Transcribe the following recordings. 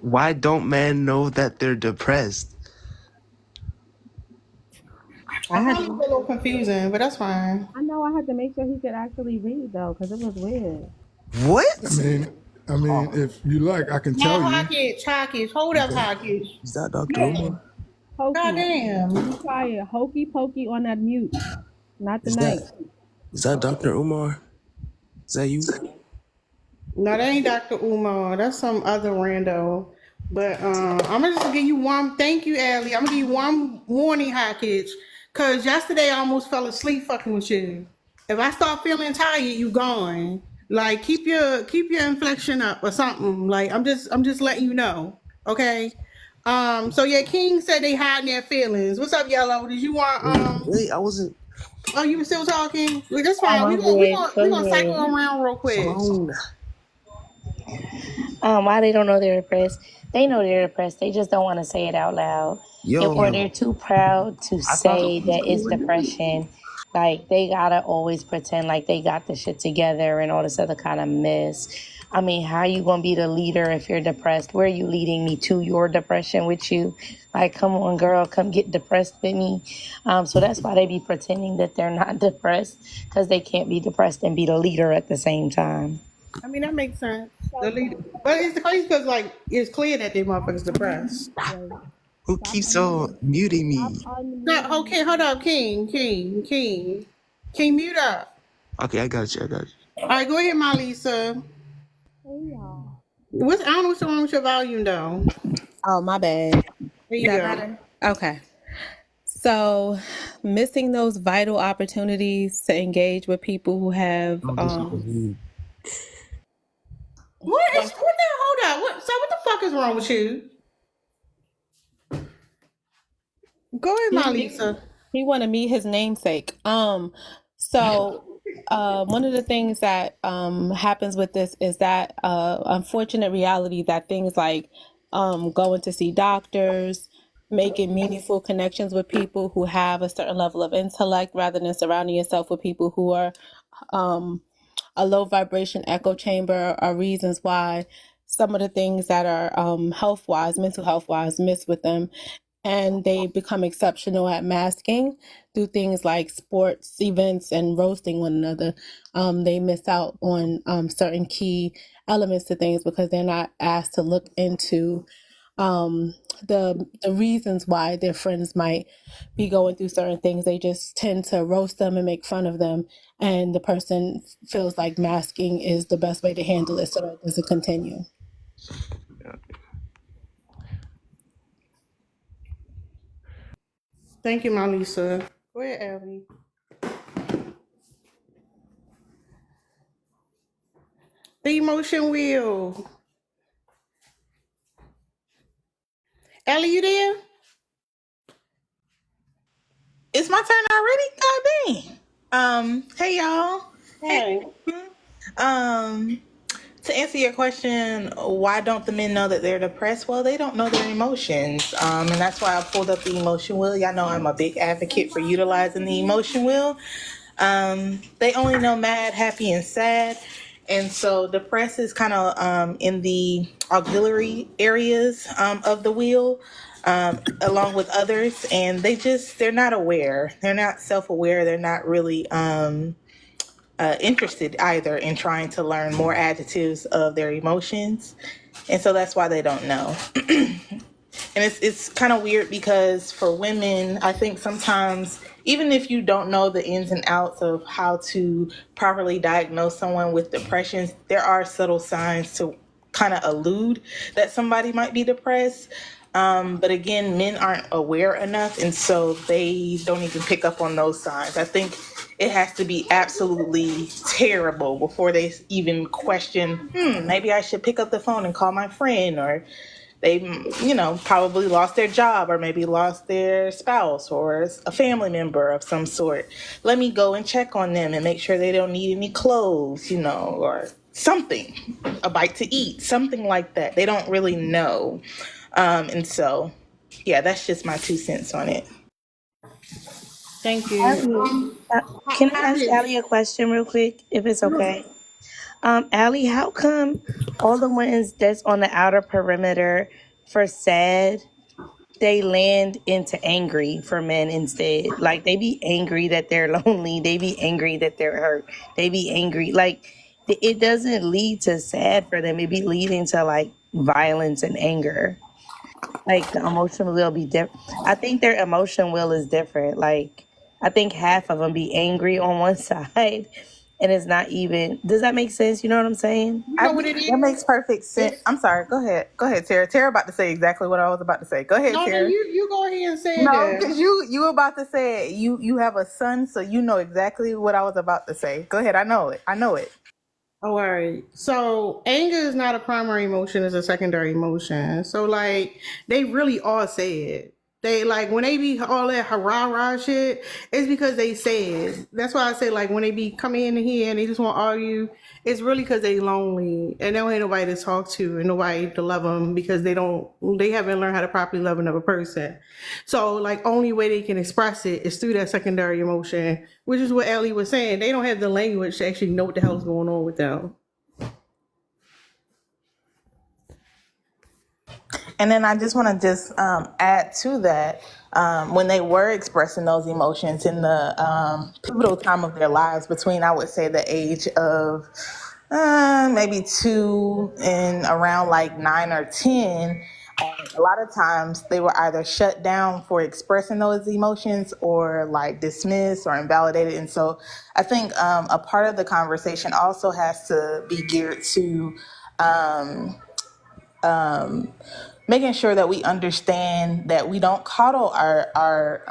Why don't men know that they're depressed? I I had found it a to, little confusing, but that's fine. I know I had to make sure he could actually read though, because it was weird. I What? mean, I mean, Oh, if you like, I can No, tell you. Hawkins, hold is up, that Hawkins. is that Dr. Yeah. Umar? Hokey, be Goddamn. quiet. Hokey pokey on that mute, not the Is night. that Dr. Umar? Is that you? No, that ain't Dr. Umar. That's some other rando. But I'm gonna just give you one. Thank you, Allie. I'm gonna give you one warning, Hawkins, cause yesterday I almost fell asleep fucking with you. If I start feeling tired, you gone. Like keep your inflection up or something. Like I'm just letting you know. Okay. So yeah, King said they hiding their feelings. What's up, Yellow? Did you want Wait, I wasn't. oh you were still talking? Well, that's Oh, fine. my We gonna we boy. gonna we Go gonna cycle ahead. around real quick. Simone. Why they don't know they're depressed? They know they're depressed. They just don't want to say it out loud. Or Yo, they're too proud to I thought it say was that it's over now. depression. Like they gotta always pretend like they got the shit together and all this other kind of mess. I mean, how you gonna be the leader if you're depressed? Where are you leading me to? Your depression with you? Like, come on, girl, come get depressed with me. So that's why they be pretending that they're not depressed because they can't be depressed and be the leader at the same time. I mean that makes sense. The So leader. But it's crazy because like it's clear that they motherfuckers depressed. wait, Who stop keeps on unmuting. muting Stop me? No, unmuting okay, hold me. up, King, mute up. Okay, I got you. I got you. All right, go ahead, my Lisa. Hey y'all. I don't know what's wrong with your volume though. Oh, my bad. There Is you that go. better? Okay. So, missing those vital opportunities to engage with people who have No, this is for me. What the hold up? What the fuck is wrong with you? Go ahead, my he, Lisa. he want to meet his namesake. So one of the things that happens with this is that unfortunate reality that things like going to see doctors, making meaningful connections with people who have a certain level of intellect rather than surrounding yourself with people who are um, a low vibration echo chamber are reasons why some of the things that are health wise, mental health wise, miss with them. And they become exceptional at masking through things like sports events and roasting one another. They miss out on certain key elements to things because they're not asked to look into the reasons why their friends might be going through certain things. They just tend to roast them and make fun of them, and the person feels like masking is the best way to handle it so that it doesn't continue. Thank you, my Lisa. Go ahead, Ellie. The emotion wheel. Ellie, you there? It's my turn already? God dang. Hey y'all. Hey. Hey. Um, to answer your question, why don't the men know that they're depressed? Well, they don't know their emotions. And that's why I pulled up the emotion wheel. Y'all know I'm a big advocate for utilizing the emotion wheel. They only know mad, happy, and sad. And so depressed is kind of in the auxiliary areas of the wheel, along with others. And they're not aware. They're not self aware. They're not really interested either in trying to learn more adjectives of their emotions. And so that's why they don't know. And it's kind of weird because for women, I think sometimes even if you don't know the ins and outs of how to properly diagnose someone with depression, there are subtle signs to kind of allude that somebody might be depressed. But again, men aren't aware enough, and so they don't even pick up on those signs. I think it has to be absolutely terrible before they even question, maybe I should pick up the phone and call my friend, or they, probably lost their job or maybe lost their spouse or a family member of some sort. Let me go and check on them and make sure they don't need any clothes, or something, a bite to eat, something like that. They don't really know. And so, yeah, that's just my 2 cents on it. Thank you. Allie, can I ask Hawkins. Allie a question real quick, if it's Sure. okay? Allie, how come all the ones that's on the outer perimeter for sad, they land into angry for men instead? Like they be angry that they're lonely, they be angry that they're hurt, they be angry. Like it doesn't lead to sad for them. It be leading to like violence and anger. Like the emotion will be different. I think their emotion will is different. Like I think half of them be angry on one side, and it's not even. Does that make sense? You know what I'm saying? You know what it That is? makes perfect sense. It's, I'm sorry. Go ahead, Tara. Tara about to say exactly what I was about to say. Go ahead, no, Tara. you go ahead and say No, that. because you about to say it. You have a son, so you know exactly what I was about to say. Go ahead. I know it. I know it. Oh, all right. So anger is not a primary emotion, it's a secondary emotion. So like they really all say it. They like when they be all that hurrah shit, it's because they say it. That's why I say like when they be coming in here and they just want to argue, it's really because they lonely and they don't have nobody to talk to and nobody to love them because they haven't learned how to properly love another person. So like only way they can express it is through that secondary emotion, which is what Ellie was saying. They don't have the language to actually know what the hell's going on with them. And then I just want to add to that, when they were expressing those emotions in the pivotal time of their lives between, I would say, the age of maybe 2 and around like 9 or 10, a lot of times they were either shut down for expressing those emotions or like dismissed or invalidated. And so I think a part of the conversation also has to be geared to making sure that we understand that we don't coddle our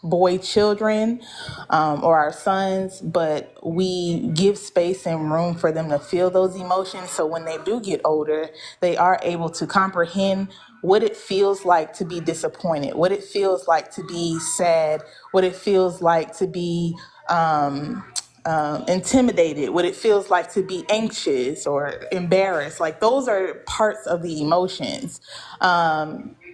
boy children or our sons, but we give space and room for them to feel those emotions. So when they do get older, they are able to comprehend what it feels like to be disappointed, what it feels like to be sad, what it feels like to be intimidated, what it feels like to be anxious or embarrassed. Like those are parts of the emotions.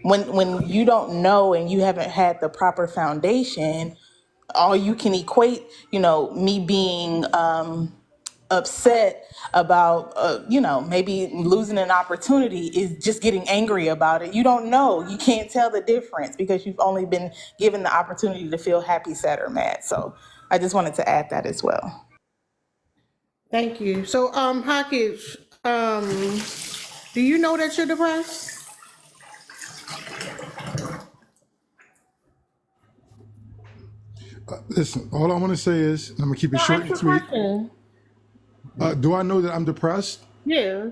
When you don't know and you haven't had the proper foundation, all you can equate, me being upset about, maybe losing an opportunity is just getting angry about it. You don't know. You can't tell the difference because you've only been given the opportunity to feel happy, sad, or mad. So I just wanted to add that as well. Thank you. So Hawkins, do you know that you're depressed? Listen, all I want to say is, and I'm gonna keep it No, short ask and your sweet. question. Do I know that I'm depressed? Yeah.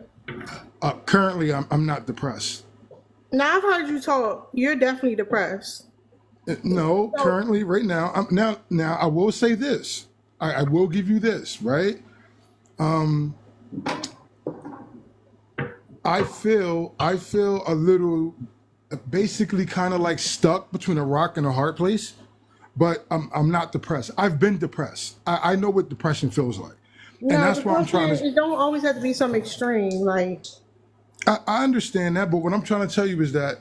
Currently, I'm not depressed. Now I've heard you talk. You're definitely depressed. No, So currently, right now, now I will say this. I will give you this, right? I feel a little, basically, kind of like stuck between a rock and a hard place. But I'm not depressed. I've been depressed. I know what depression feels like, and no, that's why I'm trying depression, to. it don't always have to be some extreme. Like I understand that, but what I'm trying to tell you is that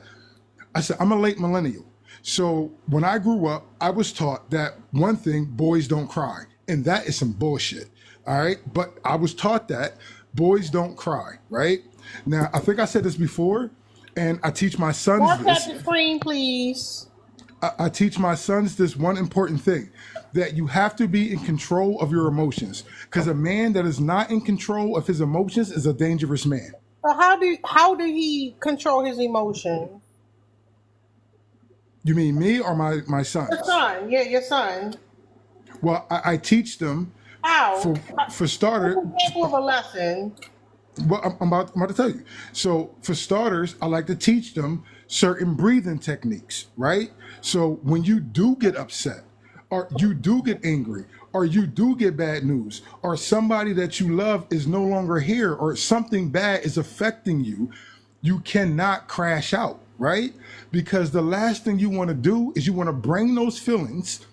I said I'm a late millennial. So when I grew up, I was taught that one thing, boys don't cry. And that is some bullshit. All right. But I was taught that boys don't cry, right? Now, I think I said this before, and I teach my sons watch this. at the screen, please. I teach my sons this one important thing, that you have to be in control of your emotions. Because a man that is not in control of his emotions is a dangerous man. So how do he control his emotion? You mean me or my Your sons? son, yeah, your son. Well, I teach them How? for What's starter. an example of a lesson? Well, I'm about to tell you. So for starters, I like to teach them certain breathing techniques, right? So when you do get upset, or you do get angry, or you do get bad news, or somebody that you love is no longer here, or something bad is affecting you, you cannot crash out, right? Because the last thing you want to do is you want to bring those feelings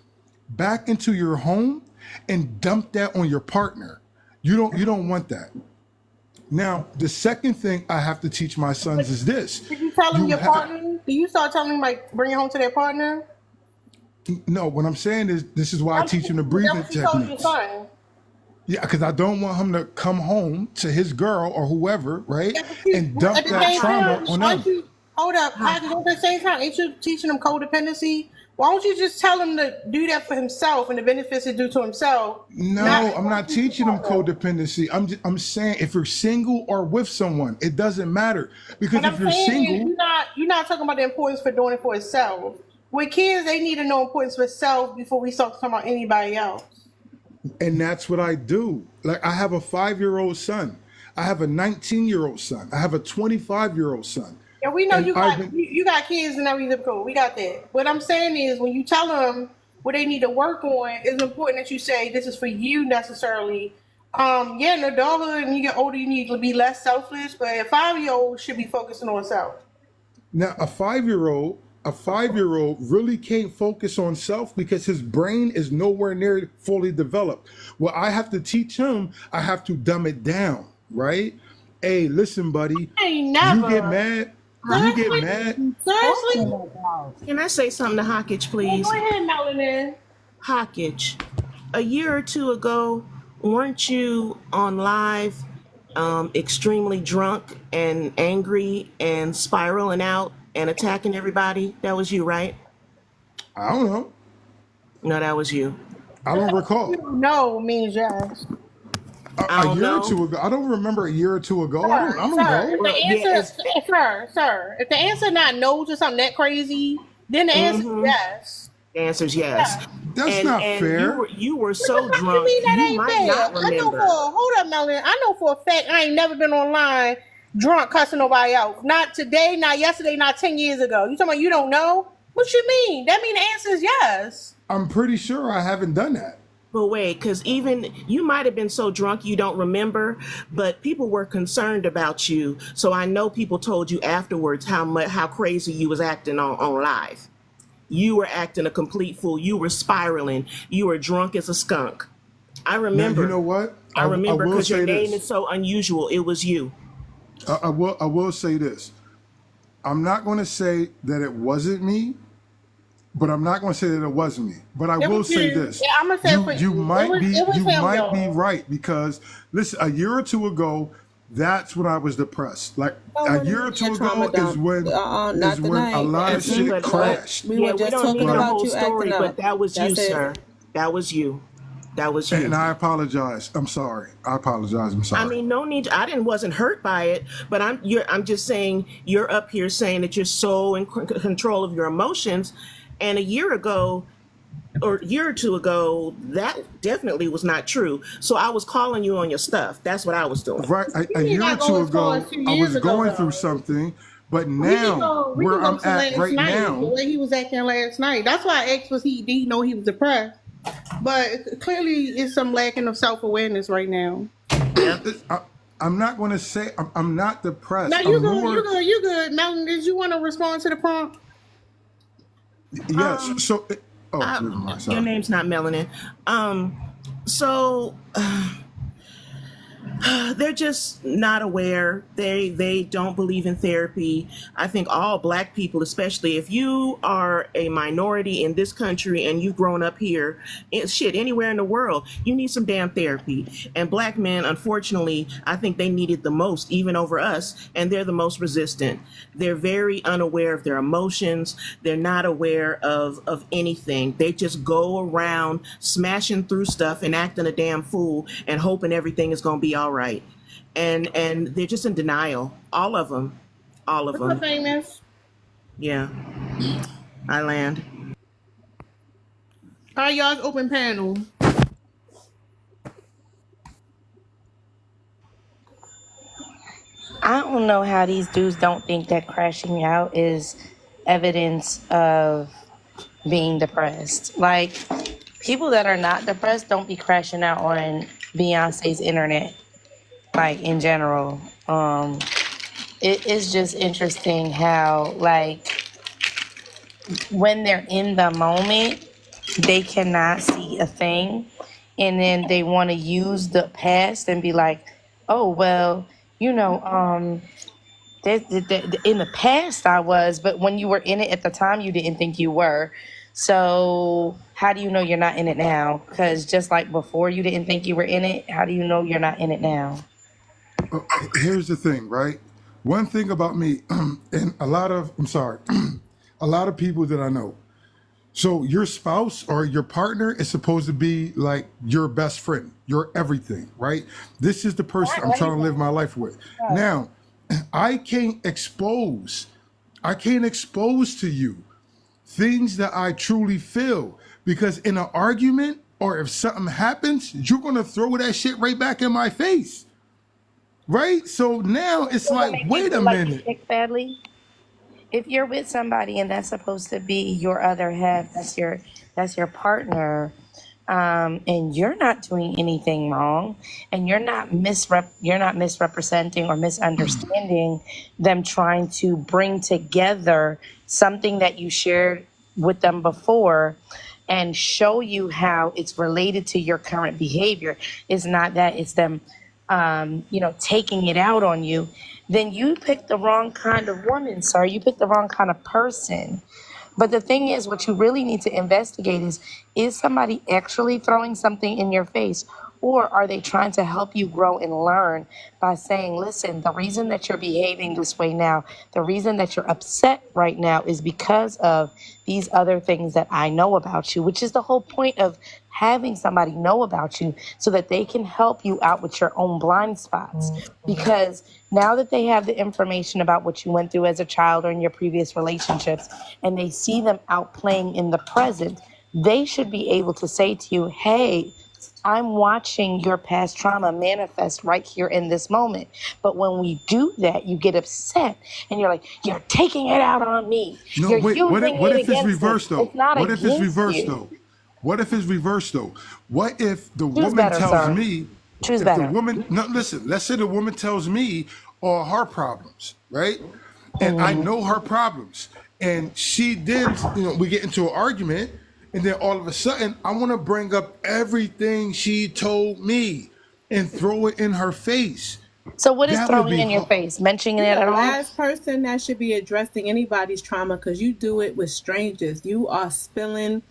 back into your home and dump that on your partner. You don't want that. Now, the second thing I have to teach my sons is this. Did you tell him You your have partner? Do you start telling him like bring it home to their partner? no. What I'm saying is, this is why I I'm teach them the That's breathing what you told your techniques. son. Yeah, because I don't want him to come home to his girl or whoever, right, Yeah, but and you, dump at the that same trauma time, on aren't them. you, hold up, Hackett, at the same time, ain't you teaching him codependency? Why don't you just tell him to do that for himself and the benefits it do to himself? No, I'm not teaching them codependency. I'm saying if you're single or with someone, it doesn't matter because What if I'm you're saying is single, you're not talking about the importance for doing it for itself. With kids, they need to know importance for self before we start talking about anybody else. and that's what I do. Like I have a 5-year-old son, I have a 19-year-old son, I have a 25-year-old son, And we know and you I've got been. you got kids in every zip code. We got that. What I'm saying is when you tell them what they need to work on, it's important that you say this is for you necessarily. Yeah, in adulthood and you get older, you need to be less selfish. But a 5-year-old should be focusing on self. Now, a 5-year-old really can't focus on self because his brain is nowhere near fully developed. Well, I have to teach him, I have to dumb it down, right? Hey, listen, buddy, I ain't you get never. mad, you get mad. Seriously? Can I say something to Hawkage, Yeah, please? go ahead, Melanin. Hawkage, a year or two ago, weren't you on live, extremely drunk and angry and spiraling out and attacking everybody? That was you, right? I don't know. No, that was you. I don't recall. No means yes. I A don't year or know. two ago, I don't remember a year or two ago. I don't Sir, know. if Well, the yeah, answer, sir, if the answer not no to something that crazy, then the answer is yes. The answer's yes. Yeah. That's not And fair. you were What so the fuck you drunk mean that you ain't might fair? not I know remember. hold up, Melvin. I know for a fact I ain't never been online drunk cussing nobody out. Not today, not yesterday, not 10 years ago. You talking about you don't know? What you mean? That mean the answer is yes. I'm pretty sure I haven't done that. But wait, because even you might have been so drunk you don't remember, but people were concerned about you. So I know people told you afterwards how crazy you was acting on live. You were acting a complete fool. You were spiraling. You were drunk as a skunk. I Now, remember. you know what? I remember will because your say name this. is so unusual. It was you. I will say this. I'm not going to say that it wasn't me, but I'm not going to say that it wasn't me. But I It will was say you. this. Yeah, I'm gonna say for You you. might It was you him might be though. right because listen, a year or two ago, that's when I was depressed. Like a year or two ago is when Not is when a tonight. lot of That's shit But crashed. We yeah, were we just don't talking need the Right. about whole you story. acting But up. that was you, That's it. sir. That was you. That was And you. I apologize. I'm sorry. I apologize. I'm I sorry. mean, no need. Wasn't hurt by it, but I'm just saying you're up here saying that you're so in control of your emotions, and a year ago or a year or two ago, that definitely was not true. So I was calling you on your stuff. That's what I was doing. Right. A You need year or not two go as far as ago, 2 I years was ago going through though. something, but We can now go. We where can go I'm to at last right night. The now, way he was acting last night. That's why I asked was he did he know he was depressed. But clearly, it's some lacking of self awareness right now. Yep. I'm not going to say I'm not depressed. Now you I'm good, more. you good, you good. Melvin, did you want to respond to the prompt? Yes. So, oh, I- never mind. your Sorry. name's not Melanin. So they're just not aware. They don't believe in therapy. I think all black people, especially if you are a minority in this country and you've grown up here, anywhere in the world, you need some damn therapy. And black men, unfortunately, I think they need it the most, even over us, and they're the most resistant. They're very unaware of their emotions. They're not aware of anything. They just go around smashing through stuff and acting a damn fool and hoping everything is going to be all right. And they're just in denial. All of them. All of What's up, them. famous? Yeah. I land. All right, y'all's open panel. I don't know how these dudes don't think that crashing out is evidence of being depressed. Like, people that are not depressed don't be crashing out on Beyonce's internet, like, in general. It is just interesting how, like, when they're in the moment, they cannot see a thing. And then they want to use the past and be like, oh, well, you know, in the past I was, but when you were in it at the time, you didn't think you were. So how do you know you're not in it now? Because just like before you didn't think you were in it, how do you know you're not in it now? Here's the thing, right? One thing about me, and I'm sorry, a lot of people that I know. So your spouse or your partner is supposed to be like your best friend, your everything, right? This is the person I'm trying to live my life with. Now, I can't expose, I can't expose to you things that I truly feel because in an argument or if something happens, you're gonna throw that shit right back in my face, right? So now it's Does it like, make you wait a feel like you minute. picked badly? If you're with somebody and that's supposed to be your other half, that's your partner, and you're not doing anything wrong, and you're not misrepresenting or misunderstanding them trying to bring together something that you shared with them before and show you how it's related to your current behavior. It's not that it's them taking it out on you, then you picked the wrong kind of woman, sir. You picked the wrong kind of person. But the thing is, what you really need to investigate is somebody actually throwing something in your face? Or are they trying to help you grow and learn by saying, listen, the reason that you're behaving this way now, the reason that you're upset right now is because of these other things that I know about you, which is the whole point of having somebody know about you so that they can help you out with your own blind spots. Because now that they have the information about what you went through as a child or in your previous relationships, and they see them out playing in the present, they should be able to say to you, hey, I'm watching your past trauma manifest right here in this moment. But when we do that, you get upset and you're like, you're taking it out on me. No, You're wait. using What it if it's against me. reversed though? It's not What if it's against reversed you. though? What if it's reversed though? What if the Choose woman better, tells sir. me, Choose if the better. woman, no, listen, let's say the woman tells me all her problems, right? And I know her problems. And she did, we get into an argument, and then all of a sudden, I want to bring up everything she told me and throw it in her face. So what is That would throwing be in your hard. face? Mentioning You're it at the all? last person that should be addressing anybody's trauma because you do it with strangers. You are spilling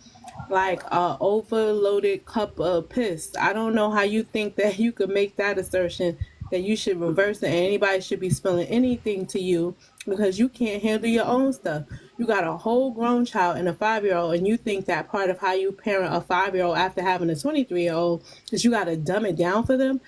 like a overloaded cup of piss. I don't know how you think that you could make that assertion that you should reverse it and anybody should be spilling anything to you because you can't handle your own stuff. You got a whole grown child and a 5-year-old, and you think that part of how you parent a 5-year-old after having a 23-year-old is you got to dumb it down for them.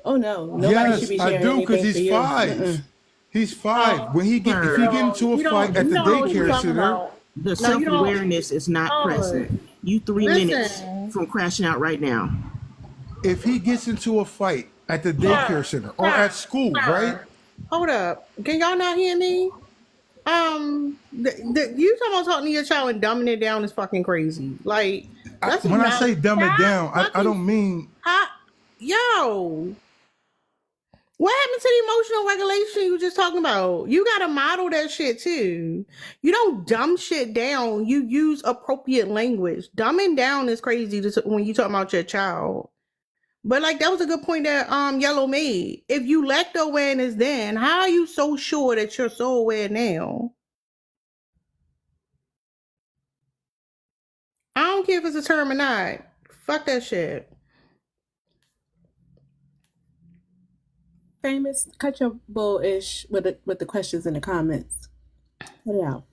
Oh no, nobody should Yes, be I sharing do, because anything for he's you. 5. He's 5. Oh, When if he get sir. into a You fight don't, at you the know what you're daycare talking center, about. The No, you don't. self-awareness is not present. You 3 minutes Listen, from crashing out right now. if he gets into a fight at the daycare center or at school, right? hold up. Can y'all not hear me? You talking about talking to your child and dumbing it down is fucking crazy. Like, that's When I not. say dumb it down, I Fucking don't mean yo. What happened to the emotional regulation you were just talking about? You gotta model that shit too. You don't dumb shit down. You use appropriate language. Dumbing down is crazy when you talk about your child. But like that was a good point that Yellow made. If you lacked awareness then, how are you so sure that you're so aware now? I don't care if it's a term or not. Fuck that shit. Famous, cut your bull-ish with the questions in the comments. Put it out.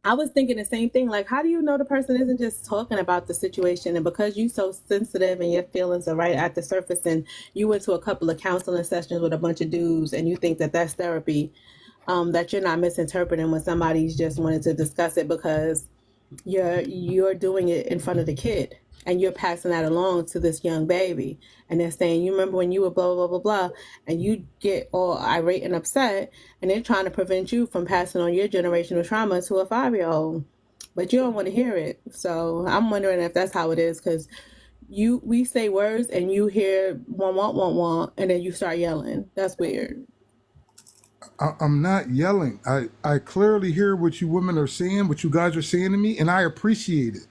I was thinking the same thing. Like, how do you know the person isn't just talking about the situation? And because you're so sensitive and your feelings are right at the surface, and you went to a couple of counseling sessions with a bunch of dudes, and you think that that's therapy, that you're not misinterpreting when somebody's just wanted to discuss it because you're doing it in front of the kid and you're passing that along to this young baby, and they're saying, you remember when you were blah blah blah blah, and you get all irate and upset, and they're trying to prevent you from passing on your generational trauma to a 5-year-old, but you don't want to hear it. So I'm wondering if that's how it is, because we say words and you hear want, and then you start yelling. That's weird. I'm not yelling. I clearly hear what you women are saying, what you guys are saying to me, and I appreciate it.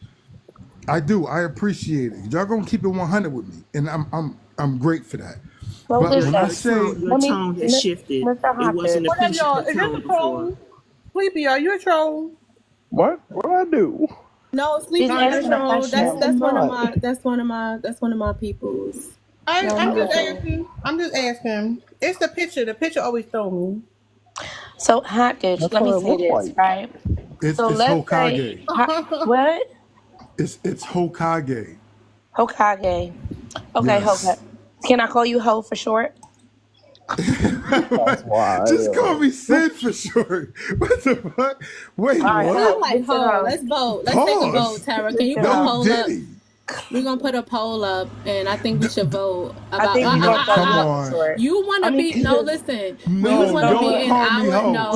I do. I appreciate it. Y'all gonna keep it 100 with me, and I'm great for that. Well, But Your when I your listen. say tone your Let me, tone has shifted. Mr. It wasn't Hopkins. a What up, y'all? appreciative Is this a tone before. troll? Sleepy, are you a troll? What? What I do? No, She's Sleepy No, you're a ain't asking a troll. troll. That's No, question. I'm that's one of not. my that's one of my peoples. No, I'm not a just Okay. troll. asking. I'm just asking. It's the picture. The picture always throw me. So, Hopkins, That's let what me I say look this, like. right? So it's let's say, Hokage. what? It's Hokage. Hokage. Okay, Hokage. Yes. Can I call you Ho for short? That's Just call wild. me Sid for short. What the fuck? Wait, All right, I Ho. what? like Listen, Ho. Ho. Let's vote. Let's take a vote, Pause. Tara. Can you Listen, put a Ho. No poll up? Diddy. We're gonna put a poll up, and I think we should vote I about. think we're No, going to throw come you up for on. short. You want I to mean, be no? Listen, we was was No, want to going be don't with, in call me our hoe. no.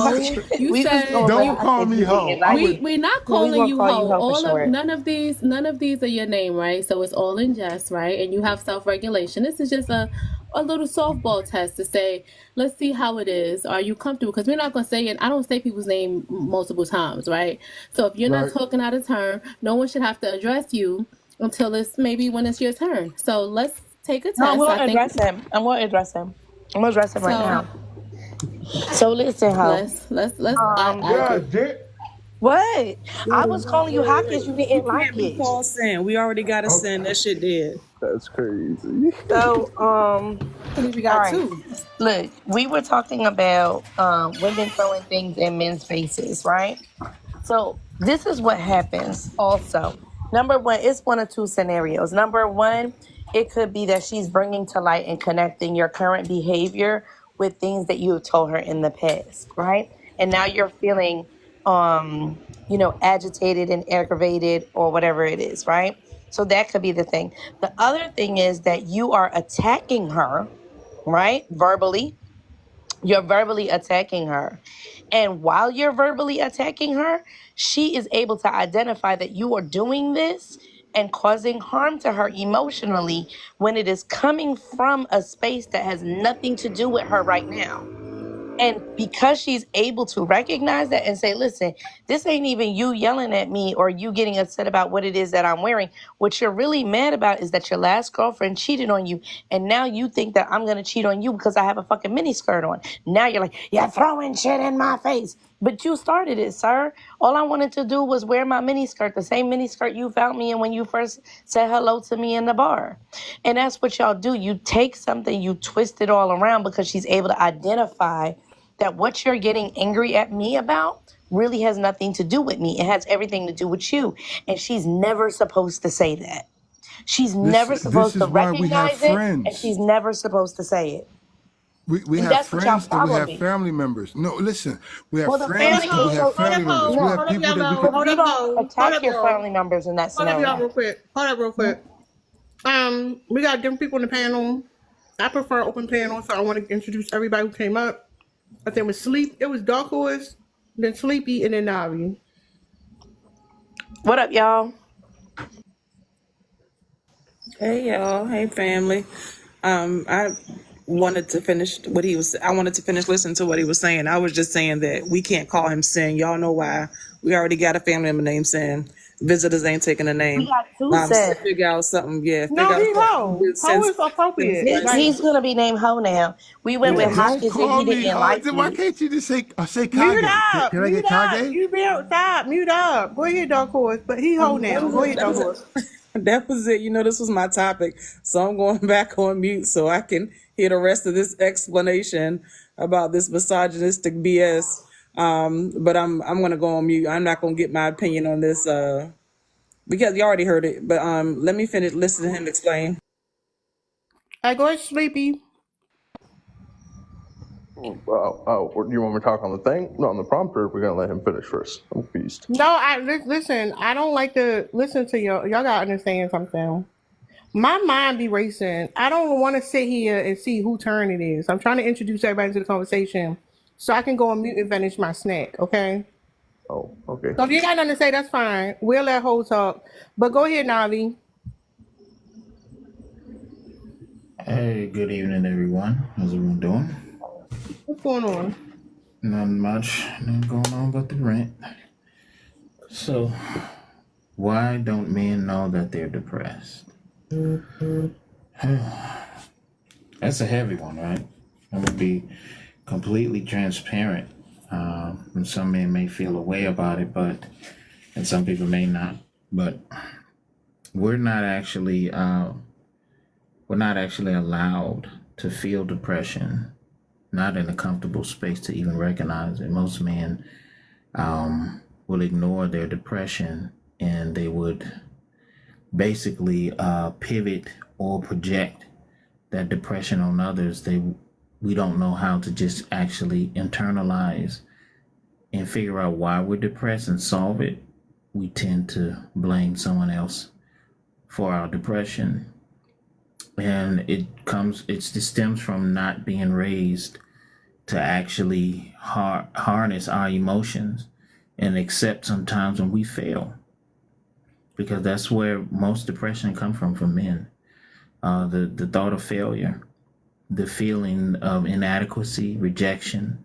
You we was said going with Don't you. call Hopkins. me You hoe. didn't I like We it. would we're not So we calling going to you call you ho. Ho for All of short. none of these are your name, right? So it's all in jest, right? And you have self regulation. This is just a little softball test to say, let's see how it is. Are you comfortable? Because we're not gonna say it. I don't say people's name multiple times, right? So if you're not right. talking out of turn, no one should have to address you until it's maybe when it's your turn. So let's take a No, I'm test. going I to think address him. I'm going to address him. I'm going to address him right so. now. So listen, Ho. Let's. I agree. God damn. What? I was calling you Hopkins. You You didn't like can't be it. called sin. We already got a sin. That shit dead. That's crazy. So, I believe we all got right. two. Look, we were talking about women throwing things in men's faces, right? So this is what happens also. Number one, it's one of two scenarios. Number one, it could be that she's bringing to light and connecting your current behavior with things that you have told her in the past, right? And now you're feeling, agitated and aggravated or whatever it is, right? So that could be the thing. The other thing is that you are attacking her, right? Verbally, you're verbally attacking her. And while you're verbally attacking her, she is able to identify that you are doing this and causing harm to her emotionally when it is coming from a space that has nothing to do with her right now. And because she's able to recognize that and say, listen, this ain't even you yelling at me or you getting upset about what it is that I'm wearing. What you're really mad about is that your last girlfriend cheated on you. And now you think that I'm going to cheat on you because I have a fucking mini skirt on. Now you're like, you're throwing shit in my face. But you started it, sir. All I wanted to do was wear my mini skirt, the same mini skirt you found me in when you first said hello to me in the bar. And that's what y'all do. You take something, you twist it all around because she's able to identify that what you're getting angry at me about really has nothing to do with me. It has everything to do with you. And she's never supposed to say that. She's never This supposed to is why we have recognize it, and friends. she's never supposed to say it. We And have that's what y'all friends and we follow have me. family members. No, listen. We have Well, the Hold friends up, family and we is ho. have so Hold up, family members. ho. We no, have Hold up, people y'all, that we ho. could. but Hold you up, don't ho. Hold attack up, your y'all. family members in that Hold up, y'all, scenario. real quick. Hold up, real quick. We got different people in the panel. I prefer open panel, so I want to introduce everybody who came up. I think it was Sleep. It was Dark Horse, then Sleepy, and then Navi. What up, y'all? Hey y'all. Hey family. I wanted to finish what he was. I wanted to finish listening to what he was saying. I was just saying that we can't call him Sin. Y'all know why? We already got a family member named Sin. Visitors ain't taking a We name. got two So sets. figure out something. Yeah, No, figure out he something. ho. Ho Since is appropriate. Like, He's gonna be named Ho now. We went with Don't Hopkins and call he me didn't hoe. like Why it. can't you just say mute Kage? up, Can I mute get up. Kage? You be stop, mute up. Go ahead, Dark Horse. But he ho that now. was Go it. ahead, Dark Horse. That was it. You know, this was my topic. So I'm going back on mute so I can hear the rest of this explanation about this misogynistic BS. But I'm gonna go on mute. I'm not gonna get my opinion on this because you already heard it. But let me finish listening to him explain. I go ahead, Sleepy. Do you want me to talk on the thing? No, on the prompter. We're gonna let him finish first. I'm confused. No, listen. I don't like to listen to y'all. Y'all gotta understand something. My mind be racing. I don't want to sit here and see who turn it is. I'm trying to introduce everybody to the conversation so I can go on mute and finish my snack. Okay. Oh, okay. So if you got nothing to say, that's fine. We'll let Ho talk. But go ahead, Navi. Hey, good evening, everyone. How's everyone doing? What's going on? Nothing much. Nothing going on but the rent. So, why don't men know that they're depressed? That's a heavy one, right? I'm gonna be completely transparent. And some men may feel a way about it, and some people may not. But we're not actually allowed to feel depression, not in a comfortable space to even recognize it. Most men will ignore their depression, and they would basically pivot or project that depression on others. We don't know how to just actually internalize and figure out why we're depressed and solve it. We tend to blame someone else for our depression, and it stems from not being raised to actually harness our emotions and accept sometimes when we fail, because that's where most depression comes from men. The thought of failure, the feeling of inadequacy, rejection,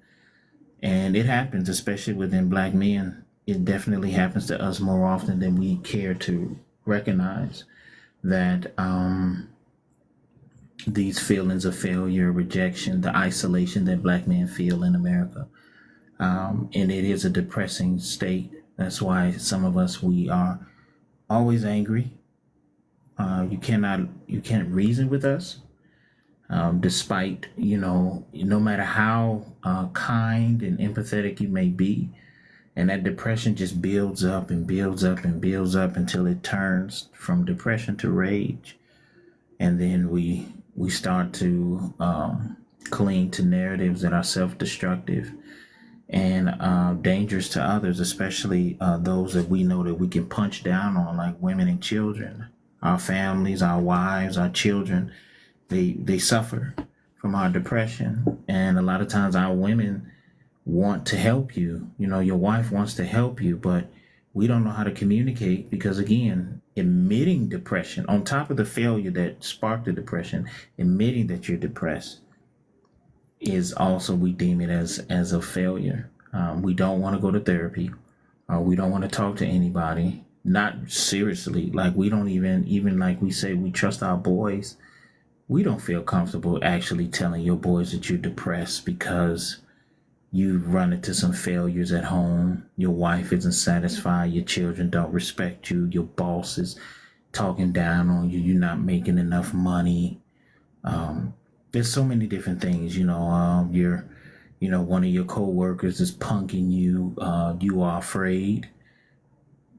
and it happens, especially within Black men. It definitely happens to us more often than we care to recognize, that these feelings of failure, rejection, the isolation that Black men feel in America, and it is a depressing state. That's why some of us, we are always angry. You can't reason with us, despite, no matter how kind and empathetic you may be. And that depression just builds up and builds up and builds up until it turns from depression to rage. And then we start to cling to narratives that are self-destructive and dangerous to others, especially those that we know that we can punch down on, like women and children, our families, our wives, our children. They suffer from our depression. And a lot of times our women want to help you. Your wife wants to help you, but we don't know how to communicate, because again, admitting depression on top of the failure that sparked the depression, admitting that you're depressed is also, we deem it as a failure. We don't want to go to therapy. We don't want to talk to anybody, not seriously. Like, we don't even like we say we trust our boys. We don't feel comfortable actually telling your boys that you're depressed because you've run into some failures at home. Your wife isn't satisfied. Your children don't respect you. Your boss is talking down on you. You're not making enough money. There's so many different things. One of your coworkers is punking you. You are afraid.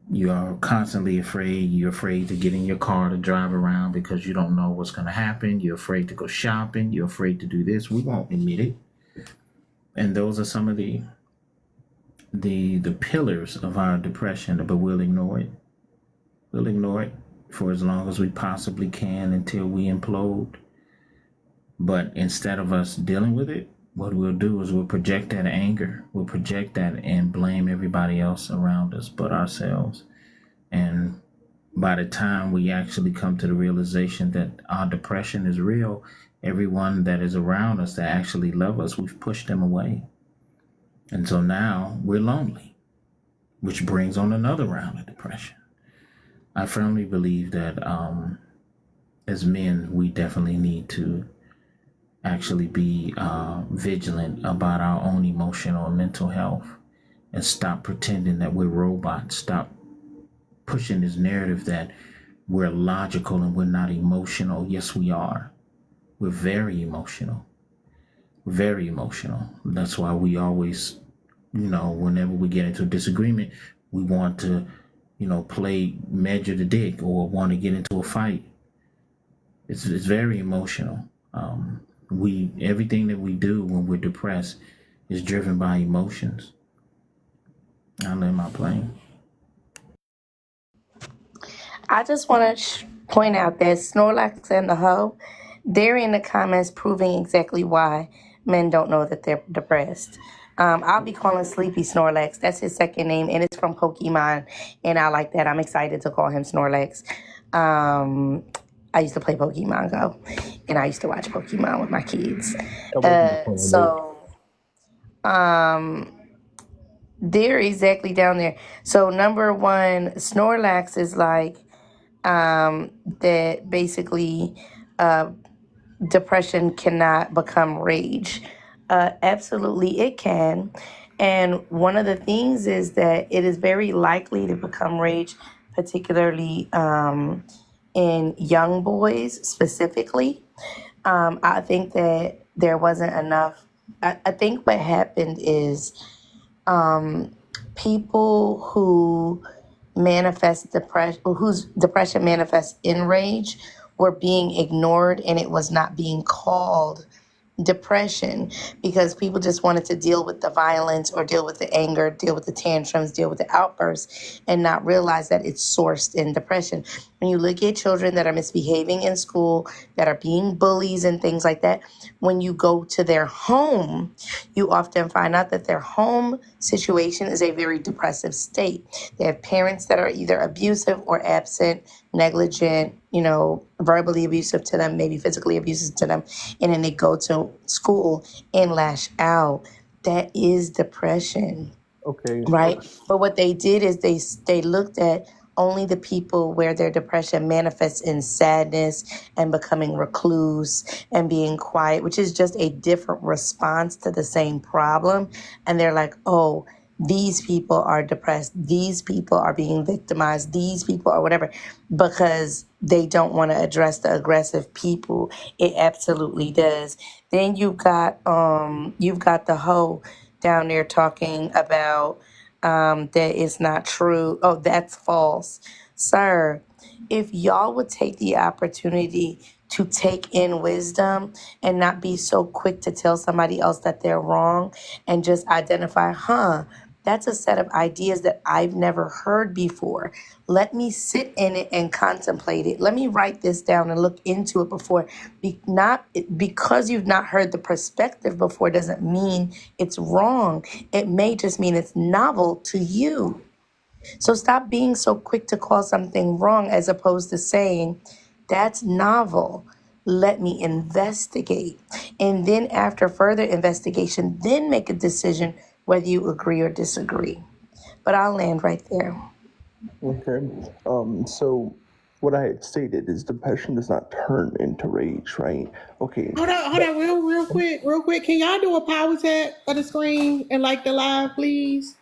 You are constantly afraid. You're afraid to get in your car to drive around because you don't know what's going to happen. You're afraid to go shopping. You're afraid to do this. We won't admit it. And those are some of the pillars of our depression, but we'll ignore it. We'll ignore it for as long as we possibly can until we implode. But instead of us dealing with it, what we'll do is we'll project that anger. We'll project that and blame everybody else around us but ourselves. And by the time we actually come to the realization that our depression is real, everyone that is around us that actually love us, we've pushed them away. And so now we're lonely, which brings on another round of depression. I firmly believe that as men, we definitely need to actually be vigilant about our own emotional and mental health, and stop pretending that we're robots. Stop pushing this narrative that we're logical and we're not emotional. Yes, we are. We're very emotional. Very emotional. That's why we always, whenever we get into a disagreement, we want to, measure the dick or want to get into a fight. It's very emotional. Everything that we do when we're depressed is driven by emotions. I'll land my plane. I just want to point out that Snorlax and the Hoe, they're in the comments proving exactly why men don't know that they're depressed. I'll be calling Sleepy Snorlax. That's his second name, and it's from Pokemon, and I like that. I'm excited to call him Snorlax. I used to play Pokemon Go, and I used to watch Pokemon with my kids. They're exactly down there. So number one, Snorlax is like that basically depression cannot become rage. Absolutely, it can. And one of the things is that it is very likely to become rage, particularly in young boys specifically. I think that there wasn't enough. I think what happened is people who manifest depression, whose depression manifests in rage, were being ignored and it was not being called depression because people just wanted to deal with the violence or deal with the anger, deal with the tantrums, deal with the outbursts, and not realize that it's sourced in depression. When you look at children that are misbehaving in school, that are being bullies and things like that, when you go to their home, you often find out that their home situation is a very depressive state. They have parents that are either abusive or absent, negligent, verbally abusive to them, maybe physically abusive to them, and then they go to school and lash out. That is depression, Okay. right? But what they did is they looked at only the people where their depression manifests in sadness and becoming recluse and being quiet, which is just a different response to the same problem. And they're like, oh, these people are depressed. These people are being victimized. These people are whatever, because they don't want to address the aggressive people. It absolutely does. Then you've got the hoe down there talking about that it's not true. Oh, that's false. Sir, if y'all would take the opportunity to take in wisdom and not be so quick to tell somebody else that they're wrong and just identify, that's a set of ideas that I've never heard before. Let me sit in it and contemplate it. Let me write this down and look into it before. Because you've not heard the perspective before doesn't mean it's wrong. It may just mean it's novel to you. So stop being so quick to call something wrong as opposed to saying, that's novel. Let me investigate. And then after further investigation, then make a decision whether you agree or disagree. But I'll land right there. Okay. So what I had stated is depression does not turn into rage, right? Okay. Hold on, real quick. Can y'all do a power tap of the screen and like the live, please?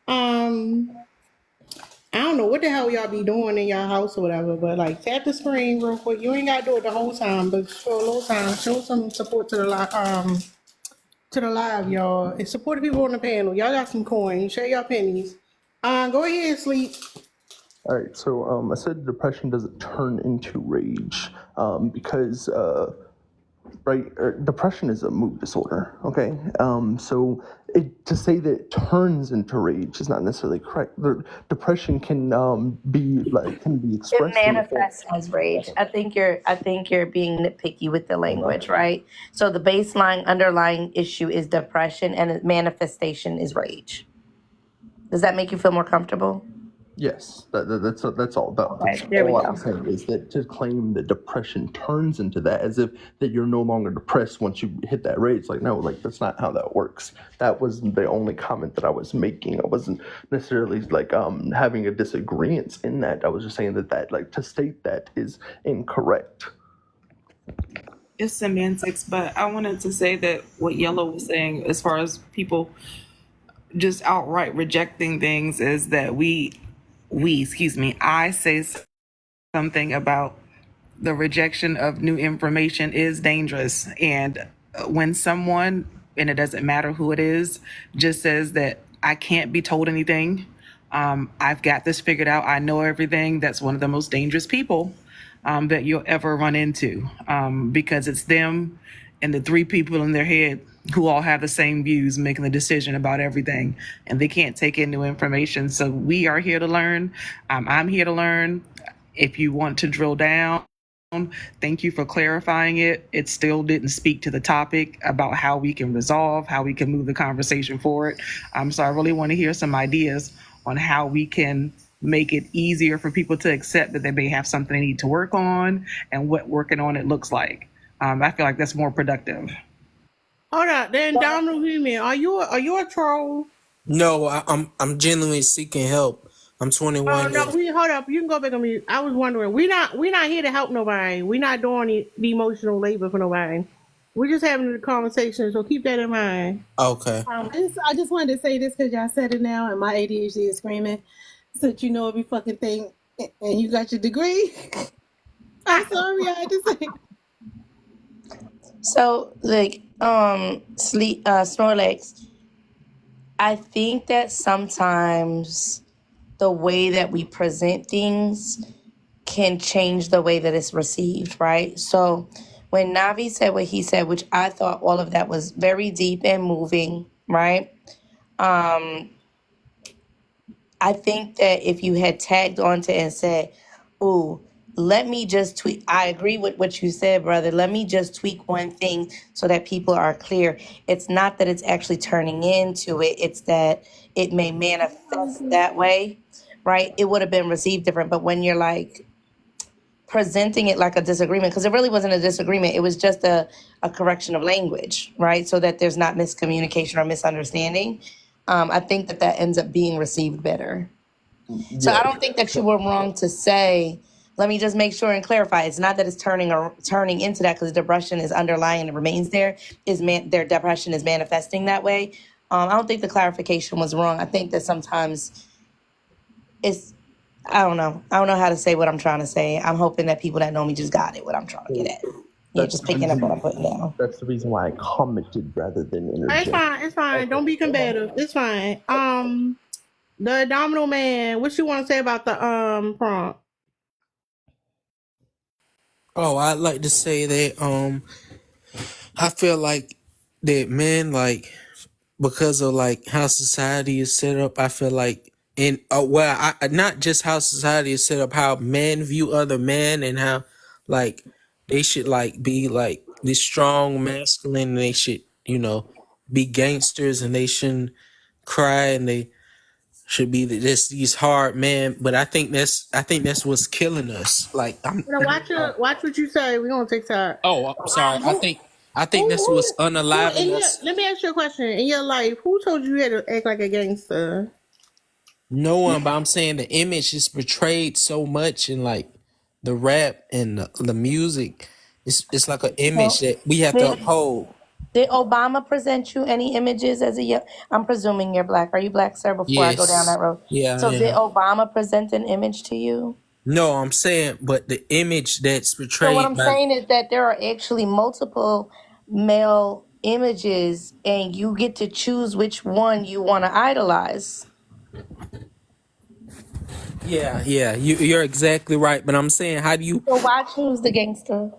I don't know what the hell y'all be doing in y'all house or whatever, but like tap the screen real quick. You ain't gotta do it the whole time, but for a little time, show some support to the live, y'all. And support the people on the panel. Y'all got some coins. Share your pennies. Go ahead, Sleep. All right. So I said depression doesn't turn into rage because depression is a mood disorder. Okay. So to say that it turns into rage is not necessarily correct. Depression can be expressed. It manifests as rage. I think you're being nitpicky with the language, right? So the underlying issue is depression, and the manifestation is rage. Does that make you feel more comfortable? Yes, that's all. Right, there we all go. I'm saying is that to claim that depression turns into that, as if that you're no longer depressed once you hit that rage, like no, like that's not how that works. That was the only comment that I was making. I wasn't necessarily like having a disagreement in that. I was just saying that like to state that is incorrect. It's semantics, but I wanted to say that what Yellow was saying, as far as people just outright rejecting things, is that I say something about the rejection of new information is dangerous. And when someone, and it doesn't matter who it is, just says that I can't be told anything, I've got this figured out, I know everything, that's one of the most dangerous people that you'll ever run into, because it's them and the three people in their head who all have the same views making the decision about everything, and they can't take in new information. So we are here to learn. I'm here to learn. If you want to drill down, thank you for clarifying it. It still didn't speak to the topic about how we can resolve, how we can move the conversation forward. So I really want to hear some ideas on how we can make it easier for people to accept that they may have something they need to work on and what working on it looks like. I feel like that's more productive. Hold on, then Donald Human, are you a troll? No, I'm genuinely seeking help. I'm Oh 21. no, we hold up. You can go back on mute. I was wondering. We not here to help nobody. We not doing the emotional labor for nobody. We're just having a conversation, so keep that in mind. Okay. I just wanted to say this because y'all said it now, and my ADHD is screaming. Since you know every fucking thing, and you got your degree. I'm sorry, I had to say. So, like, Snorlax, I think that sometimes the way that we present things can change the way that it's received, right? So when Navi said what he said, which I thought all of that was very deep and moving, right? I think that if you had tagged onto it and said, ooh, let me just tweak. I agree with what you said, brother. Let me just tweak one thing so that people are clear. It's not that it's actually turning into it. It's that it may manifest that way, right? It would have been received different. But when you're like presenting it like a disagreement, because it really wasn't a disagreement. It was just a correction of language, right? So that there's not miscommunication or misunderstanding. I think that ends up being received better. So I don't think that you were wrong to say, let me just make sure and clarify. It's not that it's turning into that, because depression is underlying and it remains there. Their depression is manifesting that way. I don't think the clarification was wrong. I think that sometimes I don't know. I don't know how to say what I'm trying to say. I'm hoping that people that know me just got it, what I'm trying to get at. You're just picking up what I'm putting down. That's the reason why I commented rather than It's interjected. fine. It's fine. Don't be combative. It's fine. The Abdominal Man. What you want to say about the prompt? Oh, I'd like to say that I feel like that men, like, because of like how society is set up, I feel like not just how society is set up, how men view other men, and how like they should like be like this strong masculine, and they should, be gangsters, and they shouldn't cry, and they should be just these hard men. But I think that's what's killing us. Like Watch what you say. We're gonna take time. I'm sorry. I think that's what's unaliving us. Let me ask you a question. In your life, who told you had to act like a gangster? No one, but I'm saying the image is portrayed so much in like the rap and the music. It's like an image that we have to uphold. Did Obama present you any images as a young? I'm presuming you're black. Are you black, sir? Before I go down that road. Yeah. So yeah. did Obama present an image to you? No, I'm saying, but the image that's portrayed. So what I'm saying is that there are actually multiple male images, and you get to choose which one you want to idolize. Yeah. You're exactly right. But I'm saying, how do you? So why choose the gangster?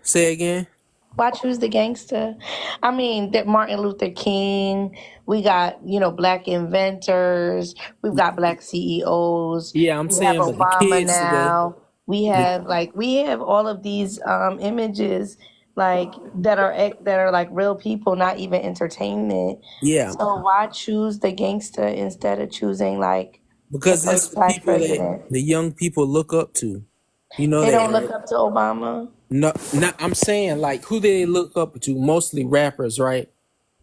Say again. Why choose the gangster? I mean, that Martin Luther King. We got, black inventors. We've got black CEOs. Yeah, I'm we saying, have but the Obama kids now. We have all of these images that are like real people, not even entertainment. Yeah. So why choose the gangster instead of choosing because the that's first the black people president? that the young people look up to. You know They that, don't right? look up to Obama. No, I'm saying, like, who do they look up to? Mostly rappers, right?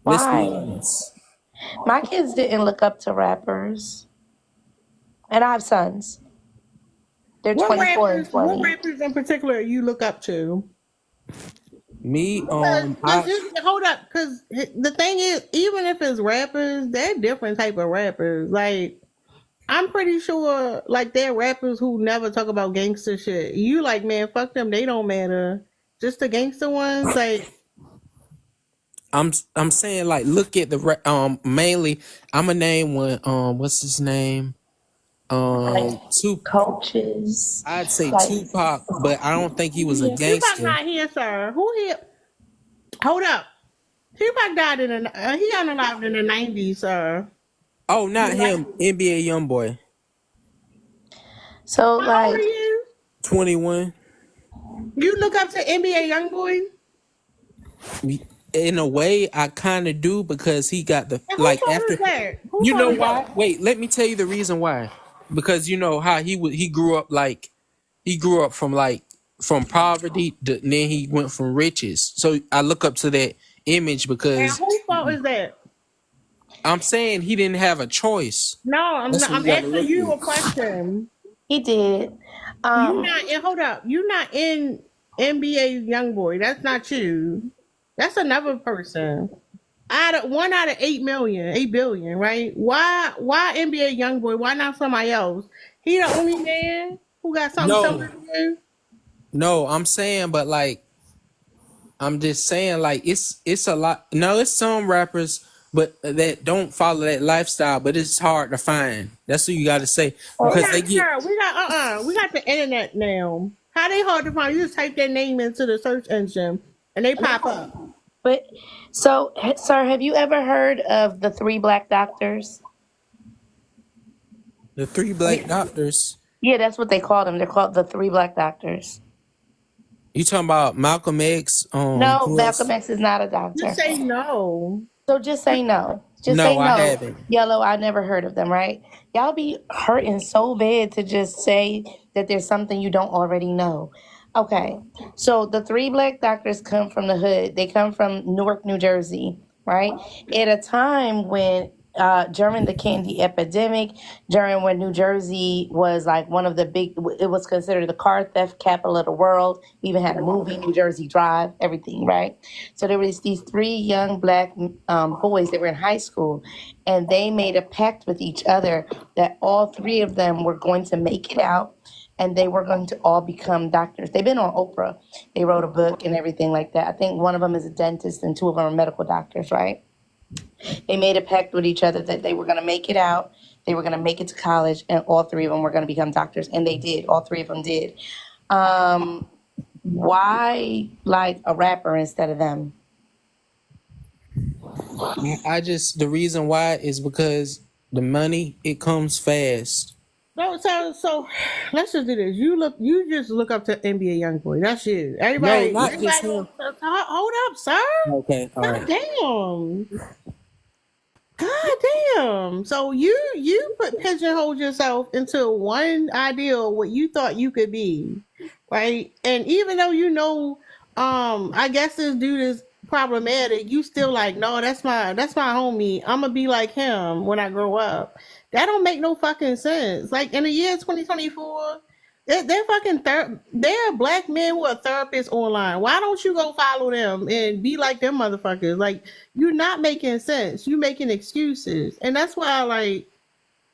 Let's be Why? honest. My kids didn't look up to rappers. And I have sons. They're 24 and 20. What rappers in particular you look up to? Me, Hold up, because the thing is, even if it's rappers, they're different type of rappers. Like, I'm pretty sure, like, there are rappers who never talk about gangster shit. You like, man, fuck them, they don't matter. Just the gangster ones, like. I'm saying, like, look at the mainly. I'm gonna name one. What's his name? Two coaches. I'd say Tupac, but I don't think he was a gangster. Tupac not here, sir. Who here? Hold up. Tupac died he got alive in the 90s, sir. Oh, not him. NBA YoungBoy. So, How old are you? 21. You look up to NBA YoungBoy? In a way, I kind of do, because he got the after. Who You know told why? Wait, let me tell you the reason why. Because you know how he grew up, from poverty, then he went from riches. So I look up to that image because. And whose fault is that? I'm saying he didn't have a choice. No, I'm That's not. what you I'm got to asking look you a at. question. He did. You not in, hold up. You not in NBA YoungBoy. That's not you. That's another person. One out of 8 billion, right? Why NBA YoungBoy? Why not somebody else? He the only man who got something similar No, to you? no, I'm saying, but like, I'm just saying, like, it's a lot. No, it's some rappers, but that don't follow that lifestyle. But it's hard to find. That's what you got to say We because got they get sir, we got the internet now. How they hard to find? You just type their name into the search engine and they pop up. But so, sir, have you ever heard of the three black doctors? the three black doctors. Yeah, that's what they call them. They're called the three black doctors. You talking about Malcolm X? No, Who Malcolm else? X is not a Just doctor. say no. So just say no. Just say No, I no. haven't. Yellow, I never heard of them, right? Y'all be hurting so bad to just say that there's something you don't already know. Okay, so the three black doctors come from the hood. They come from Newark, New Jersey, right? At a time when during the candy epidemic, during when New Jersey was like one of the big, it was considered the car theft capital of the world. We even had a movie, New Jersey Drive, everything, right? So there was these three young black boys that were in high school, and they made a pact with each other that all three of them were going to make it out, and they were going to all become doctors. They've been on Oprah. They wrote a book and everything like that. I think one of them is a dentist and two of them are medical doctors, right? They made a pact with each other that they were going to make it out, they were going to make it to college, and all three of them were going to become doctors. And they did. All three of them did. Why like a rapper instead of them? The reason why is because the money, it comes fast. No, so let's just do this. You just look up to NBA YoungBoy. That's you. No, Everybody, not just him. hold up, sir. Okay, all God right. damn. God damn. So you pigeonholed yourself into one ideal what you thought you could be, right? And even though you know, I guess this dude is problematic, you still like, no, that's my homie. I'm gonna be like him when I grow up. That don't make no fucking sense. Like in the year 2024, they're fucking they're black men who are therapists online. Why don't you go follow them and be like them motherfuckers? Like you're not making sense. You making excuses, and that's why like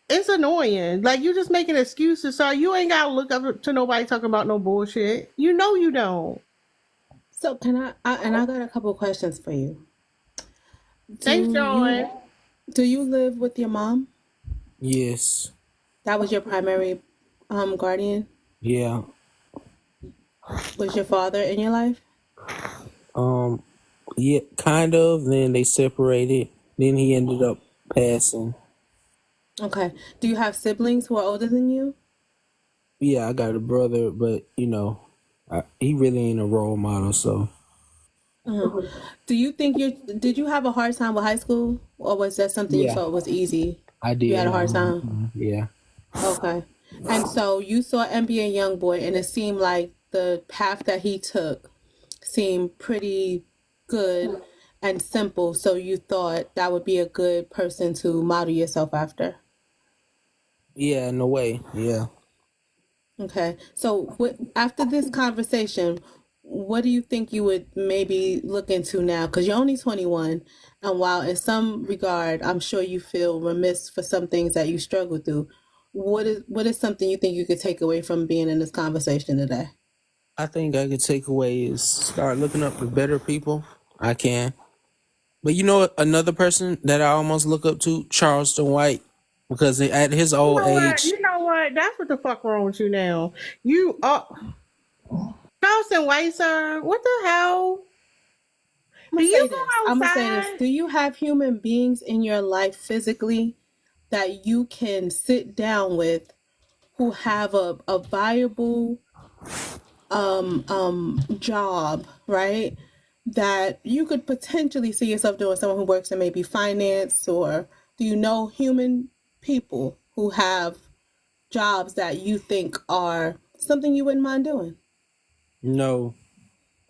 it's annoying. Like you just making excuses, so you ain't gotta look up to nobody talking about no bullshit. You know you don't. So can and I got a couple questions for you. Thanks, John. Do you live with your mom? Yes. That was your primary guardian? Yeah. Was your father in your life? Yeah, kind of. Then they separated. Then he ended up passing. Okay. Do you have siblings who are older than you? Yeah, I got a brother, but you know, he really ain't a role model. So, Do you think did you have a hard time with high school, or was that something you yeah, felt was easy? I did. You had a hard time? Yeah. Okay. And so you saw NBA YoungBoy, and it seemed like the path that he took seemed pretty good and simple. So you thought that would be a good person to model yourself after. Yeah, in a way. Yeah. Okay. So after this conversation, what do you think you would maybe look into now? Because you're only 21. And while in some regard, I'm sure you feel remiss for some things that you struggle through, what is something you think you could take away from being in this conversation today? I think I could take away is start looking up to better people. I can. But you know another person that I almost look up to, Charleston White, because at his old age. You know what? That's what the fuck wrong with you now. You Charleston White, sir. What the hell? I'm gonna say this. Do you have human beings in your life physically that you can sit down with who have a viable job, right? That you could potentially see yourself doing, someone who works in maybe finance, or do you know human people who have jobs that you think are something you wouldn't mind doing? No,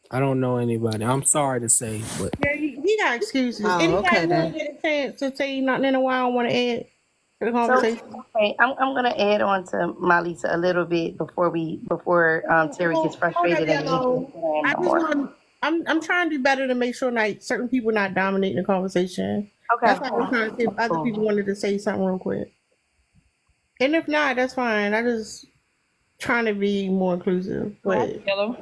I don't know anybody. I'm sorry to say, but Yeah, he he got excuses. Oh, okay Anybody want then. to get a chance to say nothing in a while? Want to add to the So, conversation? okay, I'm gonna add on to Malisa a little bit before Terry gets Hold up, frustrated and we can't yellow. get in I no just more. want. I'm trying to do better to make sure like certain people not dominating the conversation. Okay. That's why I was trying to see if other Cool. people wanted to say something real quick. And if not, that's fine. I just trying to be more inclusive. But Yellow.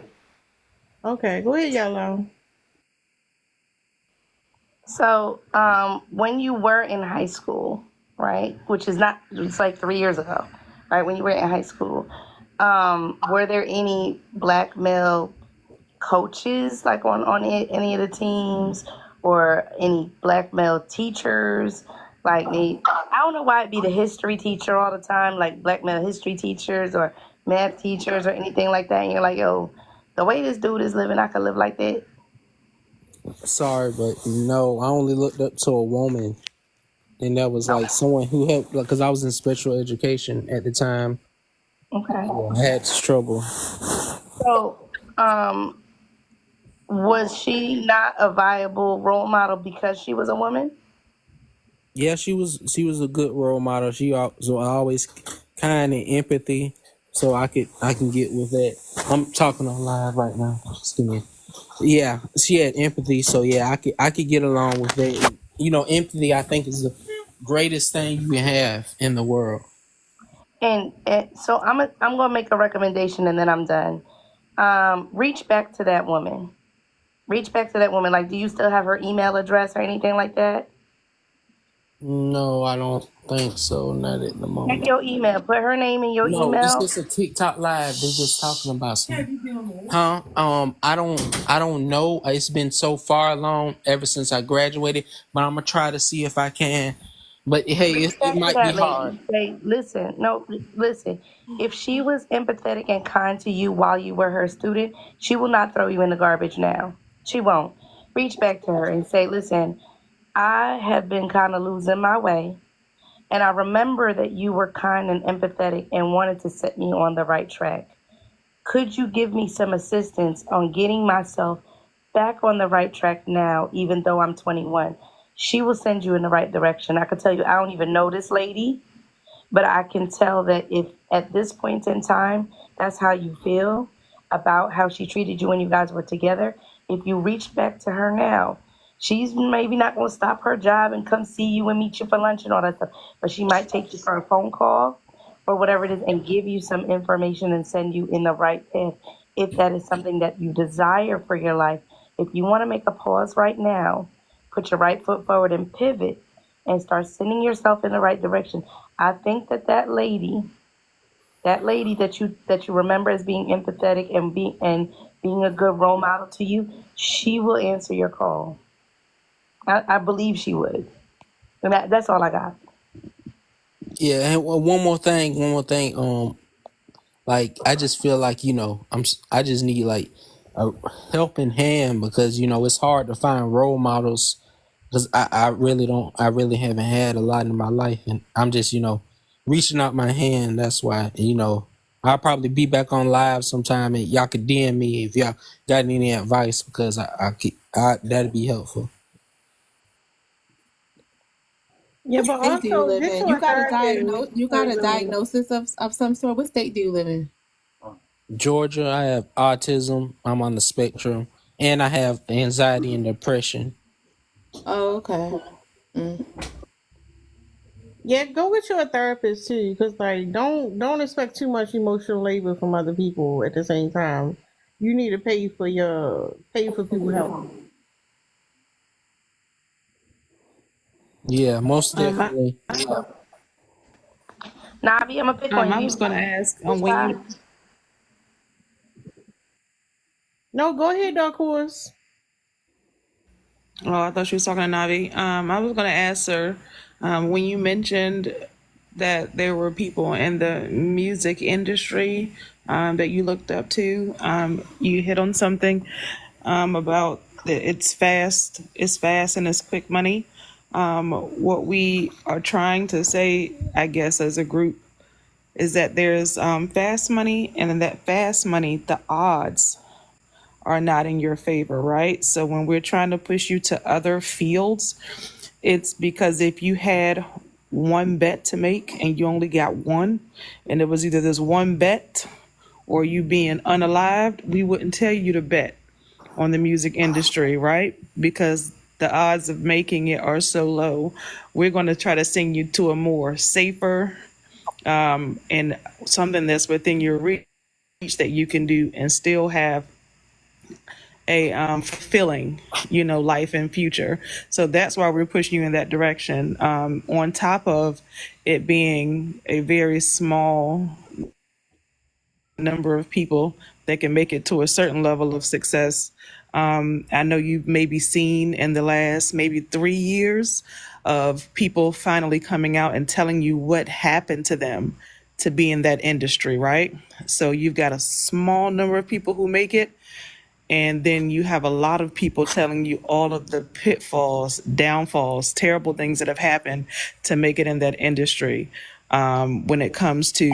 okay, go ahead, yellow. So, when you were in high school, right, which is not, it's like 3 years ago, right, when you were in high school, were there any black male coaches like on any of the teams or any black male teachers? Like me, I don't know why it'd be the history teacher all the time, like black male history teachers or math teachers or anything like that. And you're like, yo, the way this dude is living, I could live like that. Sorry, but no, I only looked up to a woman, and that was like someone who helped, because I was in special education at the time. Okay. I had trouble. So, was she not a viable role model because she was a woman? Yeah, she was a good role model. So always kind and empathy, so I can get with that. I'm talking on live right now. Excuse me. Yeah, she had empathy, so yeah, I could get along with that. You know, empathy I think is the greatest thing you can have in the world. And so I'm gonna make a recommendation and then I'm done. Reach back to that woman. Reach back to that woman. Like, do you still have her email address or anything like that? No, I don't think so. Not at the Check moment. your email. Put her name in your No, it's email. just a TikTok live. They're just talking about something. Huh? I don't know. It's been so far along ever since I graduated, but I'm gonna try to see if I can. But hey, Reach it back to might be that hard. lady. Say, listen. If she was empathetic and kind to you while you were her student, she will not throw you in the garbage now. She won't. Reach back to her and say, listen, I have been kind of losing my way. And I remember that you were kind and empathetic and wanted to set me on the right track. Could you give me some assistance on getting myself back on the right track now, even though I'm 21? She will send you in the right direction. I can tell you, I don't even know this lady, but I can tell that if at this point in time, that's how you feel about how she treated you when you guys were together, if you reach back to her now, she's maybe not going to stop her job and come see you and meet you for lunch and all that stuff, but she might take you for a phone call or whatever it is and give you some information and send you in the right path if that is something that you desire for your life. If you want to make a pause right now, put your right foot forward and pivot and start sending yourself in the right direction. I think that lady that you remember as being empathetic and being a good role model to you, she will answer your call. I believe she would. And that's all I got. Yeah, and one more thing. Like I just feel like I just need like a helping hand, because it's hard to find role models, because I really haven't had a lot in my life, and I'm just reaching out my hand. That's why I'll probably be back on live sometime, and y'all could DM me if y'all got any advice, because that'd be helpful. Yeah, but State do you also live get in? to a therapist. You got a diagnosis of some sort. What state do you live in? Georgia. I have autism. I'm on the spectrum, and I have anxiety and depression. Oh, okay. Yeah, go get you a therapist too, because like don't expect too much emotional labor from other people at the same time. You need to pay for people's help. Yeah, most definitely. Navi, I'm gonna pick on I you. was going to ask Which when side? you No, go ahead, Dark Horse. Oh, I thought she was talking to Navi. I was going to ask her when you mentioned that there were people in the music industry that you looked up to. You hit on something about that it's fast and it's quick money. What we are trying to say, I guess, as a group, is that there's fast money, and in that fast money, the odds are not in your favor, right? So when we're trying to push you to other fields, it's because if you had one bet to make and you only got one, and it was either this one bet or you being unalived, we wouldn't tell you to bet on the music industry, right? Because the odds of making it are so low. We're going to try to send you to a more safer and something that's within your reach that you can do and still have a fulfilling, life and future. So that's why we're pushing you in that direction. On top of it being a very small number of people that can make it to a certain level of success. I know you've maybe seen in the last maybe 3 years of people finally coming out and telling you what happened to them to be in that industry, right? So you've got a small number of people who make it, and then you have a lot of people telling you all of the pitfalls, downfalls, terrible things that have happened to make it in that industry. When it comes to,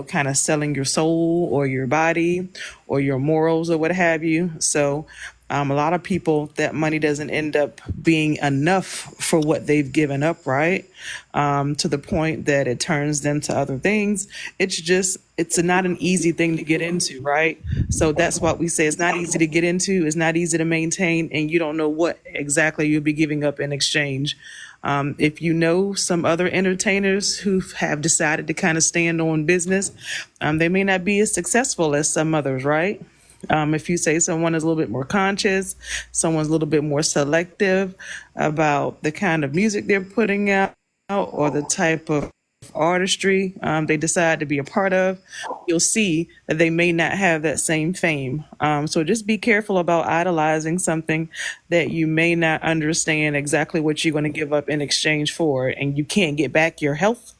kind of selling your soul or your body or your morals or what have you. So a lot of people, that money doesn't end up being enough for what they've given up, right? To the point that it turns them to other things. It's not an easy thing to get into, right? So that's what we say. It's not easy to get into. It's not easy to maintain. And you don't know what exactly you'll be giving up in exchange. If you know some other entertainers who have decided to kind of stand on business, they may not be as successful as some others, right? If you say someone is a little bit more conscious, someone's a little bit more selective about the kind of music they're putting out or the type of artistry they decide to be a part of, you'll see that they may not have that same fame. So just be careful about idolizing something that you may not understand exactly what you're going to give up in exchange for, and you can't get back your health.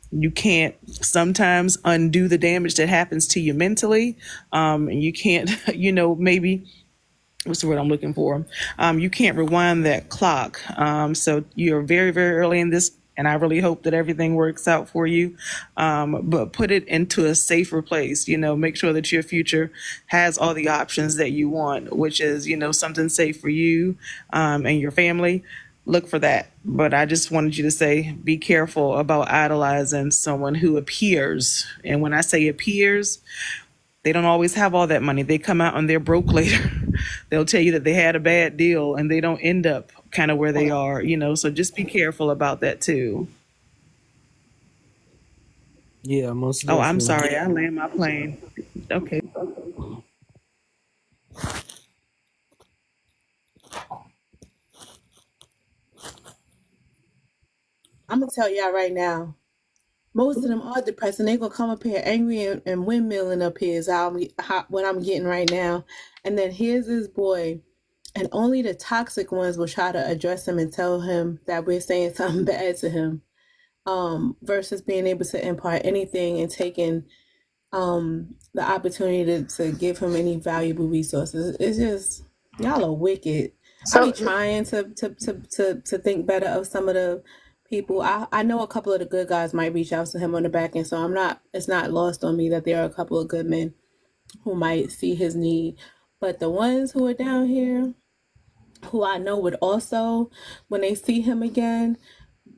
You can't sometimes undo the damage that happens to you mentally. And you can't, maybe, what's the word I'm looking for? You can't rewind that clock. So you're very, very early in this, and I really hope that everything works out for you. But put it into a safer place, make sure that your future has all the options that you want, which is, something safe for you and your family. Look for that. But I just wanted you to say, be careful about idolizing someone who appears. And when I say appears, they don't always have all that money. They come out and they're broke later. They'll tell you that they had a bad deal and they don't end up kind of where they are, so just be careful about that too. Yeah, most Oh, I'm definitely. sorry. I land my plane. Okay. I'm gonna tell y'all right now, most of them are depressed, and they gonna come up here angry and windmilling up here is what I'm getting right now. And then here's this boy, and only the toxic ones will try to address him and tell him that we're saying something bad to him, versus being able to impart anything and taking the opportunity to give him any valuable resources. It's just, y'all are wicked. I be So trying to think better of some of the people. I know a couple of the good guys might reach out to him on the back end, so it's not lost on me that there are a couple of good men who might see his need. But the ones who are down here, who I know would also, when they see him again,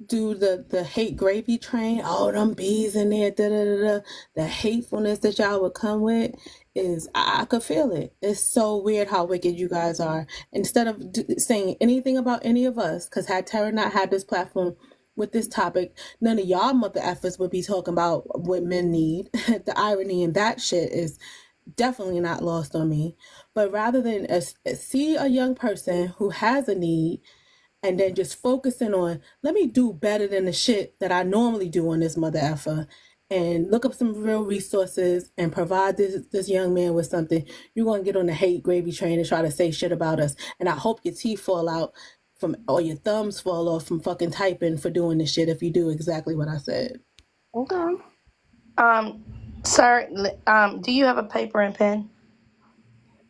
do the hate gravy train. Oh, them bees in there, da da da da. The hatefulness that y'all would come with is, I could feel it. It's so weird how wicked you guys are. Instead of saying anything about any of us, because had Tara not had this platform with this topic, none of y'all mother effers would be talking about what men need. The irony in that shit is definitely not lost on me. But rather than see a young person who has a need and then just focusing on, let me do better than the shit that I normally do on this mother effer, and look up some real resources and provide this young man with something, you're going to get on the hate gravy train and try to say shit about us. And I hope your teeth fall out or your thumbs fall off from fucking typing for doing this shit if you do exactly what I said. okay. Sir, do you have a paper and pen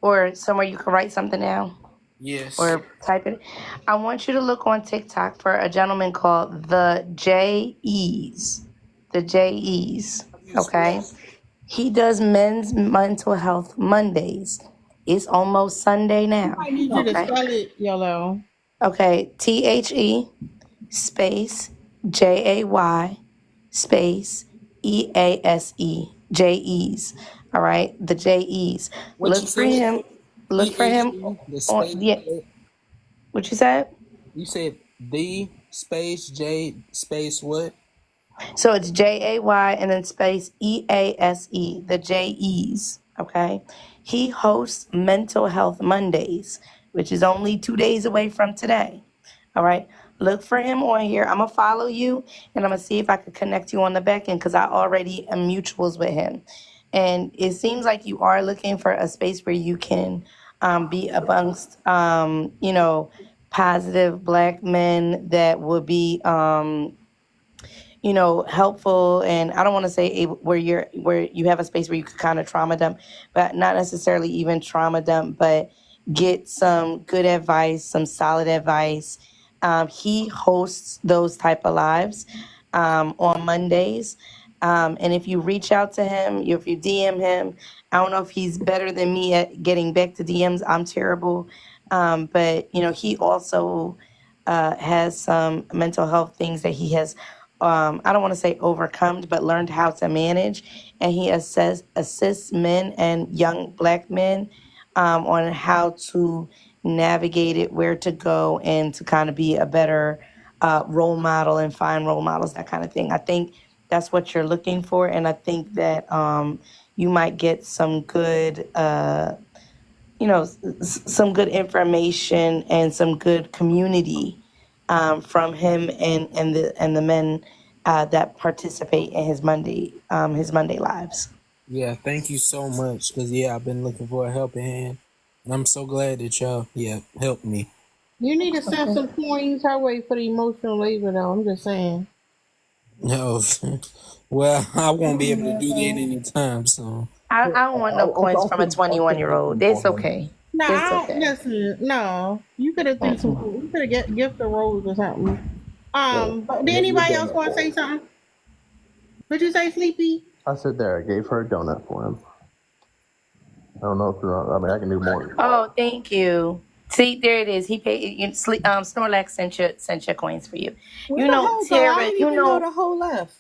or somewhere you can write something down Yes. or type it? I want you to look on TikTok for a gentleman called the JEs. The JEs. Okay. He does men's mental health Mondays. It's almost Sunday now. I need you to Okay. spell it, Yellow. Okay. THE space JAY space EASE. JEs. All right. The JEs. What you Look for said? him. Look for him The on space. yeah. What you said? You said the space J space what? So it's JAY and then space EASE, the JEs. Okay. He hosts Mental Health Mondays, which is only 2 days away from today. All right. Look for him on here. I'm going to follow you and I'm going to see if I could connect you on the back end because I already am mutuals with him. And it seems like you are looking for a space where you can be amongst, positive Black men that would be, helpful. And I don't want to say where you have a space where you could kind of trauma dump, but not necessarily even trauma dump, but get some good advice, some solid advice. He hosts those type of lives on Mondays. And if you reach out to him, if you DM him, I don't know if he's better than me at getting back to DMs. I'm terrible. But he also has some mental health things that he has, I don't want to say overcome, but learned how to manage. And he assists men and young Black men on how to navigate it, where to go, and to kind of be a better role model and find role models, that kind of thing. I think that's what you're looking for. And I think that you might get some good, some good information and some good community from him and the men that participate in his Monday lives. Yeah, thank you so much. Cause yeah, I've been looking for a helping hand, and I'm so glad that y'all helped me. You need to send some coins her way for the emotional labor, though. I'm just saying. No, well, I won't be able to do that anytime soon. I don't want no coins from a 21-year-old. It's okay. No, It's I don't, okay. listen, no. You could have did some. You could have gift a rose or something. But did anybody else want to say something? What'd you say, Sleepy? I said there, I gave her a donut for him. I don't know if you're, I mean, I can do more. Oh, thank you. See, there it is. He paid. Snorlax sent your coins for you. Where the whole go? I Tara. didn't even know the whole left.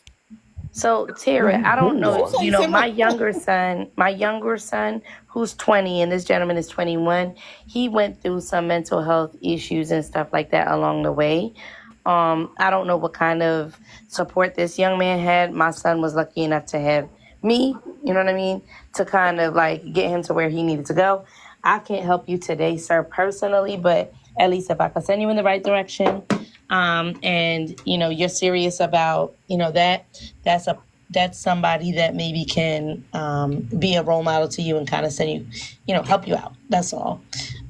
So Tara, I don't know. You say My younger son, who's 20, and this gentleman is 21. He went through some mental health issues and stuff like that along the way. I don't know what kind of support this young man had. My son was lucky enough to have me, you know what I mean, to kind of like get him to where he needed to go. I can't help you today, sir, personally, but at least if I can send you in the right direction, and you're serious about that's somebody that maybe can be a role model to you and kind of send you, help you out. That's all.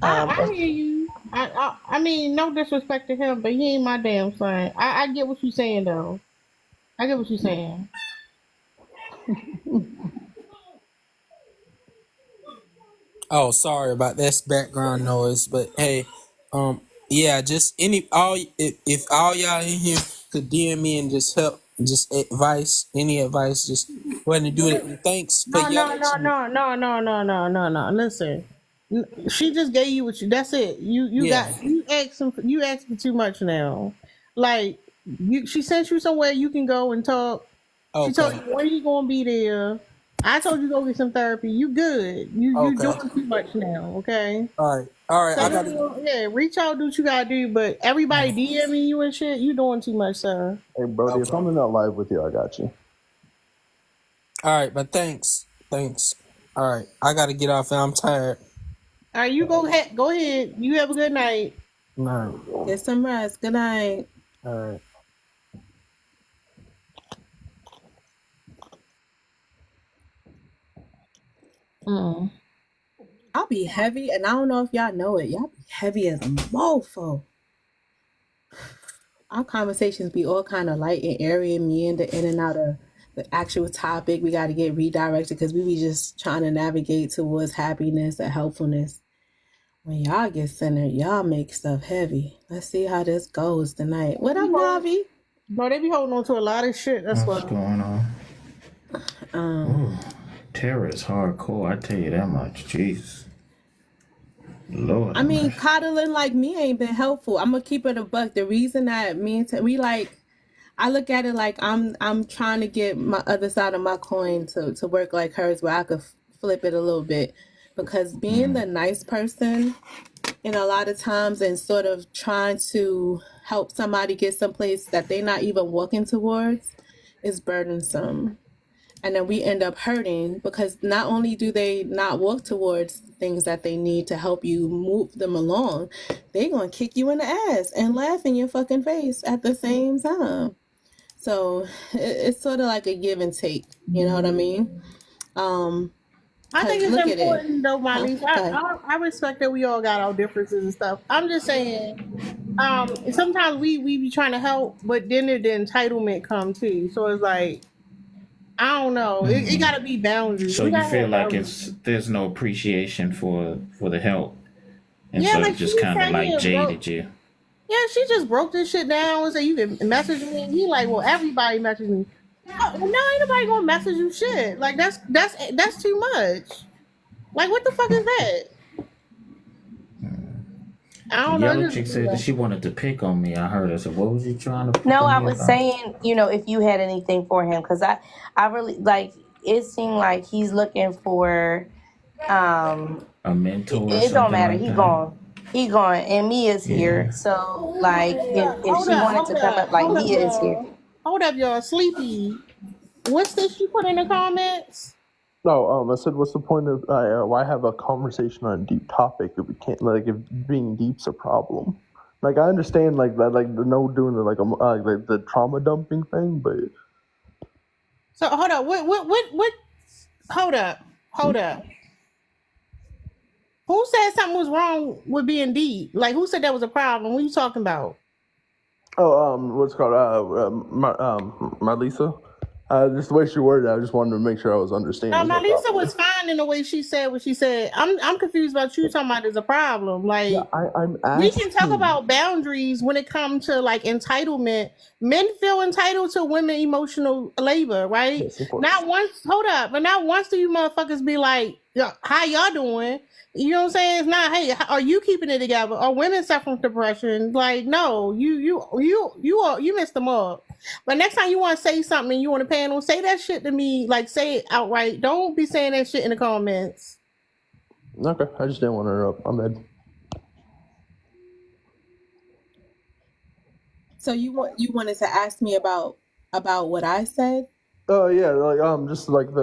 I hear you. I mean, no disrespect to him, but he ain't my damn son. I get what you're saying, though. I get what you're saying. Oh, sorry about that's background noise, but hey, just if all y'all in here could DM me and just help, just any advice, just go ahead and do it. And thanks for No. Listen, she just gave you what you. That's it. You asked for too much now. Like she sent you somewhere you can go and talk. She told you when you gonna be there. I told you to go get some therapy. You good. You doing too much now, okay? All right. So, reach out, do what you gotta do, but everybody DMing you and shit, you doing too much, sir. Hey, Brody, if I'm in that live with you, I got you. All right, but thanks. All right, I gotta get off. I'm tired. All right, you go ahead. You have a good night. No. Get some rest. Good night. All right. I'll be heavy, and I don't know if y'all know it. Y'all be heavy as a mofo. Our conversations be all kind of light and airy and meander in and out of the actual topic. We got to get redirected because we be just trying to navigate towards happiness and helpfulness. When y'all get centered, y'all make stuff heavy. Let's see how this goes tonight. What up, Navi? No, they be holding on to a lot of shit. That's what's going on. Tara is hardcore. I tell you that much. Jesus. Lord I have mean, mercy. coddling like me ain't been helpful. I'm gonna keep it a buck. The reason that we like, I look at it like I'm trying to get my other side of my coin to work like hers, where I could flip it a little bit, because being the nice person, and a lot of times, and sort of trying to help somebody get someplace that they're not even walking towards, is burdensome. And then we end up hurting, because not only do they not walk towards things that they need to help you move them along, they're going to kick you in the ass and laugh in your fucking face at the same time. So it's sort of like a give and take. You know what I mean? I think it's Look at it. important though, Huh? Marlise. Okay. I respect that we all got our differences and stuff. I'm just saying, sometimes we be trying to help, but then the entitlement come too. So it's like, I don't know. It gotta be boundaries. So We you gotta feel have like boundaries. there's no appreciation for the help, and Yeah, so like it she just kind of sat like here and broke. jaded you. Yeah, she just broke this shit down and said you can message me. And he like, well, everybody message me. No, ain't nobody gonna message you shit. Like that's too much. Like, what the fuck is that? I The don't know. yellow It's chick just, said that she wanted to pick on me. I heard her. So what was you trying to pick No, on I me was about? saying, if you had anything for him, because I really like. It seemed like he's looking for. A mentor or It don't something matter. like He that? gone. He gone, and Mia's here. Yeah. So, like, if hold she up, wanted hold to come up, up, like hold up, Mia is here. y'all. Hold up, y'all. Sleepy. What's this you put in the comments? No, I said, what's the point of why have a conversation on a deep topic if we can't, like, if being deep's a problem? Like, I understand, like, that, like, the no doing the, like the trauma dumping thing, but So hold up. What? Hold up. Hold up. Who said something was wrong with being deep? Like, who said that was a problem? What are you talking about? what's it called? Marlisa. Just the way she worded it, I just wanted to make sure I was understanding her Lisa properly. was fine in the way she said what she said. I'm confused about you talking about there's a problem. Like, Yeah, I'm we can talk asking. about boundaries when it comes to like entitlement. Men feel entitled to women emotional labor, right? Yes, of course. Not once. Hold up, but not once do you motherfuckers be like, "Yo, how y'all doing?" You know what I'm saying? It's not, hey, are you keeping it together? Are women suffering from depression? Like, no, you missed them up. But next time you want to say something and you on a panel, say that shit to me. Like, say it outright. Don't be saying that shit in the comments. Okay, I just didn't want to interrupt. I'm bad. So you wanted to ask me about what I said? Yeah, like just like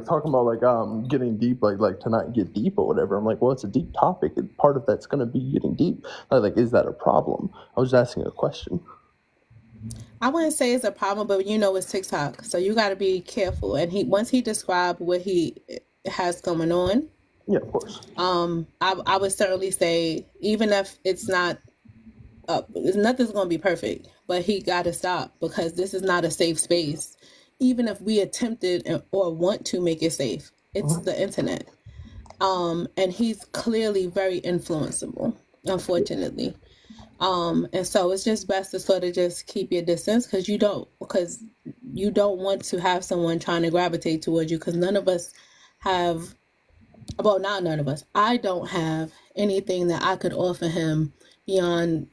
talking about like getting deep, like to not get deep or whatever. I'm like, well, it's a deep topic, and part of that's gonna be getting deep. Like, is that a problem? I was asking a question. I wouldn't say it's a problem, but it's TikTok, so you got to be careful. And once he described what he has going on, Yeah, of course. I would certainly say, even if it's not, nothing's going to be perfect, but he got to stop, because this is not a safe space. Even if we attempted or want to make it safe, it's the internet. And he's clearly very influenceable, unfortunately. And so it's just best to sort of just keep your distance, because you don't want to have someone trying to gravitate towards you, because none of us have, well, not none of us. I don't have anything that I could offer him beyond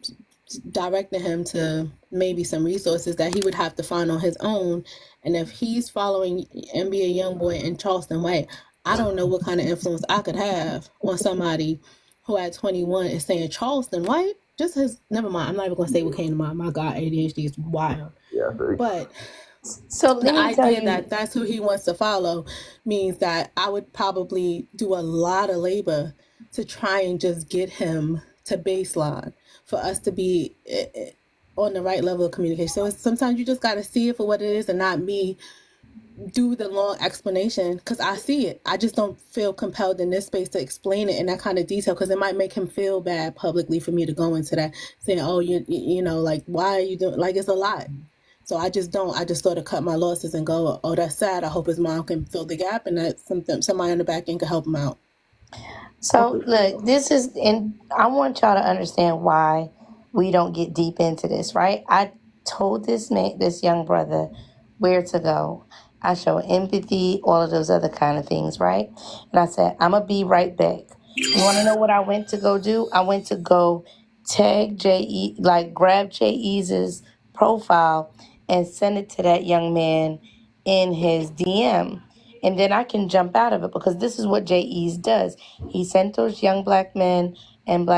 directing him to maybe some resources that he would have to find on his own. And if he's following NBA Youngboy and Charleston White, I don't know what kind of influence I could have on somebody who at 21 is saying Charleston White. Just his, never mind. I'm not even going to say what came to mind. My God, ADHD is wild. Yeah, very. But So let the me tell idea you. that that's who he wants to follow means that I would probably do a lot of labor to try and just get him to baseline for us to be on the right level of communication. So sometimes you just got to see it for what it is, and not me do the long explanation, because I see it. I just don't feel compelled in this space to explain it in that kind of detail, because it might make him feel bad publicly for me to go into that, saying, oh, you know, like, why are you doing, like, it's a lot. So I just sort of cut my losses and go, oh, that's sad. I hope his mom can fill the gap, and that somebody on the back end can help him out. So look, this is, and I want y'all to understand why we don't get deep into this, right? I told this young brother where to go. I show empathy, all of those other kind of things, right? And I said, I'm gonna be right back. You want to know what I went to go do? I went to go tag JE, like grab JE's profile and send it to that young man in his DM. And then I can jump out of it because this is what JE's does. He sent those young black men and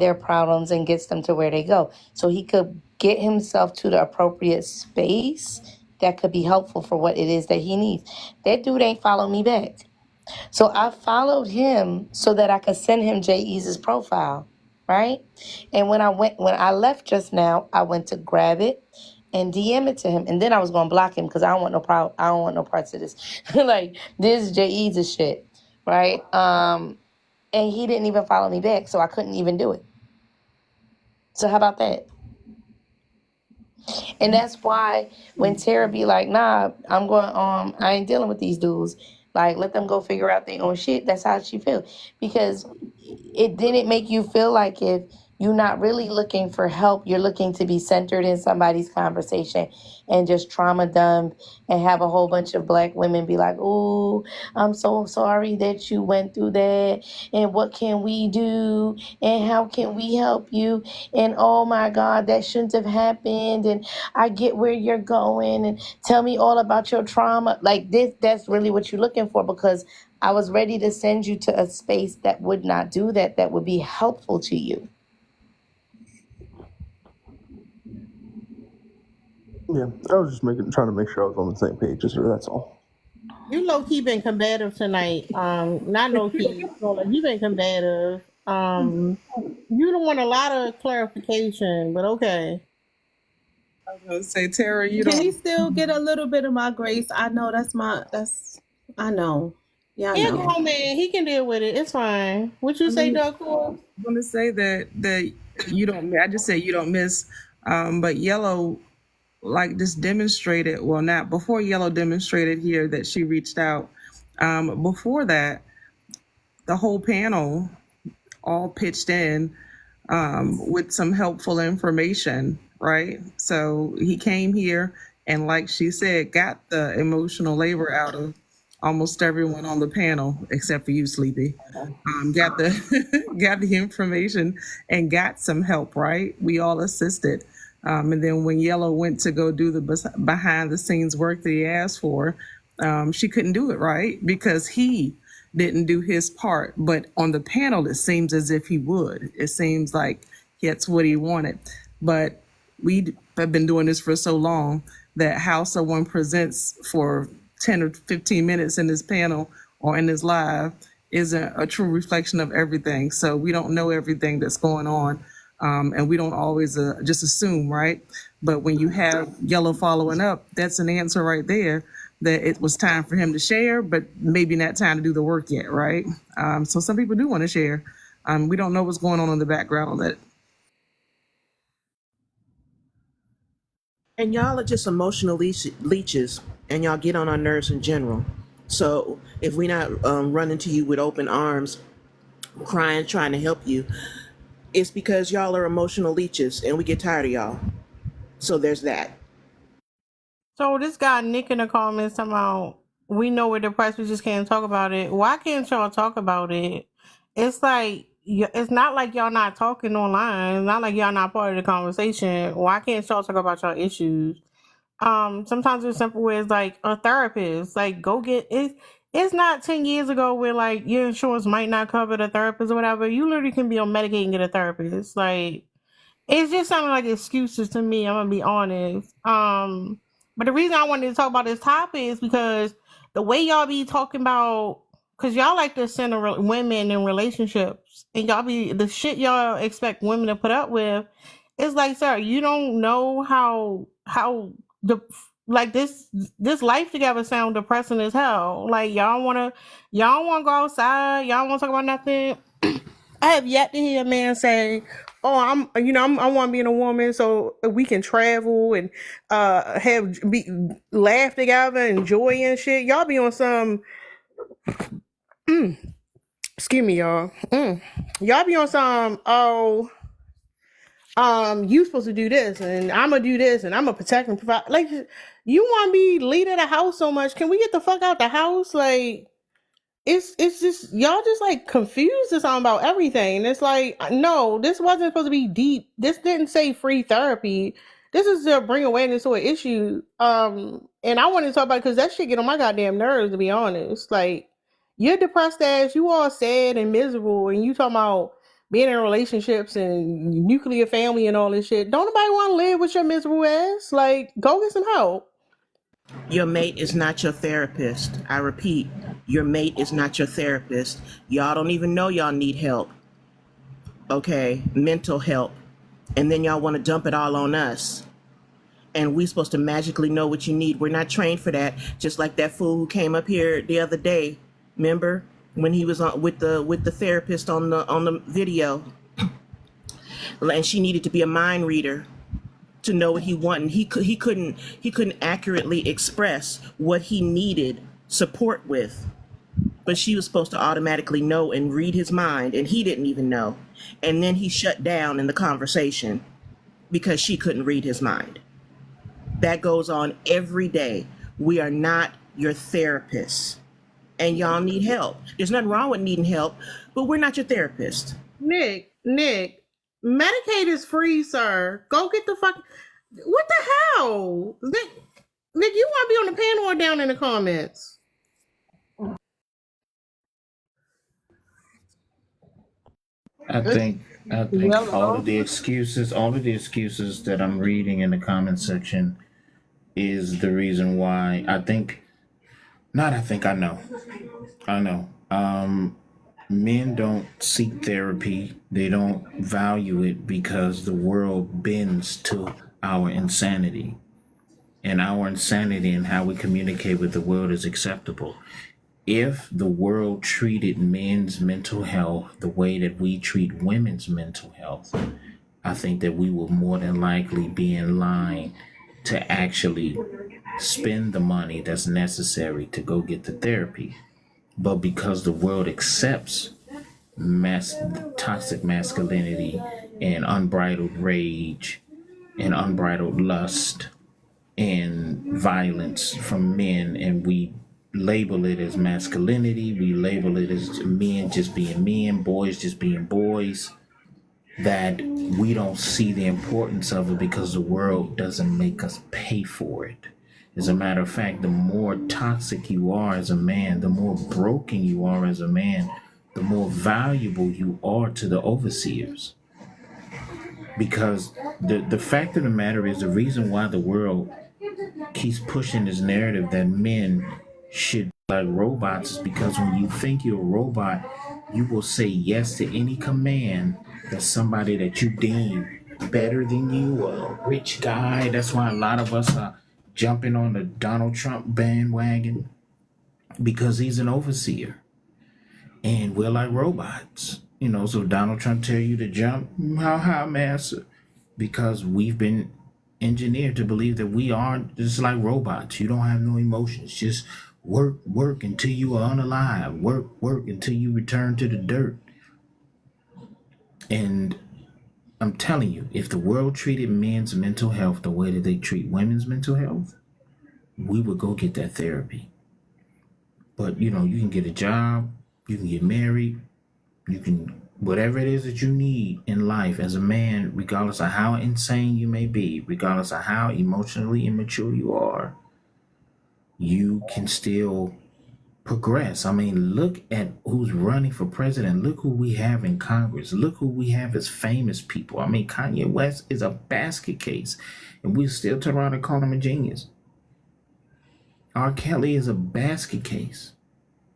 their problems and gets them to where they go. So he could get himself to the appropriate space that could be helpful for what it is that he needs. That dude ain't follow me back. So I followed him so that I could send him JE's profile, right? And when I left just now, I went to grab it and DM it to him, and then I was gonna block him because I don't want no I don't want no parts of this. Like this JE's shit, right? And he didn't even follow me back, so I couldn't even do it. So how about that? And that's why when Tara be like, nah, I'm going, I ain't dealing with these dudes. Like, let them go figure out their own shit. That's how she feels. Because it didn't make you feel like if you're not really looking for help, you're looking to be centered in somebody's conversation and just trauma dump and have a whole bunch of black women be like, oh, I'm so sorry that you went through that. And what can we do? And how can we help you? And oh my God, that shouldn't have happened. And I get where you're going. And tell me all about your trauma. Like this, that's really what you're looking for, because I was ready to send you to a space that would not do that, that would be helpful to you. Yeah, I was just trying to make sure I was on the same page as her. That's all. You low key been combative tonight. Not low key. You been combative. You don't want a lot of clarification, but okay. I was gonna say, Tara, you Can he don't. still get a little bit of my grace? I know I know. Yeah, I He a know. grown man. He can deal with it. It's fine. What you say, Doug? I'm gonna say that you don't. I just say you don't miss. But Yellow, like, just demonstrated. Well, not before Yellow demonstrated here that she reached out. Before that, the whole panel all pitched in with some helpful information, right? So he came here and, like she said, got the emotional labor out of almost everyone on the panel except for you, Sleepy. Got the got the information and got some help, right? We all assisted. And then when Yellow went to go do the behind the scenes work that he asked for, she couldn't do it, right? Because he didn't do his part. But on the panel, it seems as if he would. It seems like that's what he wanted. But we have been doing this for so long that how someone presents for 10 or 15 minutes in this panel or in this live isn't a true reflection of everything. So we don't know everything that's going on. And we don't always just assume, right? But when you have Yellow following up, that's an answer right there that it was time for him to share, but maybe not time to do the work yet, right? So some people do want to share. We don't know what's going on in the background on that. And y'all are just emotional leeches, and y'all get on our nerves in general. So if we not running to you with open arms, crying, trying to help you, it's because y'all are emotional leeches, and we get tired of y'all. So there's that. So this guy Nick in the comments talking about, we know we're depressed, we just can't talk about it. Why can't y'all talk about it? It's like, it's not like y'all not talking online. It's not like y'all not part of the conversation. Why can't y'all talk about y'all issues? Sometimes it's simple as like a therapist. Like go get it. It's not 10 years ago where like your insurance might not cover the therapist or whatever. You literally can be on Medicaid and get a therapist. Like it's just sounding like excuses to me. I'm gonna be honest. But the reason I wanted to talk about this topic is because the way y'all be talking about, because y'all like to center women in relationships, and y'all be the shit y'all expect women to put up with. It's like, sir, you don't know how the like this life together sound depressing as hell. Like y'all wanna go outside. Y'all want to talk about nothing. I have yet to hear a man say, "Oh, I want to be in a woman so we can travel and laugh together, enjoy and shit." Y'all be on some. Excuse me, y'all. Y'all be on some. Oh, you supposed to do this, and I'm gonna do this, and I'm gonna protect and provide. Like, you want to be lead of the house so much? Can we get the fuck out the house? Like, it's just y'all just like confused or something about everything. And it's like, no, this wasn't supposed to be deep. This didn't say free therapy. This is to bring awareness to an issue. And I wanted to talk about it because that shit get on my goddamn nerves, to be honest. Like, you're depressed ass, you all sad and miserable, and you talking about being in relationships and nuclear family and all this shit. Don't nobody want to live with your miserable ass. Like, go get some help. Your mate is not your therapist. I repeat, your mate is not your therapist. Y'all don't even know y'all need help. Okay, mental help. And then y'all want to dump it all on us. And we supposed to magically know what you need. We're not trained for that. Just like that fool who came up here the other day. Remember when he was on with the therapist on the video, and she needed to be a mind reader to know what he wanted. He couldn't accurately express what he needed support with. But she was supposed to automatically know and read his mind, and he didn't even know. And then he shut down in the conversation because she couldn't read his mind. That goes on every day. We are not your therapists, and y'all need help. There's nothing wrong with needing help, but we're not your therapist. Nick, Medicaid is free, sir. Go get the fuck. What the hell? Nick, you want to be on the panel or down in the comments? I think all of the excuses that I'm reading in the comment section is the reason why I know. Men don't seek therapy. They don't value it because the world bends to our insanity. And our insanity and how we communicate with the world is acceptable. If the world treated men's mental health the way that we treat women's mental health, I think that we will more than likely be in line to actually spend the money that's necessary to go get the therapy. But because the world accepts toxic masculinity and unbridled rage and unbridled lust and violence from men, and we label it as masculinity, we label it as men just being men, boys just being boys, that we don't see the importance of it because the world doesn't make us pay for it. As a matter of fact, the more toxic you are as a man, the more broken you are as a man, the more valuable you are to the overseers. Because the fact of the matter is, the reason why the world keeps pushing this narrative that men should be like robots is because when you think you're a robot, you will say yes to any command that somebody that you deem better than you, a rich guy. That's why a lot of us are jumping on the Donald Trump bandwagon, because he's an overseer and we're like robots. So Donald Trump tell you to jump, how high, master? Because we've been engineered to believe that we are just like robots. You don't have no emotions. Just work until you are unalive. Work until you return to the dirt. And I'm telling you, if the world treated men's mental health the way that they treat women's mental health, we would go get that therapy. But you can get a job, you can get married, you can whatever it is that you need in life as a man, regardless of how insane you may be, regardless of how emotionally immature you are, you can still progress. I mean, look at who's running for president. Look who we have in Congress. Look who we have as famous people. I mean, Kanye West is a basket case, and we still turn around and call him a genius. R. Kelly is a basket case,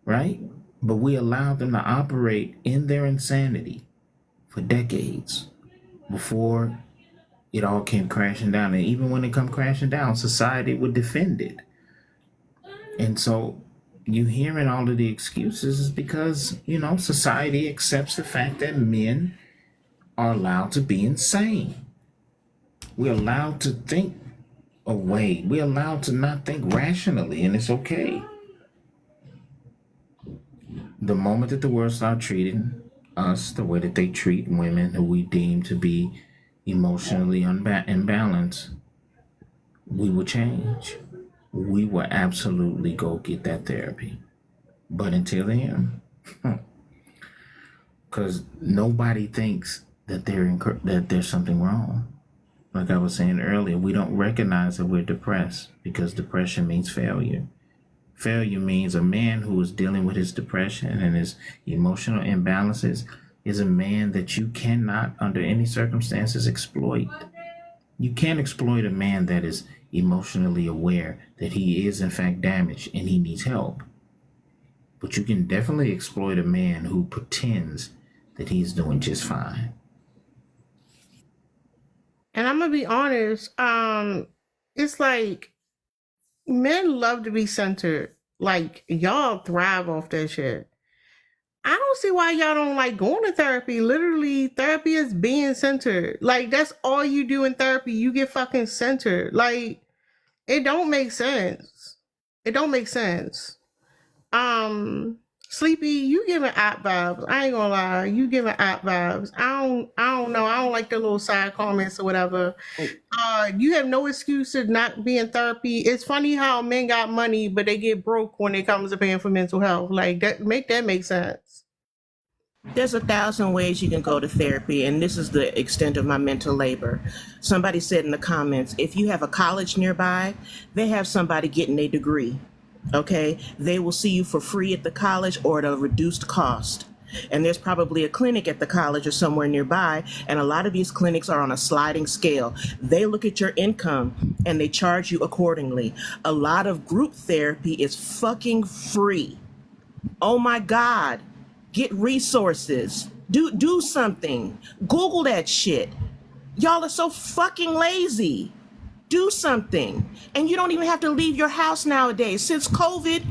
right? But we allowed them to operate in their insanity for decades before it all came crashing down. And even when it come crashing down, society would defend it. And so you hearing all of the excuses is because, society accepts the fact that men are allowed to be insane. We're allowed to think away. We're allowed to not think rationally, and it's okay. The moment that the world starts treating us the way that they treat women who we deem to be emotionally imbalanced, we will change. We will absolutely go get that therapy. But until then, because nobody thinks that that there's something wrong. Like I was saying earlier, we don't recognize that we're depressed because depression means failure. Failure means a man who is dealing with his depression and his emotional imbalances is a man that you cannot, under any circumstances, exploit. You can't exploit a man that is emotionally aware that he is, in fact, damaged and he needs help. But you can definitely exploit a man who pretends that he's doing just fine. And I'm gonna be honest, it's like men love to be centered. Like y'all thrive off that shit. I don't see why y'all don't like going to therapy. Literally, therapy is being centered. Like that's all you do in therapy. You get fucking centered. Like it don't make sense. It don't make sense. Sleepy, you giving app vibes. I ain't gonna lie, you giving app vibes. I don't know. I don't like the little side comments or whatever. You have no excuse to not be in therapy. It's funny how men got money, but they get broke when it comes to paying for mental health. Like that make sense. There's 1,000 ways you can go to therapy, and this is the extent of my mental labor. Somebody said in the comments, if you have a college nearby, they have somebody getting a degree. Okay, they will see you for free at the college or at a reduced cost. And there's probably a clinic at the college or somewhere nearby, and a lot of these clinics are on a sliding scale. They look at your income and they charge you accordingly. A lot of group therapy is fucking free. Oh my God, get resources. Do something. Google that shit. Y'all are so fucking lazy. Do something. And you don't even have to leave your house nowadays. Since COVID,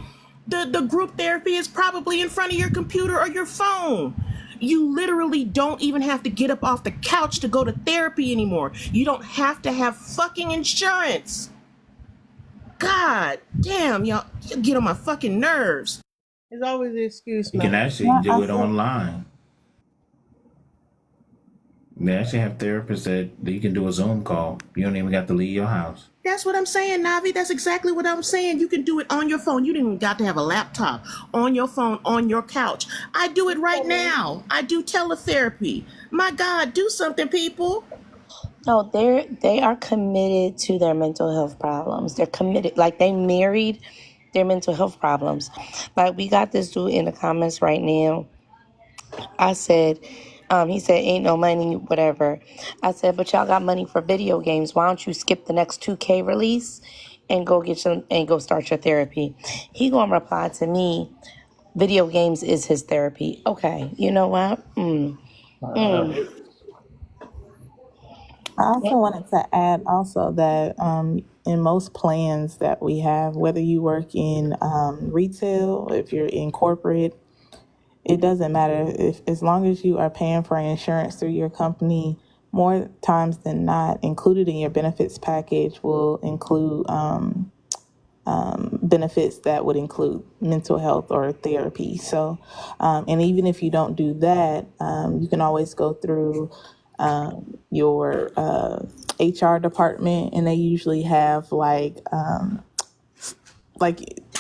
the group therapy is probably in front of your computer or your phone. You literally don't even have to get up off the couch to go to therapy anymore. You don't have to have fucking insurance. God damn, y'all get on my fucking nerves. There's always an excuse, You can man. actually do it online. They actually have therapists that you can do a Zoom call. You don't even got to leave your house. That's what I'm saying, Navi. That's exactly what I'm saying. You can do it on your phone. You didn't even got to have a laptop. On your phone, on your couch. I do it right now. I do teletherapy. My God, do something, people. No, they are committed to their mental health problems. They're committed, like they married their mental health problems. Like we got this dude in the comments right now. I said, he said, ain't no money, whatever. I said, but y'all got money for video games. Why don't you skip the next 2K release and go start your therapy? He gonna reply to me, video games is his therapy. Okay, you know what? I also wanted to add also that in most plans that we have, whether you work in retail, if you're in corporate, it doesn't matter if as long as you are paying for insurance through your company, more times than not, included in your benefits package will include benefits that would include mental health or therapy. So, and even if you don't do that, you can always go through your HR department, and they usually have like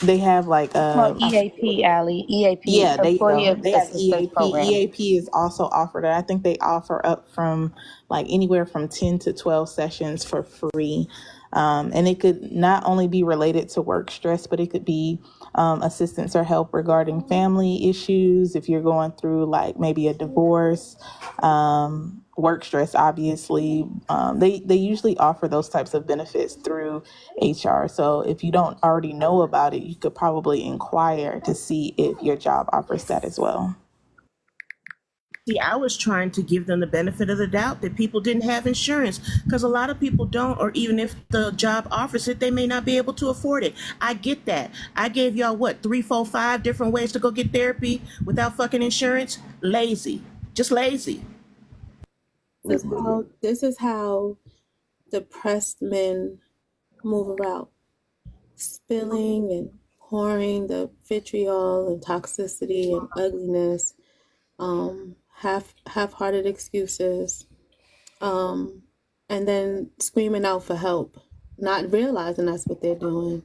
they have like EAP, Allie. EAP, yeah, they Employee they have Assistance EAP. Program. EAP is also offered. I think they offer up from like anywhere from 10 to 12 sessions for free. And it could not only be related to work stress, but it could be assistance or help regarding family issues. If you're going through like maybe a divorce, work stress, obviously, they usually offer those types of benefits through HR. So if you don't already know about it, you could probably inquire to see if your job offers that as well. See, I was trying to give them the benefit of the doubt that people didn't have insurance, because a lot of people don't, or even if the job offers it, they may not be able to afford it. I get that. I gave y'all what, 3, 4, 5 different ways to go get therapy without fucking insurance? Lazy. Just lazy. This is how depressed men move about, spilling and pouring the vitriol and toxicity and ugliness, half-hearted excuses, and then screaming out for help, not realizing that's what they're doing.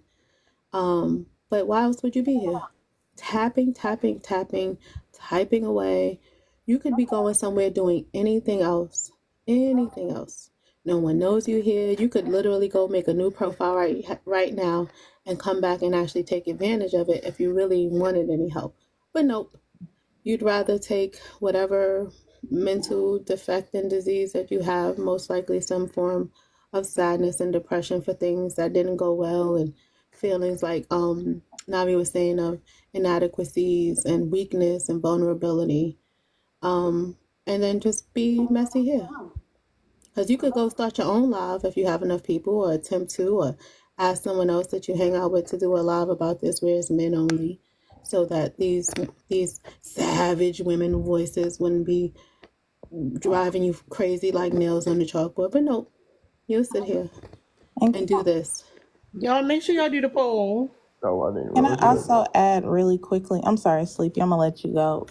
But why else would you be here? tapping, tapping, tapping, typing away. You could be going somewhere doing anything else. Anything else. No one knows you here. You could literally go make a new profile right now and come back and actually take advantage of it if you really wanted any help. But nope. You'd rather take whatever mental defect and disease that you have, most likely some form of sadness and depression for things that didn't go well, and feelings like Navi was saying of inadequacies and weakness and vulnerability. And then just be messy here. Because you could go start your own live if you have enough people, or attempt to, or ask someone else that you hang out with to do a live about this where it's men only, so that these savage women voices wouldn't be driving you crazy like nails on the chalkboard. But nope, you'll sit here and do this. Y'all make sure y'all do the poll. Oh, I didn't Can I really do it. also add really quickly? I'm sorry, Sleepy. I'm gonna let you go.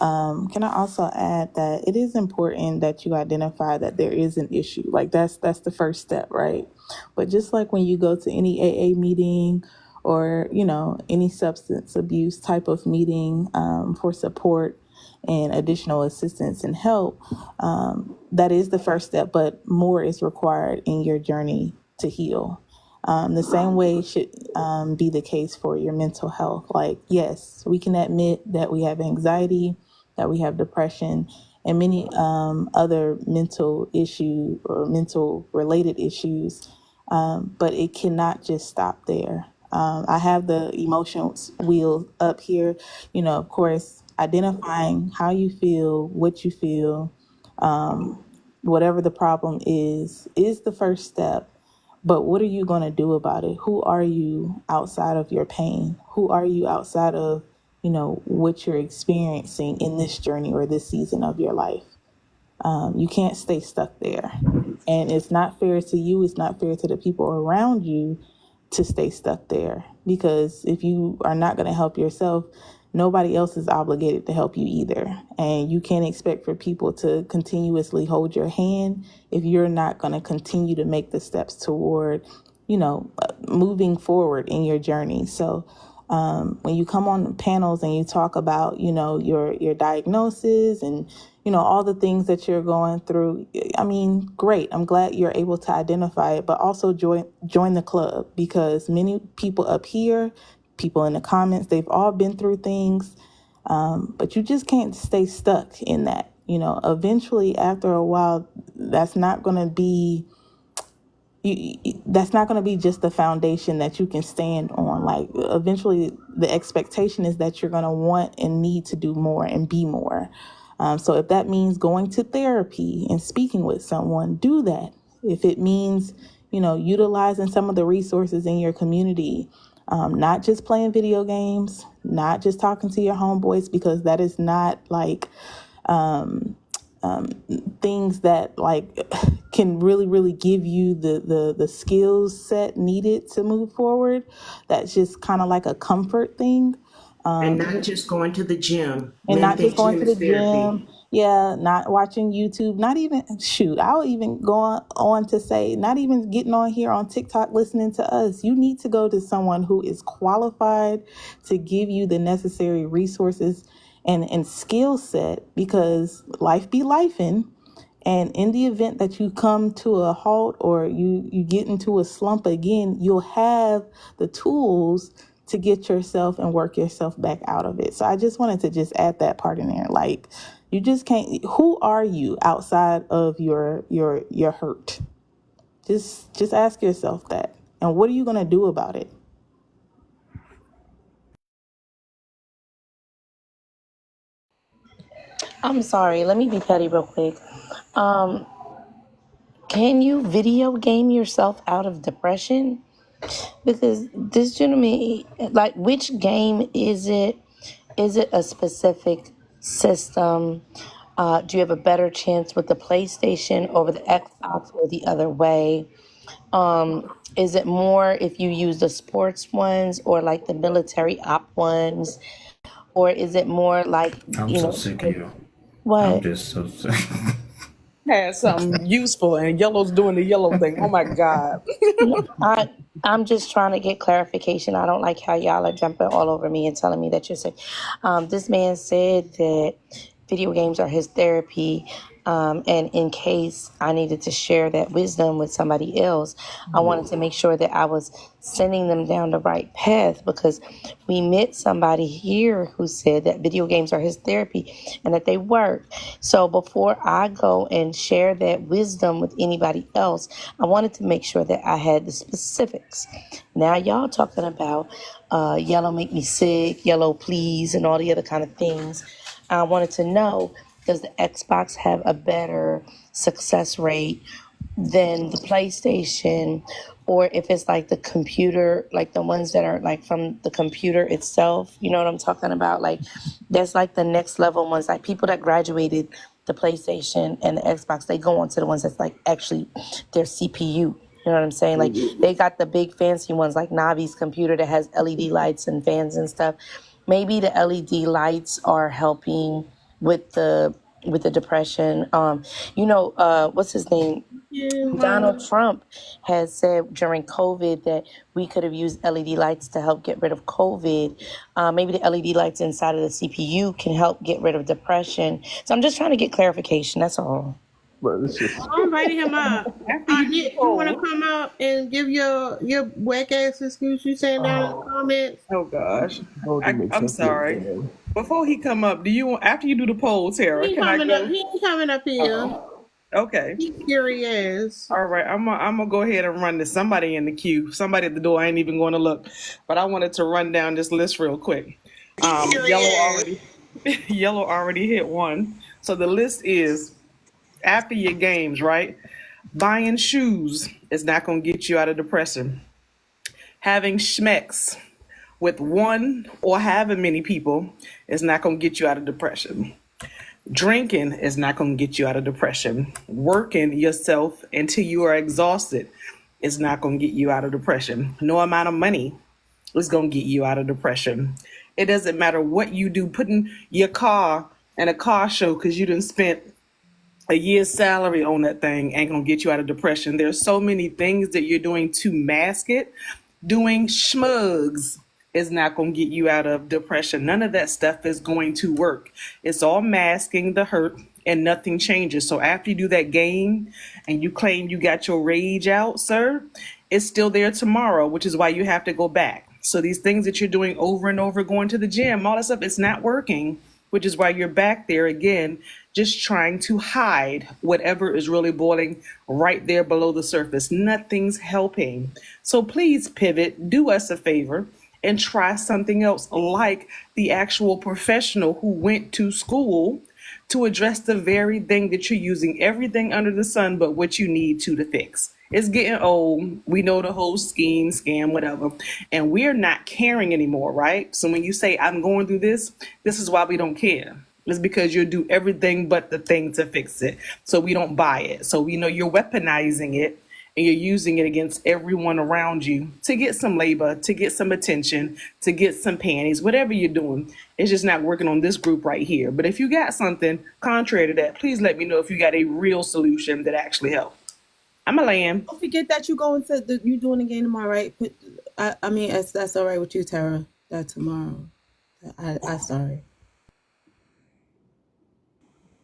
Can I also add that it is important that you identify that there is an issue. Like that's the first step, right? But just like when you go to any AA meeting or any substance abuse type of meeting for support and additional assistance and help, that is the first step. But more is required in your journey to heal. The same way should be the case for your mental health. Like, yes, we can admit that we have anxiety, that we have depression, and many other mental issues or mental related issues, but it cannot just stop there. I have the emotions wheel up here, of course, identifying how you feel, what you feel, whatever the problem is the first step. But what are you going to do about it? Who are you outside of your pain? Who are you outside of, what you're experiencing in this journey or this season of your life? You can't stay stuck there. And it's not fair to you. It's not fair to the people around you to stay stuck there. Because if you are not going to help yourself, nobody else is obligated to help you either. And you can't expect for people to continuously hold your hand if you're not going to continue to make the steps toward, moving forward in your journey. So when you come on panels and you talk about, your diagnosis and, all the things that you're going through, I mean, great. I'm glad you're able to identify it, but also join the club, because many people up here, people in the comments, they've all been through things, but you just can't stay stuck in that. Eventually, after a while, that's not going to be that's not going to be just the foundation that you can stand on. Like, eventually the expectation is that you're going to want and need to do more and be more. So if that means going to therapy and speaking with someone, do that. If it means, utilizing some of the resources in your community, not just playing video games, not just talking to your homeboys, because that is not like things that can really give you the skills set needed to move forward. That's just kind of like a comfort thing. And not just going to the gym. And Men not just think going gym to is the therapy. gym. Yeah, not watching YouTube, not even, I'll even go on to say, not even getting on here on TikTok listening to us. You need to go to someone who is qualified to give you the necessary resources and skill set, because life be lifing. And in the event that you come to a halt or you get into a slump again, you'll have the tools to get yourself and work yourself back out of it. So I just wanted to just add that part in there. Like, you just can't, who are you outside of your hurt? Just ask yourself that. And what are you going to do about it? I'm sorry, let me be petty real quick. Can you video game yourself out of depression? Because this gentleman, like, which game is it? Is it a specific system? Do you have a better chance with the PlayStation over the Xbox or the other way? Is it more if you use the sports ones or like the military op ones? Or is it more like, I'm so sick of you. I'm what? just so sick. had something useful, and yellow's doing the yellow thing. Oh my God. I'm just trying to get clarification. I don't like how y'all are jumping all over me and telling me that you're sick. This man said that video games are his therapy. And in case I needed to share that wisdom with somebody else, I wanted to make sure that I was sending them down the right path, because we met somebody here who said that video games are his therapy and that they work. So before I go and share that wisdom with anybody else, I wanted to make sure that I had the specifics. Now y'all talking about yellow make me sick, yellow please, and all the other kind of things. I wanted to know, does the Xbox have a better success rate than the PlayStation? Or if it's like the computer, like the ones that are like from the computer itself, you know what I'm talking about? Like that's like the next level ones, like people that graduated the PlayStation and the Xbox, they go on to the ones that's like actually their CPU. You know what I'm saying? Like they got the big fancy ones like Navi's computer that has LED lights and fans and stuff. Maybe the LED lights are helping with the depression. What's his name? Donald Trump has said during COVID that we could have used LED lights to help get rid of COVID. Maybe the LED lights inside of the CPU can help get rid of depression. So I'm just trying to get clarification. That's all. But it's just I'm inviting him up. You want to come up and give your whack ass excuse you saying down in the comments? Oh gosh. makes I'm us look sorry. bad. Before he come up, after you do the poll, Tara, He can I coming up. go? He coming up here. Okay. He scary ass. All right. I'm gonna go ahead and run this. Somebody in the queue. Somebody at the door. I ain't even going to look. But I wanted to run down this list real quick. Yellow already hit one. So the list is after your games, right? Buying shoes is not gonna get you out of depression. Having schmecks with one or however many people is not going to get you out of depression. Drinking is not going to get you out of depression. Working yourself until you are exhausted is not going to get you out of depression. No amount of money is going to get you out of depression. It doesn't matter what you do. Putting your car in a car show because you done spent a year's salary on that thing ain't going to get you out of depression. There's so many things that you're doing to mask it. Doing schmugs is not going to get you out of depression. None of that stuff is going to work. It's all masking the hurt and nothing changes. So after you do that game and you claim you got your rage out, sir, it's still there tomorrow, which is why you have to go back. So these things that you're doing over and over, going to the gym, all that stuff, it's not working, which is why you're back there again, just trying to hide whatever is really boiling right there below the surface. Nothing's helping. So please pivot, do us a favor, and try something else like the actual professional who went to school to address the very thing that you're using everything under the sun but what you need to fix. It's getting old. We know the whole scheme, scam, whatever. And we're not caring anymore, right? So when you say, I'm going through this is why we don't care. It's because you'll do everything but the thing to fix it. So we don't buy it. So we know you're weaponizing it and you're using it against everyone around you to get some labor, to get some attention, to get some panties, whatever you're doing. It's just not working on this group right here. But if you got something contrary to that, please let me know if you got a real solution that actually helps. I'm a lamb. Don't forget that you going to you doing the game tomorrow, right? I mean, that's all right with you, Tara. That tomorrow. I sorry.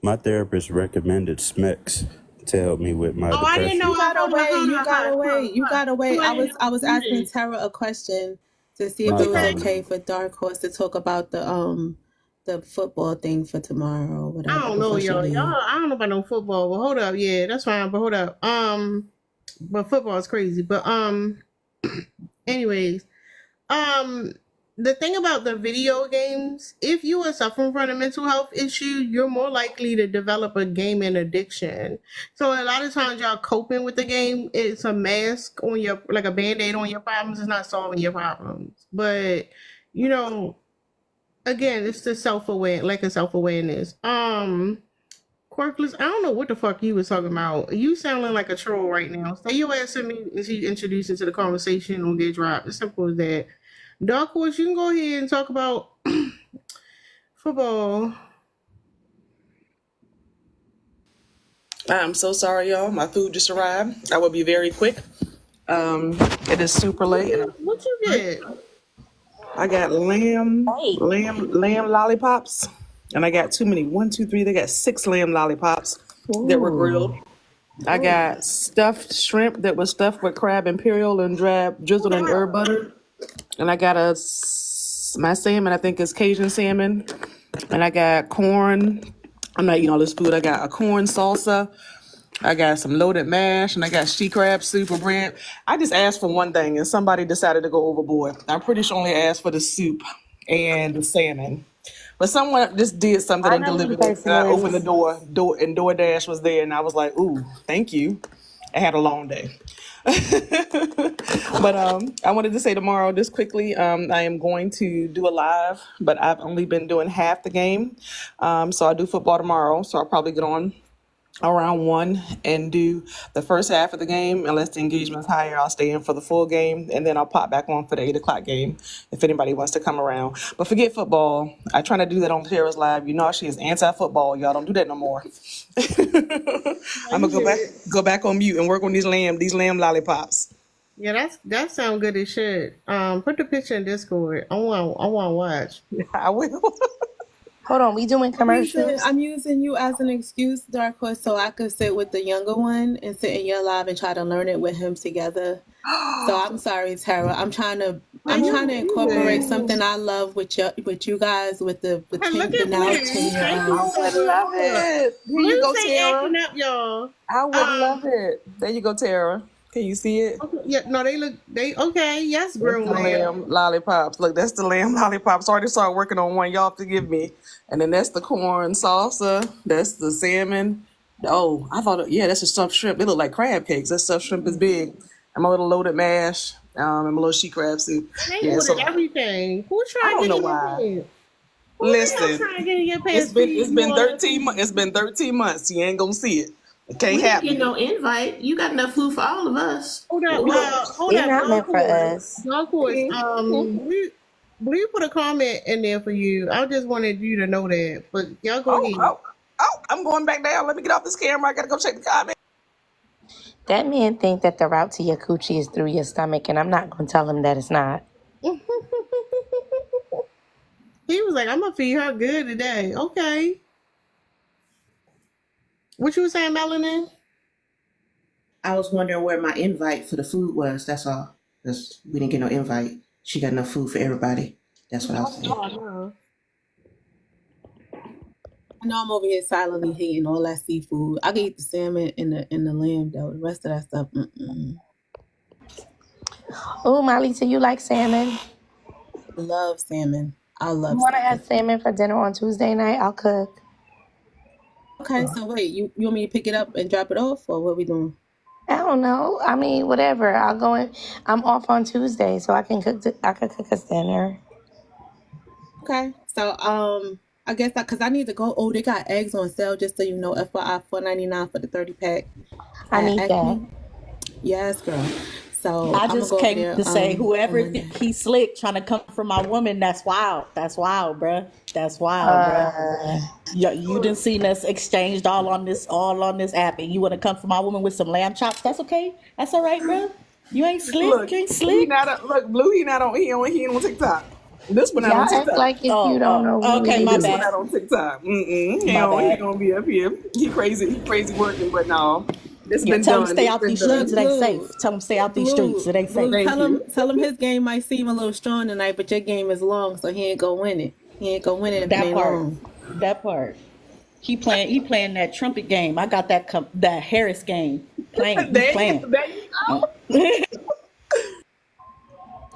My therapist recommended Smex to help me with my Oh, I didn't depression. know. You gotta Hold on, wait. hold You on, gotta hold on, wait. You hold on. gotta wait. I was asking Listen. Tara a question to see if My it was apologies. okay for Dark Horse to talk about the football thing for tomorrow or whatever I don't know, before she y'all. leave. I don't know about no football, but hold up. Yeah, that's fine, but hold up. But football is crazy. But anyways, the thing about the video games, if you are suffering from a mental health issue, you're more likely to develop a gaming addiction. So a lot of times y'all coping with the game, it's a mask on your, like a band-aid on your problems. It's not solving your problems. But you know, again, it's the self-awareness. Quirkless, I don't know what the fuck you was talking about. You sounding like a troll right now. Stay your ass to me and she introduced into the conversation or get dropped. It's simple as that. Dark Horse, you can go ahead and talk about football. I'm so sorry, y'all. My food just arrived. I will be very quick. It is super late, and What you get? I got lamb lollipops, and I got too many. One, two, three. They got 6 lamb lollipops that were grilled. I got stuffed shrimp that was stuffed with crab imperial and drizzled in herb butter, and I got my salmon. I think is Cajun salmon, and I got corn. I'm not eating all this food. I got a corn salsa. I got some loaded mash, and I got she crab soup or bread. I just asked for one thing, and somebody decided to go overboard. I'm pretty sure only asked for the soup and the salmon. But someone just did something I and know who the delivered it. person I opened the is. door, and DoorDash was there, and I was like, ooh, thank you. I had a long day. But I wanted to say tomorrow, just quickly, I am going to do a live, but I've only been doing half the game. So I do football tomorrow, so I'll probably get on around 1 and do the first half of the game. Unless the engagement's higher, I'll stay in for the full game, and then I'll pop back on for the 8 o'clock game if anybody wants to come around. But forget football. I try to do that on Tara's Live. You know she is anti-football. Y'all don't do that no more. I'm gonna go back on mute and work on these lamb lollipops. Yeah, that sounds good as shit. Put the picture in Discord. I want to watch. I will. Hold on, we doing commercials? I'm using you as an excuse, Dark Horse, so I could sit with the younger one and sit in your live and try to learn it with him together. So I'm sorry, Tara. I'm trying to incorporate something I love with you guys with the Look the at now Blue. 10-year Thank you old. so I would love much. it. Here you Blue go, say Tara. acting up, y'all. I would love it. There you go, Tara. Can you see it? Okay, yeah, no, they okay. Yes, That's the grown man. lamb lollipops. Look, that's the lamb lollipops. Already started working on one. Y'all forgive me. And then that's the corn salsa. That's the salmon. Oh, I thought, yeah, that's the stuffed shrimp. They look like crab cakes. That stuffed shrimp is big. And my little loaded mash. And my little she crab soup. They Yeah, so ordered everything. Who I trying to don't know get in your why. pants? Who the hell Listen, trying to get in your it's pants? been 13 months. It's been 13 months. You ain't gonna see it. It can't We didn't happen. get no invite. You got enough food for all of us. Hold up, hold It's up, not meant for us. Dark Horse. Blue put a comment in there for you. I just wanted you to know that. But y'all go ahead. I'm going back down. Let me get off this camera. I gotta go check the comments. That man think that the route to your coochie is through your stomach, and I'm not going to tell him that it's not. He was like, I'm gonna feed her good today. Okay. What you was saying, Melanin? I was wondering where my invite for the food was. That's all. Because we didn't get no invite. She got enough food for everybody. That's what I was saying. Oh no. I know I'm over here silently hating all that seafood. I can eat the salmon and the lamb though. The rest of that stuff, Oh, Molly, so you like salmon? love salmon. I You love want to salmon. have salmon for dinner on Tuesday night? I'll cook. Okay, so wait, you want me to pick it up and drop it off, or what we doing? I don't know. I mean, whatever. I'll go in. I'm off on Tuesday, so I can cook. I could cook us dinner. Okay, so I guess because I need to go. Oh, they got eggs on sale, just so you know. FYI, $4.99 for the 30-pack. I need that. Yes, girl. So I I'm gonna just go over came there. to say, whoever on Monday. think he's slick trying to come for my woman, that's wild. That's wild, bruh. That's wild, bruh. You done seen us exchanged all on this app, and you want to come for my woman with some lamb chops? That's okay. That's all right, bruh. You ain't slick. Look, You ain't he slick. look, Blue. He ain't on TikTok. This one not Y'all on act TikTok. like if you don't know who Okay, it my is. This one bad. not on TikTok. He My bad. don't be up here. He crazy working, but no, it's Yeah, been tell him done. stay It's out been these done. streets. It ain't safe. Tell him stay out these streets. It ain't safe. Thank you. Tell him his game might seem a little strong tonight, but your game is long, so he ain't gonna win it. He ain't gonna win it if it That ain't part. long. That part. He playing that trumpet game. I got that Harris game. Playing. He playing. There you go.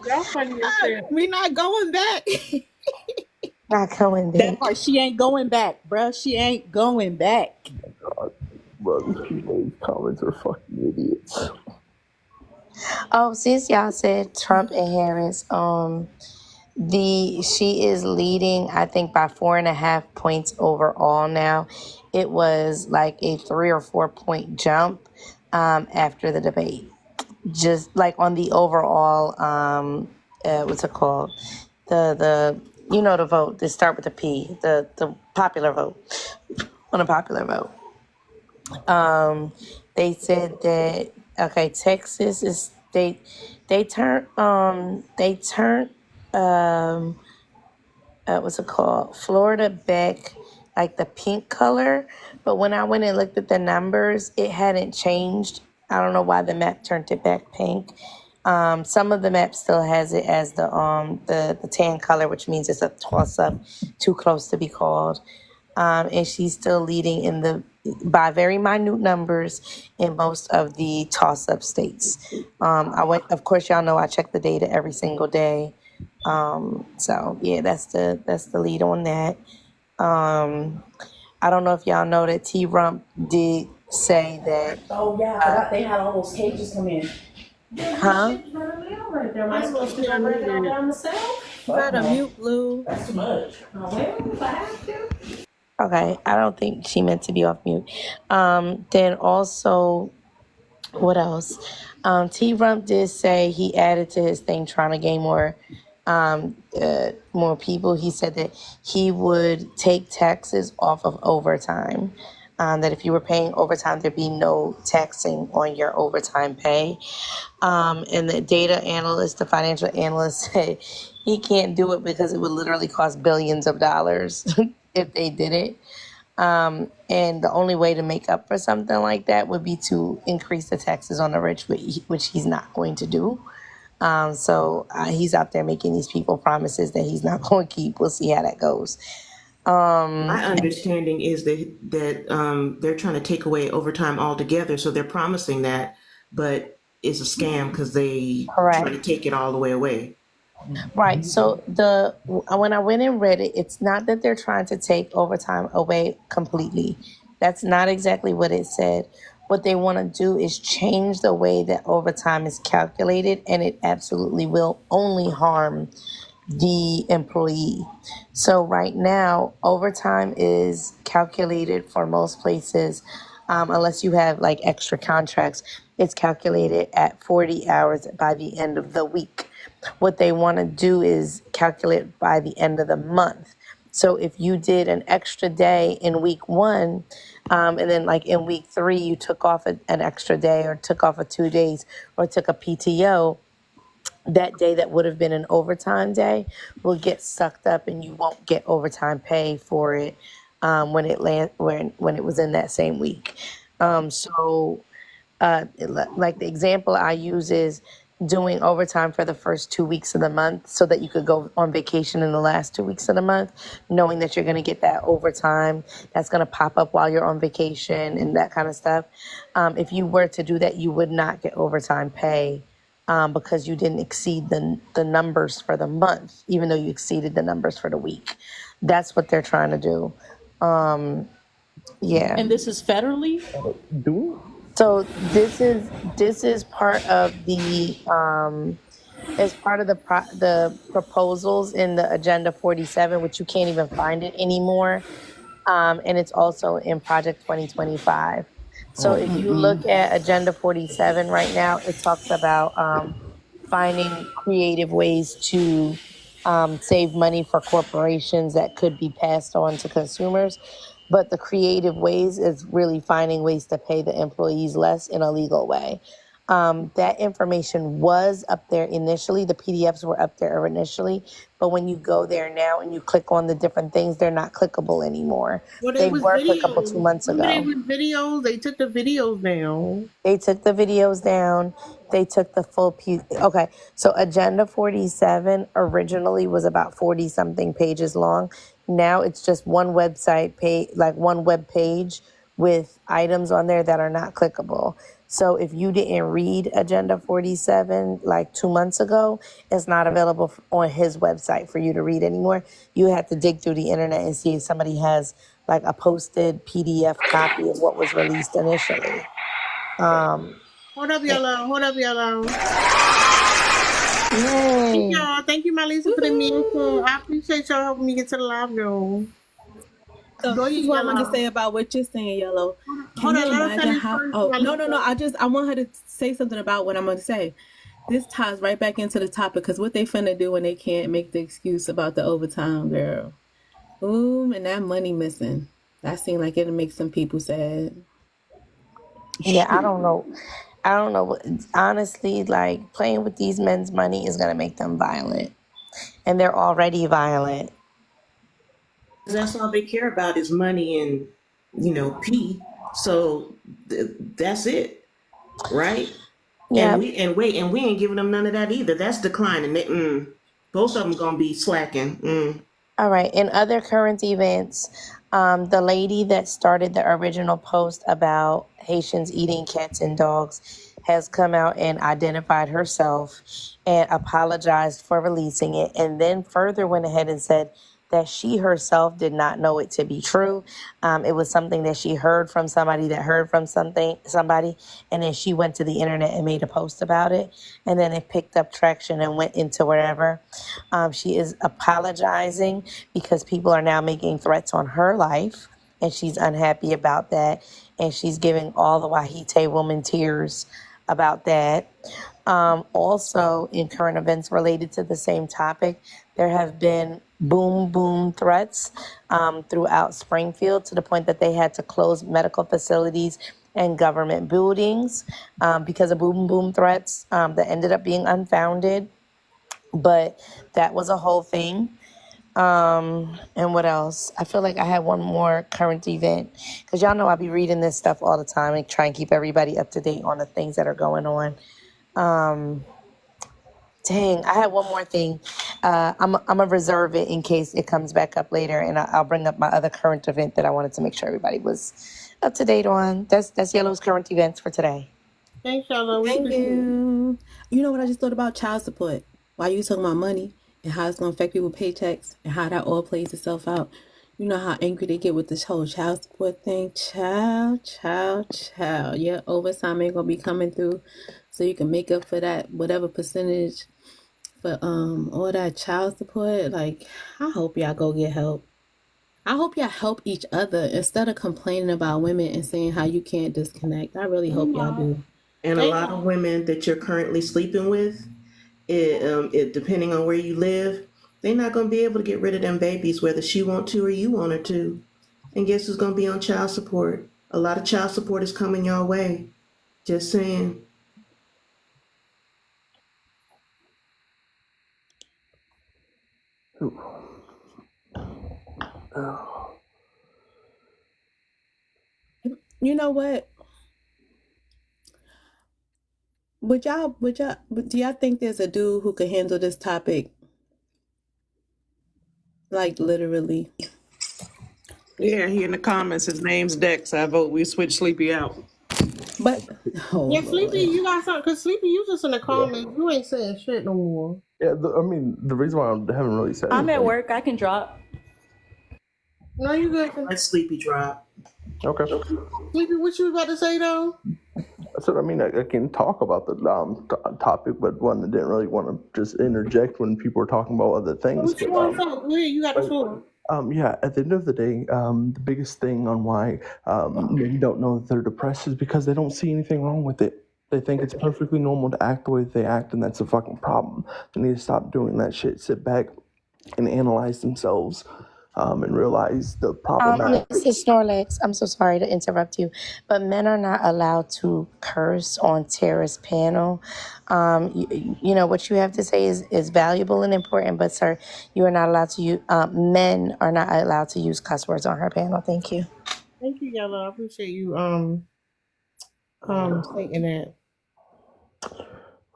Y'all funny as shit. We not going back. Not going That back. part. She ain't going back, bruh. She ain't going back. Bro, these people in these comments are fucking idiots. Oh, since y'all said Trump and Harris, she is leading, I think, by 4.5 points overall now. It was like a 3 or 4 point jump after the debate. Just like on the overall, what's it called? The the vote. They start with the P. The popular vote. On a popular vote. They said that okay, Texas is they turned um what's it called? Florida back like the pink color. But when I went and looked at the numbers, it hadn't changed. I don't know why the map turned it back pink. Some of the maps still has it as the tan color, which means it's a toss up, too close to be called. And she's still leading in the by very minute numbers in most of the toss up states. I went, of course, y'all know I check the data every single day. So yeah, that's the lead on that. I don't know if y'all know that T Rump did say that. Oh yeah, I forgot they had all those cages come in. Huh? Am I supposed to bring it all down myself? You gotta mute Blue. That's too much. Oh, well, if I have to. Okay, I don't think she meant to be off mute. Then also, what else? T Rump did say he added to his thing trying to gain more people. He said that he would take taxes off of overtime. That if you were paying overtime, there'd be no taxing on your overtime pay. And the data analyst, the financial analyst, said he can't do it because it would literally cost billions of dollars if they did it. And the only way to make up for something like that would be to increase the taxes on the rich, which he's not going to do. So he's out there making these people promises that he's not going to keep. We'll see how that goes. My understanding is that they're trying to take away overtime altogether. So they're promising that, but it's a scam because they try to take it all the way away. Right. So when I went and read it, it's not that they're trying to take overtime away completely. That's not exactly what it said. What they want to do is change the way that overtime is calculated, and it absolutely will only harm the employee. So right now, overtime is calculated for most places, unless you have like extra contracts, it's calculated at 40 hours by the end of the week. What they want to do is calculate by the end of the month. So if you did an extra day in week 1, and then like in week 3, you took off an extra day or took off 2 days or took a PTO, that day that would have been an overtime day will get sucked up and you won't get overtime pay for it when it was in that same week. Like the example I use is doing overtime for the first 2 weeks of the month so that you could go on vacation in the last 2 weeks of the month, knowing that you're going to get that overtime that's going to pop up while you're on vacation and that kind of stuff. If you were to do that, you would not get overtime pay because you didn't exceed the numbers for the month, even though you exceeded the numbers for the week. That's what they're trying to do. Yeah. And this is federally? So this is part of the the proposals in the Agenda 47, which you can't even find it anymore, and it's also in Project 2025. So if you look at Agenda 47 right now, it talks about finding creative ways to save money for corporations that could be passed on to consumers. But the creative ways is really finding ways to pay the employees less in a legal way. That information was up there initially. The PDFs were up there initially. But when you go there now and you click on the different things, they're not clickable anymore. Well, They was were clickable 2 months Remember ago. they was videos? They took the videos down. They took the videos down. They took the full okay. So Agenda 47 originally was about 40 something pages long. Now it's just one website page, like one web page with items on there that are not clickable. So if you didn't read Agenda 47 like 2 months ago, it's not available on his website for you to read anymore. You have to dig through the internet and see if somebody has like a posted PDF copy of what was released initially. Hold up, yellow. Hold up, yellow. Yay. Thank y'all. Thank you, Marlisa, for the music. I appreciate y'all helping me get to the live goal. So Go this ahead, is what I wanted to Yellow. say about what you're saying, Yellow. Hold Can you on, let her imagine finish how? first, Oh no, Marlisa. I want her to say something about what I'm going to say. This ties right back into the topic because what they finna do when they can't make the excuse about the overtime, girl. Ooh, and that money missing. That seemed like it'll make some people sad. Yeah, I don't know. I don't know. Honestly, like playing with these men's money is gonna make them violent, and they're already violent. That's all they care about is money and, P. So that's it, right? Yeah. And we ain't giving them none of that either. That's declining. Both of them gonna be slacking. All right. In other current events, the lady that started the original post about Haitians eating cats and dogs has come out and identified herself and apologized for releasing it, and then further went ahead and said that she herself did not know it to be true. It was something that she heard from somebody that heard from somebody, and then she went to the internet and made a post about it, and then it picked up traction and went into wherever. She is apologizing because people are now making threats on her life, and she's unhappy about that, and she's giving all the Wahite woman tears about that. Also, in current events related to the same topic, there have been boom threats throughout Springfield to the point that they had to close medical facilities and government buildings because of boom threats that ended up being unfounded. But that was a whole thing. And what else? I feel like I had one more current event because y'all know I be reading this stuff all the time and try and keep everybody up to date on the things that are going on. Dang, I had one more thing. I'm gonna reserve it in case it comes back up later, and I'll bring up my other current event that I wanted to make sure everybody was up to date on. That's Yellow's current events for today. Thanks, Yellow. Thank you. You know what I just thought about child support? While you talking about money and how it's gonna affect people's paychecks and how that all plays itself out. You know how angry they get with this whole child support thing? Child. Your overtime ain't gonna be coming through, so you can make up for that whatever percentage for all that child support. Like, I hope y'all go get help. I hope y'all help each other instead of complaining about women and saying how you can't disconnect. I really hope y'all do. And a lot of women that you're currently sleeping with, it depending on where you live, they're not gonna be able to get rid of them babies whether she want to or you want her to. And guess who's gonna be on child support? A lot of child support is coming your way. Just saying. You know what? Do y'all think there's a dude who could handle this topic? Like, literally. Yeah, he in the comments. His name's Dex. I vote we switch Sleepy out. But Yeah, Sleepy, you got something? Because Sleepy, you just in the comments. You ain't saying shit no more. Yeah, the reason why I haven't really said I'm at anything. work. I can drop. No, you good. Let Sleepy drop. Okay. Sleepy, what you about to say though? So I can talk about the topic, but one, I didn't really want to just interject when people were talking about other things. What you want to talk? Go ahead, you got the floor. Yeah, at the end of the day, the biggest thing on why men don't know that they're depressed is because they don't see anything wrong with it. They think it's perfectly normal to act the way they act, and that's a fucking problem. They need to stop doing that shit, sit back and analyze themselves and realize the problematic. Mrs. Snorlax, I'm so sorry to interrupt you, but men are not allowed to curse on Tara's panel. You know, what you have to say is valuable and important, but sir, you are not allowed to use, men are not allowed to use cuss words on her panel. Thank you. Thank you, Yellow. I appreciate you stating that.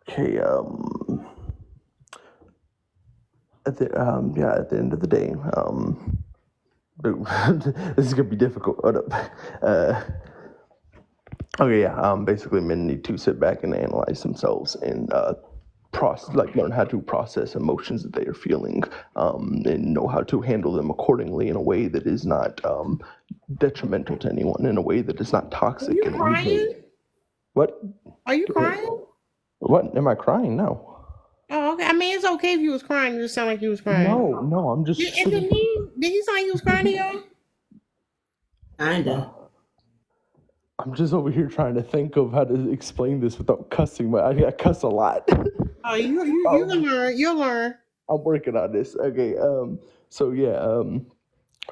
Okay, at the end of the day, this is gonna be difficult. Hold up. Basically, men need to sit back and analyze themselves and learn how to process emotions that they are feeling, and know how to handle them accordingly in a way that is not detrimental to anyone, in a way that is not toxic. Are you crying? What? Are you crying? What? Am I crying? No. Oh, okay. I mean, it's okay if you was crying. It just sound like you was crying. No, I'm just. Did he sound like he was crying to y'all? Kinda. I'm just over here trying to think of how to explain this without cussing, but I cuss a lot. Oh, you'll learn. You'll learn. I'm working on this. Okay. So yeah.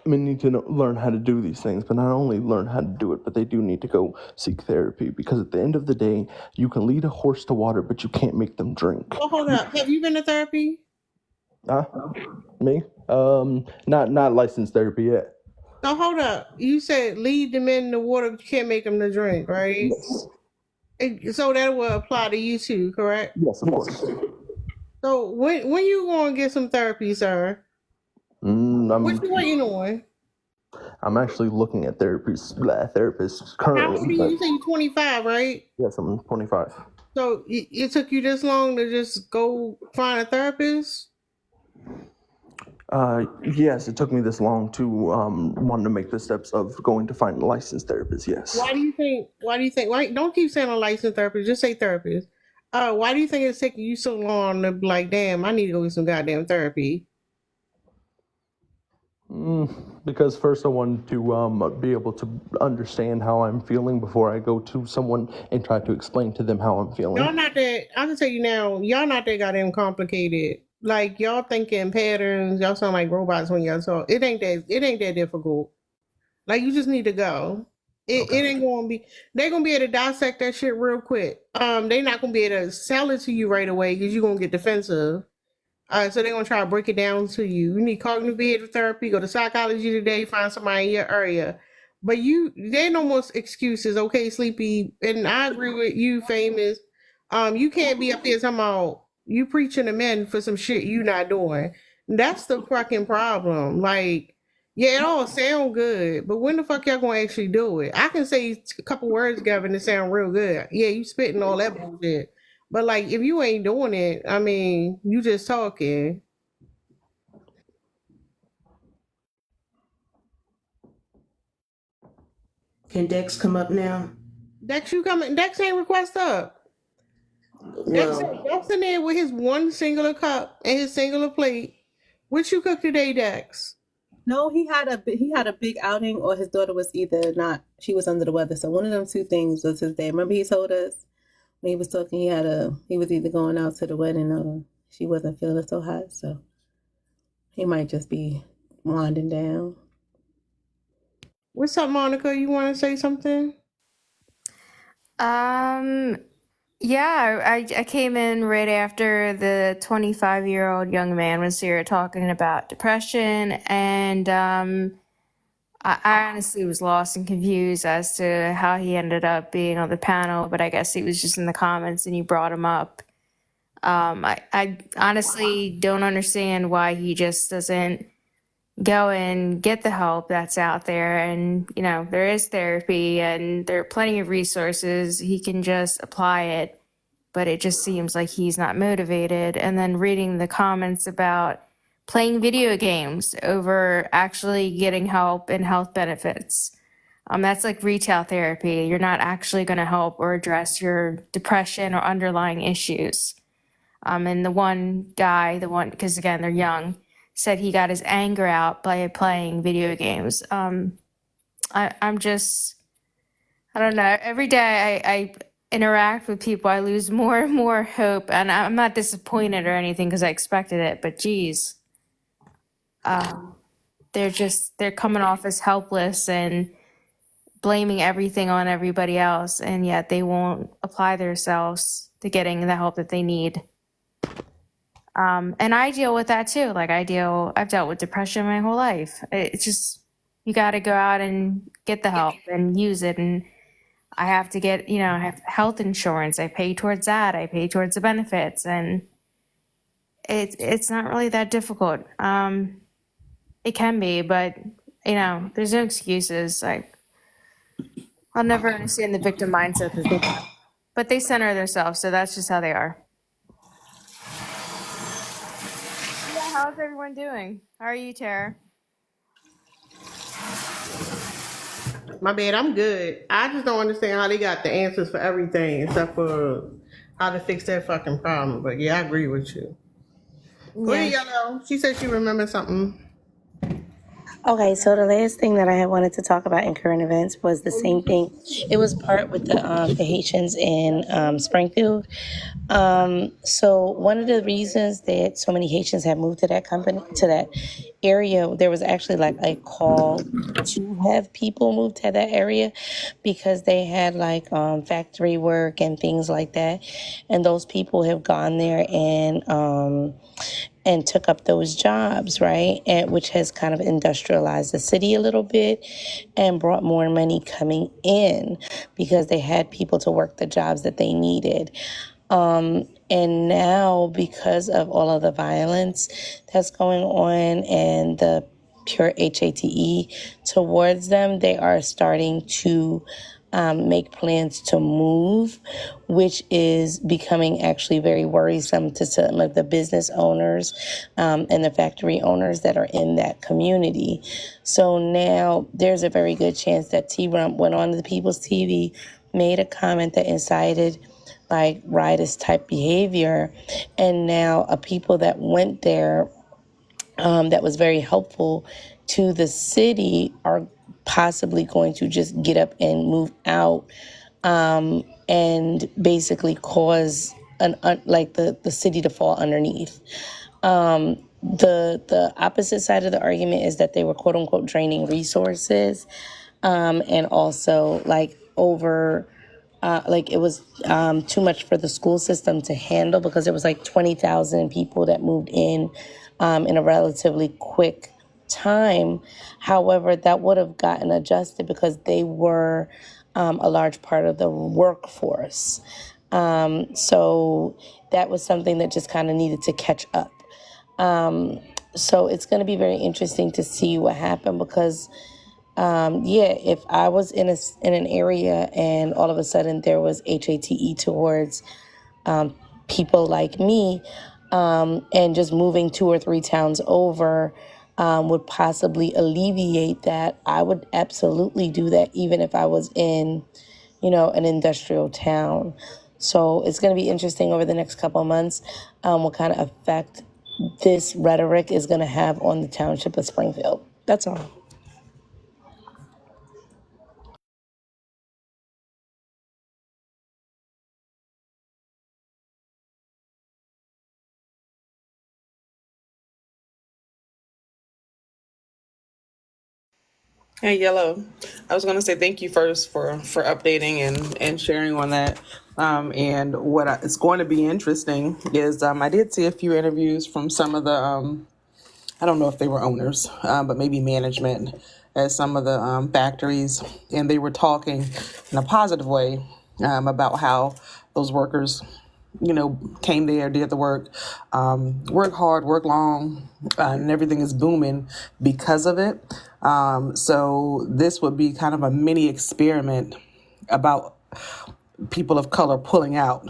need to learn how to do these things, but not only learn how to do it, but they do need to go seek therapy, because at the end of the day, you can lead a horse to water, but you can't make them drink. Oh, hold up. Have you been to therapy? Me? Not licensed therapy yet. No, hold up. You said lead them in the water, but you can't make them to drink, right? So that will apply to you too, correct? Yes, of course. So when you going to get some therapy, sir? What you waiting on? I'm actually looking at therapists How currently. old are you? You say you're 25, right? Yes, I'm 25. So it took you this long to just go find a therapist? Yes, it took me this long to want to make the steps of going to find a licensed therapist. Yes. Why do you think? Why don't keep saying a licensed therapist? Just say therapist. Why do you think it's taking you so long to be like, damn, I need to go get some goddamn therapy? Because first I wanted to be able to understand how I'm feeling before I go to someone and try to explain to them how I'm feeling. Y'all not that. I can tell you now, y'all not that goddamn complicated. Like y'all thinking patterns. Y'all sound like robots when y'all talk. It ain't that difficult. Like you just need to go. It ain't gonna be. They're gonna be able to dissect that shit real quick. They're not gonna be able to sell it to you right away because you're gonna get defensive. So they're gonna try to break it down to you. You need cognitive behavioral therapy. Go to psychology today. Find somebody in your area. But there ain't no more excuses. Okay, Sleepy, and I agree with you, Famous. You can't be up there talking about you preaching to men for some shit you not doing. That's the fucking problem. Like, yeah, it all sound good, but when the fuck y'all gonna actually do it? I can say a couple words together and it sound real good. Yeah, you spitting all that bullshit. But like, if you ain't doing it, I mean, you just talking. Can Dex come up now? Dex, you coming? Dex ain't request up. Dex in there with his one singular cup and his singular plate. What you cook today, Dex? No, he had a big outing, or his daughter was she was under the weather. So one of them two things was his day. Remember he told us when he was talking, he was either going out to the wedding or she wasn't feeling so hot. So he might just be winding down. What's up, Monica? You want to say something? Yeah, I came in right after the 25-year-old young man was here talking about depression, and I honestly was lost and confused as to how he ended up being on the panel, but I guess he was just in the comments and you brought him up. I honestly don't understand why he just doesn't go and get the help that's out there. And, there is therapy and there are plenty of resources. He can just apply it, but it just seems like he's not motivated. And then reading the comments about playing video games over actually getting help and health benefits. That's like retail therapy. You're not actually going to help or address your depression or underlying issues. And the one guy, because again, they're young, said he got his anger out by playing video games. I'm just, I don't know. Every day I interact with people, I lose more and more hope. And I'm not disappointed or anything because I expected it, but geez. They're coming off as helpless and blaming everything on everybody else, and yet they won't apply themselves to getting the help that they need. And I deal with that too. I've dealt with depression my whole life. It's just, you got to go out and get the help and use it. And I have to get, I have health insurance. I pay towards that. I pay towards the benefits, and it's not really that difficult. It can be, but there's no excuses. I'll never understand the victim mindset that they have, but they center themselves, so that's just how they are. Yeah, how's everyone doing? How are you, Tara? My bad, I'm good. I just don't understand how they got the answers for everything except for how to fix that fucking problem. But yeah, I agree with you. Go ahead, Yellow. She said she remembers something. Okay, so the last thing that I had wanted to talk about in current events was the same thing. It was part with the Haitians in Springfield. So one of the reasons that so many Haitians have moved to that area, there was actually like a call to have people move to that area because they had like factory work and things like that, and those people have gone there and took up those jobs, right? And which has kind of industrialized the city a little bit and brought more money coming in because they had people to work the jobs that they needed. And now, because of all of the violence that's going on and the pure HATE towards them, they are starting to make plans to move, which is becoming actually very worrisome to some of the business owners and the factory owners that are in that community. So now there's a very good chance that T-Rump went on to the People's TV, made a comment that incited like riotous type behavior, and now a people that went there that was very helpful to the city are possibly going to just get up and move out and basically cause the city to fall underneath. The opposite side of the argument is that they were quote unquote draining resources and also it was too much for the school system to handle because there was like 20,000 people that moved in a relatively quick time. However, that would have gotten adjusted because they were a large part of the workforce. So that was something that just kind of needed to catch up. So it's going to be very interesting to see what happened because if I was in an area and all of a sudden there was HATE towards people like me, and just moving 2 or 3 towns over would possibly alleviate that, I would absolutely do that even if I was in, an industrial town. So it's going to be interesting over the next couple of months what kind of effect this rhetoric is going to have on the township of Springfield. That's all. Hey, Yellow. I was going to say thank you first for updating and sharing on that. And it's going to be interesting is I did see a few interviews from some of the, I don't know if they were owners, but maybe management at some of the factories. And they were talking in a positive way about how those workers came there, did the work, work hard, work long, and everything is booming because of it. So this would be kind of a mini experiment about people of color pulling out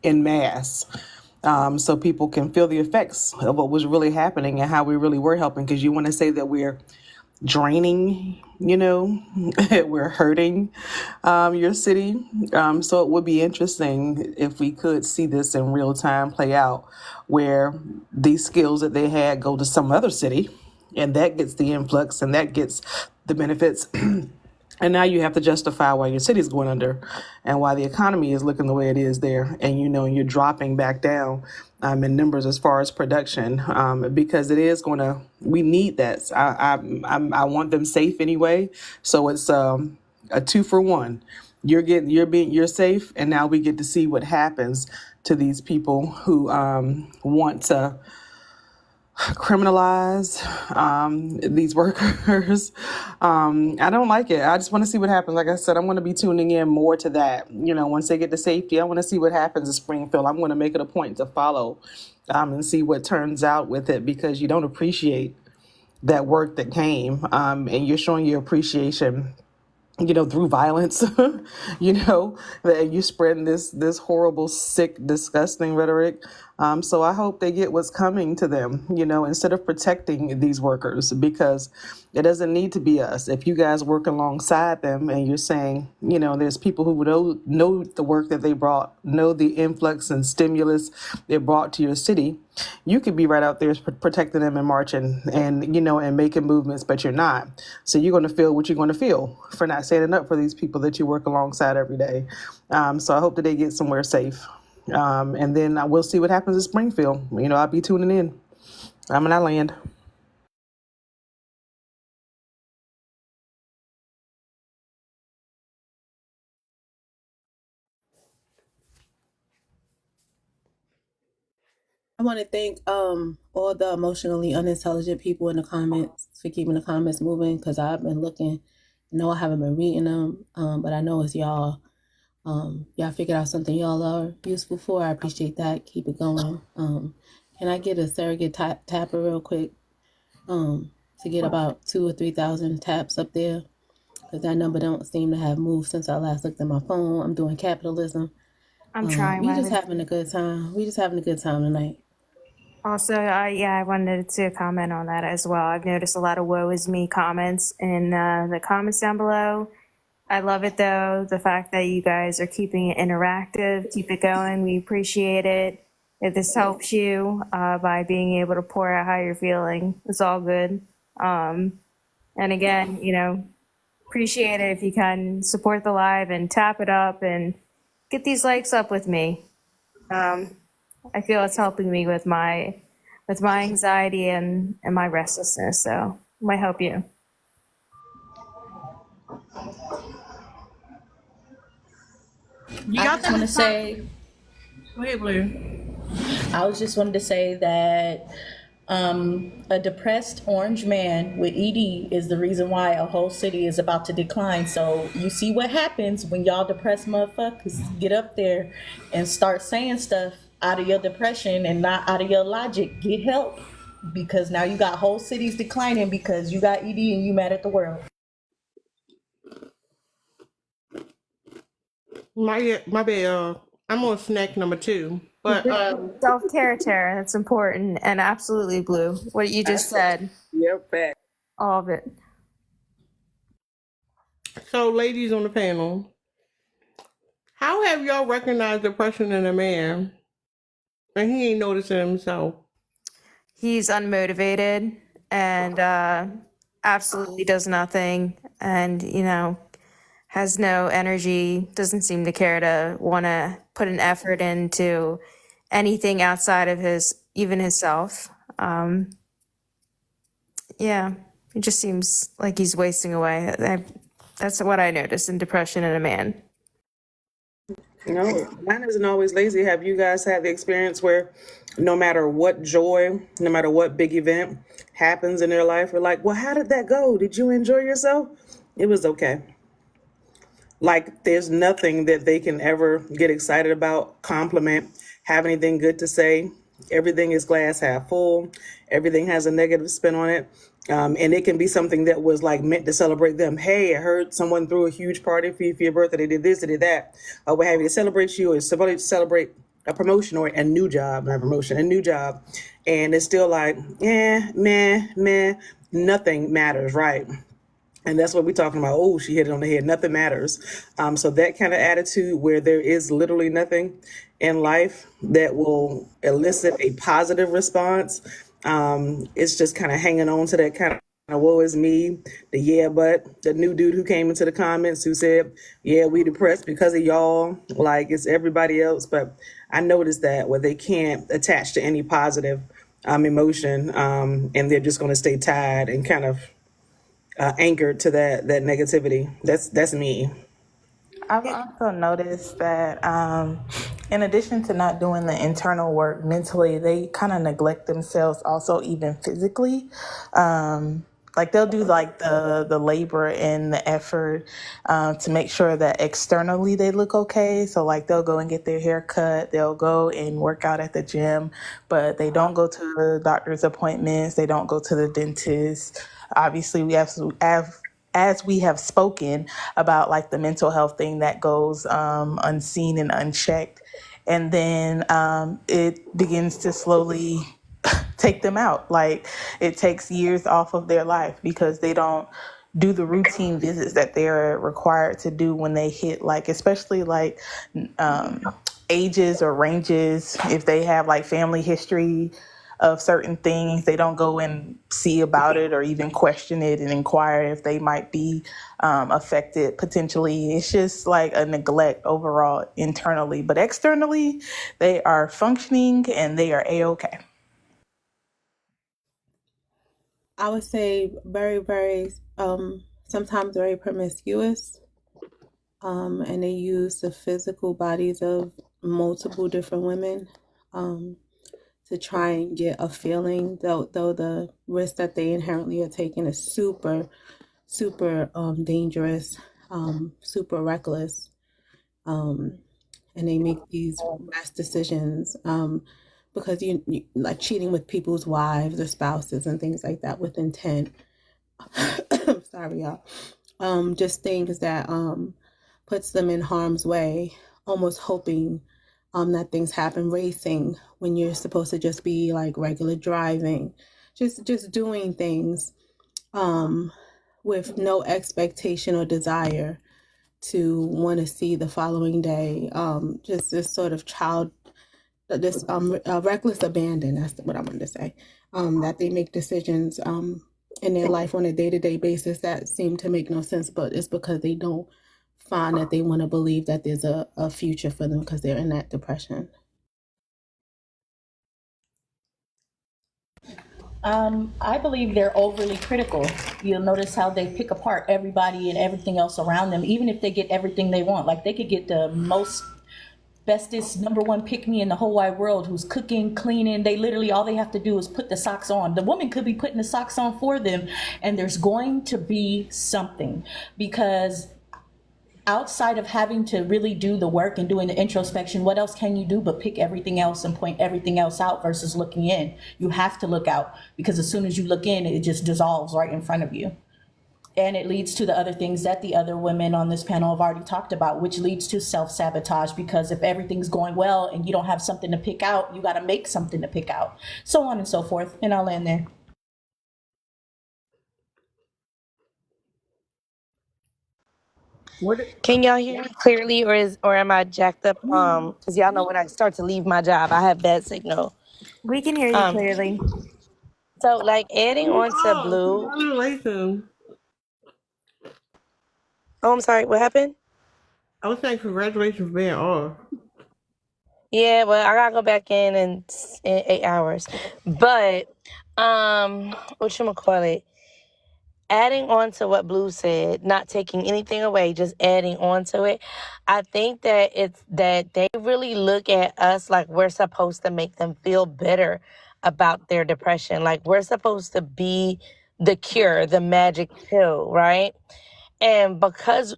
en masse. So people can feel the effects of what was really happening and how we really were helping. Because you want to say that we're draining, we're hurting your city. So it would be interesting if we could see this in real time play out, where these skills that they had go to some other city, and that gets the influx and that gets the benefits. And now you have to justify why your city's going under and why the economy is looking the way it is there. And, you're dropping back down in numbers as far as production because it is we need that. I want them safe anyway. So it's a 2-for-1. You're safe. And now we get to see what happens to these people who want to criminalize these workers. I don't like it. I just want to see what happens. Like I said, I'm going to be tuning in more to that. Once they get to safety, I want to see what happens in Springfield. I'm going to make it a point to follow and see what turns out with it, because you don't appreciate that work that came and you're showing your appreciation through violence, that you spreading this horrible, sick, disgusting rhetoric. So I hope they get what's coming to them, instead of protecting these workers, because it doesn't need to be us. If you guys work alongside them and you're saying, there's people who know the work that they brought, know the influx and stimulus they brought to your city, you could be right out there protecting them and marching and making movements, but you're not. So you're going to feel what you're going to feel for not standing up for these people that you work alongside every day. So I hope that they get somewhere safe. And then we'll see what happens in Springfield. I'll be tuning in. I'm in that land. I want to thank all the emotionally unintelligent people in the comments for keeping the comments moving, because I've been looking. I haven't been reading them, but I know it's y'all. Y'all figured out something y'all are useful for. I appreciate that. Keep it going. Can I get a surrogate tapper real quick to get about 2,000 or 3,000 taps up there? Because that number don't seem to have moved since I last looked at my phone. I'm doing capitalism. I'm trying We my just having a good time. We just having a good time tonight. Also, I wanted to comment on that as well. I've noticed a lot of woe is me comments in the comments down below. I love it though, the fact that you guys are keeping it interactive. Keep it going. We appreciate it. If this helps you by being able to pour out how you're feeling, it's all good. And again, appreciate it if you can support the live and tap it up and get these likes up with me. I feel it's helping me with my anxiety and my restlessness, so it might help you. I just want to say, Go ahead, Blair. I was just wanted to say that a depressed orange man with ED is the reason why a whole city is about to decline. So you see what happens when y'all depressed motherfuckers get up there and start saying stuff out of your depression and not out of your logic. Get help, because now you got whole cities declining because you got ED and you mad at the world. My bad. I'm on snack number 2, but Self-care, Tara, that's important. And absolutely, Blue, what you just said, Yep, fact. all of it. so ladies on the panel, how have y'all recognized depression in a man and he ain't noticing himself? He's unmotivated and absolutely does nothing, and has no energy, doesn't seem to care to want to put an effort into anything outside of even himself. Yeah, it just seems like he's wasting away. That's what I noticed in depression in a man. No, mine isn't always lazy. Have you guys had the experience where no matter what joy, no matter what big event happens in their life, we're like, well, how did that go? Did you enjoy yourself? It was okay. Like, there's nothing that they can ever get excited about, compliment, have anything good to say. Everything is glass half full. Everything has a negative spin on it. And it can be something that was like meant to celebrate them. Hey, I heard someone threw a huge party for you for your birthday. They did this, they did that. We're happy to celebrate you, or somebody to celebrate a promotion or a new job, not a promotion, a new job. And it's still like, meh, nothing matters, right? And that's what we're talking about. Oh, she hit it on the head. Nothing matters. So that kind of attitude where there is literally nothing in life that will elicit a positive response. It's just kind of hanging on to that kind of woe is me, but the new dude who came into the comments who said, yeah, we depressed because of y'all, like it's everybody else. But I noticed that where they can't attach to any positive emotion, and they're just going to stay tied and kind of anchored to that negativity. That's me. I've also noticed that in addition to not doing the internal work mentally, they kind of neglect themselves also even physically. Like they'll do like the labor and the effort to make sure that externally they look okay. So like they'll go and get their hair cut, they'll go and work out at the gym, but they don't go to the doctor's appointments, they don't go to the dentist. Obviously, we have as we have spoken about like the mental health thing that goes unseen and unchecked. and then it begins to slowly take them out. Like it takes years off of their life because they don't do the routine visits that they're required to do when they hit, like, especially like ages or ranges. If they have like family history of certain things, they don't go and see about it or even question it and inquire if they might be affected potentially. It's just like a neglect overall internally, but externally they are functioning and they are a-okay. I would say very, very, sometimes very promiscuous. And they use the physical bodies of multiple different women to try and get a feeling, though the risk that they inherently are taking is super, super dangerous, super reckless. And they make these rash decisions because you like cheating with people's wives or spouses and things like that with intent. Sorry, y'all. Just things that puts them in harm's way, almost hoping that things happen. Racing when you're supposed to just be like regular driving, just doing things with no expectation or desire to want to see the following day. Just this sort of this reckless abandon. That's what I wanted to say. That they make decisions in their life on a day-to-day basis that seem to make no sense, but it's because they don't find that they want to believe that there's a future for them because they're in that depression. I believe they're overly critical. You'll notice how they pick apart everybody and everything else around them, even if they get everything they want. Like they could get the most bestest number one pick-me in the whole wide world who's cooking, cleaning. They literally, all they have to do is put the socks on. The woman could be putting the socks on for them, and there's going to be something, because outside of having to really do the work and doing the introspection, what else can you do but pick everything else and point everything else out versus looking in? You have to look out, because as soon as you look in, it just dissolves right in front of you. And it leads to the other things that the other women on this panel have already talked about, which leads to self-sabotage, because if everything's going well and you don't have something to pick out, you got to make something to pick out, so on and so forth. And I'll end there. Can y'all hear me clearly, or am I jacked up? Because y'all know when I start to leave my job, I have bad signal. We can hear you clearly. So like adding on to Blue. Oh, I'm sorry. What happened? I was saying congratulations for being off. Yeah, well, I gotta go back in 8 hours. But whatchamacallit? Adding on to what Blue said, not taking anything away, just adding on to it. I think that it's that they really look at us like we're supposed to make them feel better about their depression. Like we're supposed to be the cure, the magic pill, right? And because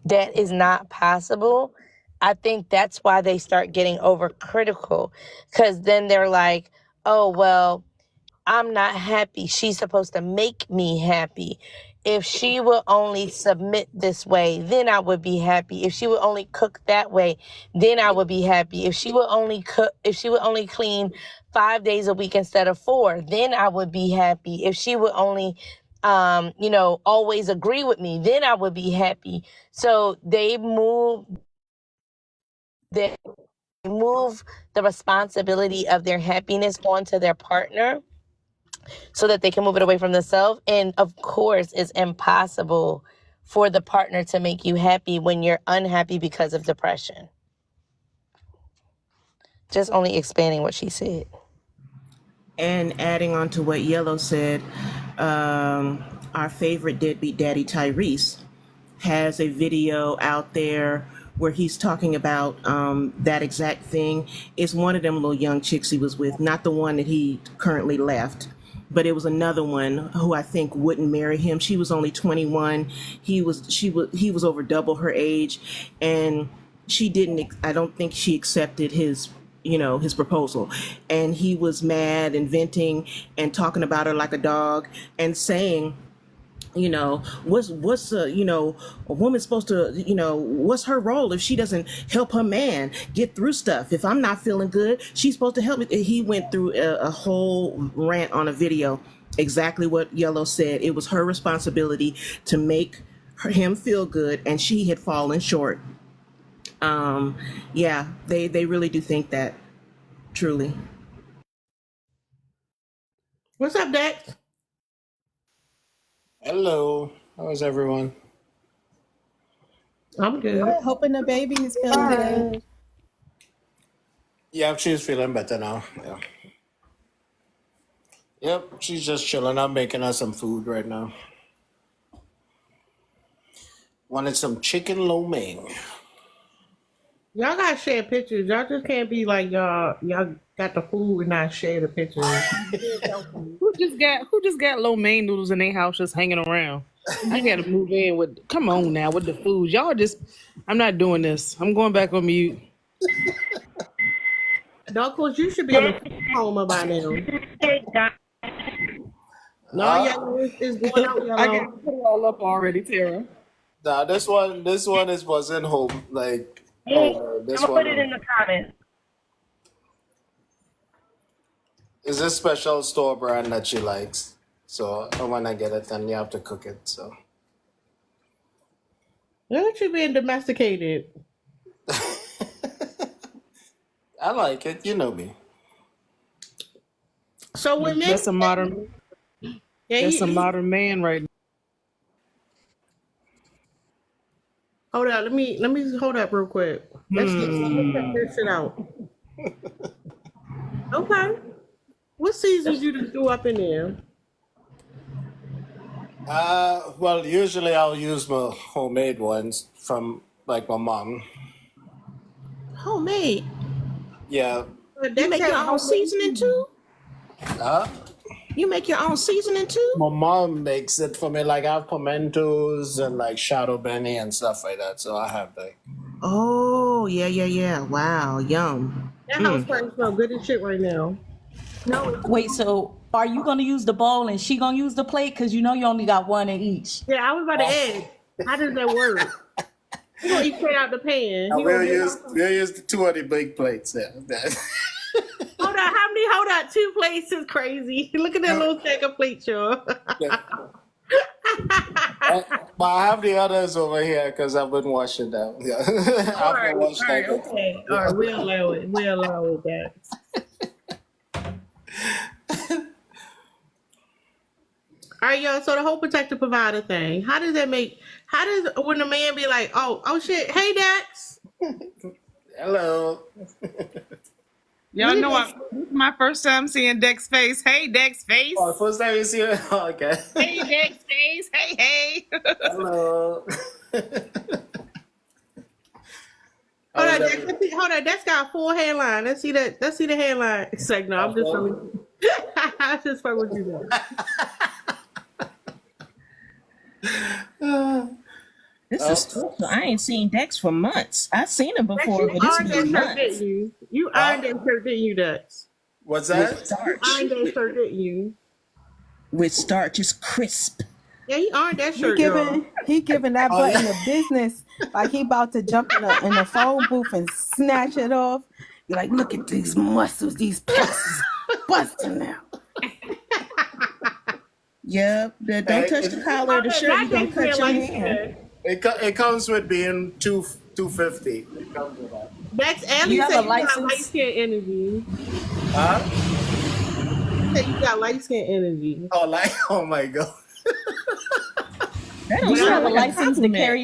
that is not possible, I think that's why they start getting overcritical. Because then they're like, oh, well, I'm not happy. She's supposed to make me happy. If she will only submit this way, then I would be happy. If she would only cook that way, then I would be happy. If she would only clean 5 days a week instead of 4, then I would be happy. If she would only always agree with me, then I would be happy. So they move the responsibility of their happiness onto their partner so that they can move it away from themselves. And of course, it's impossible for the partner to make you happy when you're unhappy because of depression. Just only expanding what she said. And adding on to what Yellow said, our favorite deadbeat daddy Tyrese has a video out there where he's talking about that exact thing. It's one of them little young chicks he was with, not the one that he currently left, but it was another one who I think wouldn't marry him. She was only 21. He was over double her age, and I don't think she accepted his proposal. And he was mad and venting and talking about her like a dog and saying what's a woman's supposed to, what's her role if she doesn't help her man get through stuff? If I'm not feeling good, she's supposed to help me. He went through a whole rant on a video, exactly what Yellow said. It was her responsibility to make him feel good, and she had fallen short. Yeah, they really do think that, truly. What's up, Dex? Hello, how is everyone? I'm good. Hoping the baby is feeling good. Yeah, she's feeling better now. Yeah. Yep, she's just chilling. I'm making her some food right now. Wanted some chicken lo mein. Y'all gotta share pictures. Y'all just can't be like y'all got the food and not share the pictures. Who just got lo mein noodles in their house just hanging around? I gotta move in with. Come on now with the food. Y'all just. I'm not doing this. I'm going back on mute. Knuckles, you should be in a coma by now. No, Yellow is going out, Yellow. I got put it all up already, Tara. Nah, this one wasn't home. Like, Hey, this I'm gonna one put it in the comments. is a special store brand that she likes. So when I get it, then you have to cook it. So Look at you being domesticated. I like it. You know me. So when men That's a modern. That's a modern man right now. hold up, let me hold up real quick. Let's check this shit out. Okay. What seasons you just threw up in there? Well, usually I'll use my homemade ones from like my mom. Homemade. Yeah. You make your own seasoning too? Huh? You make your own seasoning too? My mom makes it for me. Like I have pimentos and like shadow benny and stuff like that. So I have like. Oh, yeah. Wow, yum. That house party smell good as shit right now. No, wait. So are you gonna use the bowl and she gonna use the plate? Cause you know you only got one in each. Yeah, I was about to ask. How does that work? You gonna eat straight out the pan? We'll use the 2 of the big plates there. Hold on, hold on, 2 plates is crazy. Look at that little stack of plates, y'all. But I have the others over here because I've been washing them. Yeah. All right, okay. All right, we'll allow it, guys. All right, y'all. So the whole protector provider thing. How does when the man be like, oh shit, hey Dax. Hello. Y'all know this is my first time seeing Dex face. Hey, Dex face. Oh, first time you see her? Oh, okay. Hey, Dex face. Hey. Hello. Hold on, Dex. Hold on. That's got a full hairline. Let's see that. Let's see the hairline. It's like, no, I'm just fucking. I just fuck with you though. This is cool. I ain't seen Dex for months. I've seen him before, but You it's earned been that shirt, months. didn't you? You earned that shirt, didn't you, Dex? What's that? You earned that shirt, didn't you? With starch, it's crisp. Yeah, he earned that shirt, y'all. He giving that button a business like he about to jump in the phone booth and snatch it off. You're like, look at these muscles, these pecs busting now. Yep. Don't touch the collar of the shirt. You're gonna cut your hand. It comes with being 250. It comes with that. Dex, Allie You have said a you got license? light skin energy. Huh? He said you got light skin energy. Oh my god. Do you have a license to carry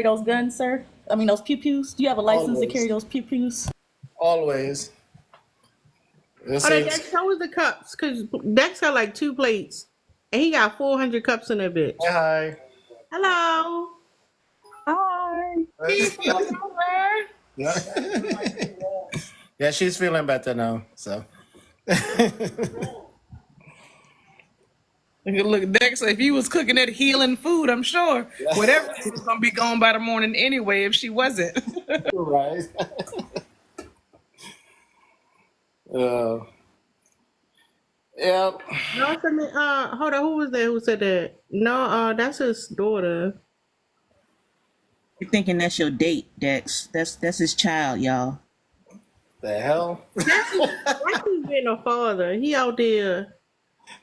those guns, sir? I mean, those pew-pews? Do you have a license to Always. carry those pew-pews? Always. This Hold on, is- Dex, show us the cups, because Dex got like 2 plates, and he got 400 cups in that bitch. Hi. Hello. Hi. Yeah. Yeah, she's feeling better now. So. Look, Dex, if you was cooking that healing food, I'm sure whatever she was gonna be gone by the morning anyway if she wasn't. Right. Yep. No, hold on. Who was that? Who said that? No, that's his daughter. You're thinking that's your date, Dex. That's his child, y'all. The hell? That's who's being a father. He out there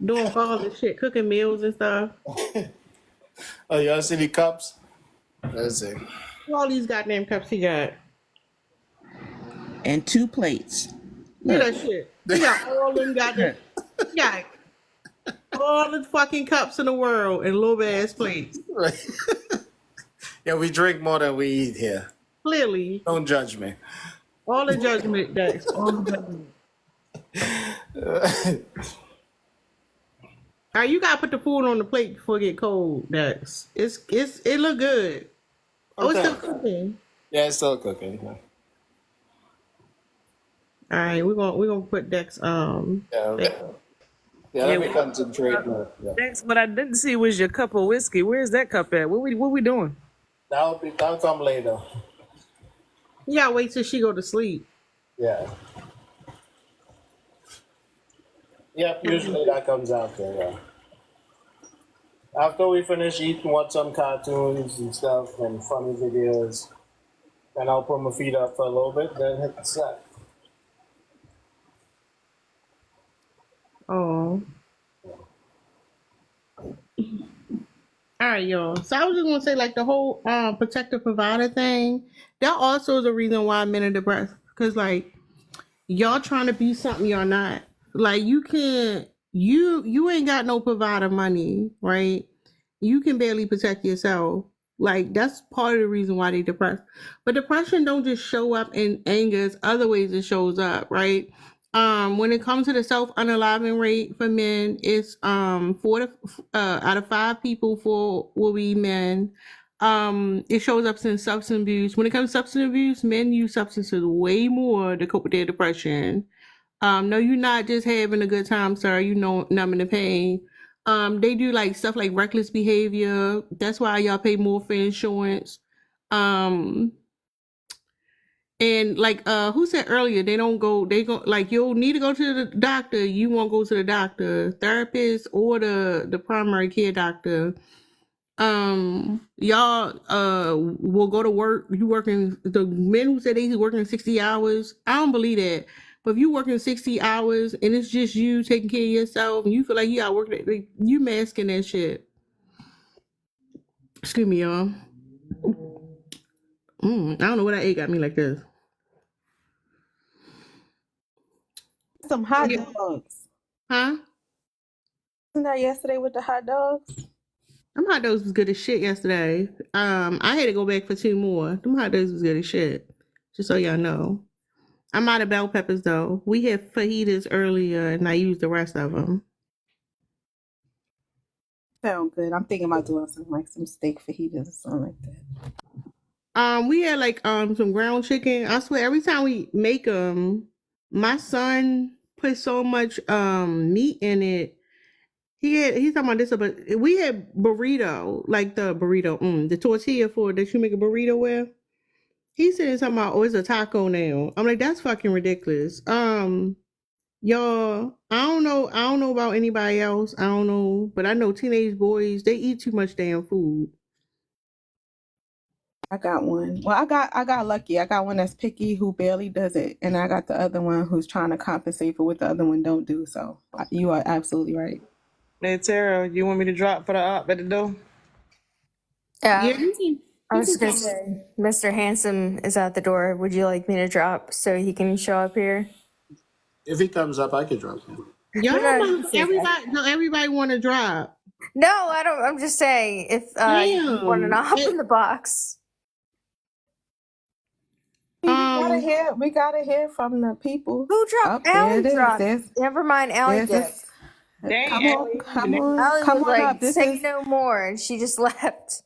doing father shit, cooking meals and stuff. Oh, y'all see the cups? Let's see. All these goddamn cups he got. And 2 plates. Look Look. at that shit. He got all them goddamn. He got all the fucking cups in the world and little ass plates. Right. Yeah, we drink more than we eat here. Clearly. Don't judge me. All the judgment, Dex. All the judgment. All right, you gotta put the food on the plate before it get cold, Dex. It look good. Oh, it's Okay. still cooking. Yeah, it's still cooking. All right, we're gonna put Dex Yeah, let me concentrate more. Yeah. Next, what I didn't see was your cup of whiskey. Where's that cup at? What we doing? That'll come later. You gotta wait till she go to sleep. Yeah. Yep, usually that comes after, yeah. After we finish eating, watch some cartoons and stuff and funny videos. And I'll put my feet up for a little bit, then hit the set. Oh. All right, y'all. So I was just gonna say, like the whole protective provider thing. That also is a reason why men are depressed. Cause like y'all trying to be something you're not. Like you can't. You ain't got no provider money, right? You can barely protect yourself. Like that's part of the reason why they depressed. But depression don't just show up in anger. It's other ways it shows up, right? When it comes to the self-unaliving rate for men, it's 4 out of 5 people will be men. It shows up in substance abuse. When it comes to substance abuse, men use substances way more to cope with their depression. No, you're not just having a good time, sir. You know, numbing the pain. They do like stuff like reckless behavior. That's why y'all pay more for insurance. And like who said earlier, they go like you'll need to go to the doctor. You won't go to the doctor, therapist, or the primary care doctor. Y'all will go to work. You working, the men who said they working 60 hours, I don't believe that. But if you working 60 hours and it's just you taking care of yourself and you feel like you got work, like, you masking that shit. Excuse me, y'all. I don't know what I ate got me like this. Some hot dogs. Huh? Wasn't that yesterday with the hot dogs? Them hot dogs was good as shit yesterday. I had to go back for 2 more. Them hot dogs was good as shit. Just so y'all know. I'm out of bell peppers though. We had fajitas earlier and I used the rest of them. Sound good. I'm thinking about doing something like some steak fajitas or something like that. We had like some ground chicken. I swear every time we make them, my son put so much meat in it. He's talking about this, but we had burrito, like the burrito, the tortilla for that you make a burrito with. He's sitting talking about, oh, it's a taco now. I'm like, that's fucking ridiculous. Y'all, I don't know about anybody else. I don't know, but I know teenage boys, they eat too much damn food. I got one. Well, I got lucky. I got one that's picky who barely does it, and I got the other one who's trying to compensate for what the other one don't do. So you are absolutely right. Hey Tara, you want me to drop for the op at the door? Yeah, I was just gonna say, Mr. Handsome is at the door. Would you like me to drop so he can show up here? If he comes up, I could drop him. Y'all No, everybody want to drop. No, I don't. I'm just saying if you want to hop in the box. We gotta hear from the people. Who dropped? Allie dropped. Never mind, Allie did. Come on, Allie come was on like, up. This say is no more, and she just left.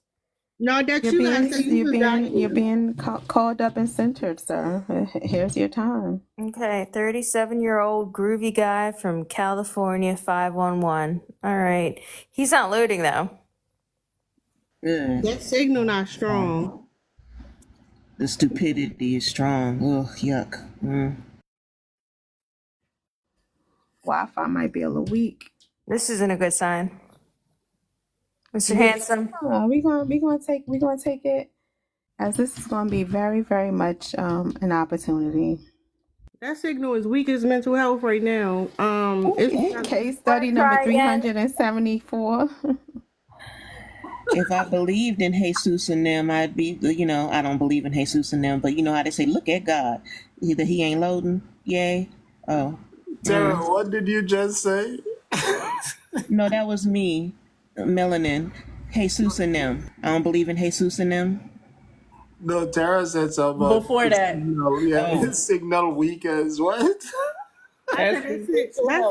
No, that you're being called up and centered, sir. Here's your time. Okay, 37-year-old groovy guy from California, 511. All right, he's not loading though. That signal not strong. The stupidity is strong. Ugh, yuck. Wi-Fi might be a little weak. This isn't a good sign. Mr. Handsome. We're gonna take it as this is gonna be very, very much an opportunity. That signal is weak as mental health right now. It's Case study number 374. If I believed in Jesus and them, I'd be, I don't believe in Jesus and them, but you know how they say, look at God. Either he ain't loading, yay. Oh. Tara, what did you just say? No, that was me, Melanin. Jesus and them. I don't believe in Jesus and them. No, Tara said something about Before that. signal. Yeah, his signal weak as what? that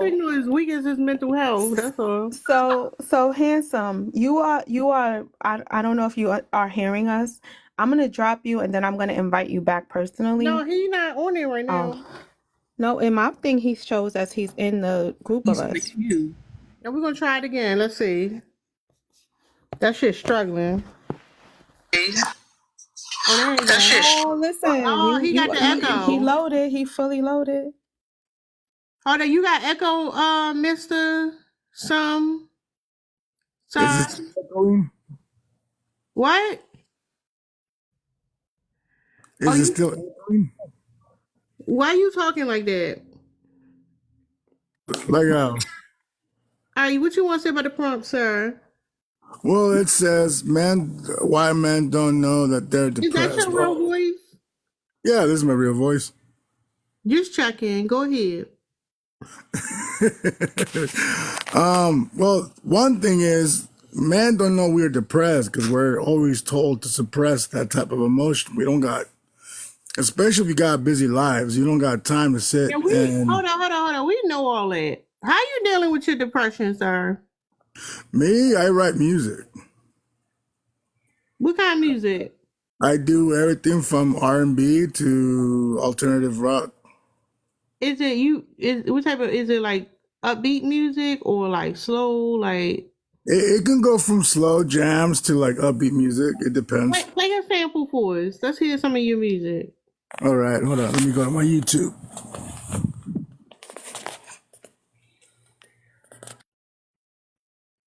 signal is weak as his mental health. That's all. So Handsome, you are. I don't know if you are hearing us. I'm gonna drop you, and then I'm gonna invite you back personally. No, he's not on it right now. No, in my thing, he shows as he's in the group of us. Now we're gonna try it again. Let's see. That shit's struggling. Oh, listen. Oh, he got the echo. He loaded. He fully loaded. Hold on, you got echo, Mr. Some. Is it still echoing? What? Is it still echoing? Why are you talking like that? Like All right, what you want to say about the prompt, sir? well, it says why men don't know that they're Is depressed. that your real voice? Yeah, this is my real voice. Just checking. Go ahead. Well, one thing is men don't know we're depressed because we're always told to suppress that type of emotion. We don't got, especially if you got busy lives, you don't got time to sit Hold and on. We know all that. How you dealing with your depression, sir? me, I write music. What kind of music? I do everything from R&B to alternative rock. Is it like upbeat music or like slow, like It can go from slow jams to like upbeat music. It depends. play a sample for us. Let's hear some of your music. All right, hold on. Let me go to my YouTube.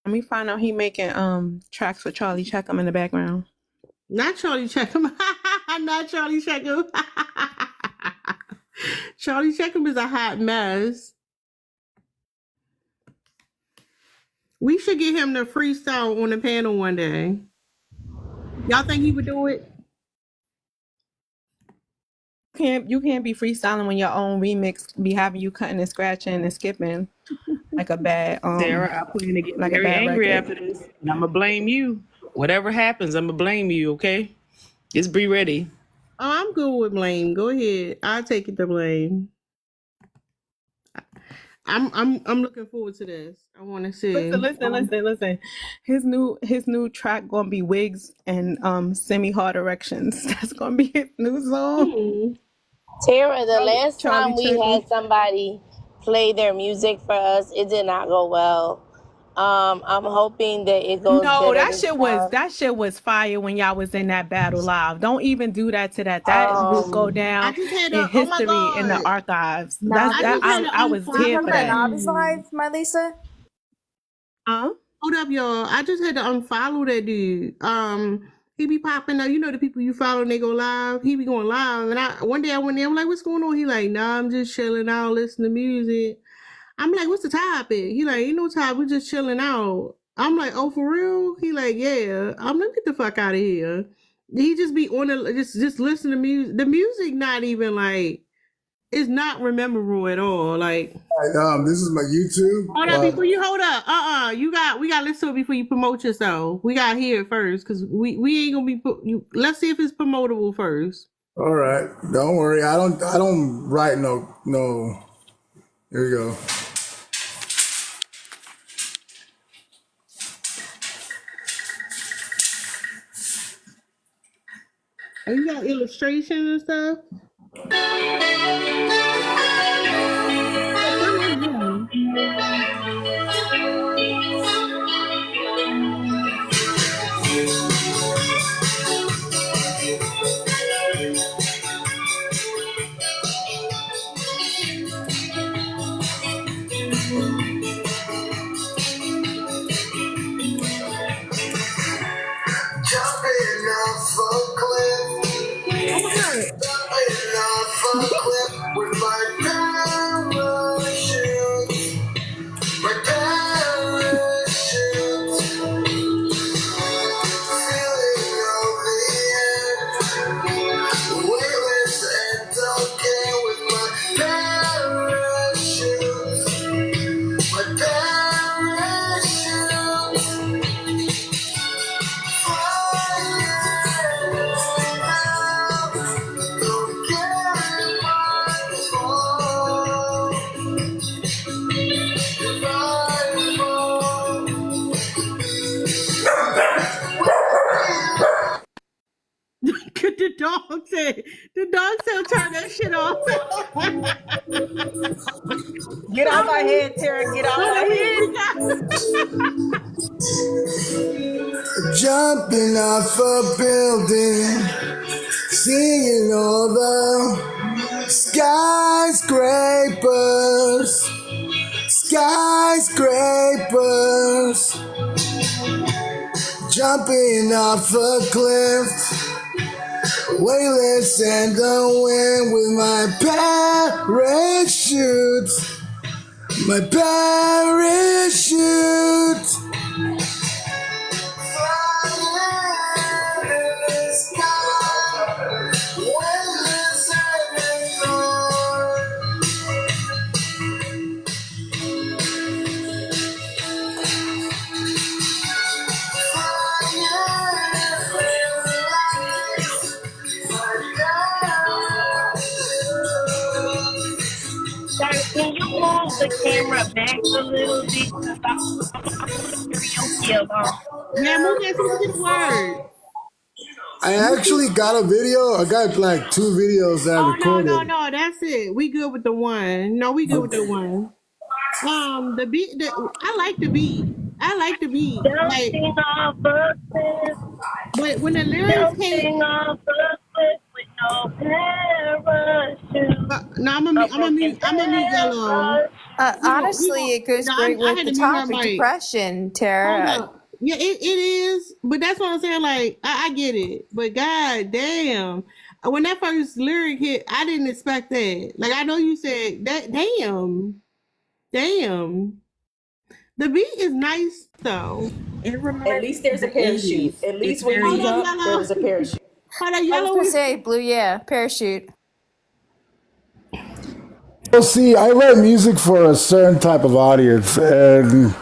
Let me find out he making tracks with Charlie Checkham in the background. Not Charlie Checkham. Not Charlie Checkham. Charlie Checkham is a hot mess. We should get him to freestyle on the panel one day. Y'all think he would do it? You can't be freestyling when your own remix be having you cutting and scratching and skipping like a bad Sarah, I plan to get like a very bad angry record. after this, and I'm gonna blame you. Whatever happens, I'm gonna blame you. Okay, just be ready. Oh, I'm good with blame. Go ahead. I'll take it to blame. I'm looking forward to this. I want to see. Listen. His new track gonna be Wigs and semi-hard erections. That's gonna be his new song. Tara, the last Charlie time we Checkham. had somebody play their music for us, it did not go well. I'm hoping that it goes No, better that this shit was fire when y'all was in that battle live. Don't even do that to that. That will go down in history in the archives. I was here for that. Nobby's live, my Lisa. Huh? Hold up, y'all. I just had to unfollow that dude. He be popping up. You know the people you follow and they go live. He be going live. And one day I went there. I'm like, what's going on? He like, nah, I'm just chilling out, listening to music. I'm like, what's the topic? He like, ain't no topic. We just chilling out. I'm like, oh, for real? He like, yeah. I'm like, get the fuck out of here. He just be on the just listen to music. The music not even like. It's not memorable at all. Like, this is my YouTube. hold up before you hold up. We got to listen to it before you promote yourself. We got to hear it first because we ain't gonna be. Let's see if it's promotable first. All right, don't worry. I don't write no. Here we go. Oh, you got illustration and stuff. dog still turn that shit off. Get out my head, Tara. Get out my head. Jumping off a building, seeing all the skyscrapers, skyscrapers. Jumping off a cliff, weightless and the wind with my parachute, my parachute. Sir, can you move the camera back a little bit? 'Cause I'm karaoke along. Yeah, move that so we can get the word. I actually got a video. I got like 2 videos that I Oh recorded. no, that's it. We good with the one. No, we good with the one. The beat. I like the beat. I like the beat. Like, Jumping off a cliff, but when the lyrics came, jumping off a cliff with no parachute. no, I'm gonna mute Yellow. Honestly, it goes No, great I with had the to mute her topic, mic. depression, Hold Tara. up. Yeah, it is. But that's what I'm saying. Like, I get it. But god damn. When that first lyric hit, I didn't expect that. Like, I know you said that. Damn. The beat is nice though. It reminds At least there's a the parachute. 80s. At least It's when very you jump, there's a parachute. Hold on, I was Yellow. gonna say blue, yeah, parachute. Well, see, I write music for a certain type of audience, and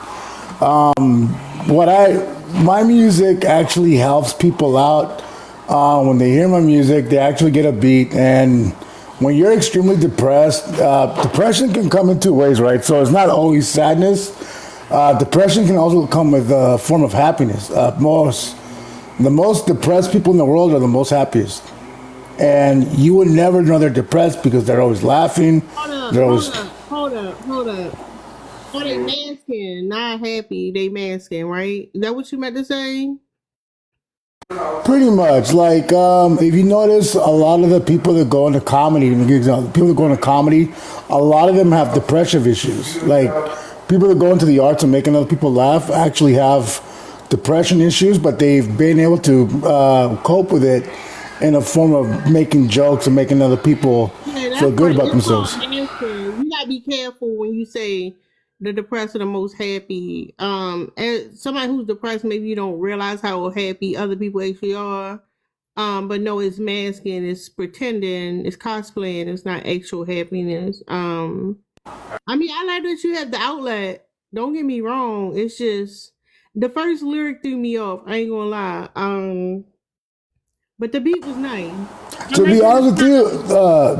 my music actually helps people out. When they hear my music, they actually get a beat. And when you're extremely depressed, depression can come in 2 ways, right? So it's not always sadness. Depression can also come with a form of happiness. The most depressed people in the world are the most happiest. And you would never know they're depressed because they're always laughing. They're always Hold up. Oh, they masking, not happy. They masking, right? Is that what you meant to say? pretty much like if you notice, a lot of the people that go into comedy, to give you an example, people that go into comedy, a lot of them have depressive issues. Like people that go into the arts and making other people laugh actually have depression issues, but they've been able to cope with it in a form of making jokes and making other people feel good about themselves. You gotta be careful when you say the depressed are the most happy. And somebody who's depressed, maybe you don't realize how happy other people actually are. But no, it's masking, it's pretending, it's cosplaying, it's not actual happiness. I mean, I like that you have the outlet. Don't get me wrong. It's just the first lyric threw me off. I ain't gonna lie. But the beat was nice. To be honest with you,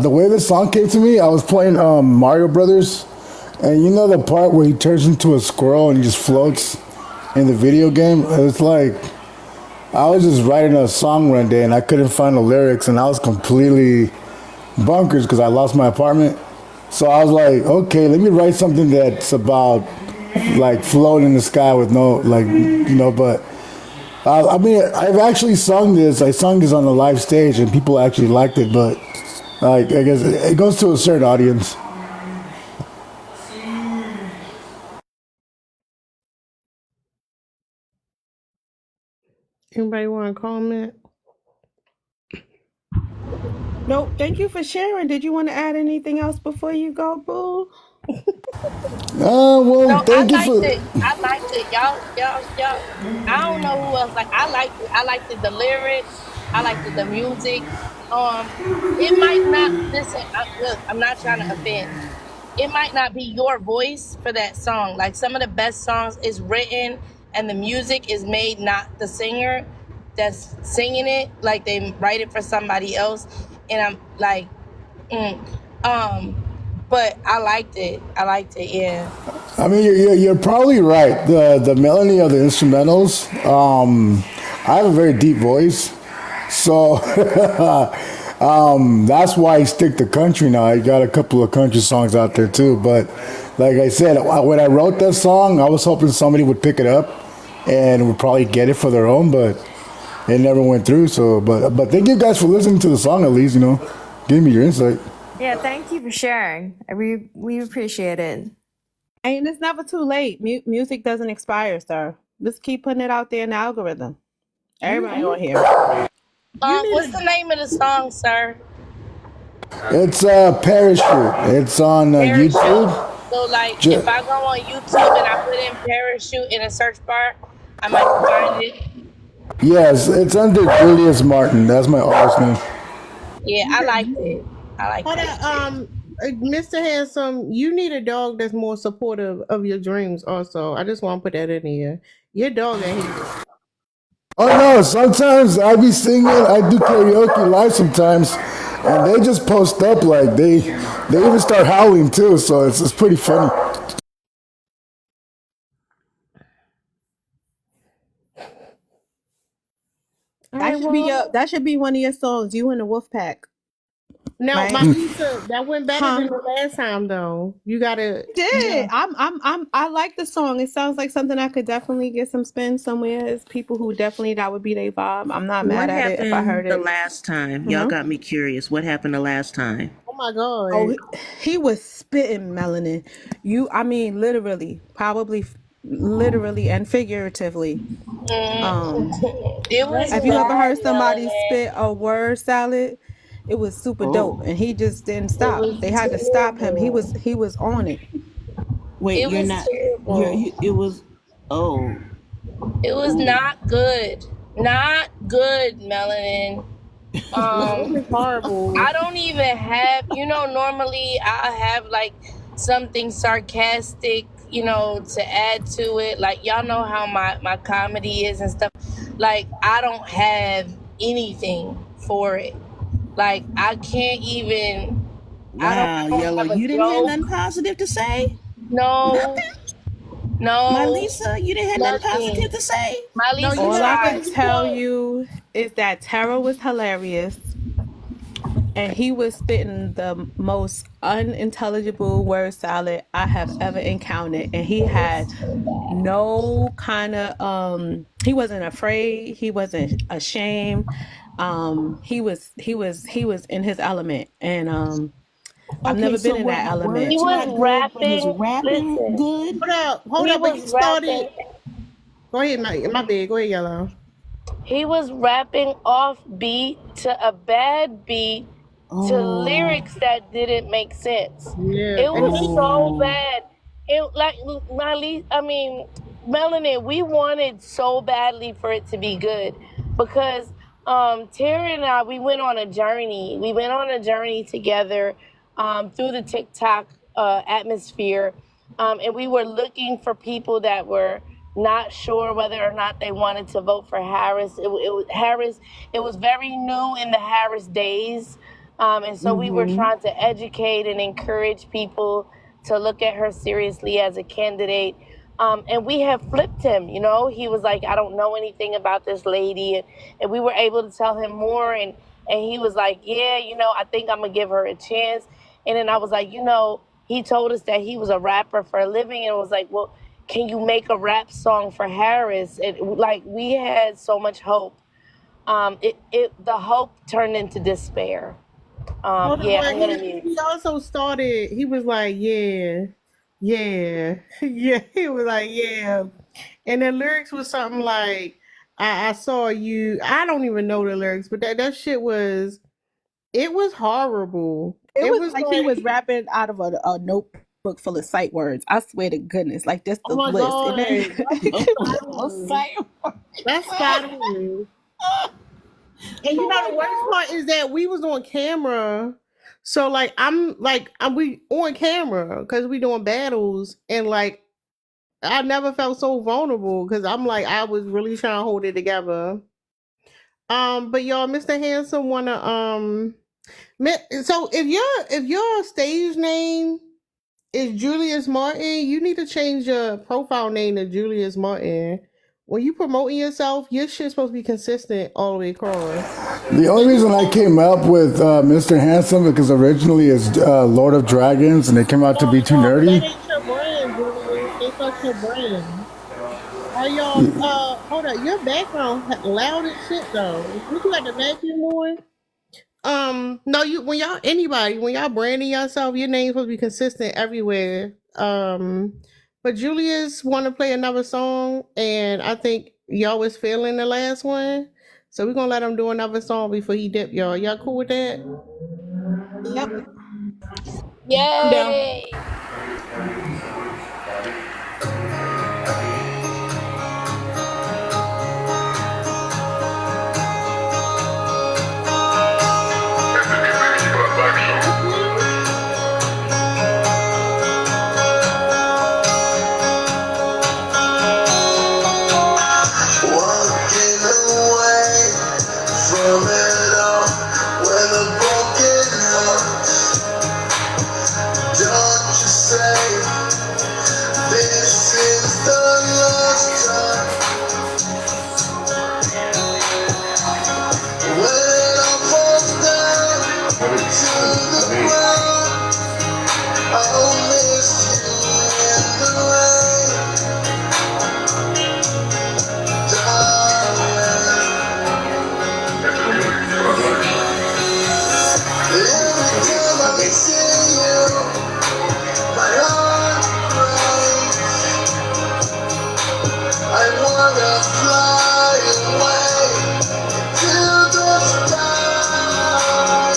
the way this song came to me, I was playing Mario Brothers, and you know the part where he turns into a squirrel and he just floats in the video game? It's like, I was just writing a song one day and I couldn't find the lyrics and I was completely bonkers because I lost my apartment. So I was like, okay, let me write something that's about like floating in the sky with no, like, you know, but I mean, I've actually sung this. I sung this on a live stage, and people actually liked it. But like, I guess it goes to a certain audience. Anybody want to comment? Nope. Thank you for sharing. Did you want to add anything else before you go, Boo? Well, No, I thank you liked for. it. I liked it. Y'all. I don't know who else. Like, I liked it. I liked it, the lyrics. I liked it, the music. It might not. Listen, look, I'm not trying to offend. It might not be your voice for that song. Like, some of the best songs is written and the music is made, not the singer that's singing it. Like, they write it for somebody else. And I'm like, but I liked it. Yeah. I mean, you're probably right. The melody of the instrumentals. I have a very deep voice, so That's why he stick to country now. He got a couple of country songs out there too. But like I said, when I wrote that song, I was hoping somebody would pick it up and would probably get it for their own, but it never went through. So, but thank you guys for listening to the song at least. Give me your insight. Yeah, thank you for sharing. We appreciate it. And it's never too late. Music doesn't expire, sir. Just keep putting it out there in the algorithm. Everybody on here. What's the name of the song, sir? It's Parachute. It's on Parachute. YouTube. So, like, if I go on YouTube and I put in Parachute in a search bar, I might find it. Yes, it's under Julius Martin. That's my artist name. Yeah, I like it. Hold on, Mr. Handsome, you need a dog that's more supportive of your dreams also. I just want to put that in here. Your dog ain't here. Oh no, sometimes I be singing, I do karaoke live sometimes, and they just post up like they even start howling too, so it's pretty funny. That should be one of your songs. You and the Wolf Pack. No, right? my Lisa, that went better than the last time though. You gotta. Yeah. I like the song. It sounds like something I could definitely get some spin somewhere. It's people who definitely that would be their vibe. I'm not mad at it if I heard the it. last time? Y'all got me curious. What happened the last time? Oh my god. Oh, he was spitting melanin. Literally, probably literally and figuratively. It was. Have you ever heard somebody spit a word salad? It was super dope, and he just didn't stop. They had to stop him. He was on it. Wait, It you're was not. terrible. It was. Oh. It was not good. Not good, Melanin. Horrible. I don't even have, normally I have like something sarcastic, to add to it. Like, y'all know how my comedy is and stuff. Like, I don't have anything for it. Like, I can't even. Wow, I don't Yellow, have a you didn't have joke. nothing positive to say? No. No. My Lisa, you didn't have nothing positive to say? My Lisa All I tried. can tell you is that Tara was hilarious, and he was spitting the most unintelligible word salad I have ever encountered, and he had no kind of he wasn't afraid, he wasn't ashamed. He was in his element, and I've never been in that element. He was rapping. rapping Listen, good? Hold he up, but was he started. rapping. Go ahead, my bad. Go ahead, Yellow. He was rapping off beat to a bad beat to lyrics that didn't make sense. Yeah. It was so bad. It like Melanin, we wanted so badly for it to be good because Terry and I, we went on a journey. We went on a journey together through the TikTok atmosphere, and we were looking for people that were not sure whether or not they wanted to vote for Harris. It was very new in the Harris days, and so we were trying to educate and encourage people to look at her seriously as a candidate. And we have flipped him, He was like, I don't know anything about this lady. And we were able to tell him more. And he was like, yeah, I think I'm going to give her a chance. And then I was like, he told us that he was a rapper for a living. And was like, well, can you make a rap song for Harris? And like, we had so much hope. The hope turned into despair. I'm going to mute. He also started, he was like, yeah. He was like, yeah. And the lyrics was something like, I saw you. I don't even know the lyrics, but that shit was, it was horrible. It was like he was rapping out of a notebook full of sight words. I swear to goodness, like this the my list. God. And then, That's fine. And the worst part is that we was on camera. So like we on camera because we doing battles, and like I never felt so vulnerable because I'm like I was really trying to hold it together. But y'all, Mr. Handsome wanna so if your stage name is Julius Martin, you need to change your profile name to Julius Martin when you promoting yourself, your shit's supposed to be consistent all the way across. The only reason I came up with Mr. Handsome because originally it's Lord of Dragons and it came out to be too That nerdy. ain't your brand, Julius. That's not your brand. Are y'all? Hold up. Your background loud as shit though. Would you like to vacuum more? No. You when y'all branding yourself, your name's supposed to be consistent everywhere. But Julius want to play another song, and I think y'all was feeling the last one, so we're gonna let him do another song before he dip. Y'all cool with that? Yep. I'm down. Yay! Walking away from it all with a broken heart. Don't you say this is the last time. When I fall down to the ground, I'll miss you in the rain, darling. Every time I see you, my heart breaks. I wanna fly away to the sky.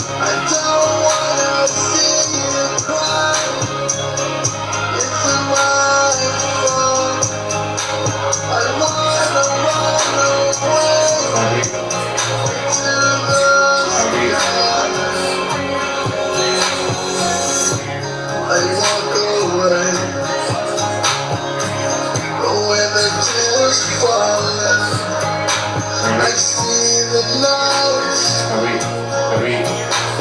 I don't wanna see you cry. It's my fault. I wanna run away to the sky. I walk away when the tears falling. I see the nights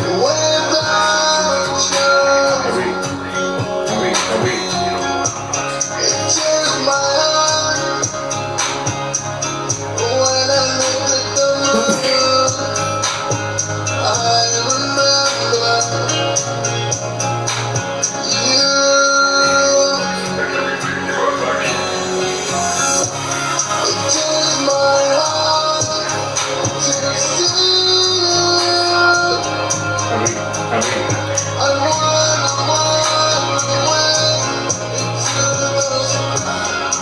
without you. It tears my heart when I look at the moon. I remember you. It tears my heart to see you. I wanna run away into the sky.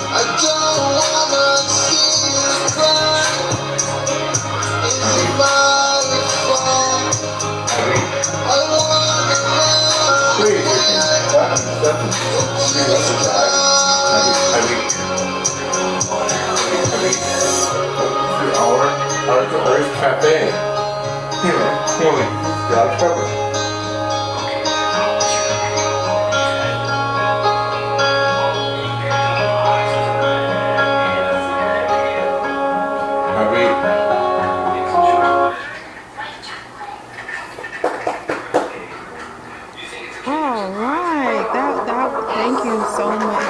I don't wanna see you cry. It's my fault. I wanna run away into the sky. All right. Thank you so much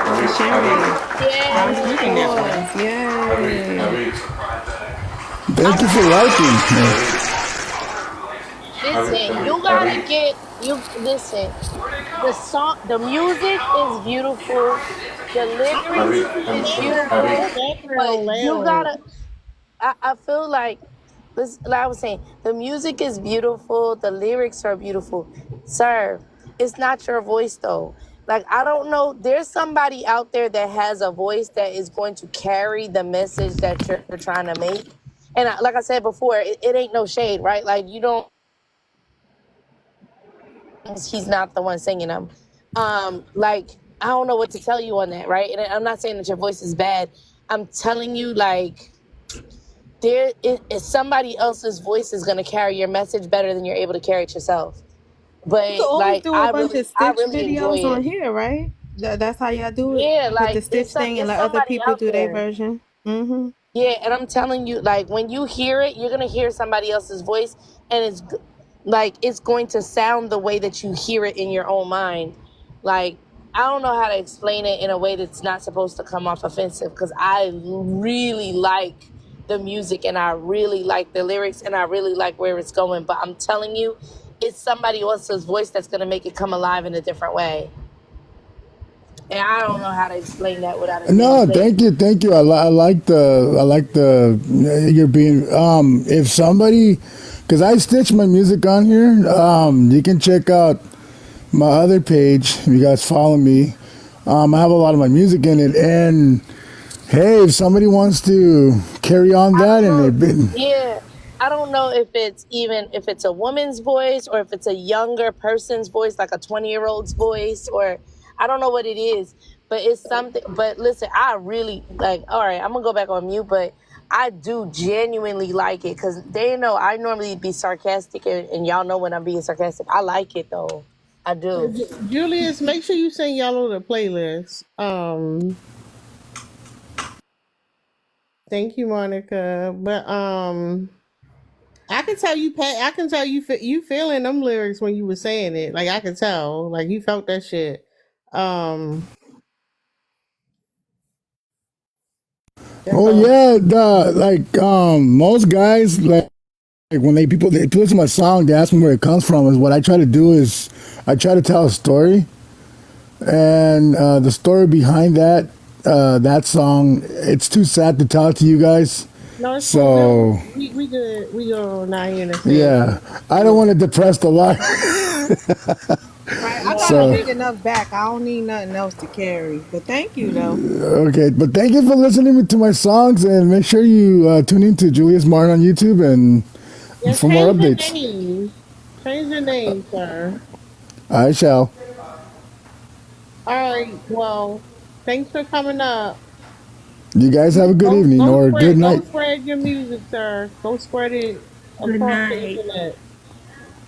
for sharing. That was beautiful. Yay. Thank you for liking. Listen, you gotta get listen. The song, the music is beautiful. The lyrics is beautiful, but you gotta. I feel like this. Like I was saying, the music is beautiful. The lyrics are beautiful, sir. It's not your voice though. Like I don't know. There's somebody out there that has a voice that is going to carry the message that you're trying to make. And like I said before, it ain't no shade, right? Like you don't. He's not the one singing them. Like I don't know what to tell you on that, right? And I'm not saying that your voice is bad. I'm telling you, like there is somebody else's voice is gonna carry your message better than you're able to carry it yourself. You But can always like do a bunch of I Stitch really enjoy videos on it. here, right? That's how y'all do it. Yeah, Put like the Stitch thing and it's let other somebody people out do their there. version. Mm-hmm. Yeah, and I'm telling you, like when you hear it, you're gonna hear somebody else's voice, and like it's going to sound the way that you hear it in your own mind. Like, I don't know how to explain it in a way that's not supposed to come off offensive, because I really like the music and I really like the lyrics and I really like where it's going. But I'm telling you, it's somebody else's voice that's going to make it come alive in a different way. And I don't know how to explain that without it being No, said. thank you. I like the you're being if somebody, because I stitch my music on here. You can check out my other page. If you guys follow me, I have a lot of my music in it. And hey, if somebody wants to carry on that, and they've been Yeah, I don't know if it's a woman's voice or if it's a younger person's voice, like a 20-year-old's voice, or I don't know what it is, but it's something. But listen, I really like. All right, I'm gonna go back on mute, but I do genuinely like it, because they know I normally be sarcastic, and y'all know when I'm being sarcastic. I like it though. I do. Julius, make sure you send y'all the playlist. Thank you, Monica. But I can tell you, Pat. I can tell you, you feeling them lyrics when you were saying it. Like I can tell, like you felt that shit. oh yeah, most guys like when they listen to my song, they ask me where it comes from. Is what I try to do is I try to tell a story, and the story behind that song, it's too sad to tell it to you guys. No, it's So we good. We go now in a yeah, I don't want to depress the lot. Right, I got a So big enough back. I don't need nothing else to carry. But thank you though. okay, but thank you for listening to my songs, and make sure you tune in to Julius Martin on YouTube and Yeah, for more change your updates. name. Change your name, sir. I shall. All right. Well, thanks for coming up. You guys have a good evening or good Go night. spread your music, sir. Go spread it Good across the night. internet.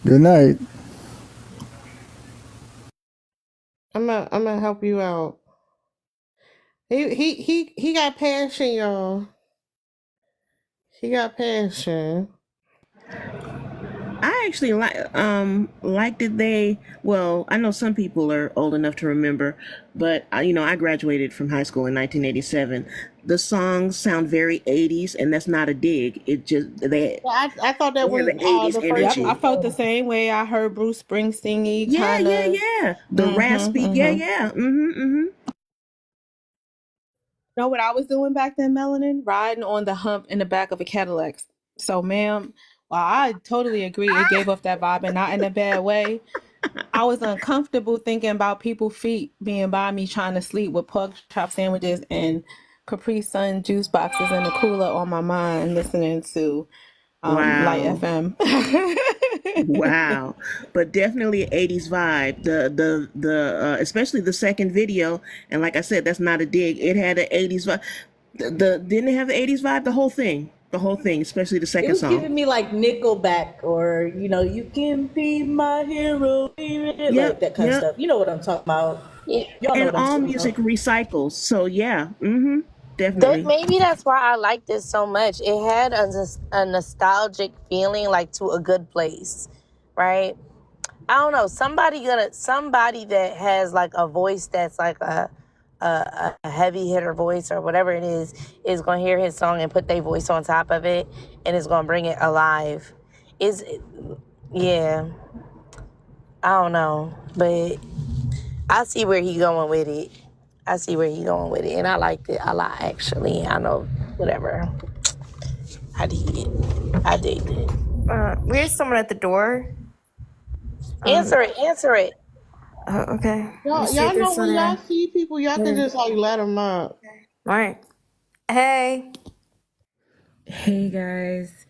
Good night. I'm gonna help you out. He got passion, y'all. He got passion. I actually liked it. Well, I know some people are old enough to remember, but I graduated from high school in 1987. The songs sound very 80s, and that's not a dig. It just I thought that they have was the 80s the first Yep, energy. I felt the same way. I heard Bruce Springsteen Yeah, kind of. yeah. The raspy, yeah. Know what I was doing back then, Melanin? Riding on the hump in the back of a Cadillac. So, ma'am, while I totally agree, it gave off that vibe, and not in a bad way. I was uncomfortable thinking about people's feet being by me trying to sleep with pork chop sandwiches and Capri Sun juice boxes in the cooler on my mind, listening to Light Wow. FM. Wow, but definitely an 80s vibe. The especially the second video, and like I said, that's not a dig. It had an 80s vibe. Didn't it have the 80s vibe? The whole thing, especially the It second was song. giving me like Nickelback or you can be my hero, baby, like that kind of stuff. You know what I'm talking about. Y'all know And what I'm all talking music about. recycles. So yeah, That definitely. maybe that's why I like this so much. It had a nostalgic feeling, like to a good place, right? I don't know. Somebody that has like a voice that's like a heavy hitter voice or whatever it is gonna hear his song and put their voice on top of it, and it's gonna bring it alive. Yeah. I don't know, but I see where he going with it. And I liked it a lot, actually. I know, whatever. I did it. We have someone at the door. Answer it. Okay. Y'all know when y'all see people, y'all can just like let them up. All right. Hey. Hey guys,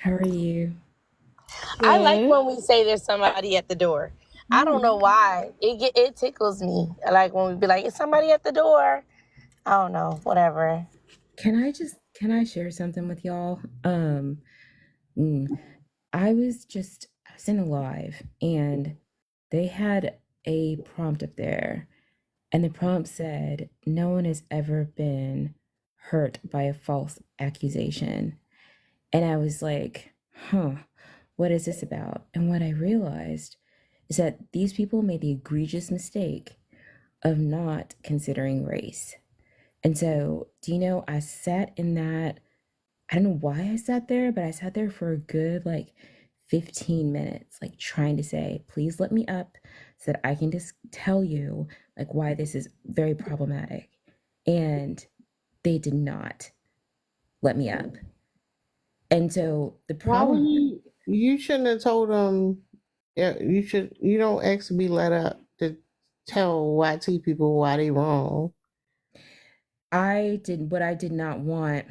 how are you? I like when we say there's somebody at the door. I don't know why. It tickles me. Like when we be like, "Is somebody at the door?" I don't know. Whatever. Can I share something with y'all? I was in a live and they had a prompt up there, and the prompt said, "No one has ever been hurt by a false accusation." And I was like, what is this about? And what I realized is that these people made the egregious mistake of not considering race. And so, do you know, I sat in that, I don't know why I sat there, but I sat there for a good like 15 minutes, like trying to say, please let me up so that I can just tell you like why this is very problematic. And they did not let me up. And so the Why would problem, you shouldn't have told them, yeah, you don't ask to be let up to tell YT people why they wrong. I did what I did not want.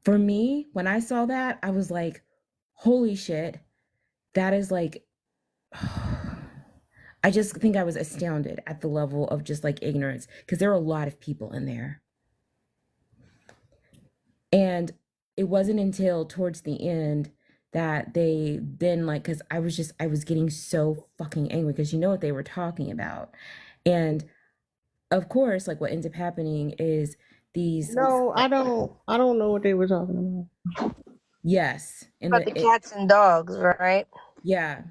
For me, when I saw that, I was like, holy shit, that is like, I just think I was astounded at the level of just like ignorance because there are a lot of people in there. And it wasn't until towards the end that they then like, because I was getting so fucking angry because you know what they were talking about. And of course, like what ends up happening is these, No, I don't know what they were talking about. yes, in About the the, cats and dogs, right? yeah.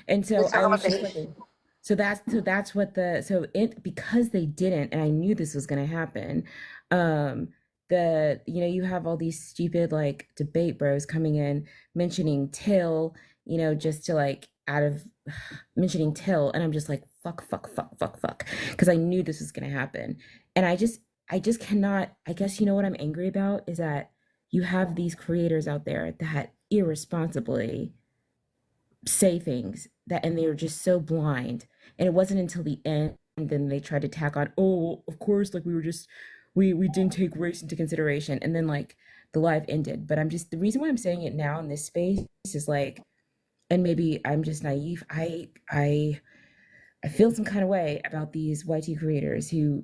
And so Let's talk I was about the just like, Haitian. so that's what because they didn't, and I knew this was gonna happen, you have all these stupid like debate bros coming in mentioning Till, just to like out of mentioning Till, and I'm just like fuck, because I knew this was gonna happen. And I just cannot, I guess you know what I'm angry about is that you have these creators out there that irresponsibly say things and they were just so blind. And it wasn't until the end then they tried to tack on, oh, of course, like we didn't take race into consideration, and then like the live ended. But the reason why I'm saying it now in this space is like, and maybe I'm just naive, I feel some kind of way about these YT creators who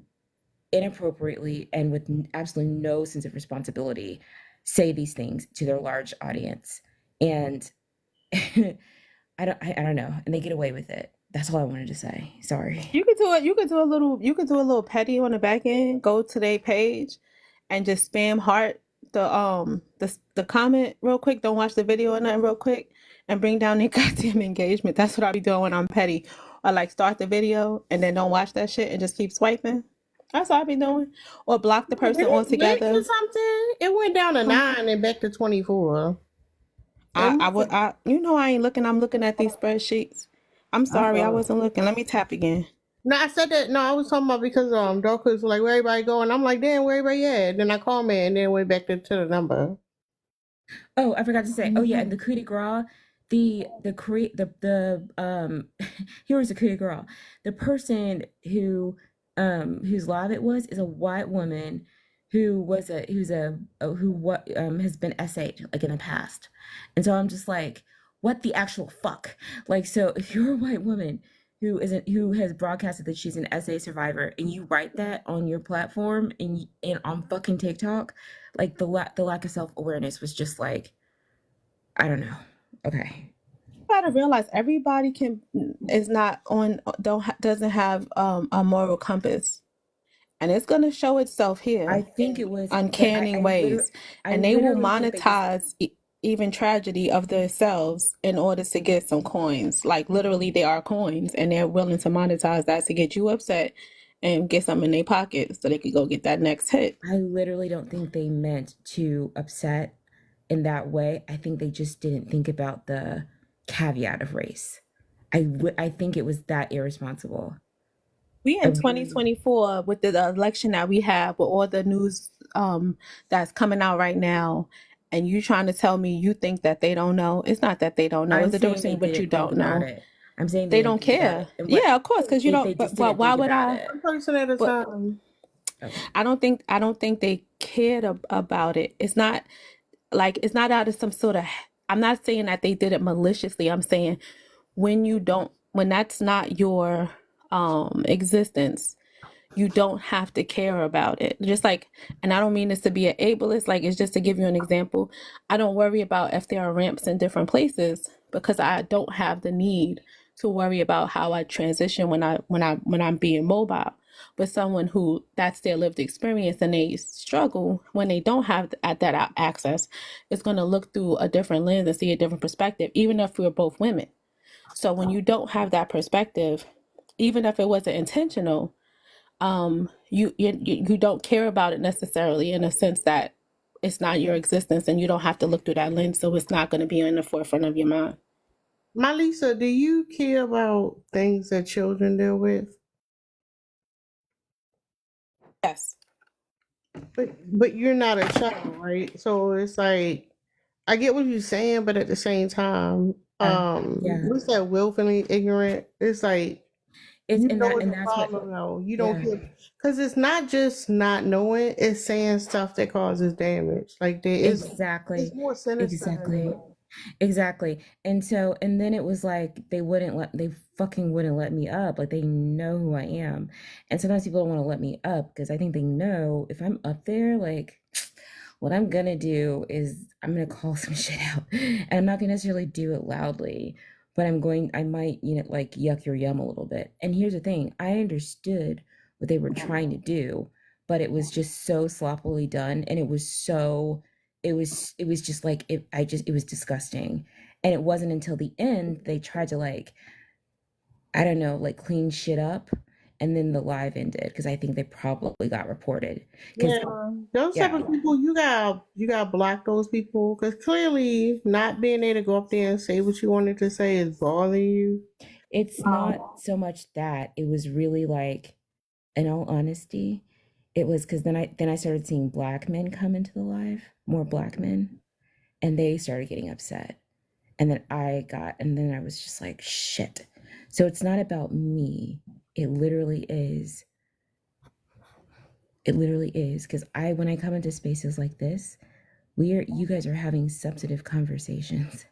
inappropriately and with absolutely no sense of responsibility say these things to their large audience. And I don't know, and they get away with it. That's all I wanted to say. Sorry. You could do it. You could do a little petty on the back end. Go to their page, and just spam heart the comment real quick. Don't watch the video or nothing real quick, and bring down their goddamn engagement. That's what I be doing when I'm petty. Or like start the video and then don't watch that shit and just keep swiping. That's what I be doing. Or block the person Did altogether. something? It went down to 9 and back to 24. I ain't looking. I'm looking at these spreadsheets. I'm sorry, I wasn't looking. Let me tap again. No, I said that. No, I was talking about because Dorcas was like, where everybody going? I'm like, damn, where everybody at? Then I called me and then went back to the number. Oh, I forgot to say. Oh yeah, and the coup de grace, here's the coup de grace. The person whose live it was is a white woman who has been essayed like in the past. And so I'm just like, what the actual fuck? Like, so if you're a white woman who has broadcasted that she's an essay survivor and you write that on your platform and on fucking TikTok, like the lack of self-awareness was just like, I don't know. Okay. You gotta realize everybody doesn't have a moral compass. And it's gonna show itself here. I think it was uncanny ways. And they will monetize even tragedy of themselves in order to get some coins. Like literally they are coins and they're willing to monetize that to get you upset and get some in their pocket so they could go get that next hit. I literally don't think they meant to upset in that way. I think they just didn't think about the caveat of race. I think it was that irresponsible. We in 2024 with the election that we have, with all the news that's coming out right now, and you trying to tell me you think that they don't know. It's not that they don't know. It's the difference between what you don't know. I'm saying they don't care. Yeah, of course, because you don't. But why would I? One person at a time. I don't think they cared about it. It's not out of some sort of. I'm not saying that they did it maliciously. I'm saying when that's not your existence, you don't have to care about it. Just like, and I don't mean this to be an ableist, like it's just to give you an example. I don't worry about if there are ramps in different places because I don't have the need to worry about how I transition when I'm being mobile. with someone who that's their lived experience and they struggle when they don't have that access, is going to look through a different lens and see a different perspective, even if we're both women. So when you don't have that perspective, even if it wasn't intentional, you don't care about it necessarily, in a sense that it's not your existence and you don't have to look through that lens, so it's not going to be in the forefront of your mind. Malisa, do you care about things that children deal with? Yes. But you're not a child, right? So it's like, I get what you're saying, but at the same time, Yeah. what's that, willfully ignorant? It's like, It's you and know that it's and a that's what problem, though. You don't yeah. care. Because it's not just not knowing, it's saying stuff that causes damage. Like, it's Exactly. more sinister than Exactly. that. Exactly. And then it was like they fucking wouldn't let me up. Like they know who I am. And sometimes people don't want to let me up because I think they know if I'm up there, like what I'm gonna do is I'm gonna call some shit out. And I'm not gonna necessarily do it loudly, but I might, like yuck your yum a little bit. And here's the thing, I understood what they were trying to do, but it was just so sloppily done and it was just like it was disgusting. And it wasn't until the end they tried to, like, I don't know, like clean shit up, and then the live ended because I think they probably got reported. Yeah, those type of people, you gotta block those people, because clearly not being able to go up there and say what you wanted to say is bothering you. It's not so much that, it was really like, in all honesty, it was because then I started seeing black men come into the live, more black men, and they started getting upset. And then I was just like, shit. So it's not about me. It literally is. Because when I come into spaces like this, you guys are having substantive conversations.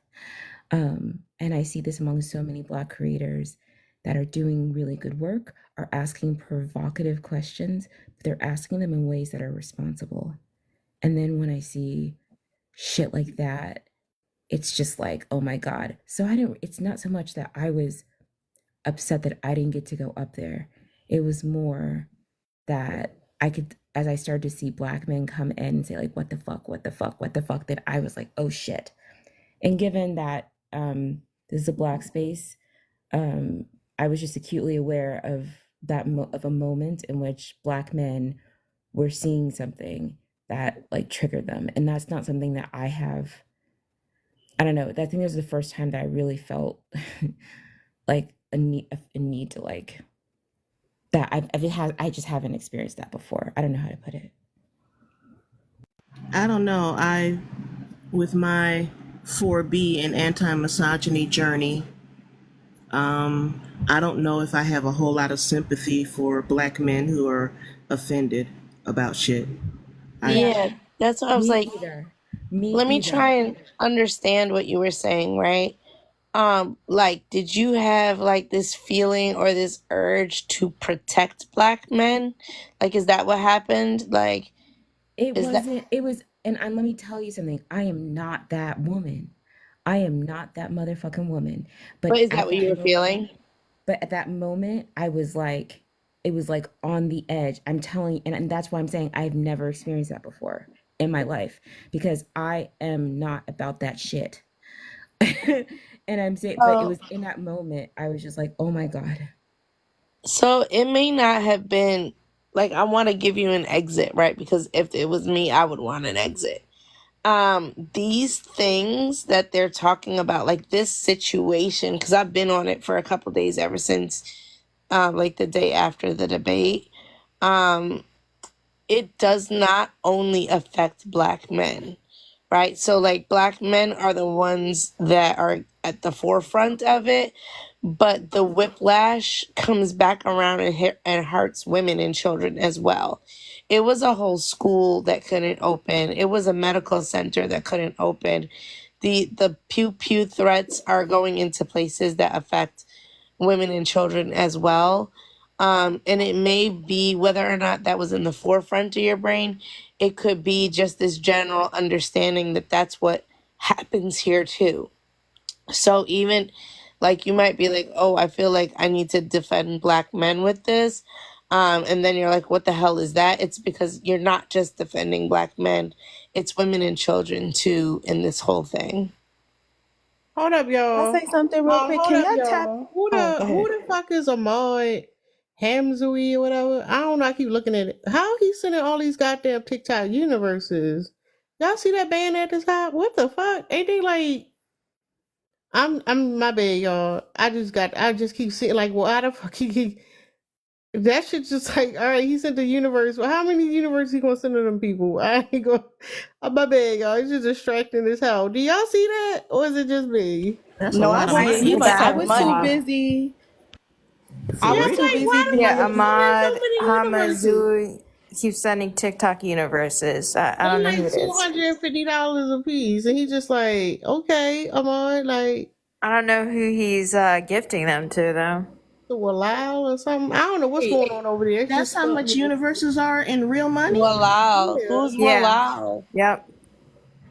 And I see this among so many Black creators that are doing really good work, are asking provocative questions, but they're asking them in ways that are responsible. And then when I see shit like that, it's just like, oh my God. So it's not so much that I was upset that I didn't get to go up there. It was more that as I started to see Black men come in and say like, what the fuck, that I was like, oh shit. And given that this is a Black space, I was just acutely aware of of a moment in which Black men were seeing something that like triggered them. And that's not something that I don't know. I think it was the first time that I really felt like a need to like that. I just haven't experienced that before. I don't know how to put it. I don't know. With my 4B and anti-misogyny journey, I don't know if I have a whole lot of sympathy for Black men who are offended about shit. Yeah, that's what I was Me like. either. Let me try and understand what you were saying, right? Like, did you have like this feeling or this urge to protect Black men? Like, is that what happened? Like, It is that wasn't, it was, and let me tell you something. I am not that woman. I am not that motherfucking woman. but is that what you were feeling? But at that moment, I was like, it was like on the edge. I'm telling you, and that's why I'm saying I've never experienced that before in my life, because I am not about that shit. And I'm saying, but it was in that moment, I was just like, oh my God. So it may not have been like, I want to give you an exit, right? Because if it was me, I would want an exit. These things that they're talking about, like this situation, because I've been on it for a couple days ever since like the day after the debate. It does not only affect Black men, right? So like Black men are the ones that are at the forefront of it, but the whiplash comes back around and hurts women and children as well. It was a whole school that couldn't open. It was a medical center that couldn't open. The pew pew threats are going into places that affect women and children as well. And it may be whether or not that was in the forefront of your brain. It could be just this general understanding that that's what happens here too. So even like you might be like, oh, I feel like I need to defend Black men with this. And then you're like, what the hell is that? It's because you're not just defending Black men, it's women and children too in this whole thing. Hold up, Can y'all. I say something real quick? Hold Can up, y'all tap? y'all. Who Oh, the go who ahead. the fuck is Ahmad Hamzoui or whatever? I don't know. I keep looking at it. How he sending all these goddamn TikTok universes? Y'all see that band at the top? What the fuck? Ain't they like? I'm my bad, y'all. I just keep seeing like, well, how the fuck he that shit just like, all right, he sent the universe. Well, how many universes he gonna send to them people? I ain't go. My bad, y'all. It's just distracting as hell. Do y'all see that, or is it just me? That's a No, I lot of see it. money. He must I have was too money. busy. For I Yeah, was I'm too real. like, busy why the being. fuck Yeah, is he sending Ahmad so many universes? Hamazui keeps sending TikTok universes. I They don't know who like it is. $250 a piece, and he just like, okay, I'm on like I don't know who he's gifting them to though. the Walao or something. I don't know what's Wait, going on over there. It's that's just how much universes are in real money? Walao. yeah. Who's Yeah, Walao? Yep.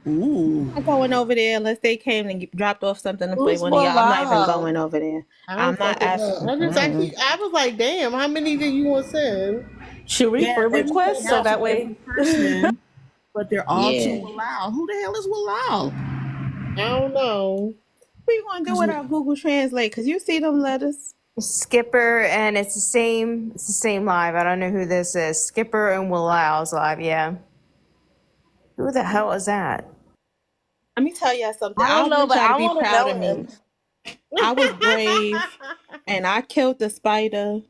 Ooh. I'm not going over there unless they came and dropped off something to play Who's one of y'all. I'm not even Walao? going over there. I I'm don't not fucking know. asking. I was like, damn, how many did you want to send? Sharif Yeah, for they request, paid so out to that way. every person, but they're all to Yeah. Walao. Who the hell is Walao? I don't know. What you gonna do Because without Google Translate? Cause you see them letters. Skipper, and it's the same live. I don't know who this is. Skipper and Walao's live, yeah. Who the hell is that? Let me tell y'all something. I I don't know, want but y'all to I be want to proud know of him. me. I was brave and I killed the spider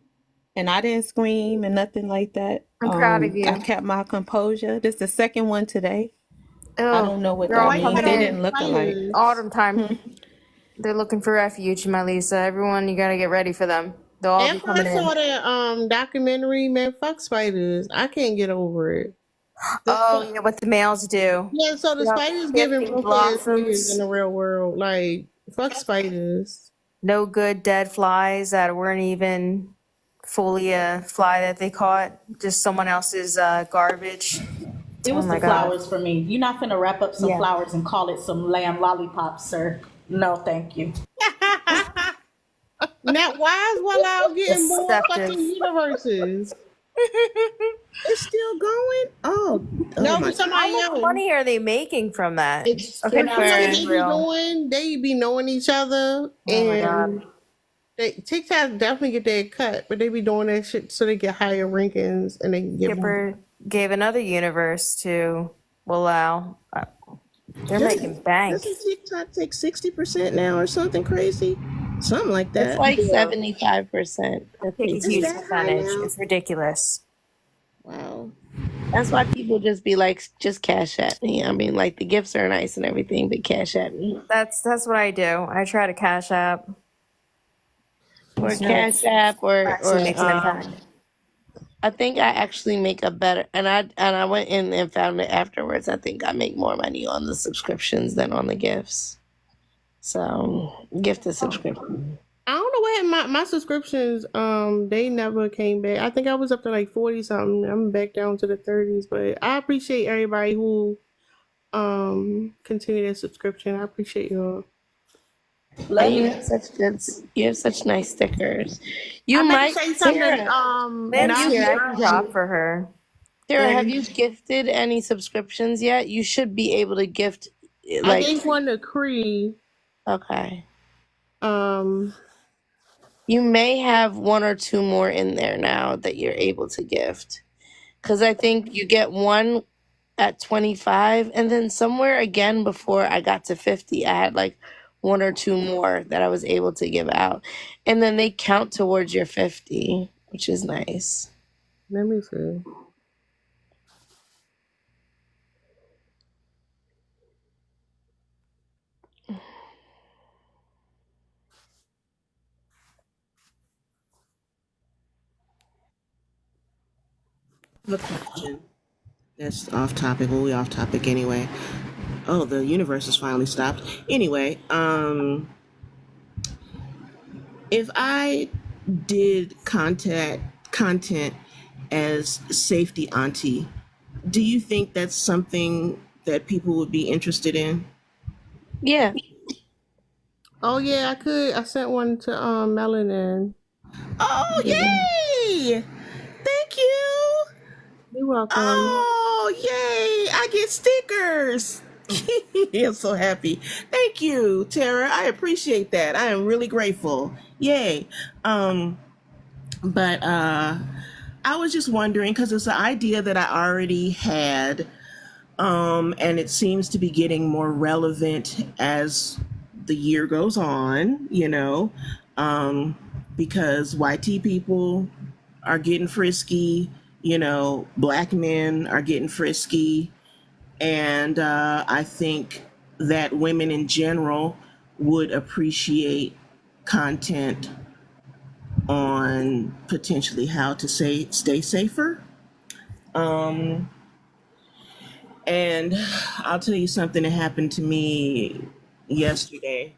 and I didn't scream and nothing like that. I'm proud of I you. kept my composure. This is the second one today. I Oh, don't know what they're that all Why you means. coming got They all in. these didn't look alike. spiders? Autumn time. Hmm. They're looking for refuge, Melissa. Everyone, you gotta get ready for them. They'll all be After I coming in. saw that documentary, man, fuck spiders. I can't get over it. The Oh, spi- yeah, what the males do. yeah, so the Yep. spiders giving 50 broke ass niggas in blossoms. the real world. Like, fuck spiders. No good dead flies that weren't even fully a fly that they caught. Just someone else's garbage. It Oh was the my God. flowers for me. You're not finna wrap up some Yeah. flowers and call it some lamb lollipops, sir. No, thank you. Now, why is Wallow getting more Deceptive. fucking universes? it's still going. Oh No, my for God. How somebody much else. money are they making from that? It's Okay, you now know it's what getting they be real. doing? They be knowing each other, Oh my God. and TikTok definitely get their cut, but they be doing that shit so they get higher rankings and they can get more. Skipper gave another universe to Walao. They're making bank. Doesn't TikTok take 60% now or something crazy? Something like It's that. like Yeah. 75%. Take a Is huge that high percentage. now? It's ridiculous. Wow. That's why people just be like, just cash at me. I mean, like the gifts are nice and everything, but cash at me. That's what I do. I try to cash app. Or That's cash nice. app Actually makes an impact. I think I actually make a better, and I went in and found it afterwards. I think I make more money on the subscriptions than on the gifts. So gift a subscription. I don't know what my subscriptions. They never came back. I think I was up to like 40 something. I'm back down to the 30s, but I appreciate everybody who continue their subscription. I appreciate y'all. And you have such nice stickers. You I meant to might, say something. Sarah. Man's Not here. I can drop for her. Sarah, have you gifted any subscriptions yet? You should be able to gift, I like. gave one to Cree. Okay. Um, You may have one or two more in there now that you're able to gift. Because I think you get one at 25, and then somewhere again before I got to 50, I had like one or two more that I was able to give out. And then they count towards your 50, which is nice. Let me see. The question. That's off topic. Well, we off topic anyway. Oh, the universe has finally stopped. Anyway, if I did content as safety auntie, do you think that's something that people would be interested in? Yeah. Oh yeah, I could. I sent one to Melanin. Oh yay! You're welcome. Oh, yay! I get stickers. I'm so happy. Thank you, Tara. I appreciate that. I am really grateful. Yay. But I was just wondering because it's an idea that I already had, and it seems to be getting more relevant as the year goes on, because YT people are getting frisky, black men are getting frisky, and I think that women in general would appreciate content on potentially how to stay safer. Um, and I'll tell you something that happened to me yesterday.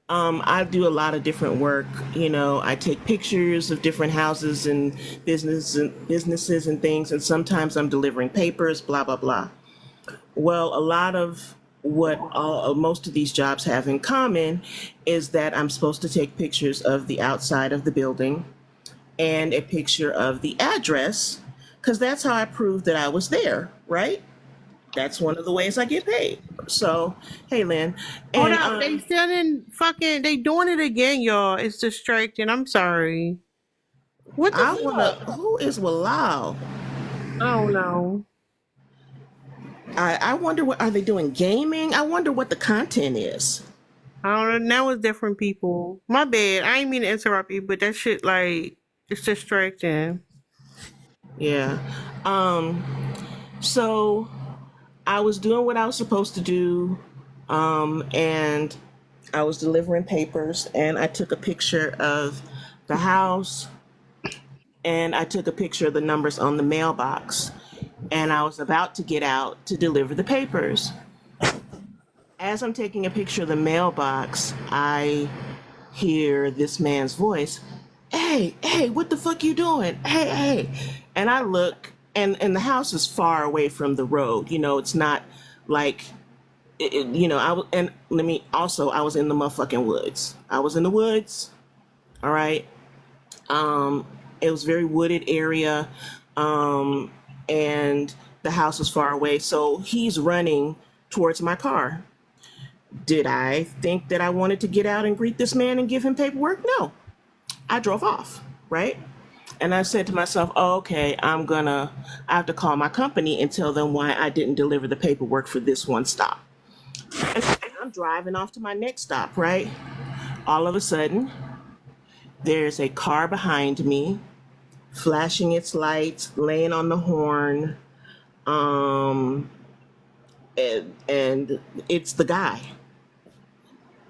I do a lot of different work. I take pictures of different houses and businesses and things, and sometimes I'm delivering papers, blah blah blah. Well, a lot of what most of these jobs have in common is that I'm supposed to take pictures of the outside of the building and a picture of the address because that's how I prove that I was there, right? That's one of the ways I get paid. So, hey, Lynn. Hold And up, they selling fucking, they doing it again, y'all. It's distracting. I'm sorry. What the I fuck? wanna. Who is Walao? I don't know. I wonder what are they doing? Gaming? I wonder what the content is. I don't know. Now it's different people. My bad. I ain't mean to interrupt you, but that shit like it's distracting. Yeah. So I was doing what I was supposed to do, and I was delivering papers, and I took a picture of the house, and I took a picture of the numbers on the mailbox, and I was about to get out to deliver the papers. As I'm taking a picture of the mailbox, I hear this man's voice. Hey, what the fuck you doing? Hey. And I look, and the house is far away from the road. It's not like, and I was in the motherfucking woods. I was in the woods, all right? It was a very wooded area, and the house was far away. So he's running towards my car. Did I think that I wanted to get out and greet this man and give him paperwork? No. I drove off, right? And I said to myself, oh, okay, I have to call my company and tell them why I didn't deliver the paperwork for this one stop. And so I'm driving off to my next stop, right? All of a sudden, there's a car behind me, flashing its lights, laying on the horn, and it's the guy.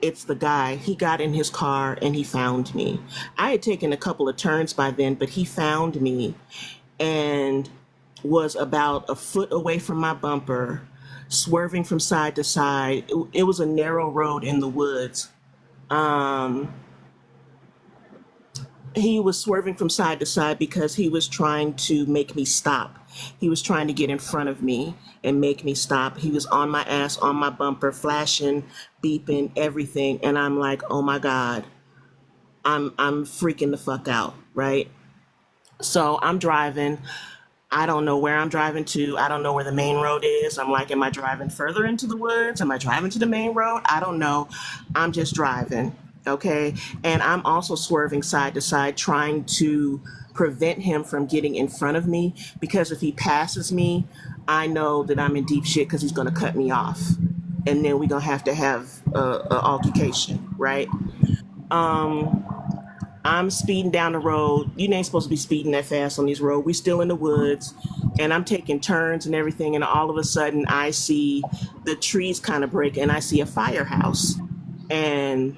It's the guy. He got in his car and he found me. I had taken a couple of turns by then, but he found me and was about a foot away from my bumper, swerving from side to side. It was a narrow road in the woods. He was swerving from side to side because he was trying to make me stop. He was trying to get in front of me and make me stop. He was on my ass, on my bumper, flashing, beeping, everything. And I'm like, oh my God, I'm freaking the fuck out, right? So I'm driving. I don't know where I'm driving to. I don't know where the main road is. I'm like, am I driving further into the woods? Am I driving to the main road? I don't know. I'm just driving. Okay. And I'm also swerving side to side, trying to prevent him from getting in front of me, because if he passes me, I know that I'm in deep shit because he's going to cut me off. And then we're going to have a altercation, right? I'm speeding down the road. You ain't supposed to be speeding that fast on these roads. We still in the woods, and I'm taking turns and everything. And all of a sudden, I see the trees kind of break, and I see a firehouse. And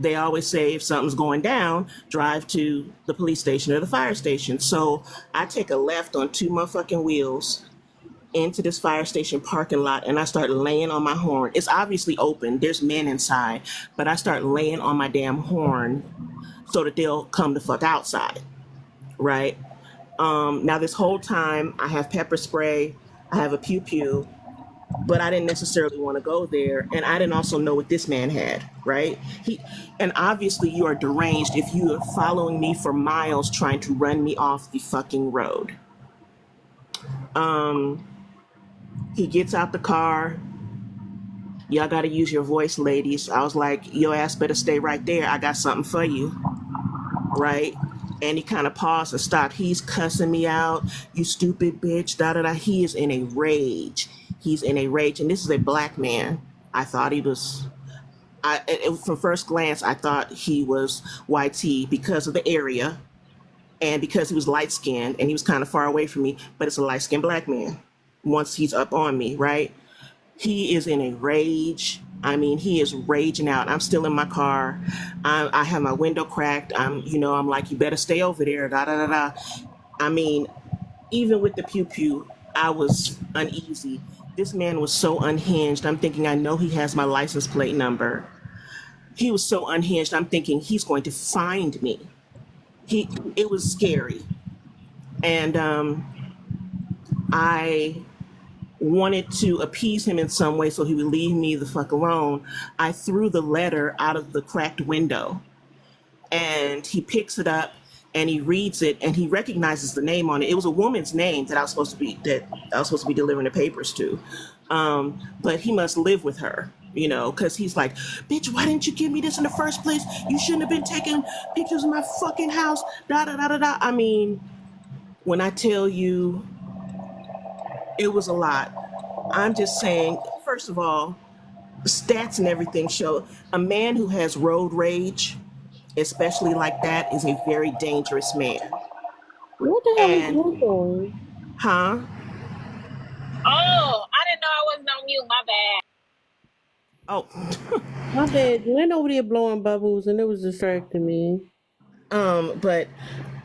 they always say if something's going down, drive to the police station or the fire station. So I take a left on two motherfucking wheels into this fire station parking lot, and I start laying on my horn. It's obviously open. There's men inside, but I start laying on my damn horn so that they'll come the fuck outside, right? Now this whole time I have pepper spray, I have a pew pew, but I didn't necessarily want to go there, and I didn't also know what this man had, right? And obviously you are deranged if you are following me for miles trying to run me off the fucking road. Um, he gets out the car. Y'all got to use your voice, ladies. I was like, your ass better stay right there. I got something for you. Right? And he kind of paused and stopped. He's cussing me out. You stupid bitch. Da da da. He is in a rage. He's in a rage. And this is a black man. I thought he was. From first glance, I thought he was YT because of the area and because he was light skinned and he was kind of far away from me. But it's a light skinned black man. Once he's up on me, right? He is in a rage. I mean, he is raging out. I'm still in my car. I have my window cracked. I'm like, you better stay over there. Da da da da. I mean, even with the pew pew, I was uneasy. This man was so unhinged. I'm thinking, I know he has my license plate number. He was so unhinged. I'm thinking he's going to find me. It was scary, and I wanted to appease him in some way so he would leave me the fuck alone. I threw the letter out of the cracked window, and he picks it up and he reads it and he recognizes the name on it. It was a woman's name that I was supposed to be delivering the papers to. But he must live with her, because he's like, bitch, why didn't you give me this in the first place? You shouldn't have been taking pictures of my fucking house. Da da da da da. I mean, when I tell you, it was a lot. I'm just saying, first of all, stats and everything show a man who has road rage, especially like that, is a very dangerous man. What the hell is And, you doing? huh? Oh, I didn't know I wasn't on mute. My bad. Oh, My bad. Went over there blowing bubbles and it was distracting me. but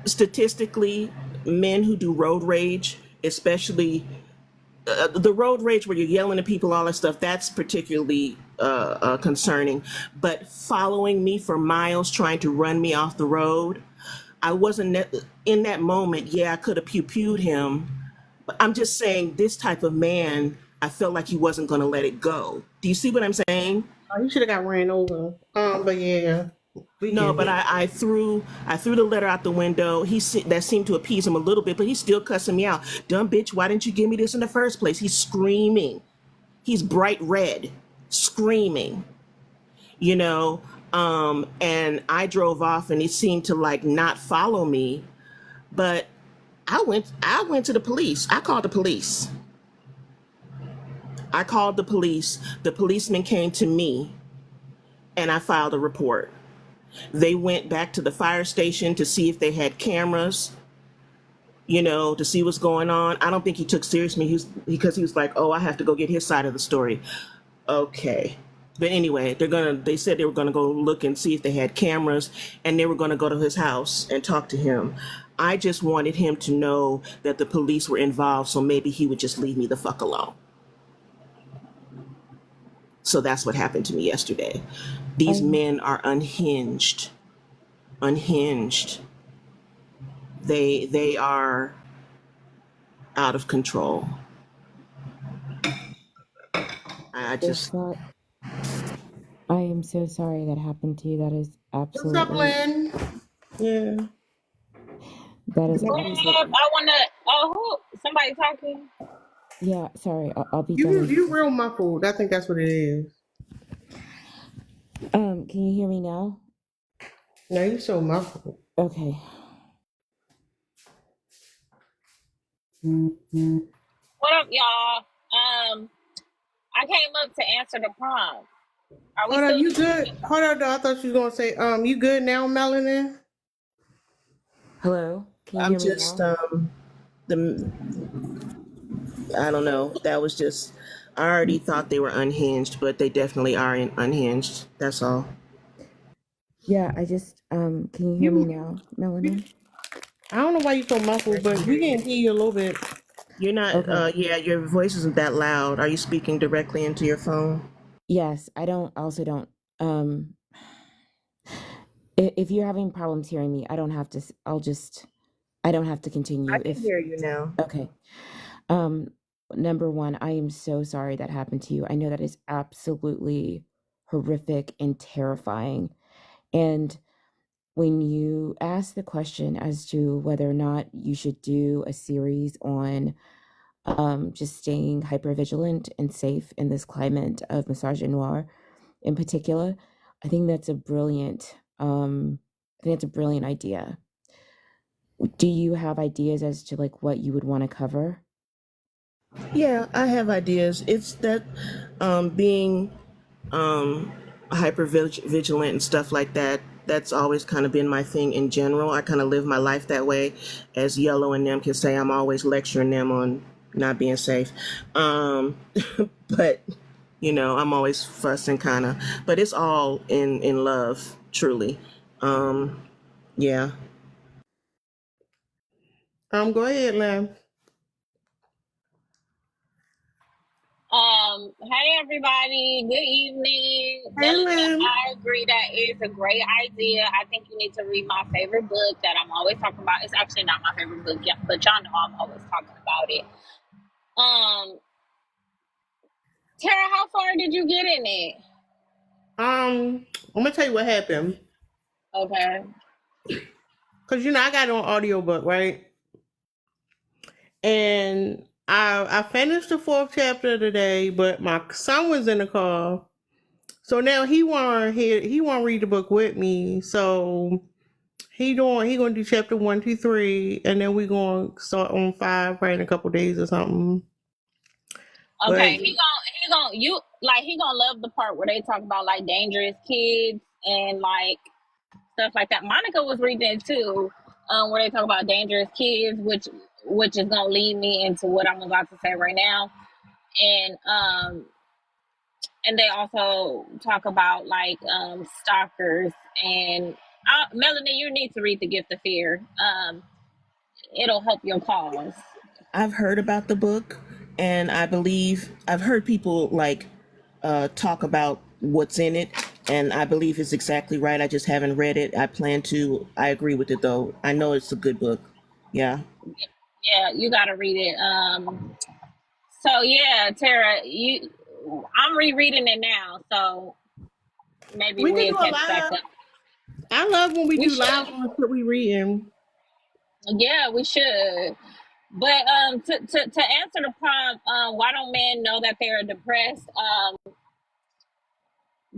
statistically, men who do road rage, especially the road rage where you're yelling at people, all that stuff, that's particularly concerning. But following me for miles, trying to run me off the road, I wasn't in that moment. Yeah, I could have pew-pewed him. But I'm just saying, this type of man, I felt like he wasn't going to let it go. Do you see what I'm saying? Oh, you should have got ran over. But yeah, we No, get but it. I threw the letter out the window. That seemed to appease him a little bit, but he's still cussing me out. Dumb bitch, why didn't you give me this in the first place? He's screaming. He's bright red, screaming. You know, and I drove off, and he seemed to like not follow me. But I went to the police. I called the police. The policeman came to me, and I filed a report. They went back to the fire station to see if they had cameras, to see what's going on. I don't think he took seriously because he was like, oh, I have to go get his side of the story. Okay. But anyway, they said they were gonna go look and see if they had cameras, and they were gonna go to his house and talk to him. I just wanted him to know that the police were involved, so maybe he would just leave me the fuck alone. So that's what happened to me yesterday. These men are unhinged. They are out of control. I It's just not. I am so sorry that happened to you. That is What's up, absolutely. Lynn? Yeah. That is Well, absolutely. I wanna. Oh, who? Somebody talking? Yeah. Sorry. I'll be You done. you real muffled. I think that's what it is. Can you hear me now? No, you so muffled. Okay. What up, y'all? I came up to answer the prompt. Are we Hold on, still? you good? Hold on, though. I thought you was gonna say, you good now, Melanin? Hello. Can you I'm hear me just now? I don't know. That was just I already thought they were unhinged, but they definitely are unhinged. That's all. Yeah. I just. Can you hear me now, Melanie? I don't know why you so muffled, but we can hear you a little bit. You're not Okay. yeah, your voice isn't that loud. Are you speaking directly into your phone? Yes. I don't. Also don't. If you're having problems hearing me, I don't have to. I don't have to continue. I can hear you now. Okay. Um, Number one, I am so sorry that happened to you. I know that is absolutely horrific and terrifying. And when you ask the question as to whether or not you should do a series on just staying hyper vigilant and safe in this climate of misogynoir in particular. I think that's a brilliant idea. Do you have ideas as to like what you would want to cover? Yeah, I have ideas. It's that being hyper vigilant and stuff like that. That's always kind of been my thing in general. I kind of live my life that way. As Yellow and them can say, I'm always lecturing them on not being safe. But I'm always fussing kind of. But it's all in love, truly. Yeah. Go ahead, Lam. Hey everybody, good evening. Hey, Melanie, Lam. I agree that it's a great idea. I think you need to read my favorite book that I'm always talking about. It's actually not my favorite book, yeah, but y'all know I'm always talking about it. Tara, how far did you get in it? I'm gonna tell you what happened. Okay. Cause I got it on audiobook, right? And I finished the 4th chapter today, but my son was in the car. So now he wanna read the book with me. So he gonna do chapter 1, 2, 3, and then we gonna start on 5 right in a couple days or something. Okay, But he gonna love the part where they talk about like dangerous kids and like stuff like that. Monica was reading it too, where they talk about dangerous kids, which is gonna lead me into what I'm about to say right now. And they also talk about like stalkers and Melanie, you need to read The Gift of Fear. It'll help your cause. I've heard about the book, and I believe I've heard people like talk about what's in it, and I believe it's exactly right. I just haven't read it. I agree with it though. I know it's a good book. Yeah. Yeah, you gotta read it. So yeah, Tara, I'm rereading it now, so maybe we can we'll do a catch back live. up. I love when we do should. live on what we reading. Yeah, we should. But to answer the prompt, why don't men know that they're depressed?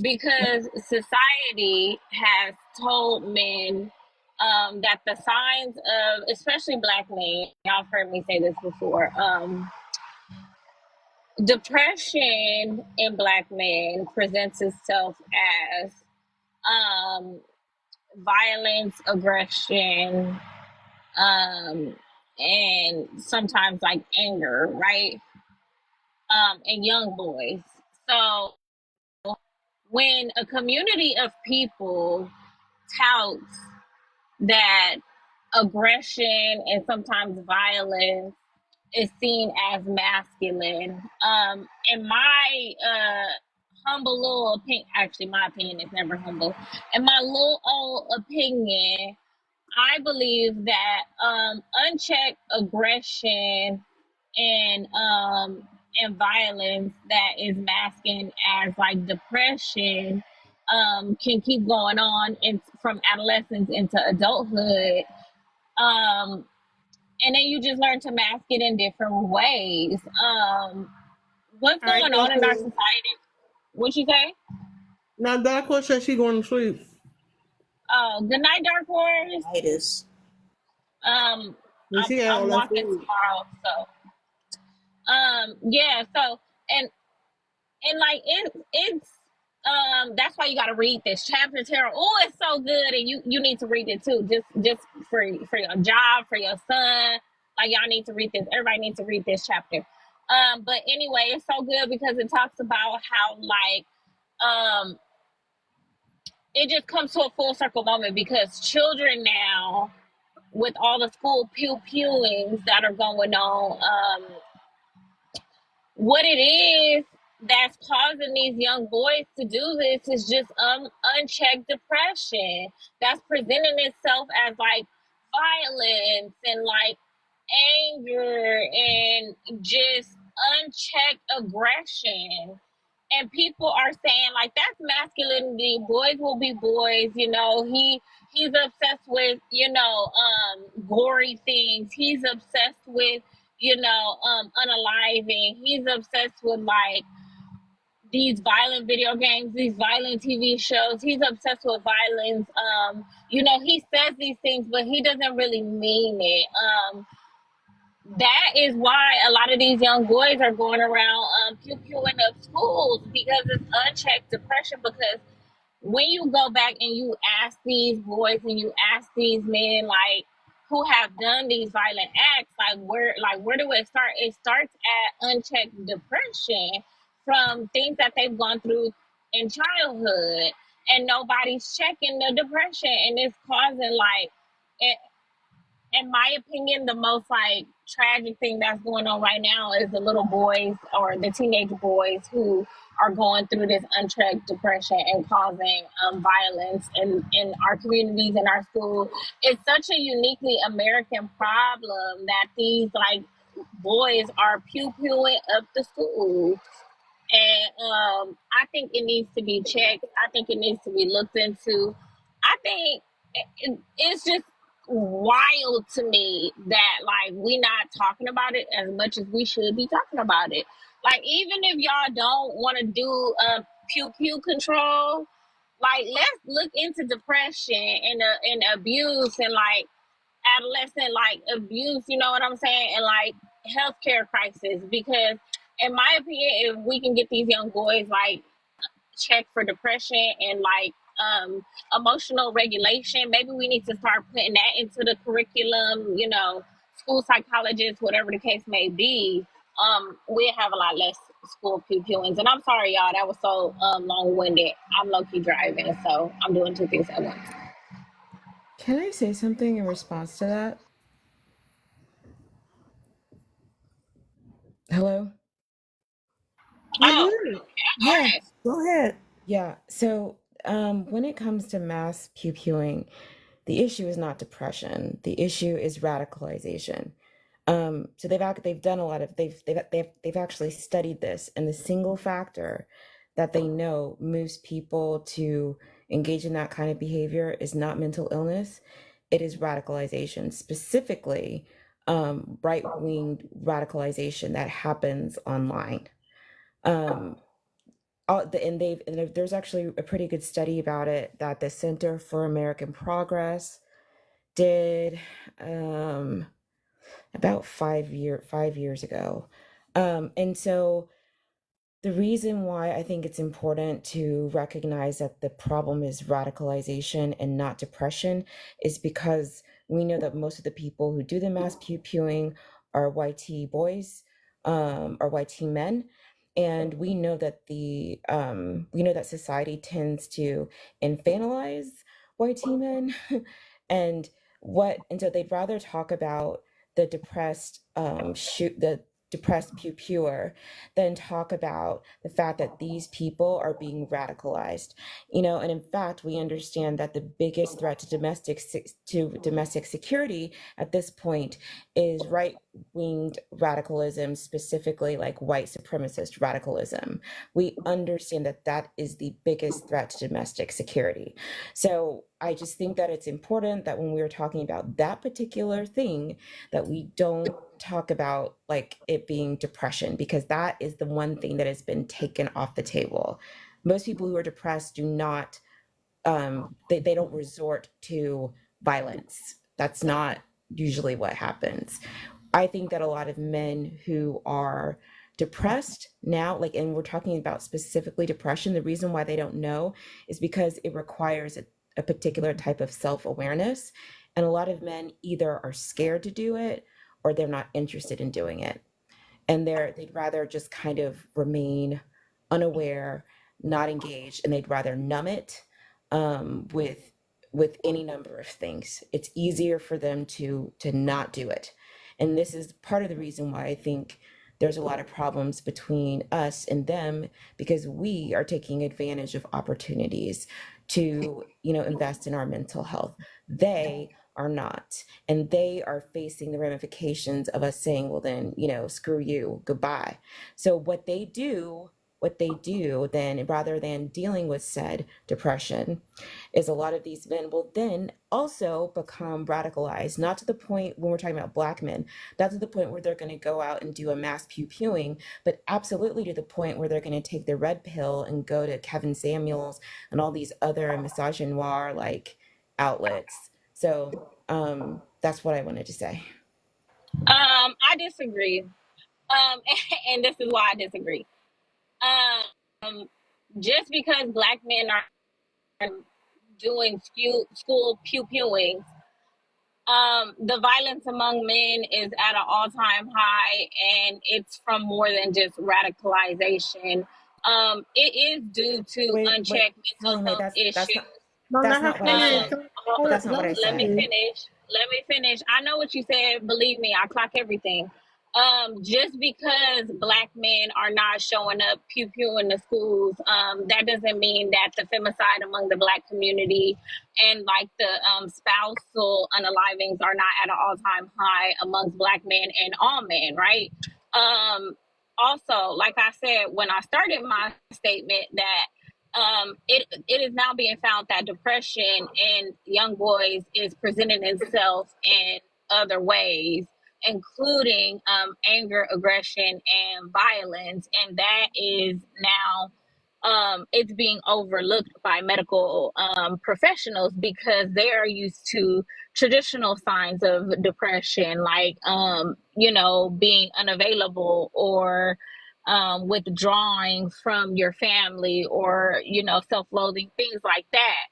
Because society has told men that the signs of, especially black men, y'all have heard me say this before, depression in black men presents itself as violence, aggression, and sometimes like anger, right? And young boys. So when a community of people touts that aggression and sometimes violence is seen as masculine, in my humble little opinion, actually my opinion is never humble, in my little old opinion, I believe that unchecked aggression and violence that is masking as like depression can keep going on from adolescence into adulthood. And then you just learn to mask it in different ways. What's All right, going on in our Doctor. society? What you say? Now Dark Horse says she going to sleep. Oh, good night, Dark Horse. It is. I'm She had all that walking food. tomorrow, so yeah. So and like it's that's why you got to read this chapter, Tara. Oh, it's so good, and you need to read it too. Just for your job, for your son. Like y'all need to read this. Everybody needs to read this chapter. But anyway, it's so good because it talks about how like it just comes to a full circle moment because children now, with all the school pew-pewings that are going on, what it is that's causing these young boys to do this is just unchecked depression that's presenting itself as like violence and like anger and just unchecked aggression. And people are saying like that's masculinity. Boys will be boys, he's obsessed with, gory things. He's obsessed with, unaliving. He's obsessed with like these violent video games, these violent TV shows. He's obsessed with violence. He says these things, but he doesn't really mean it. That is why a lot of these young boys are going around pew-pewing up schools, because it's unchecked depression. Because when you go back and you ask these boys and you ask these men, like, who have done these violent acts, where do it start? It starts at unchecked depression from things that they've gone through in childhood, and nobody's checking the depression, and it's causing in my opinion, the most like tragic thing that's going on right now is the little boys or the teenage boys who are going through this unchecked depression and causing violence in our communities, in our schools. It's such a uniquely American problem that these like boys are pew-pewing up the school. And I think it needs to be checked. I think it needs to be looked into. I think it's just wild to me that like we not talking about it as much as we should be talking about it. Like, even if y'all don't want to do pew pew control, like, let's look into depression and abuse and like adolescent like abuse, you know what I'm saying, and like healthcare crisis. Because in my opinion, if we can get these young boys like checked for depression and like emotional regulation, maybe we need to start putting that into the curriculum, school psychologists, whatever the case may be. We have a lot less school pew-pewings. And I'm sorry, y'all, that was so long-winded. I'm low-key driving, so I'm doing two things at once. Can I say something in response to that? Hello? Oh, Yeah, go ahead. Yeah, so when it comes to mass pew-pewing, the issue is not depression. The issue is radicalization. So they've done a lot of they've actually studied this, and the single factor that they know moves people to engage in that kind of behavior is not mental illness, it is radicalization, specifically right-wing radicalization that happens online. Um, there's actually a pretty good study about it that the Center for American Progress did about 5 years ago. And so the reason why I think it's important to recognize that the problem is radicalization and not depression is because we know that most of the people who do the mass pew-pewing are YT boys, or YT men. And we know that society tends to infantilize YT men, and so they'd rather talk about the depressed pew-pewer than talk about the fact that these people are being radicalized. And in fact, we understand that the biggest threat to domestic security at this point is right-winged radicalism, specifically like white supremacist radicalism. We understand that that is the biggest threat to domestic security. So I just think that it's important that when we're talking about that particular thing, that we don't talk about like it being depression, because that is the one thing that has been taken off the table. Most people who are depressed do not they don't resort to violence. That's not usually what happens. I think that a lot of men who are depressed now, like, and we're talking about specifically depression, the reason why they don't know is because it requires a particular type of self-awareness. And a lot of men either are scared to do it or they're not interested in doing it. And they'd rather just kind of remain unaware, not engaged, and they'd rather numb it with any number of things. It's easier for them to not do it. And this is part of the reason why I think there's a lot of problems between us and them, because we are taking advantage of opportunities to, invest in our mental health. They are not. And they are facing the ramifications of us saying, well, then, screw you, goodbye. So what they do what they do then, rather than dealing with said depression, is a lot of these men will then also become radicalized, not to the point when we're talking about Black men, not to the point where they're going to go out and do a mass pew-pewing, but absolutely to the point where they're going to take the red pill and go to Kevin Samuels and all these other misogynoir like outlets. So that's what I wanted to say. I disagree. And this is why I disagree. Just because Black men are doing school pew-pewing, the violence among men is at an all-time high, and it's from more than just radicalization. It is due to Wait, unchecked mental Holly Mae, health issues. that's not what I said. That's not what I Let me said. finish. Let me finish. I know what you said. Believe me, I clock everything. Just because Black men are not showing up pew pew in the schools, that doesn't mean that the femicide among the Black community and like the spousal unalivings are not at an all-time high amongst Black men and all men, right? Also, like I said when I started my statement, that it is now being found that depression in young boys is presenting itself in other ways, including anger, aggression, and violence, and that is now it's being overlooked by medical professionals because they are used to traditional signs of depression, like being unavailable or withdrawing from your family, or self-loathing, things like that.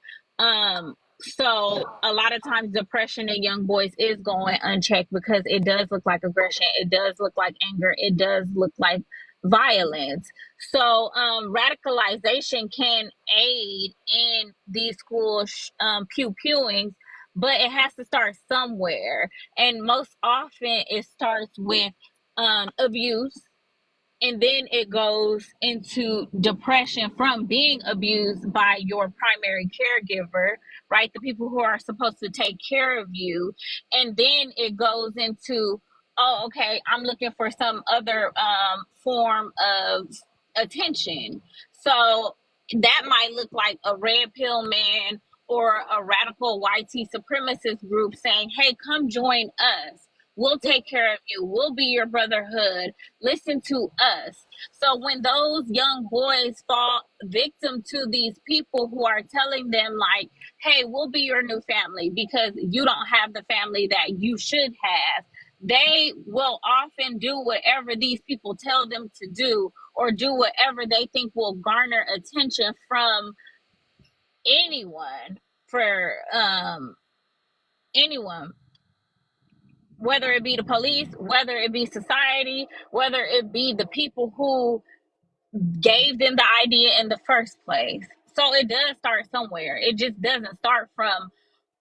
So a lot of times depression in young boys is going unchecked because it does look like aggression, it does look like anger, it does look like violence. So radicalization can aid in these school pew-pewings, but it has to start somewhere. And most often it starts with abuse, and then it goes into depression from being abused by your primary caregiver, right? The people who are supposed to take care of you. And then it goes into, oh, okay, I'm looking for some other form of attention. So that might look like a red pill man or a radical YT supremacist group saying, hey, come join us. We'll take care of you. We'll be your brotherhood. Listen to us. So when those young boys fall victim to these people who are telling them like, hey, we'll be your new family because you don't have the family that you should have, they will often do whatever these people tell them to do, or do whatever they think will garner attention from anyone, for anyone, whether it be the police, whether it be society, whether it be the people who gave them the idea in the first place. So it does start somewhere. It just doesn't start from,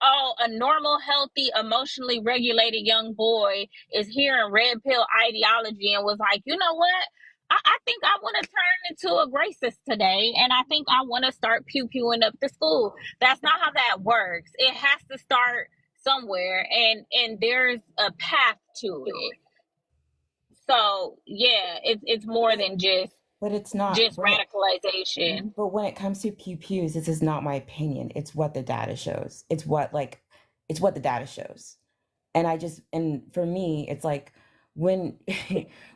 oh, a normal, healthy, emotionally regulated young boy is hearing red pill ideology and was like, you know what? I think I want to turn into a racist today, and I think I want to start pew-pewing up the school. That's not how that works. It has to start somewhere, and there's a path to it. So yeah, it's more than just But it's not. radicalization. But when it comes to pew-pews, this is not my opinion. It's what the data shows. It's what the data shows. And for me, it's like, when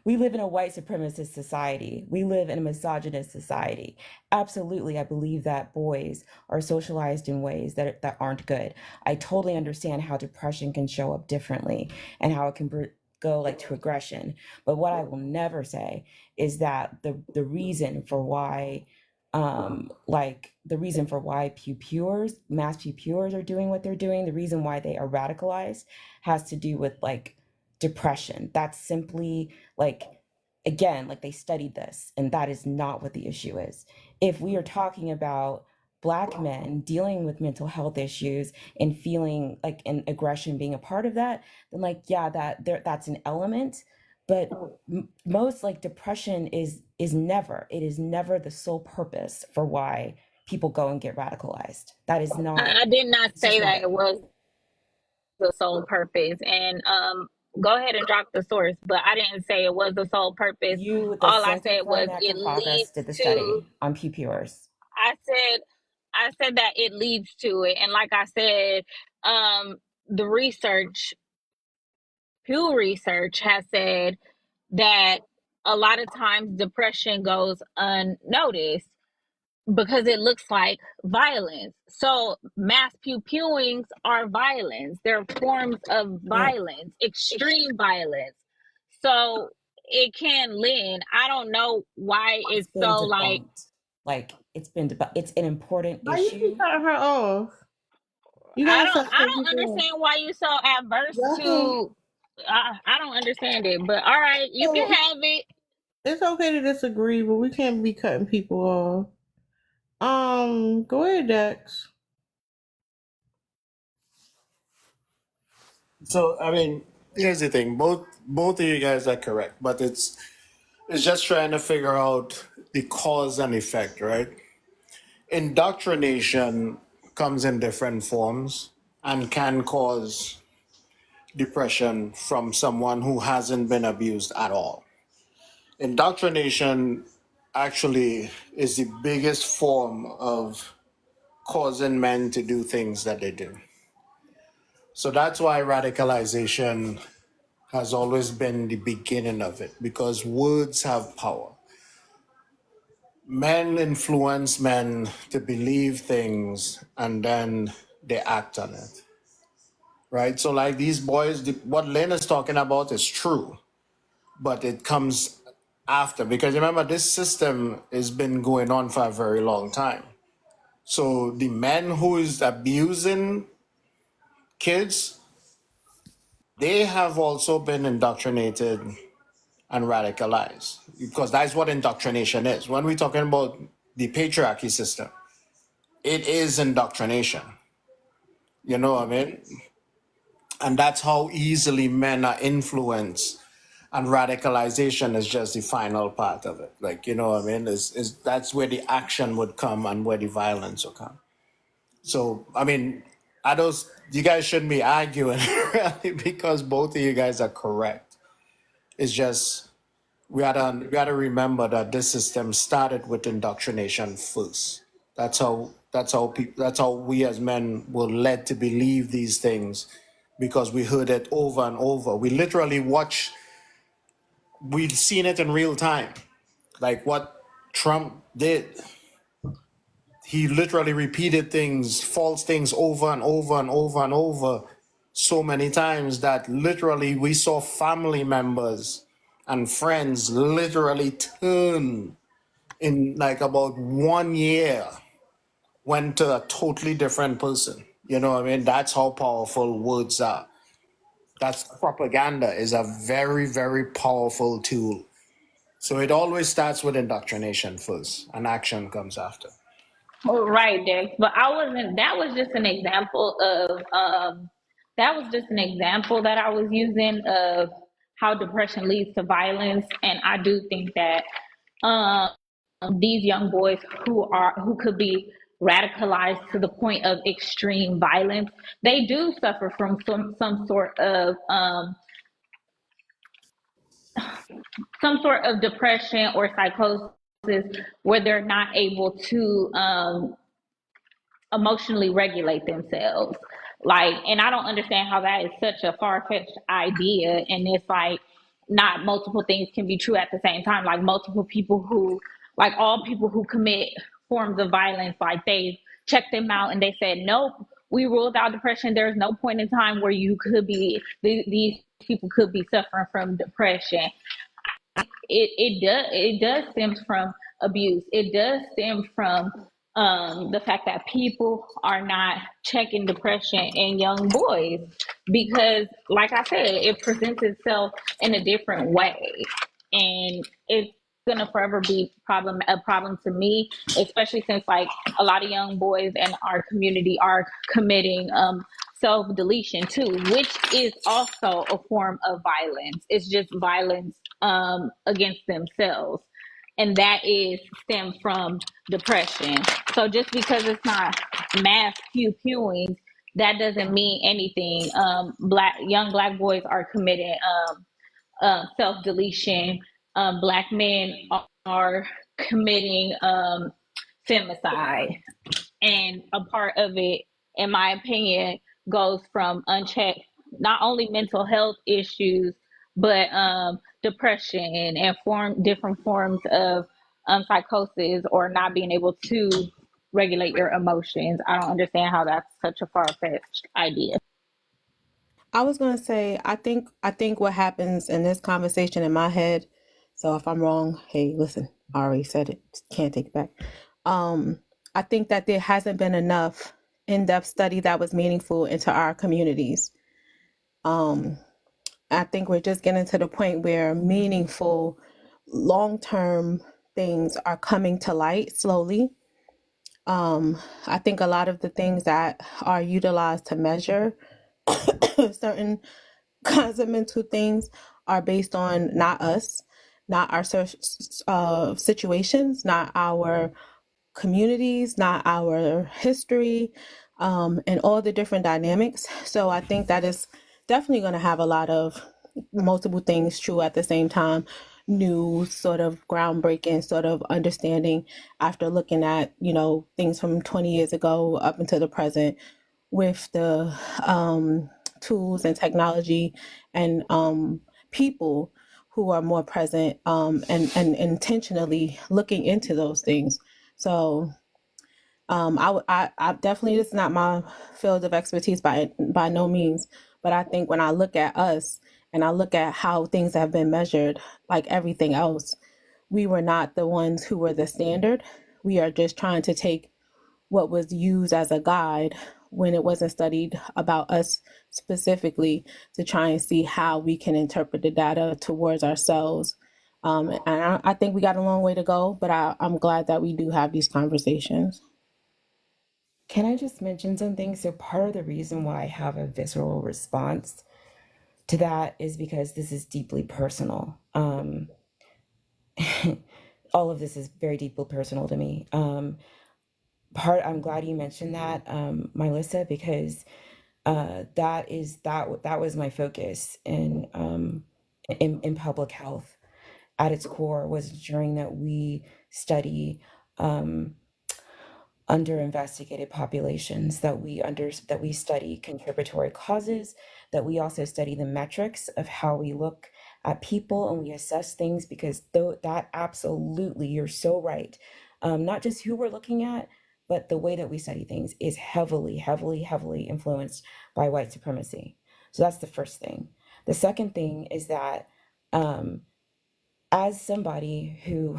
we live in a white supremacist society, we live in a misogynist society. Absolutely, I believe that boys are socialized in ways that aren't good. I totally understand how depression can show up differently and how it can go like to aggression. But what I will never say is that the reason for why mass pew-pewers are doing what they're doing, the reason why they are radicalized has to do with like depression. That's simply like, again, like they studied this, and that is not what the issue is. If we are talking about Black men dealing with mental health issues and feeling like an aggression being a part of that, then like, yeah, that's an element. But most like depression is never the sole purpose for why people go and get radicalized. That is not. I did not say that it was the sole purpose. And go ahead and drop the source, but I didn't say it was the sole purpose. The All I Center said for was American it Progress leads did the to. study on PPRs. I said I said that it leads to it, and like I said, the research, Pew Research, has said that a lot of times depression goes unnoticed because it looks like violence. So mass pewings are violence. They're forms of Yeah, violence, extreme violence. So it can lend. I don't know why it's it's been so like. debunked. Like it's an important Why you keep issue. cutting her off? You I gotta don't stop I cutting don't people off. understand why you so adverse Y'all can. to. I don't understand it, but all right, you can So have it. it's okay to disagree, but we can't be cutting people off. Go ahead, Dex. So I mean, here's the thing. Both of you guys are correct, but it's just trying to figure out the cause and effect, right? Indoctrination comes in different forms and can cause depression from someone who hasn't been abused at all. Indoctrination actually is the biggest form of causing men to do things that they do. So that's why radicalization has always been the beginning of it, because words have power. Men influence men to believe things and then they act on it, right? So, like these boys, what Lynn is talking about is true, but it comes after, because remember, this system has been going on for a very long time. So, the men who is abusing kids, they have also been indoctrinated and radicalized, because that's what indoctrination is. When we're talking about the patriarchy system, it is indoctrination. You know what I mean? And that's how easily men are influenced. And radicalization is just the final part of it. Like, you know what I mean? Is that's where the action would come and where the violence will come. So, I mean, you guys shouldn't be arguing really, because both of you guys are correct. It's just we gotta remember that this system started with indoctrination first. That's how we as men were led to believe these things, because we heard it over and over. We've seen it in real time. Like what Trump did. He literally repeated things, false things over and over and over and over so many times that literally we saw family members and friends literally turn in like about 1 year, went to a totally different person. You know what I mean? That's how powerful words are. That's propaganda is a very, very powerful tool. So it always starts with indoctrination first, and action comes after. Right, Dex. But I wasn't. That was just an example of. That was just an example that I was using of how depression leads to violence, and I do think that um, these young boys who could be radicalized to the point of extreme violence, they do suffer from some sort of depression or psychosis where they're not able to emotionally regulate themselves. Like, and I don't understand how that is such a far-fetched idea. And it's like not multiple things can be true at the same time. Like multiple people who, like all people who commit forms of violence, like they checked them out and they said, nope, we ruled out depression. There's no point in time where you could be, these people could be suffering from depression. It does stem from abuse. It does stem from the fact that people are not checking depression in young boys because, like I said, it presents itself in a different way, and it's gonna forever be a problem to me, especially since like a lot of young boys in our community are committing self-deletion too, which is also a form of violence. It's just violence against themselves, and that is stemmed from depression. So just because it's not mass pewing that doesn't mean anything. Young black boys are committing self deletion. Black men are committing femicide, and a part of it, in my opinion, goes from unchecked not only mental health issues but depression and different forms of psychosis, or not being able to regulate your emotions. I don't understand how that's such a far-fetched idea. I was gonna say, I think what happens in this conversation in my head, so if I'm wrong, hey, listen, I already said it, can't take it back. I think that there hasn't been enough in-depth study that was meaningful into our communities. I think we're just getting to the point where meaningful, long-term things are coming to light slowly. I think a lot of the things that are utilized to measure certain kinds of mental things are based on not us, not our situations, not our communities, not our history, and all the different dynamics. So I think that is definitely going to have a lot of multiple things true at the same time. New sort of groundbreaking sort of understanding after looking at, things from 20 years ago up until the present, with the tools and technology and people who are more present, and intentionally looking into those things. So I definitely, this is not my field of expertise by no means, but I think when I look at us and I look at how things have been measured, like everything else, we were not the ones who were the standard. We are just trying to take what was used as a guide when it wasn't studied about us specifically, to try and see how we can interpret the data towards ourselves. And I think we got a long way to go, but I'm glad that we do have these conversations. Can I just mention something? So part of the reason why I have a visceral response to that is because this is deeply personal. All of this is very deeply personal to me. I'm glad you mentioned that, Melissa, because that was my focus in public health. At its core was ensuring that we study under investigated populations, that we study contributory causes, that we also study the metrics of how we look at people and we assess things, because that absolutely, you're so right. Not just who we're looking at, but the way that we study things is heavily, heavily, heavily influenced by white supremacy. So that's the first thing. The second thing is that as somebody who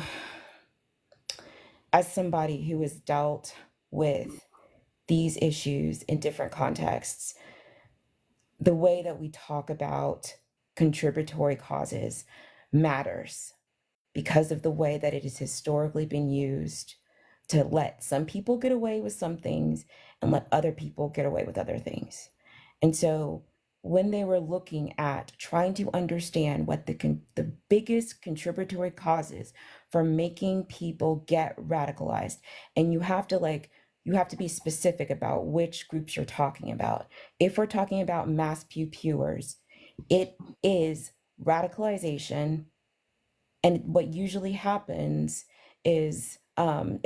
has dealt with these issues in different contexts, the way that we talk about contributory causes matters, because of the way that it has historically been used to let some people get away with some things and let other people get away with other things. And so when they were looking at trying to understand what the biggest contributory causes for making people get radicalized, and you have to be specific about which groups you're talking about. If we're talking about mass pew-pewers, it is radicalization. And what usually happens is I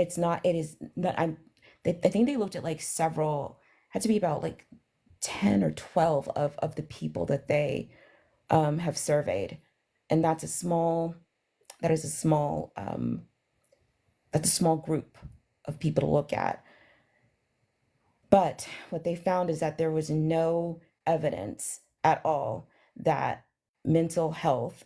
think they looked at had to be about 10 or 12 of the people that they have surveyed. And that's a small group of people to look at. But what they found is that there was no evidence at all that mental health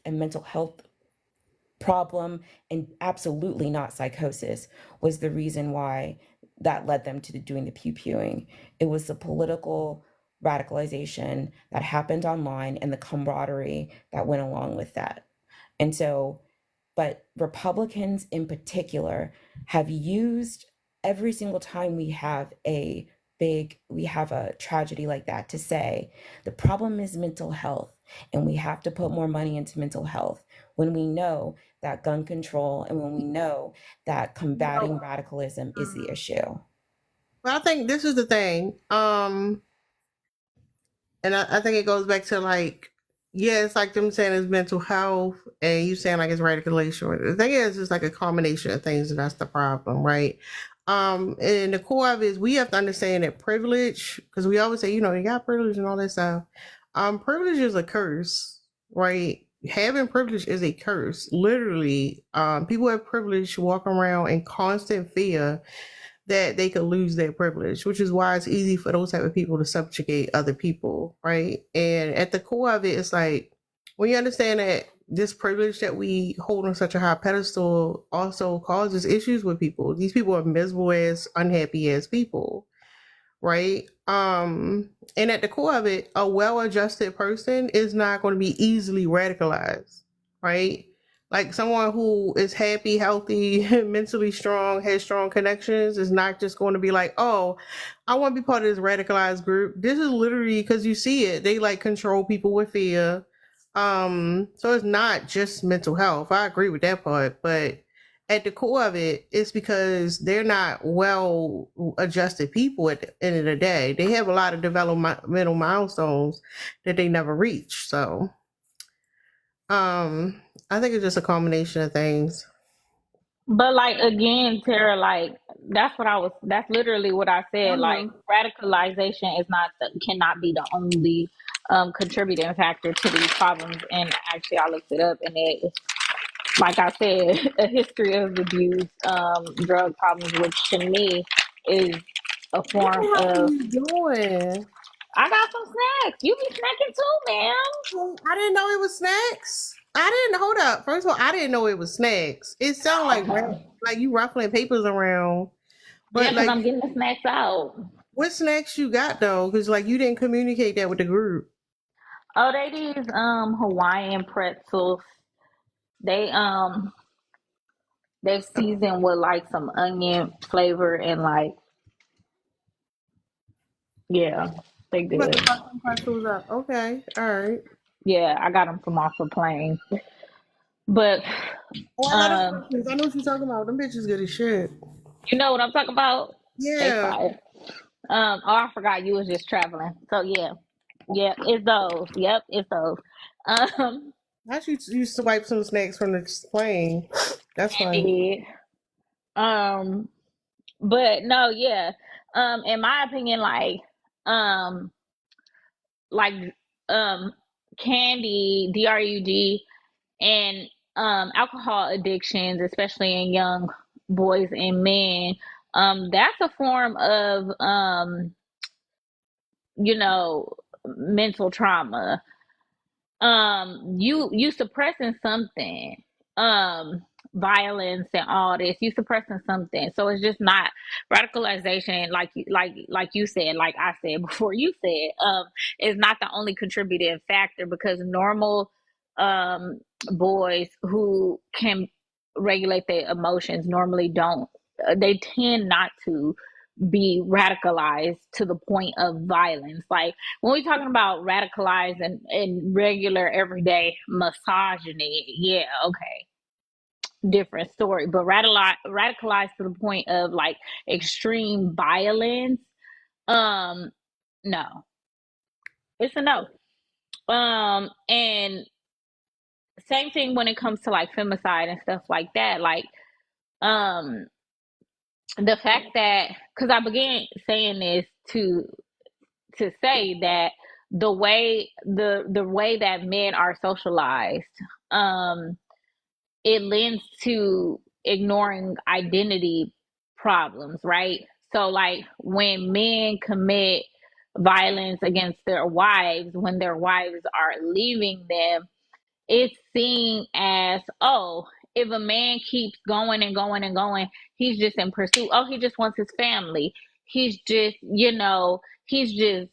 problem, and absolutely not psychosis, was the reason why that led them to doing the pew-pewing. It was the political radicalization that happened online and the camaraderie that went along with that. And so, but Republicans in particular have used every single time we have a tragedy like that to say the problem is mental health and we have to put more money into mental health, when we know that gun control and when we know that combating radicalism is the issue. Well, I think this is the thing. And I think it goes back to like, yeah, it's like them saying it's mental health, and you saying like it's radicalization. The thing is, it's like a combination of things, and that's the problem, right? And the core of it is we have to understand that privilege, because we always say, you know, you got privilege and all that stuff. Privilege is a curse, right? Having privilege is a curse. Literally, people have privilege walking around in constant fear that they could lose their privilege, which is why it's easy for those type of people to subjugate other people, right? And at the core of it, it's like when you understand that this privilege that we hold on such a high pedestal also causes issues with people. These people are miserable as unhappy as people, right? And at the core of it, a well-adjusted person is not going to be easily radicalized, right? Like someone who is happy, healthy, mentally strong, has strong connections is not just going to be like, oh, I want to be part of this radicalized group. This is literally because you see it. They like control people with fear. So it's not just mental health. I agree with that part, but at the core of it, it's because they're not well adjusted people at the end of the day. They have a lot of developmental milestones that they never reach. So I think it's just a combination of things. But like again, Tara, like that's literally what I said. Like radicalization is not cannot be the only contributing factor to these problems. And actually I looked it up, and it, like I said, a history of abuse, drug problems, which to me is a What form the hell are of. you doing? I got some snacks. You be snacking too, man. I didn't know it was snacks. I didn't hold up. First of all, I didn't know it was snacks. It sounded like you ruffling papers around. But Yeah, because like, I'm getting the snacks out. what snacks you got though? Because like you didn't communicate that with the group. Oh, they these Hawaiian pretzels. They they've seasoned with like some onion flavor and like, yeah, they You about to good. fuck them pretzels up. Okay, all right. Yeah, I got them from off the plane. But Oh, I love them pretzels. I know what you're talking about. Them bitches good as shit. you know what I'm talking about? They Yeah. fire. Oh, I forgot you was just traveling. So yeah, it's those. Yep, it's those. Um, I should used to wipe some snacks from the plane. That's funny. did. But no, yeah. In my opinion, um, like candy, DRUG, and alcohol addictions, especially in young boys and men, that's a form of mental trauma. You suppressing something, violence and all this, you suppressing something. So it's just not radicalization, like you said, like I said before you said, is not the only contributing factor, because normal boys who can regulate their emotions normally don't, they tend not to be radicalized to the point of violence. Like when we're talking about radicalized and regular everyday misogyny, yeah, okay, different story. But radicalized to the point of like extreme violence, no, it's a no. And same thing when it comes to like femicide and stuff like that. Like, the fact that, because I began saying this to say that the way that men are socialized, it lends to ignoring identity problems, right? So like when men commit violence against their wives, when their wives are leaving them, it's seen as, oh, if a man keeps going and going and going, he's just in pursuit. Oh, he just wants his family. He's just, he's just,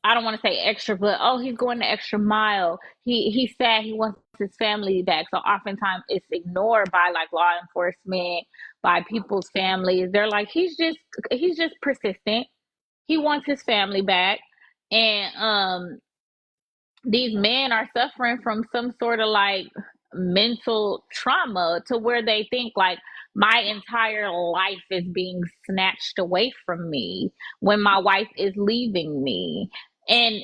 I don't want to say extra, but oh, he's going the extra mile. He's sad, he wants his family back. So oftentimes it's ignored by like law enforcement, by people's families. They're like, he's just persistent. He wants his family back. And these men are suffering from some sort of like mental trauma, to where they think like, my entire life is being snatched away from me when my wife is leaving me. And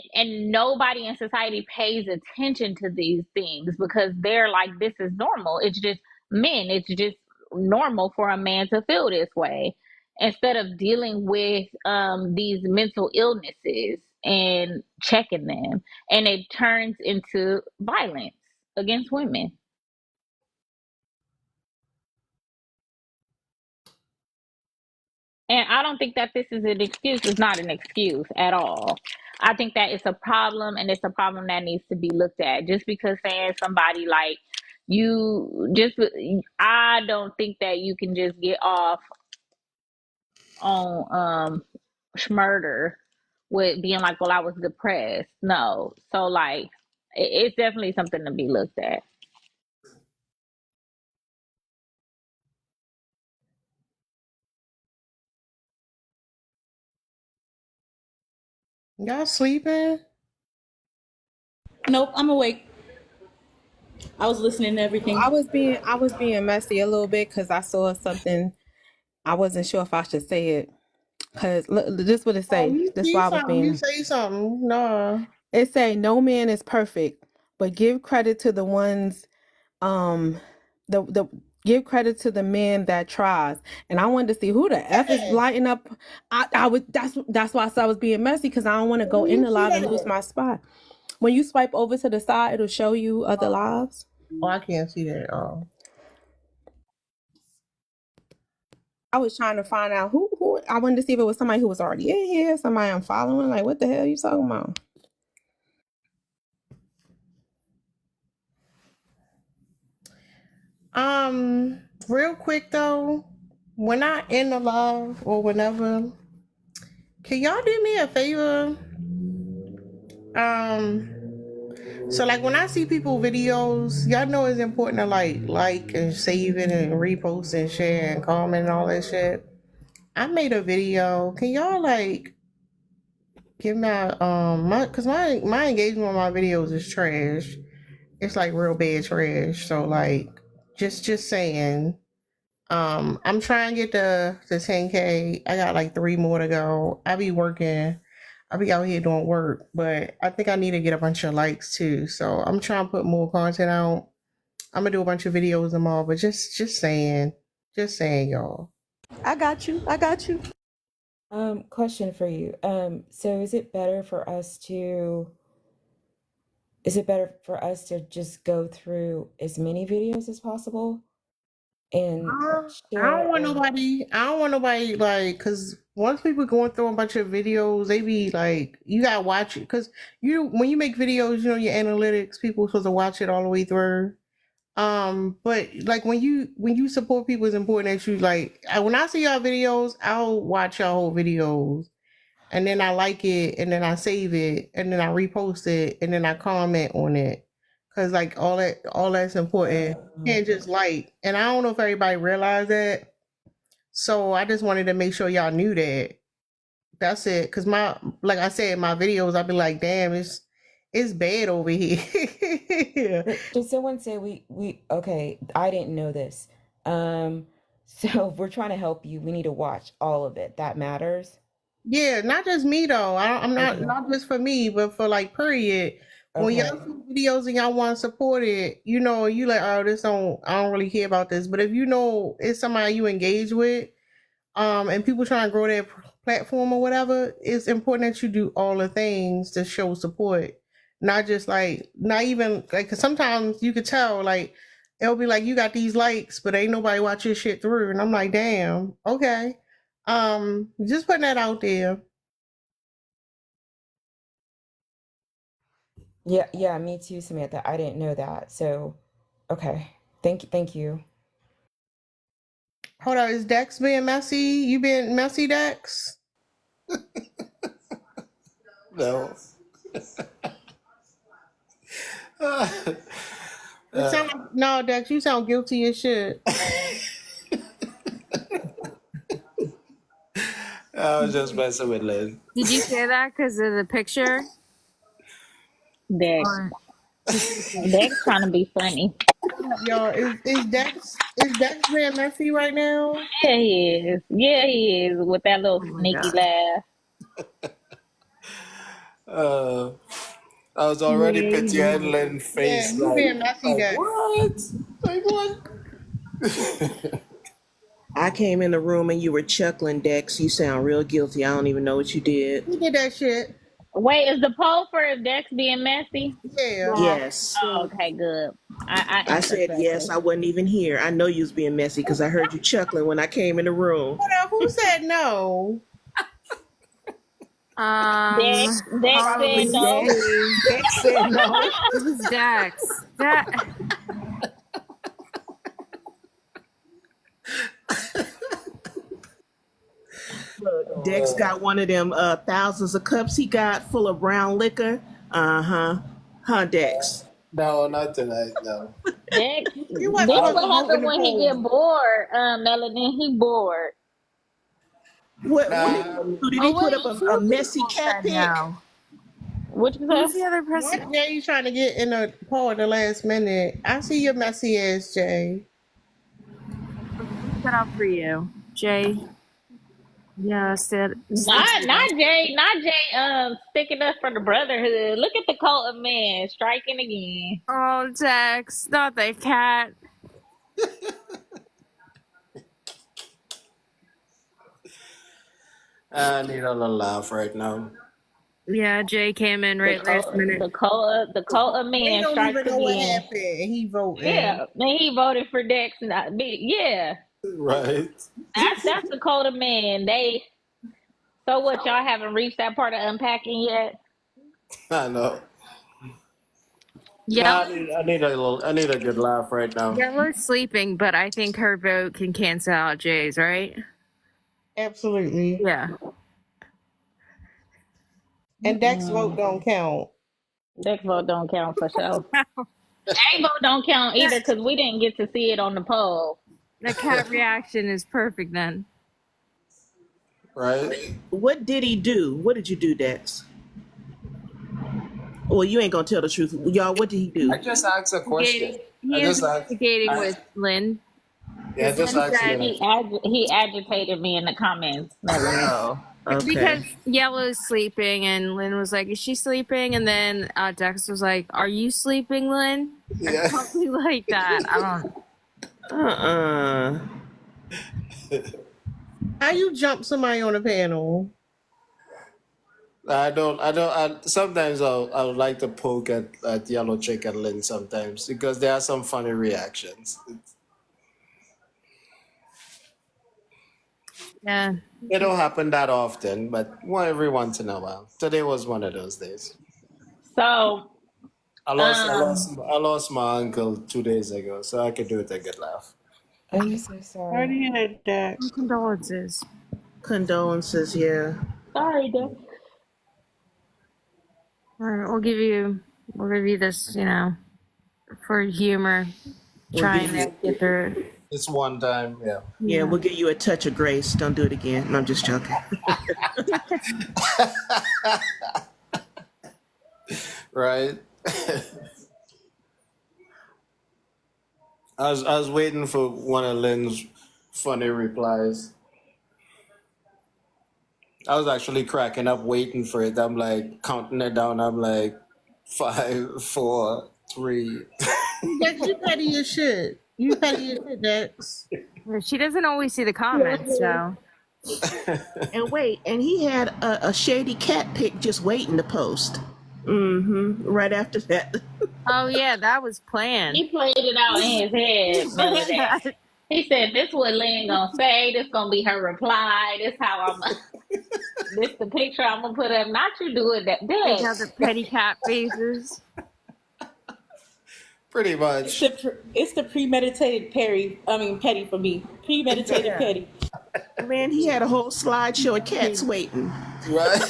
nobody in society pays attention to these things because they're like, this is normal. It's just men. It's just normal for a man to feel this way instead of dealing with these mental illnesses and checking them. And it turns into violence against women. And I don't think that this is an excuse. It's not an excuse at all. I think that it's a problem, and it's a problem that needs to be looked at. Just because saying somebody like you just, I don't think that you can just get off on murder with being like, well, I was depressed. No. So like it's definitely something to be looked at. Y'all sleeping? Nope, I'm awake. I was listening to everything. I was being messy a little bit because I saw something. I wasn't sure if I should say it because this what it Oh, say. you This see why I was something. You being. say something. No. It say no man is perfect, but give credit to the ones, the give credit to the man that tries. And I wanted to see who the F is lighting up. I would that's why I said I was being messy because I don't want to go in You the see live and lose that? my spot. When you swipe over to the side, it'll show you other lives. Oh, I can't see that at all. I was trying to find out who I wanted to see if it was somebody who was already in here, somebody I'm following. Like, what the hell are you talking about? Real quick though, when I end the live or whenever, can y'all do me a favor? So like when I see people videos, y'all know it's important to like and save it and repost and share and comment and all that shit. I made a video. Can y'all like give me my engagement on my videos is trash. It's like real bad trash. So like just saying. I'm trying to get the 10K. I got like 3 more to go. I be working. I be out here doing work, but I think I need to get a bunch of likes too. So I'm trying to put more content out. I'm gonna do a bunch of videos and all, but just saying, y'all. I got you. Question for you. So is it better for us to just go through as many videos as possible and I share don't want nobody like, cause once people going through a bunch of videos, they be like, you gotta watch it, cause when you make videos, your analytics, people supposed to watch it all the way through. But like when you support people, it's important that you like. When I see y'all videos, I'll watch y'all whole videos, and then I like it, and then I save it, and then I repost it, and then I comment on it. Cause like all that's important. You can't just like, and I don't know if everybody realized that. So I just wanted to make sure y'all knew that. That's it. Cause like I said, my videos, I'll be like, damn, it's bad over here. Did someone say okay, I didn't know this. So if we're trying to help you, we need to watch all of it. That matters. Yeah, not just me though. I'm not just for me, but for like period. When y'all see videos and y'all want to support it, you like, oh, I don't really care about this. But if it's somebody you engage with, and people trying to grow their platform or whatever, it's important that you do all the things to show support. Not just like, not even like, cause sometimes you could tell like, it'll be like, you got these likes, but ain't nobody watch your shit through. And I'm like, damn, okay. Just putting that out there. Yeah, me too, Samantha. I didn't know that. So, okay. Thank you. Hold on, is Dex being messy? You being messy, Dex? No. No, Dex, you sound guilty as shit. I was just messing with Lynn. Did you say that because of the picture? Dex trying to be funny. Y'all, is Dex being messy right now? Yeah, he is. Yeah, he is with that little Oh my sneaky god. laugh. Uh, I was already Yeah. picturing Lynn's Yeah, face, you being messy, like Dex. what? Like what? I came in the room and you were chuckling, Dex. You sound real guilty. I don't even know what you did. You did that shit. Wait, is the poll for Dex being messy? Yeah. Yeah. Yes. Oh, okay, good. I I answered said yes. correctly. I wasn't even here. I know you was being messy because I heard you chuckling when I came in the room. Hold on, who said no? Dex Probably said no. Dex. Dex said no. It was Dax. That Look, Dex got one of them thousands of cups he got full of brown liquor. Huh, Dex? No, not tonight. No. Dex, You this wasn't supposed to what vote in happened the when he get poll. bored, Melanie. He bored. What Nah, did oh he put wait, up two a messy people cat said pic? no. What you Who's say? the other Not person? Jay, you trying to get in the poll at the last minute. I see your messy ass, Jay. Who set up for you? Jay. Yeah, said Not Jay. Sticking up for the brotherhood. Look at the cult of man striking again. oh Dax, not the cat. I need a little laugh right now. Yeah, Jay came in The right last cult, minute. the cult of They man don't strikes even know what again. happened, and he voting. Yeah, man, he voted for Dex. Yeah, Right. that's the cult of man. So what? Y'all haven't reached that part of unpacking yet? I know. Yeah, Nah, I need a good laugh right now. Yellow's sleeping, but I think her vote can cancel out Jay's, right? Absolutely. Yeah. And Dex vote don't count. Dex vote don't count for sure. Jay vote don't count either because we didn't get to see it on the poll. The cat reaction is perfect then. Right? What did he do? What did you do, Dex? Well, you ain't gonna tell the truth, y'all. What did he do? I just asked a question. He I is just asked. investigating with Lynn. Yeah, I just asked said- Lynn. He agitated me in the comments. Melanie. Oh, okay. Because Yellow's sleeping, and Lynn was like, "Is she sleeping?" And then Dex was like, "Are you sleeping, Lynn?" Yeah. Something like that. I don't. How you jump somebody on a panel? I don't. Sometimes I would like to poke at Yellow Chick and Lynn sometimes because there are some funny reactions. Yeah. They don't happen that often, but every once in a while. Today was one of those days. So, I lost my uncle 2 days ago, so I could do it a good laugh. I'm so sorry. do you hear Dex? Condolences. Condolences, yeah. sorry, Dex. All right, we'll give you this, for humor, trying to get through it. It's one time, yeah. Yeah, we'll give you a touch of grace. Don't do it again. No, I'm just joking. Right? I was waiting for one of Lynn's funny replies. I was actually cracking up waiting for it. I'm like counting it down. I'm like 5, 4, 3. Dex, you petty as shit. You petty as shit, Dex. She doesn't always see the comments, so. And wait, and he had a shady cat pic just waiting to post. Right after that. Oh yeah, that was planned. He played it out in his head. Melody. He said, "This what Lynn gonna say. This gonna be her reply. This how I'm. This the picture I'm gonna put up. Not you doing that. They have the petty cat faces. Pretty much. It's the premeditated petty for me. Premeditated petty. Man, he had a whole slideshow of cats waiting. Right?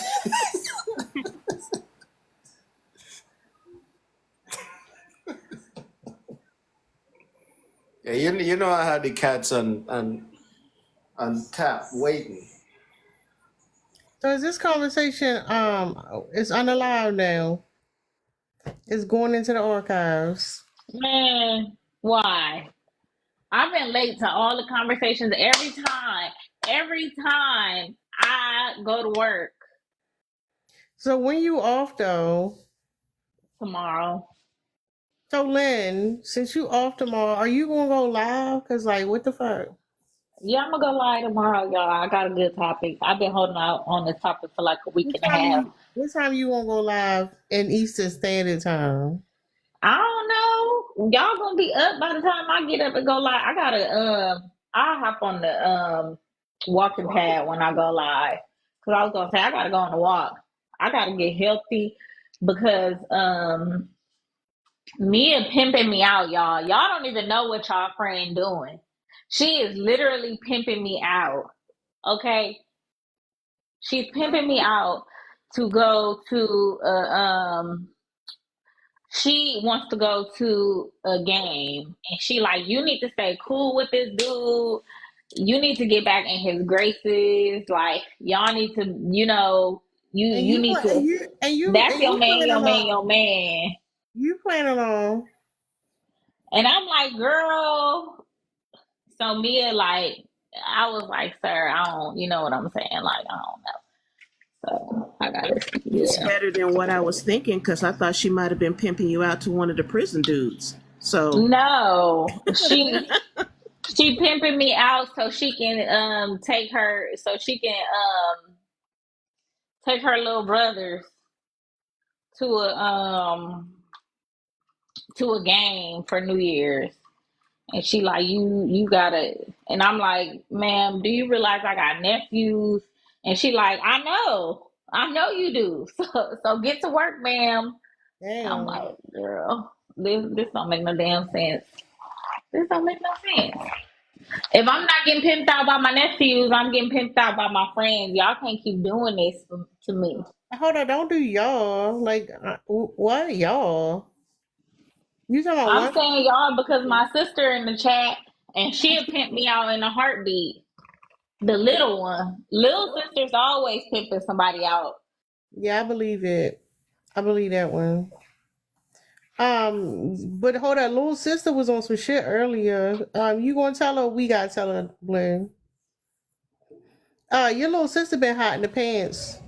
Yeah, you know I had the cats on tap waiting. So is this conversation it's unallowed now? It's going into the archives. Man, Why? I've been late to all the conversations every time I go to work. So when you off though? Tomorrow. So Lynn, since you off tomorrow, are you gonna go live? Cause like, what the fuck? Yeah, I'm gonna go live tomorrow, y'all. I got a good topic. I've been holding out on this topic for like a week and a half. What time you won't go live in Eastern Standard Time? I don't know. Y'all gonna be up by the time I get up and go live. I gotta I'll hop on the walking pad when I go live. Cause I was gonna say I gotta go on a walk. I gotta get healthy because Mia pimping me out, y'all. Y'all don't even know what y'all friend doing. She is literally pimping me out. Okay? She's pimping me out to go to she wants to go to a game and she like, you need to stay cool with this dude. You need to get back in his graces. Like, y'all need to, you need to that's your man. You planning on. And I'm like, girl. So Mia, like, I was like, sir, I don't, you know what I'm saying? Like, I don't know. So I got it. It's Yeah. better than what I was thinking because I thought she might have been pimping you out to one of the prison dudes. So No, she pimping me out so she can take her little brothers to a game for New Year's. And she like, you gotta, and I'm like, ma'am, do you realize I got nephews? And she like, I know you do. So get to work, ma'am. Damn. I'm like, girl, this don't make no damn sense. This don't make no sense. If I'm not getting pimped out by my nephews, I'm getting pimped out by my friends. Y'all can't keep doing this to me. Hold on, don't do y'all. Like, what y'all? You talking about I'm what? saying y'all because my sister in the chat, and she'll pimp me out in a heartbeat. The little one. Little sister's always pimping somebody out. Yeah, I believe it. I believe that one. But hold on, little sister was on some shit earlier. You gonna tell her? We gotta tell her, Glenn. Your little sister been hot in the pants.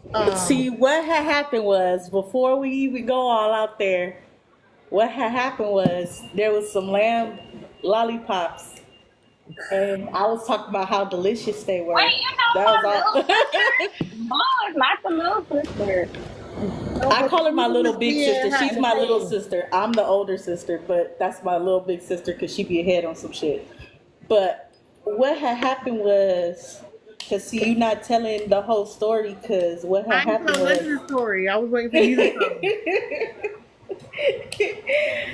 See, what had happened was, before we even go all out there, what had happened was there was some lamb lollipops, and I was talking about how delicious they were. Wait, That was all. No, not the little sister. I call her my little big Yeah, sister. hot She's in the my little pants. sister. I'm the older sister, but that's my little big sister because she be ahead on some shit. But what had happened was, because see, you not telling the whole story, because what had I ain't happened telling was, the story. I was waiting for you to tell.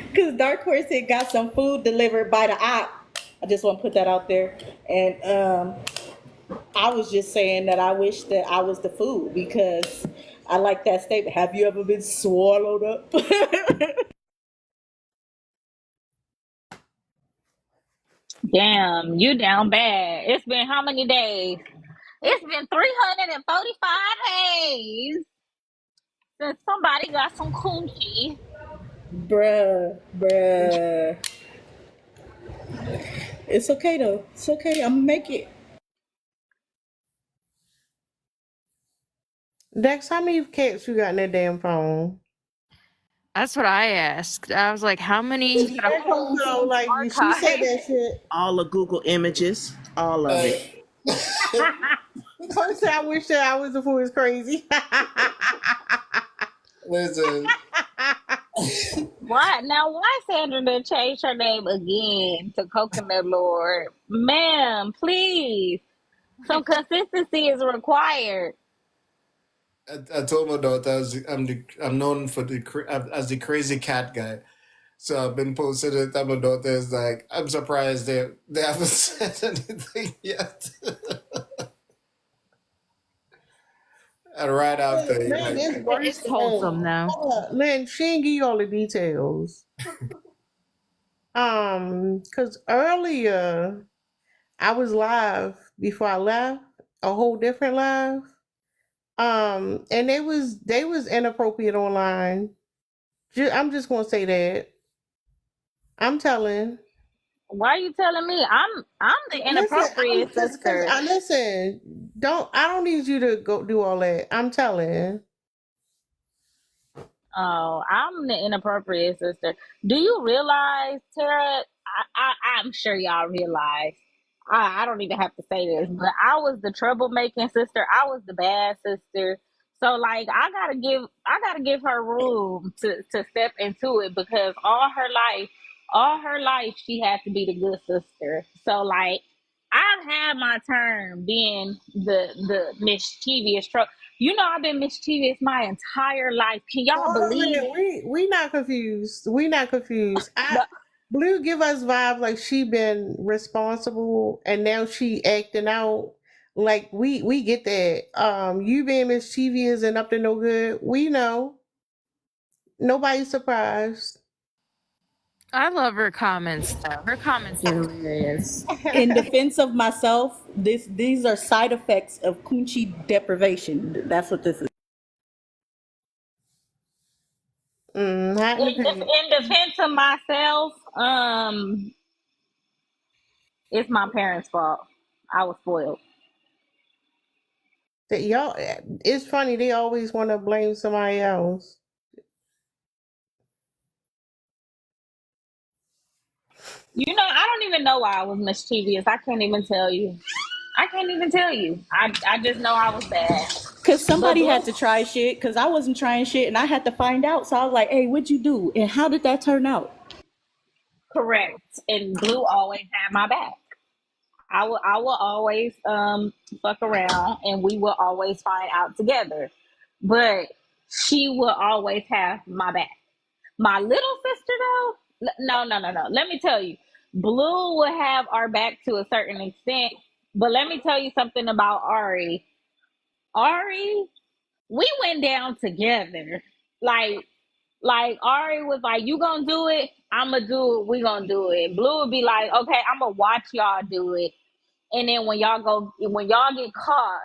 because Dark Horse had got some food delivered by the op. I just want to put that out there. And I was just saying that I wish that I was the food because I like that statement. Have you ever been swallowed up? Damn, you down bad. It's been how many days? It's been 345 days since somebody got some coochie. Bruh. It's okay though. It's okay. I'm gonna make it. Dex, how many cats you got in that damn phone? That's what I asked. I was like, how many you got a whole So, like, when she said archive? that shit, all the Google images, all of it. Coach said, I wish that I was the fool. Is crazy. Listen, Why Sandra done changed her name again to Coconut Lord? Ma'am, please. Some consistency is required. I told my daughter I'm known for as the crazy cat guy. So I've been posting it, and my daughter is like, I'm surprised they haven't said anything yet. And right after, Lynn, it's worse It's than wholesome though. Hold up, Lynn, she ain't give you all the details. Because earlier I was live before I left, a whole different live. And they was inappropriate online. I'm just gonna say that. I'm telling. Why are you telling me? I'm the Listen, inappropriate sister. listen. I don't need you to go do all that. I'm telling. Oh, I'm the inappropriate sister. Do you realize, Tara? I'm sure y'all realize. I don't even have to say this, but I was the troublemaking sister. I was the bad sister. So like, I gotta give her room to step into it because all her life, she had to be the good sister. So like, I've had my turn being the mischievous trouble. You know, I've been mischievous my entire life. Can y'all Hold on a believe? minute. We not confused. We not confused. The, Blue give us vibes like she been responsible and now she acting out. Like we get that. You being mischievous and up to no good. We know. Nobody's surprised. I love her comments though. Her comments are hilarious. In defense of myself, these are side effects of coochie deprivation. That's what this is. Hot in the paint. in defense of myself, it's my parents' fault. I was spoiled. That y'all, it's funny. They always want to blame somebody else. You know, I don't even know why I was mischievous. I can't even tell you. I just know I was bad. Because But somebody Blue, had to try shit, because I wasn't trying shit, and I had to find out. So I was like, hey, what'd you do? And how did that turn out? correct. And Blue always had my back. I will always fuck around and we will always find out together. But she will always have my back. My little sister though, no. Let me tell you, Blue will have our back to a certain extent. But let me tell you something about Ari. Ari, we went down together. Like Ari was like, "You gonna do it? I'ma do it. We gonna do it." Blue would be like, "Okay, I'm gonna watch y'all do it." And then when y'all get caught,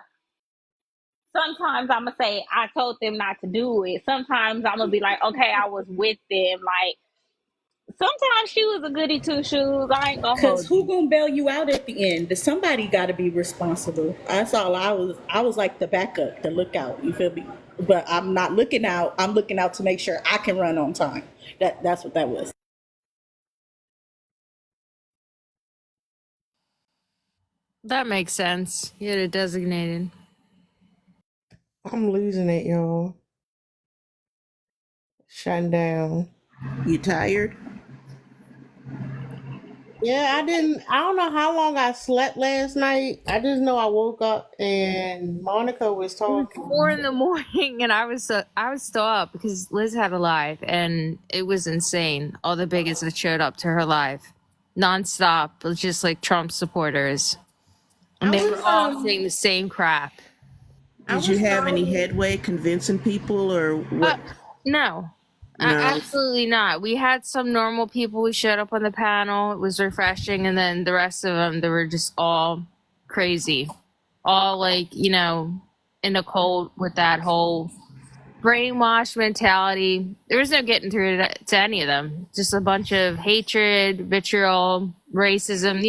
sometimes I'm gonna say I told them not to do it. Sometimes I'm gonna be like, okay, I was with them. Like sometimes she was a goody two shoes. I ain't gonna Because hold who you. gonna bail you out at the end? Somebody got to be responsible. That's all I was. I was like the backup, the lookout. You feel me? But I'm not looking out. I'm looking out to make sure I can run on time. That's what that was. That makes sense. You had it designated. I'm losing it, y'all. Shutting down. You tired? Yeah, I don't know how long I slept last night. I just know I woke up and Monica was It was talking. 4 a.m, and I was still up because Liz had a live, and it was insane. All the bigots that showed up to her live, nonstop, just like Trump supporters, and I they was were all saying the same crap. Did you have any headway convincing people or what? No, No. absolutely not. We had some normal people who showed up on the panel. It was refreshing, and then the rest of them, they were just all crazy, all like in the cold with that whole brainwash mentality. There was no getting through to any of them. Just a bunch of hatred, vitriol, racism.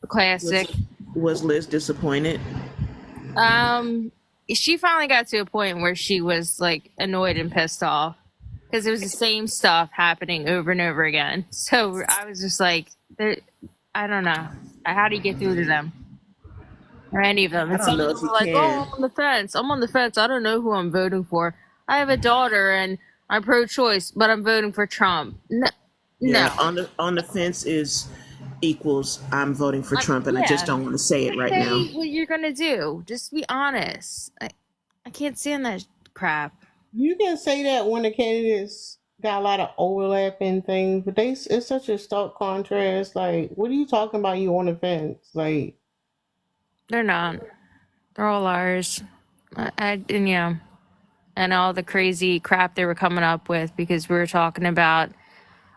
The classic. Was Liz disappointed? She finally got to a point where she was like annoyed and pissed off because it was the same stuff happening over and over again. So I was just like, I don't know. How do you get through to them? Or any of them? And I some don't know of if them you were like, can. oh, I'm on the fence. I'm on the fence. I don't know who I'm voting for. I have a daughter and I'm pro-choice, but I'm voting for Trump. No. Yeah, on the fence is equals I'm voting for Trump, and I just don't want to say it right now. Say what you're gonna do. Just be honest. I can't stand that crap. You can say that when the candidates got a lot of overlapping things, but it's such a stark contrast. Like, what are you talking about? You on the fence? Like, They're not. They're all liars. And all the crazy crap they were coming up with because we were talking about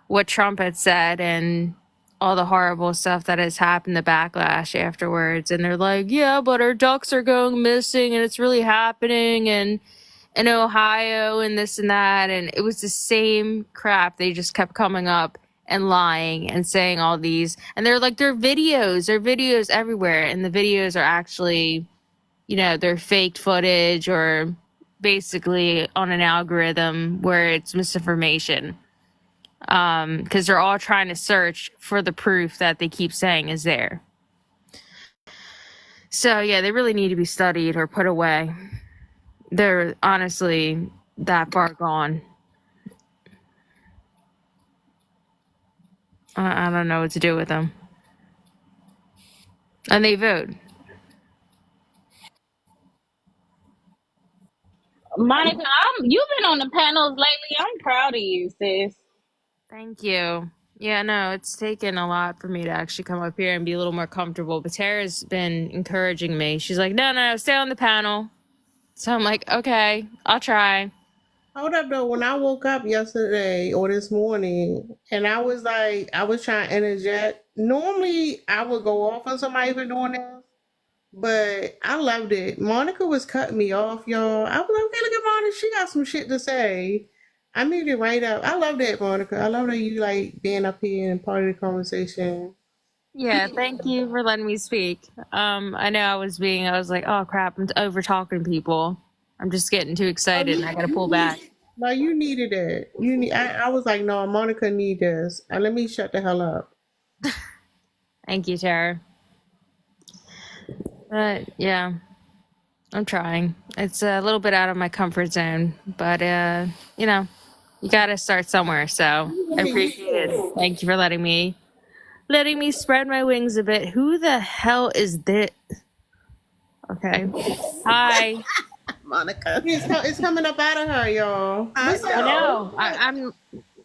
what Trump had said and all the horrible stuff that has happened, the backlash afterwards. And they're like, yeah, but our ducks are going missing and it's really happening and in Ohio and this and that. And it was the same crap. They just kept coming up. and lying and saying all these, and they're like, there are videos everywhere, and the videos are actually, you know, they're faked footage or basically on an algorithm where it's misinformation. Because they're all trying to search for the proof that they keep saying is there. So yeah, they really need to be studied or put away. They're honestly that far gone. I don't know what to do with them. And they vote. Monica, you've been on the panels lately. I'm proud of you, sis. Thank you. Yeah, no, it's taken a lot for me to actually come up here and be a little more comfortable. But Tara's been encouraging me. She's like, no, stay on the panel. So I'm like, okay, I'll try. Hold up though, when I woke up yesterday or this morning and I was like, I was trying to interject. Normally I would go off on somebody for doing this, but I loved it. Monica was cutting me off, y'all. I was like, okay, look at Monica. She got some shit to say. I muted right up. I love that, Monica. I love that you like being up here and part of the conversation. Yeah, thank you for letting me speak. I know I was like, oh crap, I'm over talking people. I'm just getting too excited and I gotta pull back. No, you needed it. I was like, no, Monica need this. Let me shut the hell up. Thank you, Tara. But yeah, I'm trying. It's a little bit out of my comfort zone, but you know, you gotta start somewhere. So I appreciate it. Thank you for letting me spread my wings a bit. Who the hell is this? Okay. Hi. Monica. It's coming up out of her, y'all. I know. I'm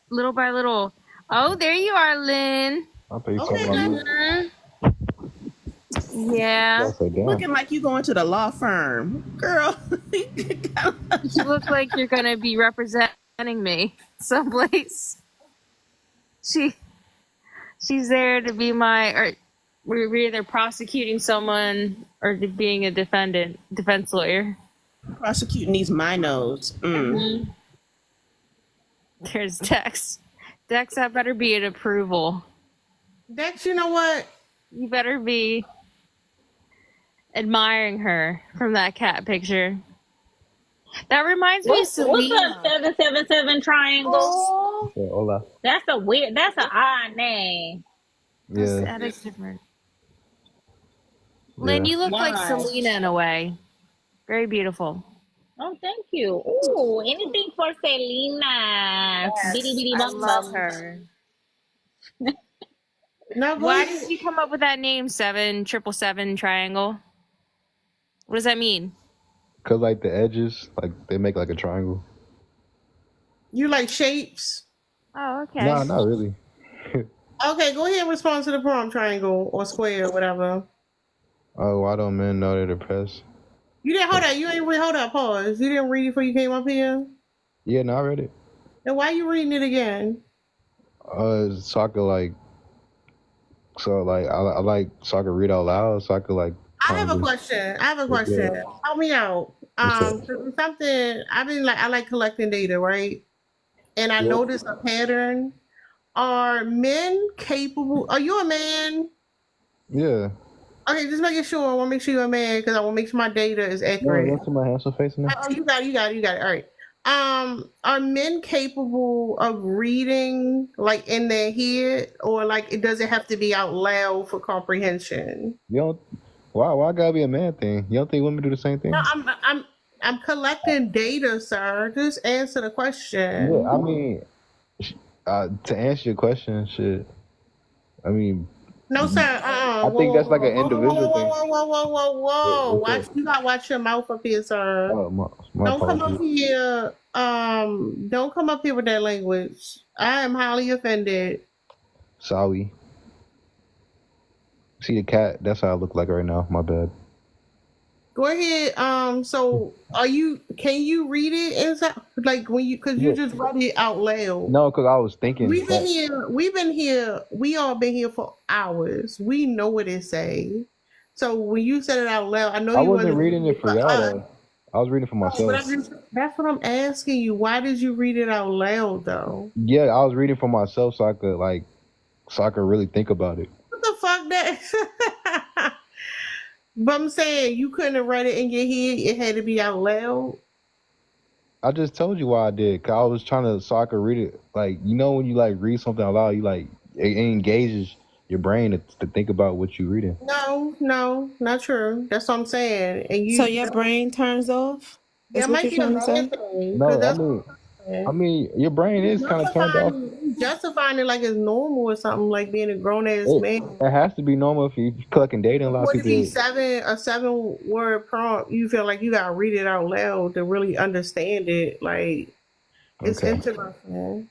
little by little. Oh, there you are, Lynn. I thought you were talking about me. Yeah. Looking like you going to the law firm, girl. You look like you're gonna be representing me someplace. She's there to be or we're either prosecuting someone or being a defense lawyer. Prosecuting these minos. Mm-hmm. There's Dex. Dex, that better be an approval. Dex, you know what? You better be admiring her from that cat picture. That reminds me of Selena. What's up, 777 triangle? Yeah, hola. That's an odd name. Yeah. That is different. Lynn, Yeah. you look like Why? Selena in a way. Very beautiful. Oh, thank you. Ooh, anything for Selena. Bitty bitty I bum love bum. her. No, Why did you come up with that name, 777 triangle? What does that mean? Cause like the edges, like they make like a triangle. You like shapes? Oh, okay. Nah, not really. Okay, go ahead and respond to the prompt, triangle or square or whatever. Oh, why don't men know they're depressed? You didn't hold up. You ain't hold up. Pause. You didn't read it before you came up here. Yeah, no, I read it. Then why you reading it again? So I could like, I like so I could read out loud, so I could like. I have a question. Yeah. Help me out. Something I like collecting data, right? And I Yep. noticed a pattern. Are men capable? Are you a man? Yeah. Okay, just making sure. I want to make sure you're a man because I want to make sure my data is No, accurate. you want to see my handsome face in there? Oh, you got it. All right. Are men capable of reading like in their head, or like does it have to be out loud for comprehension? You don't. Why gotta be a man thing? You don't think women do the same thing? No, I'm collecting data, sir. Just answer the question. Yeah, I mean, to answer your question, shit. I mean, No, sir. I think that's like an individual thing. Whoa. Yeah, You gotta watch your mouth up here, sir. Oh, my Don't come up apologies. here. Don't come up here with that language. I am highly offended. Sorry. See the cat? That's how I look like right now. My bad. Go ahead. So can you read it inside? Like when because you Yeah. just read it out loud. No, because I was thinking. We all been here for hours. We know what it say. So when you said it out loud, I know I you wasn't wasn't reading it for us. y'all though. I was reading for myself. But that's what I'm asking you. Why did you read it out loud though? Yeah, I was reading for myself so I could like so I can really think about it. What the fuck that? But I'm saying you couldn't have read it in your head. It had to be out loud. I just told you why I did. 'Cause I was trying to, so I could read it. Like, you know, when you like read something out loud, you like, it engages your brain to think about what you're reading. No, not true. That's what I'm saying. And So you, your brain turns off? that Is what might you're be a trying to say? bad thing. No, Because I that's mean, what I mean, your brain is kind of turned off. justifying it like it's normal or something, like being a grown ass man. It has to be normal if you're collecting data. And a lot of Would it be people. a 7 word prompt? You feel like you gotta read it out loud to really understand it. Like it's Okay. interesting.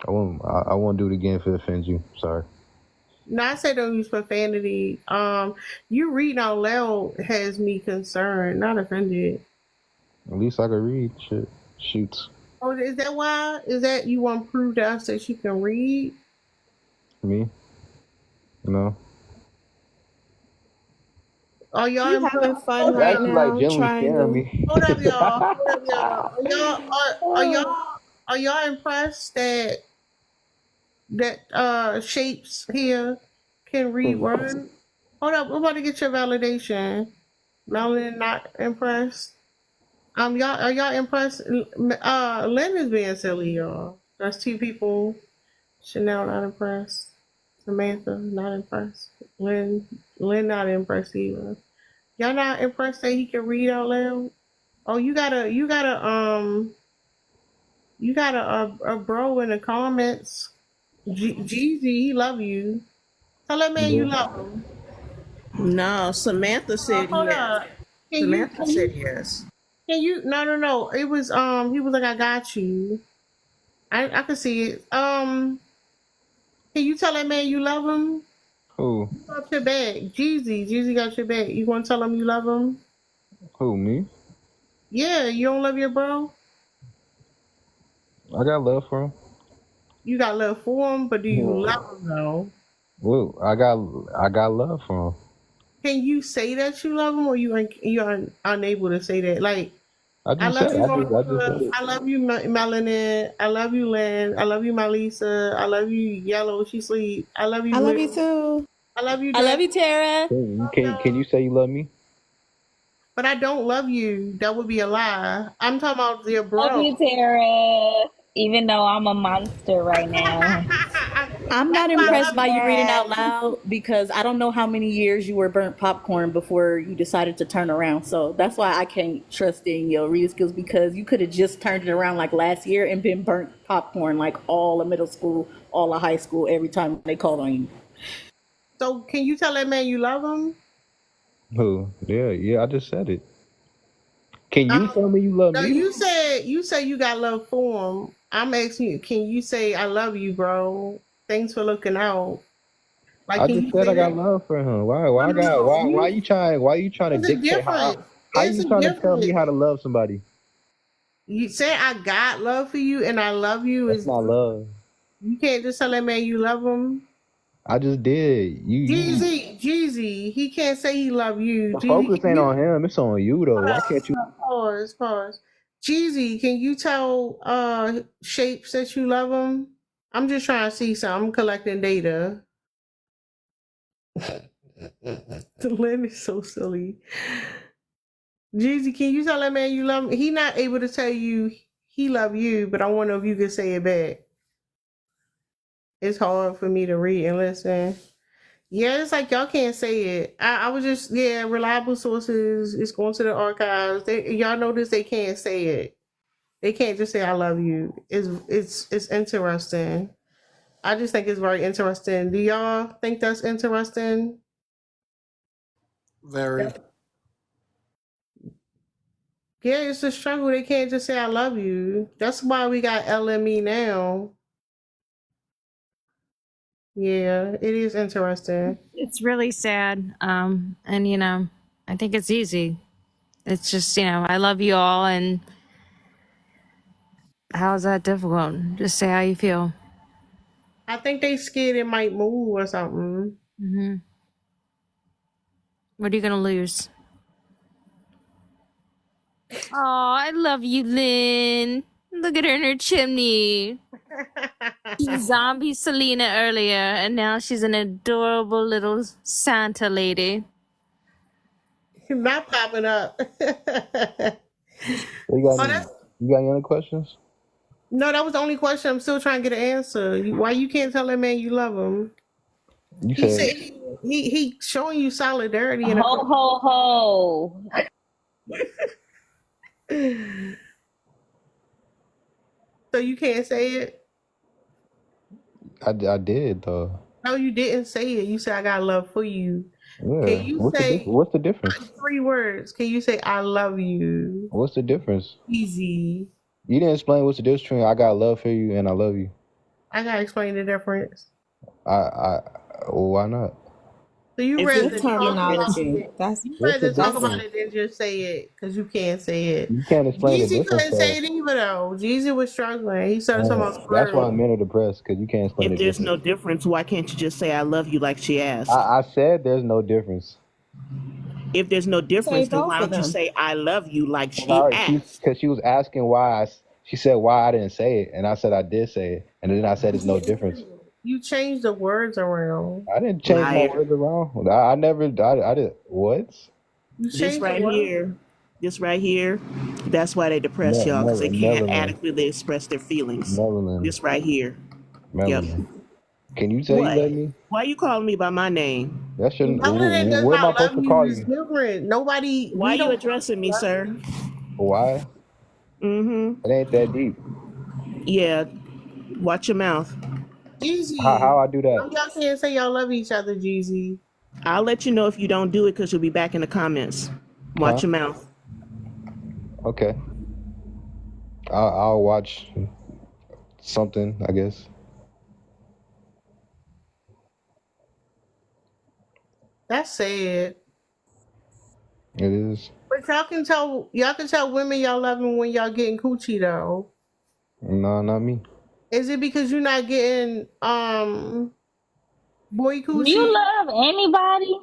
I won't do it again if it offends you. Sorry. No, I say don't use profanity. You reading out loud has me concerned, not offended. At least I can read shit. Shoots. Oh, is that why? Is that you want to prove to us that you can read? Me? No. Are y'all You having impressed? fun right Actually, like, now generally trying scaring to me. Hold up, y'all. Hold up, y'all. Are y'all impressed that Shapes here can read words? Hold up, we're about to get your validation. Melanie not impressed. Y'all are y'all impressed? Lynn is being silly, y'all. That's 2 people. Chanel not impressed. Samantha not impressed. Lynn not impressed either. Y'all not impressed that he can read out loud? Oh, you got a bro in the comments. Jeezy, he love you. Tell that man you love him. No, Samantha said Hold yes. up. Samantha said yes. Can you no. It was he was like, I got you. I can see it. Can you tell that man you love him? Who? You got your back. Jeezy got your back. You wanna tell him you love him? Who, me? Yeah, you don't love your bro? I got love for him. You got love for him, but do you Yeah. love him though? Well, I got love for him. Can you say that you love him, or you're unable to say that? Like, I I just love said you, I just said Monica. it. I love you, Melanie. I love you, Lynn. I love you, Malisa. I love you, Yellow. She sleep. I love you, I love you Blue. too. I love you, I love you, Drake. Tara. Can you say you love me? But I don't love you. That would be a lie. I'm talking about your Love bro. you, Tara. Even though I'm a monster right now. I'm not That's why I impressed love by you reading Yes. out loud because I don't know how many years you were burnt popcorn before you decided to turn around. So that's why I can't trust in your reading skills, because you could have just turned it around like last year and been burnt popcorn like all of middle school, all of high school, every time they called on you. So can you tell that man you love him? Who? Yeah, I just said it. Can you tell me you love No, me? you say you got love for him. I'm asking you, can you say I love you, bro? Thanks for looking out. Like, I can just you said say I got that? love for him. Why No, you trying to there's a dictate difference. how There's you a trying to tell me difference. how to love somebody? You say I got love for you and I love you That's is not love. you can't just tell that man you love him. I just did. You Jeezy, he can't say he love you. the Jeezy, focus can ain't you on him, it's on you though. Why can't you pause. Jeezy, can you tell Shapes that you love him? I'm just trying to see something. I'm collecting data. The Lynn is so silly. Jeezy, can you tell that man you love him? He not able to tell you he love you, but I wonder if you could say it back. It's hard for me to read and listen. Yeah, it's like y'all can't say it. I was just reliable sources. It's going to the archives. Y'all notice they can't say it. They can't just say I love you. It's interesting. I just think it's very interesting. Do y'all think that's interesting? Very. Yeah, it's a struggle. They can't just say I love you. That's why we got LME now. Yeah, it is interesting. It's really sad. And I think it's easy. It's just, I love you all, and how is that difficult? Just say how you feel. I think they scared it might move or something. What are you gonna lose? Oh, I love you, Lynn. Look at her in her chimney. She zombie Selena earlier, and now she's an adorable little Santa lady. Not popping up. You got Oh, any, that's you got any other questions? no, that was the only question. I'm still trying to get an answer. Why you can't tell that man you love him? You He said said he showing you solidarity in a Ho ho ho. so you can't say it. I did though. No, you didn't say it. You said I got love for you. Yeah. Can you What's say what's the difference? 3 words? Can you say I love you? What's the difference? Easy. You didn't explain what's the difference between I got love for you and I love you. I gotta explain the difference. Why not? So you It's rather just talk about terminology. it. That's You What's the rather talk about difference? it than just say it because you can't say it. You can't explain the Jeezy difference couldn't say though. it either though. Jeezy was struggling. He started talking about That's why squirrels. men are depressed because you can't explain If the there's difference. no difference, why can't you just say I love you like she asked? I said there's no difference. If there's no say difference, then both why of don't you them. say I love you like she Because asked? she was asking why. She said why I didn't say it, and I said I did say it, and then I said it's no difference. You changed the words around. I didn't change my Liar. words around. I never. I did what? You This changed the right words. here, this right here, that's why they depressed, y'all, because they can't Neverland. adequately express their feelings. Neverland. This right here. Yep. Neverland. Can you say you What? love me? Why you calling me by my name? That's your. Melanin does What am I not love supposed to you call is you? different. Nobody. Why We you don't. addressing me, sir? Why? Mm-hmm. It ain't that deep. Yeah. Watch your mouth. Jeezy. How I do that? Y'all can't say y'all love each other, Jeezy. I'll let you know if you don't do it because you'll be back in the comments. Watch Huh? your mouth. Okay. I'll watch something, I guess. That's sad. It is. But y'all can tell women y'all love them when y'all getting coochie though. No, not me. Is it because you're not getting boy Do you coochie? love anybody?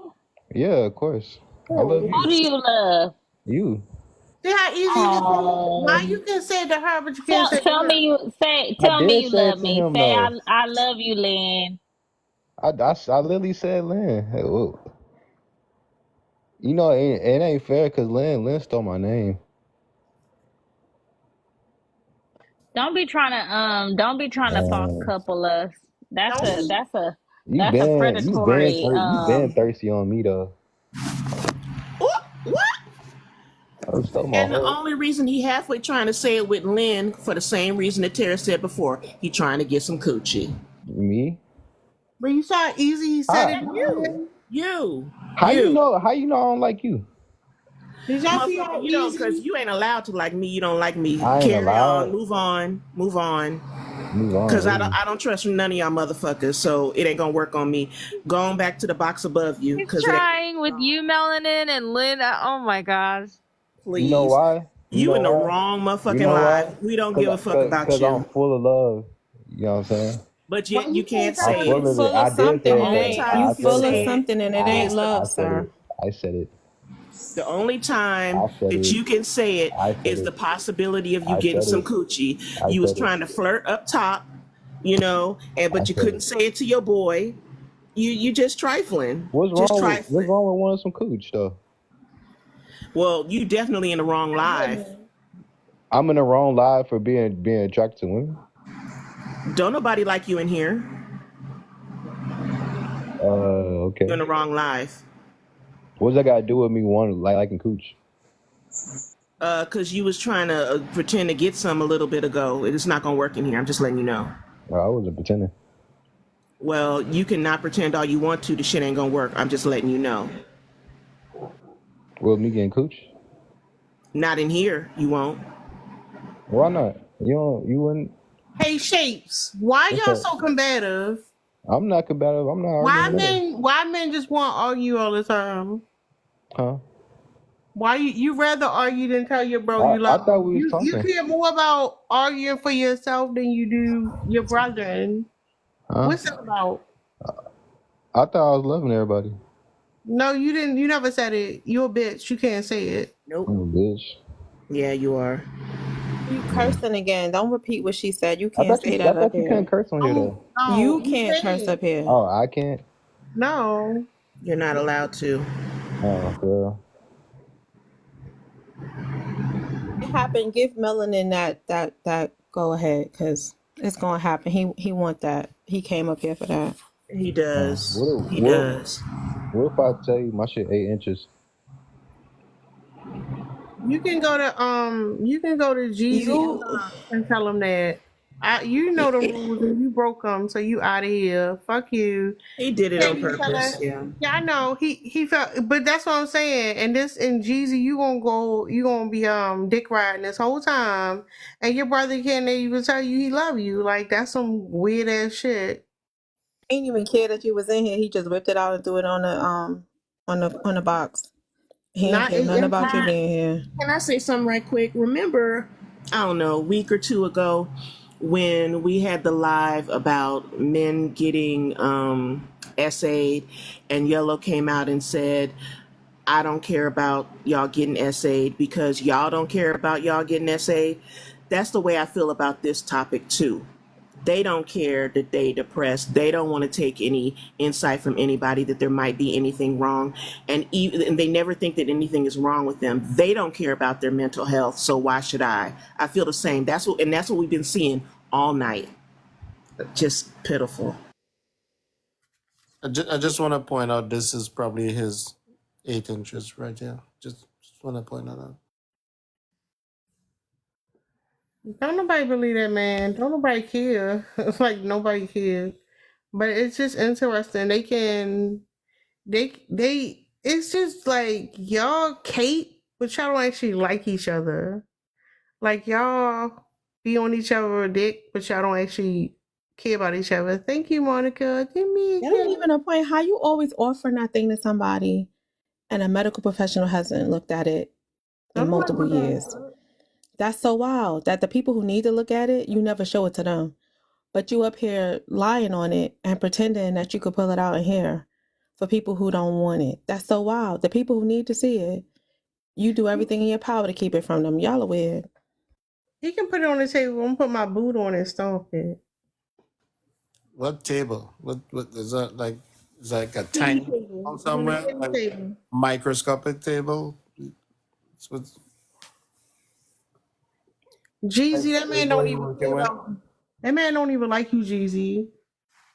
Yeah, of course. I love Who you. do you love? You. See how easy you can say it? Why you Um, can say it to her, but you can't say it to tell him? me you say. I Tell me did you say it love to me. him Say though. I love you, Lynn. I literally said Lynn. Hey, whoa. You know, it ain't fair because Lynn stole my name. Don't be trying to false couple us. That's Don't a be. that's a You that's a predatory. you been thirsty on me though. What? I stole my And the heart. only reason he halfway trying to say it with Lynn for the same reason that Tara said before, he trying to get some coochie. Me? But you saw how easy he said it. You. How you know? How you know I don't like you? Did y'all see how Motherfucker, you don't, because easy? you ain't allowed to like me. You don't like me. I ain't Carry on. allowed. Move on. Move on. Move on. Because Really. I don't trust none of y'all motherfuckers, so it ain't gonna work on me. Going back to the box above you, He's because it ain't. trying with you, Melanin, and Lynn. Oh my gosh. Please. You know why? You in the why? wrong You motherfucking know life. why? We don't give a fuck about Cause I'm you. full of love. You know what I'm saying? But Why yet you you can't can't say I'm say full it. of it. Full I of did something. say The it only though. time You you I can full said of it. say it something, and it ain't is love, I said sir. it. I said it. the only time I said that it. you can say it I said is it. the possibility of you I getting said some it. coochie. I You was said it. trying to flirt up top, but I you said couldn't it. say it to your boy. You just trifling. What's Just wrong with trifling. wanting some cooch though? Well, you definitely in the wrong life. I'm in the wrong life for being attracted to women. Don't nobody like you in here. Okay. You're in the wrong life. What's that got to do with me wanting liking cooch? Cause you was trying to pretend to get some a little bit ago. It's not gonna work in here. I'm just letting you know. I wasn't pretending. Well, you can not pretend all you want to. The shit ain't gonna work. I'm just letting you know. Well, me getting cooch? Not in here. You won't. Why not? You wouldn't. Hey Shapes, why What's y'all up? so combative? I'm not combative. I'm not arguing. Why men just want to argue all the time? Huh? Why you rather argue than tell your bro you I love thought him? we was You talking. care more about arguing for yourself than you do your brother. Huh? What's that about? I thought I was loving everybody. No, you didn't. You never said it. You a bitch. You can't say it. Nope. I'm a bitch. Yeah, you are. You cursing again. Don't repeat what she said. You I can't thought say you that I up thought you couldn't here. curse on here though. You You can't curse said up here. Oh, I can't. no. You're not allowed to. Oh, well. It happened. Give Melanin that go ahead, because it's gonna happen. He want that. He came up here for that. He does. What, He what, does. what if I tell you my shit 8 inches? You can go to Jeezy You inbox and tell him that. You know the rules and you broke them, so you out of here. Fuck you. He did it Can't on even tell purpose. her. Yeah. Yeah, I know. He felt, but that's what I'm saying. And Jeezy, you gonna be dick riding this whole time, and your brother can't even tell you he love you. Like that's some weird ass shit. ain't even care that you was in here. He just whipped it out and threw it on the box. He ain't Not care eight nothing about you inches. being here. Can I say something right quick? Remember, I don't know, a week or two ago when we had the live about men getting essayed, and Yellow came out and said, I don't care about y'all getting essayed because y'all don't care about y'all getting essayed. That's the way I feel about this topic too. They don't care that they depressed. They don't want to take any insight from anybody that there might be anything wrong, and they never think that anything is wrong with them. They don't care about their mental health, so why should I? I feel the same. That's what we've been seeing all night. Just pitiful. I just want to point out this is probably his 8 inches right here. Just want to point that out. Don't nobody believe that, man. Don't nobody care. It's like nobody cares. But it's just interesting. It's just like y'all Kate, but y'all don't actually like each other. Like y'all be on each other dick, but y'all don't actually care about each other. Thank you, Monica. Give me That ain't even a point. How you always offering that thing to somebody and a medical professional hasn't looked at it in multiple years? That's so wild that the people who need to look at it, you never show it to them. But you up here lying on it and pretending that you could pull it out in here for people who don't want it. That's so wild. The people who need to see it, you do everything in your power to keep it from them. Y'all are weird. He can put it on the table. I'm gonna put my boot on and stomp it. What table? What is that like? Is that like a tiny Table. table somewhere? On the Like table. microscopic table? It's what Jeezy, that man don't what you even working care with? about. That man don't even like you, Jeezy.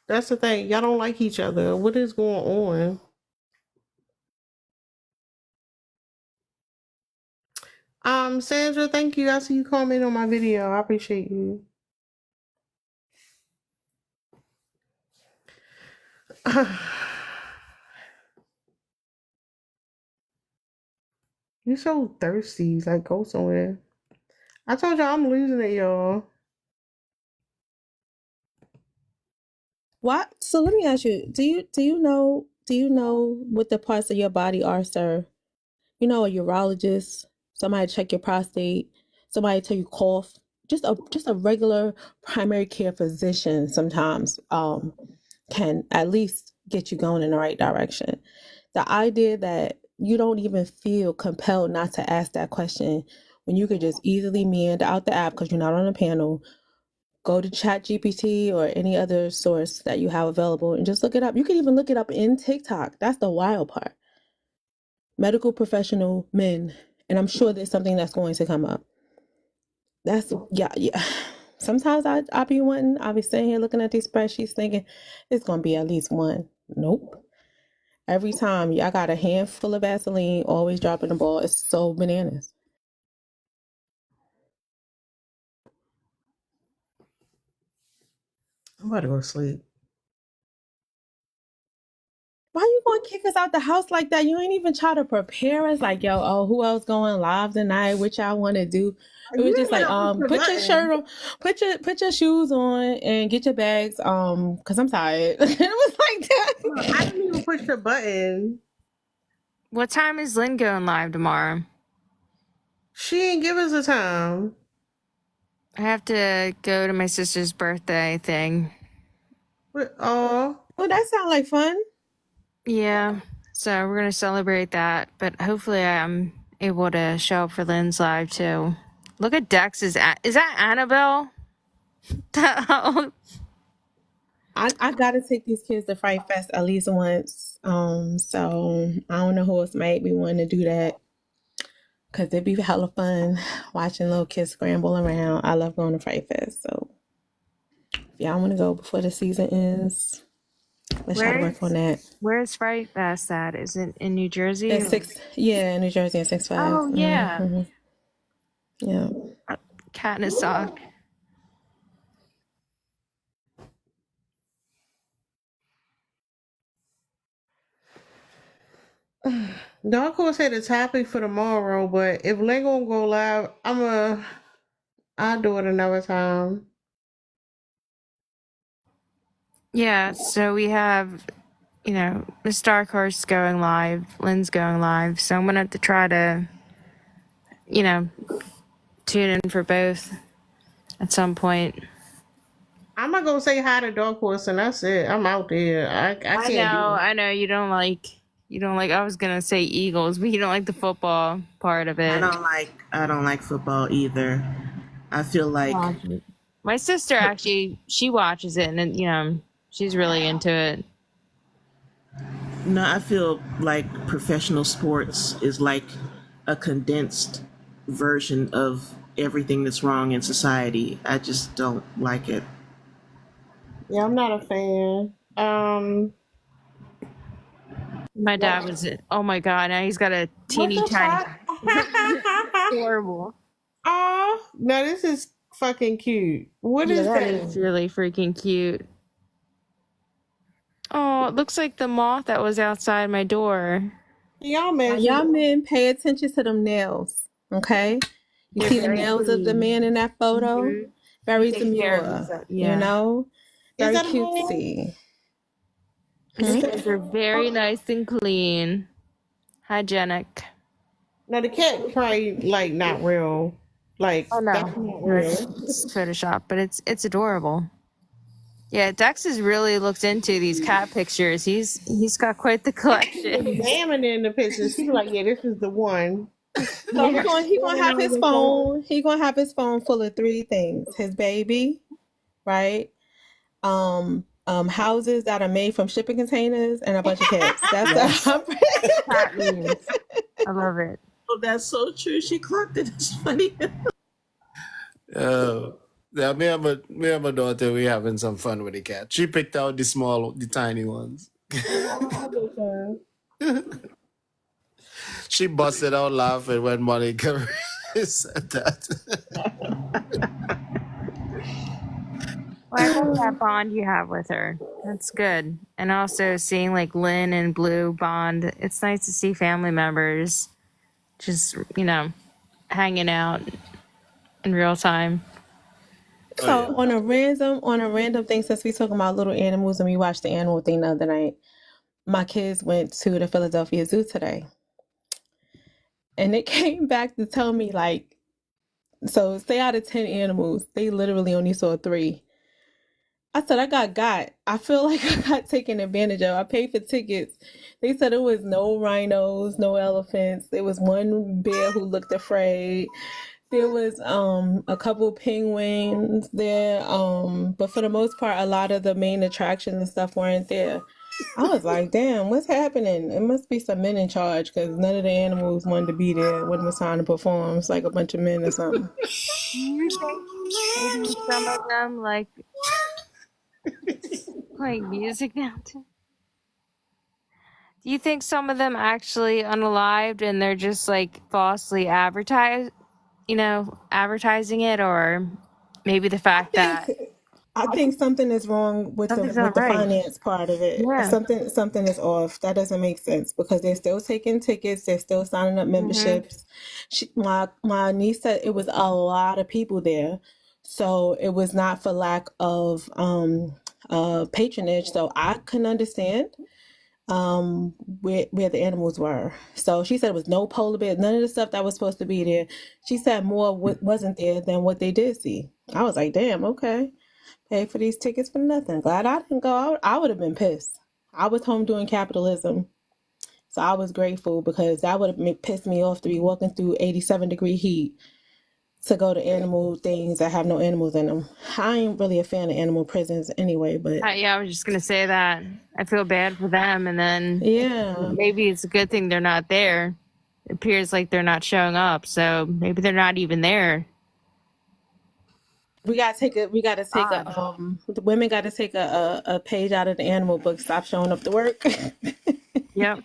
That's the thing. Y'all don't like each other. What is going on? Sandra, thank you. I see you comment on my video. I appreciate you. You so thirsty. Like go somewhere. I told y'all I'm losing it, y'all. What? So let me ask you, do you know what the parts of your body are, sir? You know, a urologist, somebody check your prostate, somebody tell you cough. Just a regular primary care physician sometimes can at least get you going in the right direction. The idea that you don't even feel compelled not to ask that question when you could just easily meander out the app because you're not on a panel, go to ChatGPT or any other source that you have available and just look it up. You can even look it up in TikTok. That's the wild part. Medical professional men, and I'm sure there's something that's going to come up. That's yeah. Sometimes I be sitting here looking at these spreadsheets thinking it's gonna be at least one. Nope. Every time I got a handful of Vaseline, always dropping the ball. It's so bananas. I'm about to go to sleep. Why you gonna kick us out the house like that? You ain't even try to prepare us. Like, yo, oh, who else going live tonight? What y'all want to do? It was You just like, didn't push the put your shirt button. on, put your shoes on, and get your bags. Cause I'm tired. It was like that. I didn't even push the button. What time is Lynn going live tomorrow? She ain't give us a time. I have to go to my sister's birthday thing. Oh, well, that sounds like fun. Yeah, so we're gonna celebrate that, but hopefully I'm able to show up for Lynn's live too. Look at Dex's. Is that Annabelle? I gotta take these kids to Fright Fest at least once. So I don't know who else made me want to do that. Cause it'd be hella fun watching little kids scramble around. I love going to Fright Fest. So if y'all want to go before the season ends, let's try to work on that. Where's Fright Fest at? Is it in New Jersey? In in New Jersey at 6 Flags. Oh yeah. Yeah. Cat in a sock. Dark Horse had a topic for tomorrow, but if Lego gonna go live, I'll do it another time. Yeah, so we have, Miss Dark Horse going live, Lynn's going live, so I'm gonna have to try to, tune in for both at some point. I'm not gonna say hi to Dark Horse and that's it. I'm out there. I can't do it. I know you don't like, I was gonna say Eagles, but you don't like the football part of it. I don't like football either. I feel like My sister actually, she watches it and, she's really into it. no, I feel like professional sports is like a condensed version of everything that's wrong in society. I just don't like it. Yeah, I'm not a fan. My dad was, oh my God, now he's got a teeny tiny, horrible. Oh, no, this is fucking cute. What is That that? is really freaking cute. Oh, it looks like the moth that was outside my door. Y'all Now, y'all men pay attention to them nails, okay? You They're see the very nails of the clean. man in that photo? Mhm. Very Take care of demure, himself, yeah. Is Very that a mole? cutesy. These guys are very nice and clean. Hygienic. No, the cat probably like not real. Like Oh no, that's not real. it's Photoshop, but it's adorable. Yeah, Dex has really looked into these cat pictures. He's got quite the collection. Examining the pictures, she's like, yeah, this is the one. So he gonna have his phone. He gonna have his phone full of three things: his baby, right? Houses that are made from shipping containers, and a bunch of cats. That's Cat memes. I love it. Oh, that's so true. She clocked it. It's funny. Yeah, me and my daughter, we having some fun with the cat. She picked out the tiny ones. She busted out laughing when Monica said that. Well, I love that bond you have with her. That's good. And also seeing like Lynn and Blue bond. It's nice to see family members just, hanging out in real time. So on a random thing, since we talking about little animals and we watched the animal thing the other night, my kids went to the Philadelphia Zoo today. And they came back to tell me like, so say out of 10 animals, they literally only saw 3. I said, I got. I feel like I got taken advantage of. I paid for tickets. They said it was no rhinos, no elephants. There was one bear who looked afraid. There was a couple penguins there. But for the most part, a lot of the main attractions and stuff weren't there. I was like, damn, what's happening? It must be some men in charge because none of the animals wanted to be there when it was time to perform. It's like a bunch of men or something. Maybe some of them like playing music now too. Do you think some of them actually unalived and they're just like falsely advertising it, or maybe the fact that I think something is wrong with something's the not right. finance part of it. Yeah. Something is off. That doesn't make sense because they're still taking tickets. They're still signing up memberships. My niece said it was a lot of people there, so it was not for lack of patronage. So I couldn't understand where the animals were. So she said it was no polar bear, none of the stuff that was supposed to be there. She said more wasn't there than what they did see. I was like, damn, okay. Paid for these tickets for nothing. Glad I didn't go out. I would have been pissed. I was home doing capitalism. So I was grateful because that would have pissed me off to be walking through 87-degree heat to go to animal things that have no animals in them. I ain't really a fan of animal prisons anyway, but Yeah, I was just gonna say that. I feel bad for them, and then yeah. maybe it's a good thing they're not there. It appears like they're not showing up, so maybe they're not even there. We gotta take the women gotta take a page out of the animal book, stop showing up to work. Yep.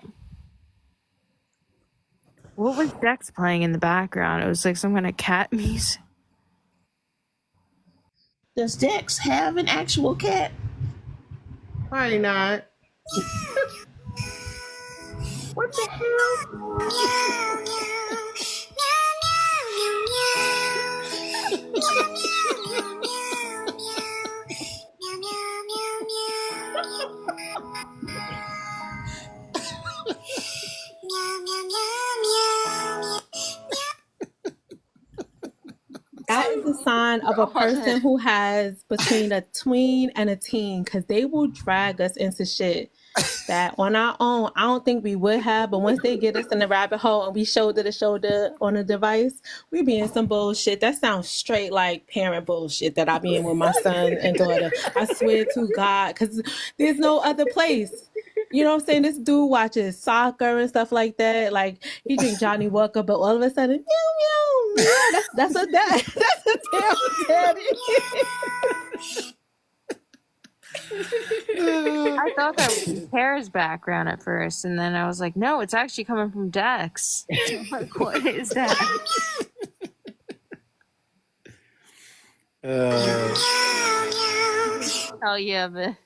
What was Dex playing in the background? It was like some kind of cat music. Does Dex have an actual cat? Probably not. What the hell? That is a sign of a person who has between a tween and a teen, because they will drag us into shit that on our own I don't think we would have, but once they get us in the rabbit hole and we shoulder to shoulder on a device, we be in some bullshit that sounds straight like parent bullshit that I be in with my son and daughter. I swear to God, because there's no other place. You know what I'm saying? This dude watches soccer and stuff like that. Like he drink Johnny Walker, but all of a sudden, meow meow meow. That's a dad. That's a damn daddy. I thought that was Tara's background at first, and then I was like, no, it's actually coming from Dex. Like, what is that? Oh, you have a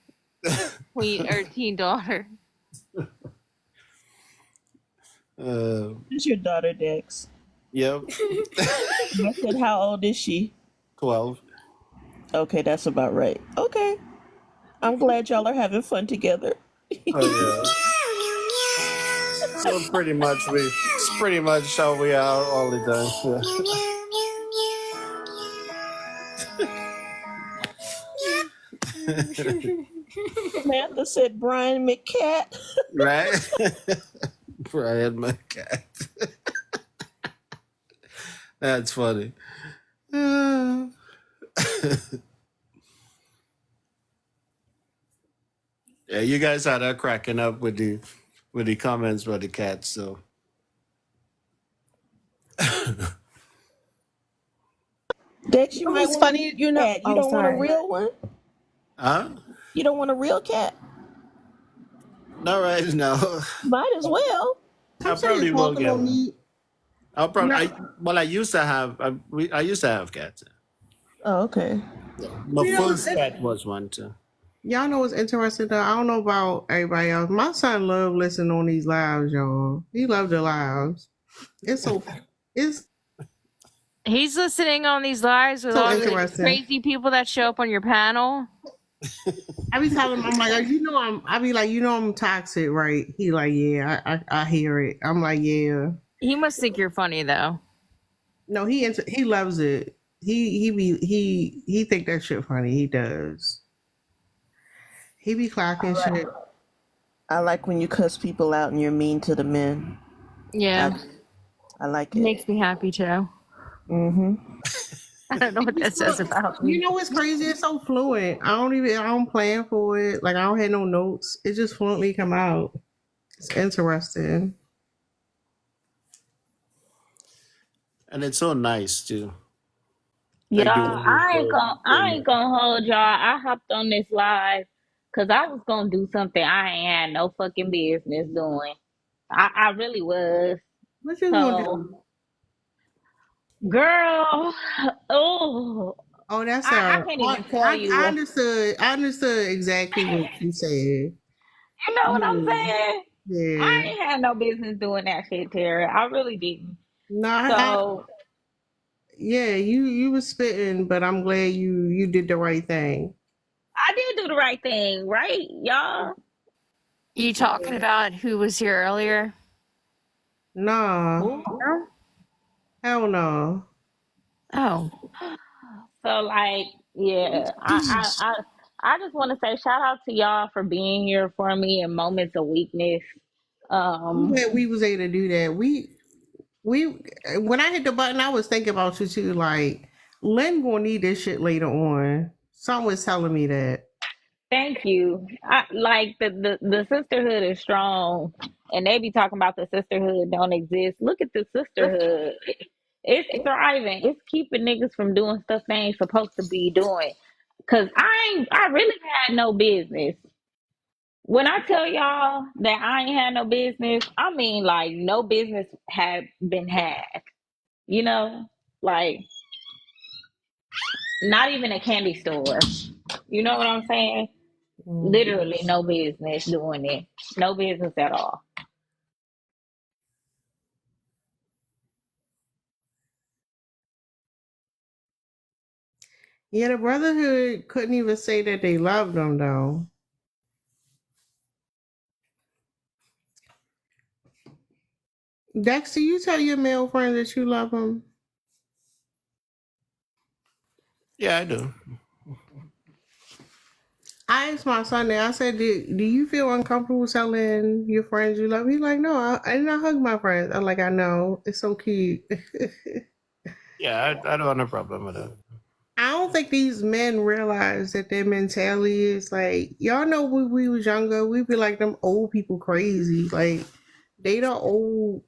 teen daughter. Who's your daughter, Dex? Yep. I said, how old is she? 12. Okay, that's about right. Okay. I'm glad y'all are having fun together. Oh yeah. So pretty much it's pretty much how we are all the time. Samantha said Brian McCat. Right? Brian McCat. That's funny. Yeah, you guys had her cracking up with the comments about the cats, so Dex, you It might was want funny, you know. cat. You don't want a Sorry. real one? huh? You don't want a real cat? Not right now. Might as well. I probably will get one. I'll probably. I used to have. I used to have cats. Oh, okay. My You know, first cat was one too. Y'all know what's interesting though? I don't know about everybody else. My son love listening on these lives, y'all. He loves the lives. It's He's listening on these lives with so all the interesting. crazy people that show up on your panel. I be telling him, I'm like, I be like, I'm toxic, right? He like, yeah, I hear it. I'm like, yeah. He must think you're funny though. No, he loves it. He think that shit funny. He does. He be clocking shit. I like when you cuss people out and you're mean to the men. Yeah. I like it. Makes me happy too. Mm-hmm. I don't know what that says about me. You know what's crazy? It's so fluent. I don't plan for it. Like I don't have no notes. It just fluently come out. It's interesting. And it's so nice too. Y'all, Like I ain't gonna hold y'all. I hopped on this live because I was gonna do something I ain't had no fucking business doing. I really was. What you gonna do? Girl, oh, that's I can't even tell you. I understood exactly what you said. You know what I'm saying? Yeah. I ain't had no business doing that shit, Terry. I really didn't. No, yeah, you was spitting, but I'm glad you did the right thing. I did do the right thing, right, y'all? You talking about who was here earlier? No. Hell no. Oh. So like, yeah, I just want to say shout out to y'all for being here for me in moments of weakness. I'm glad we was able to do that. when I hit the button, I was thinking about you too. Like, Lynn gonna need this shit later on. Someone was telling me that. Thank you. I like the sisterhood is strong, and they be talking about the sisterhood don't exist. Look at the sisterhood. It's thriving. It's keeping niggas from doing stuff they ain't supposed to be doing. Cause I really had no business. When I tell y'all that I ain't had no business, I mean like no business had been had. You know, like not even a candy store. You know what I'm saying? Literally no business doing it. No business at all. Yeah, the brotherhood couldn't even say that they loved them though. Dexter, you tell your male friends that you love them. Yeah, I do. I asked my son that. I said, "Do you feel uncomfortable telling your friends you love?" He's like, "No, I did not hug my friends." I'm like, "I know, it's so cute." Yeah, I don't have no problem with it. I don't think these men realize that their mentality is like, y'all know when we was younger, we'd be like them old people crazy. Like they the old,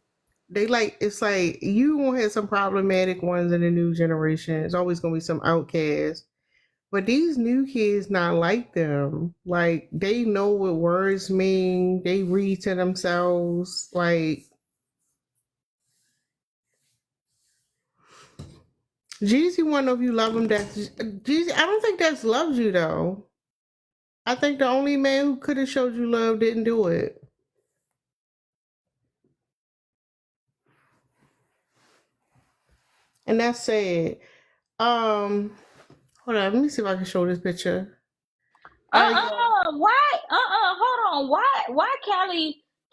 they like, it's like you gonna have some problematic ones in the new generation. It's always gonna be some outcasts. But these new kids not like them. Like they know what words mean. They read to themselves. Like Jeezy wanna know if you love him. That's Jeezy. I don't think that's loves you though. I think the only man who could have showed you love didn't do it. And that's sad. Hold on, let me see if I can show this picture. Why? Hold on. Why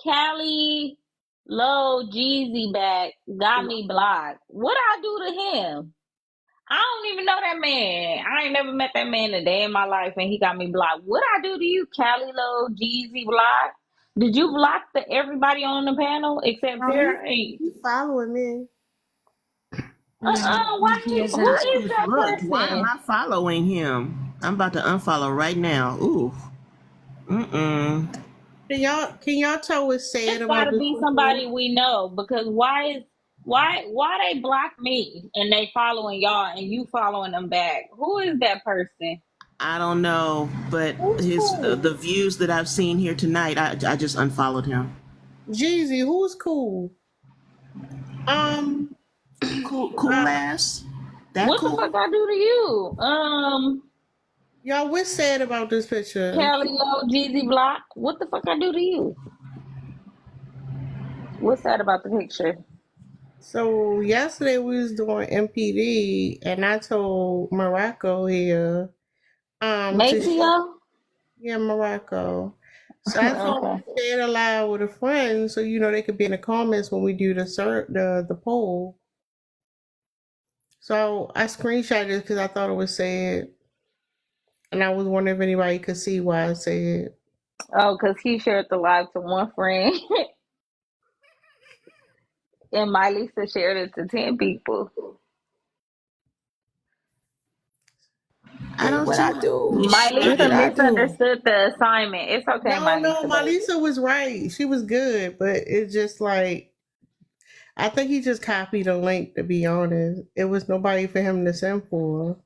Cali Low Jeezy back got me blocked? What I do to him? I don't even know that man. I ain't never met that man a day in my life, and he got me blocked. What I do to you, Cali Low Jeezy block? Did you block everybody on the panel except Sarah? Hey. You following me? Why Who who is that Look, why am person? I following him? I'm about to unfollow right now. Ooh. Mm-mm. Can y'all tell what's sad It's about gotta this be picture? somebody we know because why they block me and they following y'all and you following them back? Who is that person? I don't know, but Who's the cool? views that I've seen here tonight, I just unfollowed him. Jeezy, who's cool? Um, Cool ass. That What the cool. fuck I do to you? Y'all, what's sad about this picture? Cali Low Jeezy Block. What the fuck I do to you? What's that about the picture? So yesterday we was doing MPD, and I told Morocco here, Maceo? yeah, Morocco. So I told him Okay. to say it aloud with a friend, so you know they could be in the comments when we do the poll. So I screenshotted it because I thought it was sad, and I was wondering if anybody could see why I said it. Oh, because he shared the live to one friend and my Lisa shared it to 10 people. I don't What see I what do? My What Lisa did I do? misunderstood the assignment. It's okay, my No, Lisa, baby. Malisa was right. She was good, but it's just like I think he just copied a link. To be honest, it was nobody for him to send for.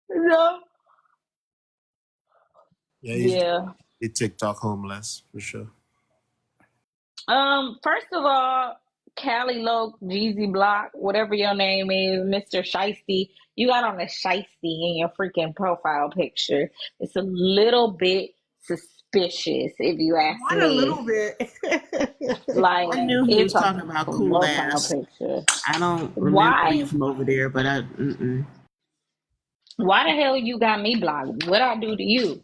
No. Yeah, Yeah. he's TikTok homeless for sure. First of all, Cali Low, Jeezy Block, whatever your name is, Mr. Shiesty, you got on a Shiesty in your freaking profile picture. It's a little bit suspicious, if you ask Not a me. little bit. Like, I knew he it's was a talking about cool profile ass. picture. I don't remember you Why? from over there, but Why the hell you got me blocked? What I do to you?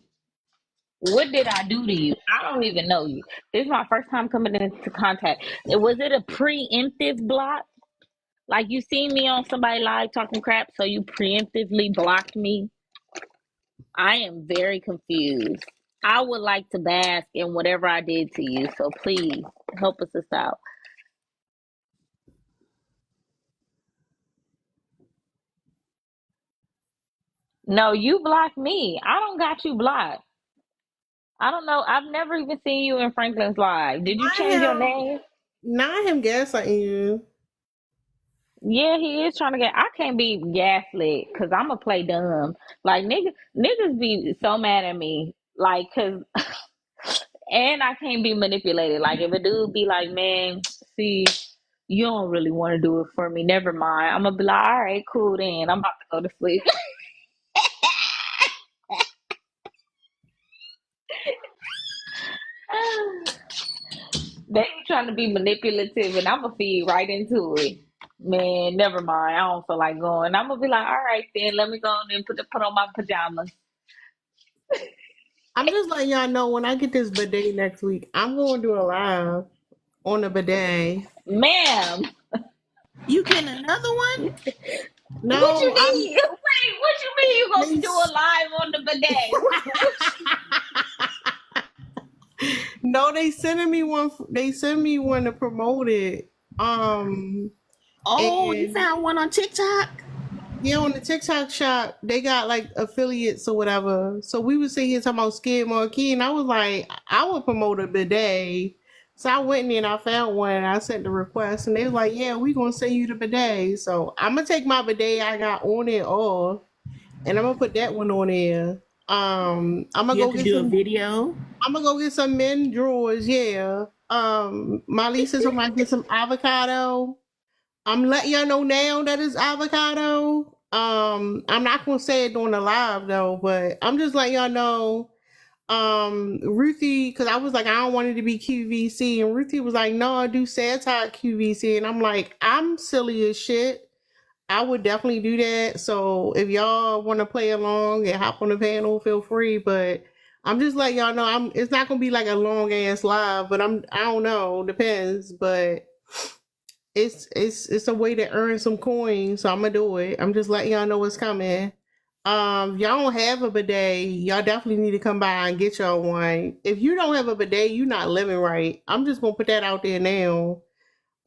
What did I do to you? I don't even know you. This is my first time coming into contact. Was it a preemptive block? Like you seen me on somebody live talking crap, so you preemptively blocked me? I am very confused. I would like to bask in whatever I did to you, so please help us out. No, you blocked me. I don't got you blocked. I don't know. I've never even seen you in Franklin's live. Did you change your name? Not him gaslighting you. Yeah, he is trying to get. I can't be gaslit because I'm gonna play dumb. Like niggas be so mad at me. Like, cause, and I can't be manipulated. Like, if a dude be like, man, see, you don't really want to do it for me. Never mind. I'm gonna be like, all right, cool. Then I'm about to go to sleep. They trying to be manipulative, and I'm gonna feed right into it. Man, never mind. I don't feel like going. I'm gonna be like, all right, then let me go and put on my pajamas. I'm just letting y'all know when I get this bidet next week, I'm going to do a live on the bidet. Ma'am, You getting another one? No, what you I'm mean? Wait, what you mean you gonna do a live on the bidet? no, they sending me one. They sent me one to promote it. Oh, you and found one on TikTok? yeah, on the TikTok shop, they got like affiliates or whatever. So we would sit here talking about Skid Marquee, and I was like, I would promote a bidet. So I went in there and I found one and I sent the request, and they was like, yeah, we gonna send you the bidet. So I'm gonna take my bidet I got on it off, and I'm gonna put that one on there. I'm gonna You go have to get do a some. video. I'm gonna go get some men drawers. Yeah. My Lisa told me I get some avocado. I'm letting y'all know now that it's avocado. I'm not gonna say it on the live though, but I'm just letting y'all know. Ruthie, because I was like, I don't want it to be QVC, and Ruthie was like, no, I do satire QVC, and I'm like, I'm silly as shit. I would definitely do that. So if y'all want to play along and hop on the panel, feel free. But I'm just letting y'all know, it's not gonna be like a long ass live, but I don't know, depends, but it's a way to earn some coins, so I'm gonna do it. I'm just letting y'all know what's coming. If y'all don't have a bidet, y'all definitely need to come by and get y'all one. If you don't have a bidet, you're not living right. I'm just gonna put that out there now.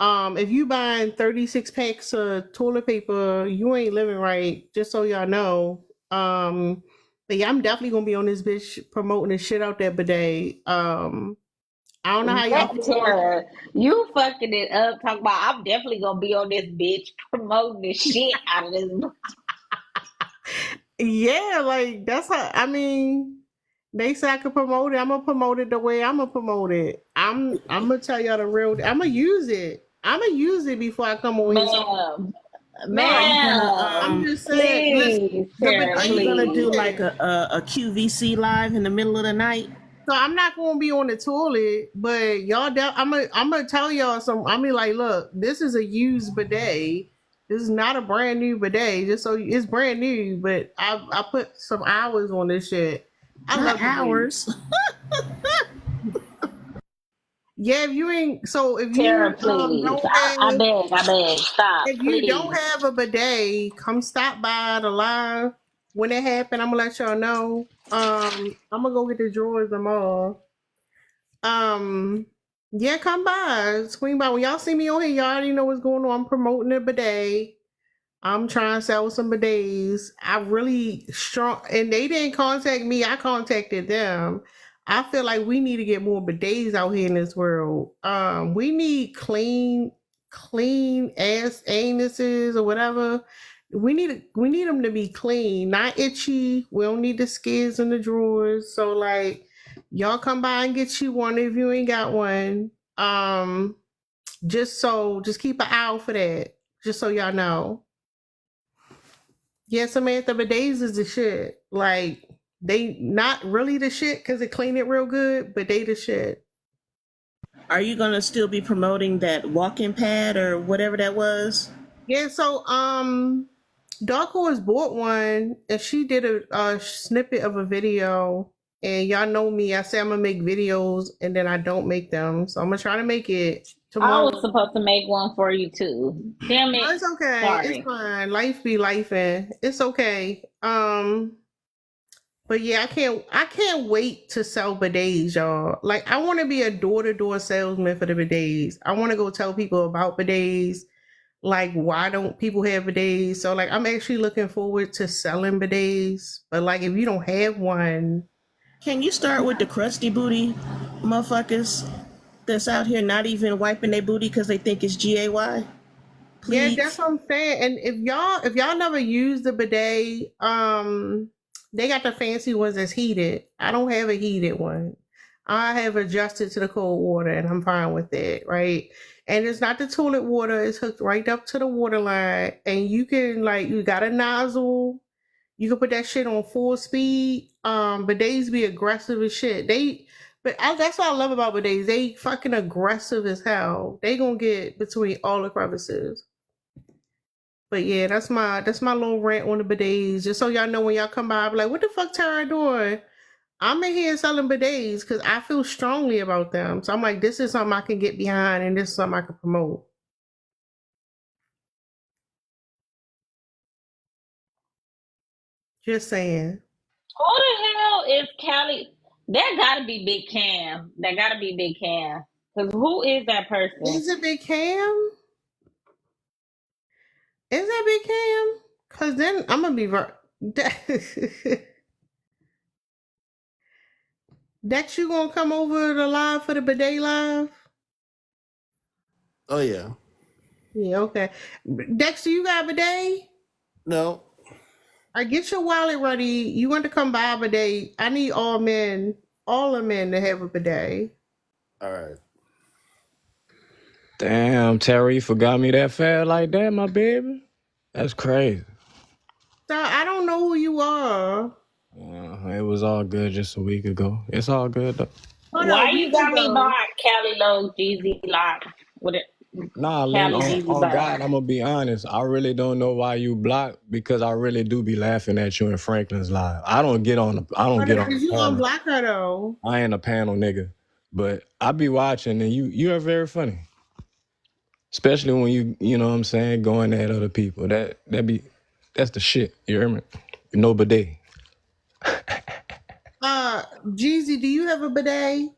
If you buying 36 packs of toilet paper, you ain't living right, just so y'all know. But yeah, I'm definitely gonna be on this bitch promoting the shit out that bidet. I don't know how y'all That feel. Tara, you fucking it up. Talking about I'm definitely gonna be on this bitch promoting the shit out of this. Yeah, like that's how I mean they say I could promote it. I'm gonna promote it the way I'm gonna promote it. I'm gonna tell y'all the real I'm gonna use it. I'm gonna use it before I come on here. Ma'am, No, I'm ma'am, just saying. Listen, please, the Tara, Are you gonna bidet. do please. like a QVC live in the middle of the night? So I'm not gonna be on the toilet, but y'all, I'm gonna tell y'all some. I mean, like, look, this is a used bidet. This is not a brand new bidet. Just so it's brand new, but I put some hours on this shit. I Not love the bidet. hours. Yeah, if you ain't so if Tara, you please. don't I have beg, stop, if you don't please. have a bidet, come stop by the live. When it happen, I'm gonna let y'all know. I'm gonna go get the drawers tomorrow. Yeah, come by, swing by. When y'all see me on here, y'all already know what's going on. I'm promoting a bidet. I'm trying to sell some bidets. I really strong, and they didn't contact me. I contacted them. I feel like we need to get more bidets out here in this world. We need clean ass anuses or whatever. We need them to be clean, not itchy. We don't need the skids in the drawers. So like, y'all come by and get you one if you ain't got one. Just keep an eye out for that. Just so y'all know. Yeah, Samantha, bidets is the shit. Like, they not really the shit because they clean it real good, but they the shit. Are you gonna still be promoting that walking pad or whatever that was? Yeah, so Dark Horse bought one and she did a snippet of a video. And y'all know me, I say I'm gonna make videos and then I don't make them. So I'm gonna try to make it I was tomorrow. supposed to make one for you too. Damn No, it. it's okay. It's Sorry. fine. Life be life and it's okay. But yeah, I can't wait to sell bidets, y'all. Like I want to be a door-to-door salesman for the bidets. I want to go tell people about bidets. like why don't people have bidets? So like I'm actually looking forward to selling bidets. But like if you don't have one, Can you start with the crusty booty motherfuckers that's out here not even wiping their booty because they think it's GAY? yeah, Please. that's what I'm saying. And if y'all never used the bidet, they got the fancy ones that's heated. I don't have a heated one. I have adjusted to the cold water and I'm fine with it, right? And it's not the toilet water, it's hooked right up to the water line. And you can like you got a nozzle, you can put that shit on full speed. Bidets be aggressive as shit. That's what I love about bidets. They fucking aggressive as hell. They gonna get between all the crevices. But yeah, that's my little rant on the bidets. Just so y'all know when y'all come by, I'll be like, what the fuck Tara doing? I'm in here selling bidets because I feel strongly about them. So I'm like, this is something I can get behind and this is something I can promote. Just saying. Who the hell is Callie? That gotta be Big Cam. That gotta be Big Cam. Because who is that person? Is it Big Cam? Is that Big Cam? Because then I'm going to be Dex, you going to come over to live for the bidet live? Oh yeah. Yeah, okay. Dexter, you got a bidet? No. I get your wallet ready. You want to come buy a bidet. I need all the men to have a bidet. All right. Damn, Terry, you forgot me that fast like that, my baby? That's crazy. So I don't know who you are. It was all good just a week ago. It's all good though. Why you got me blocked, Callie Low, Jeezy Lock? With it. Nah, Lynn, Callie on Jeezy God, Lock. I'm gonna be honest. I really don't know why you blocked because I really do be laughing at you in Franklin's live. I don't get on the Because you panel. unblock her though. I ain't a panel nigga, but I be watching and you are very funny. Especially when you know what I'm saying, going at other people. That's the shit. You hear me? No bidet. Jeezy, do you have a bidet?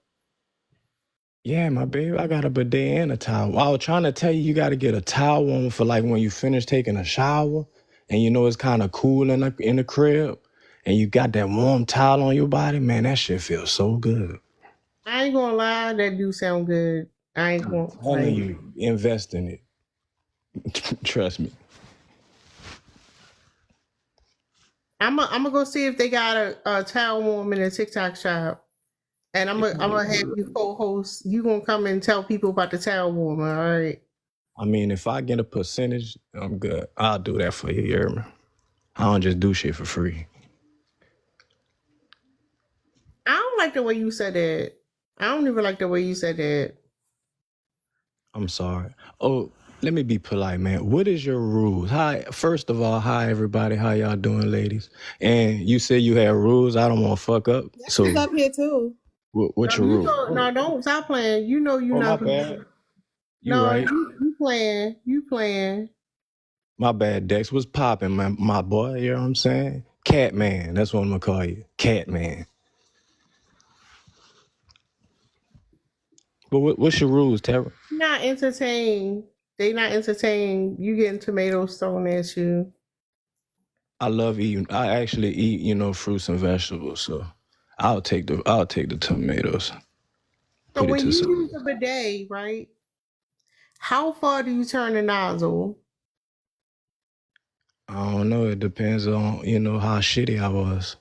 Yeah, my baby, I got a bidet and a towel. I was trying to tell you, you got to get a towel warmer for like when you finish taking a shower and you know it's kind of cool in the crib and you got that warm towel on your body. Man, that shit feels so good. I ain't gonna lie, that do sound good. I ain't gonna Telling you, invest in it. Trust me. I'm gonna go see if they got a towel warm in a TikTok shop. And I'm gonna have you co-host. You gonna come and tell people about the towel warmer, all right? I mean, if I get a percentage, I'm good. I'll do that for you, you hear me? I don't just do shit for free. I don't like the way you said that. I don't even like the way you said that. I'm sorry. Oh, let me be polite, man. What is your rules? Hi, first of all, hi everybody. How y'all doing, ladies? And you said you had rules. I don't want to fuck up. So She's up here too. What's your rules? No, don't stop playing. You know you're Oh, not my bad. You No, right. you playing. You playing. My bad, Dex. What's popping, my boy? You know what I'm saying? Catman. That's what I'm gonna call you. Catman. But what's your rules, Tara? Not entertained. They not entertained. You getting tomatoes thrown at you. I love eating. I actually eat, fruits and vegetables. So I'll take the tomatoes. So Put it when to you some. use a bidet, right? How far do you turn the nozzle? I don't know. It depends on how shitty I was.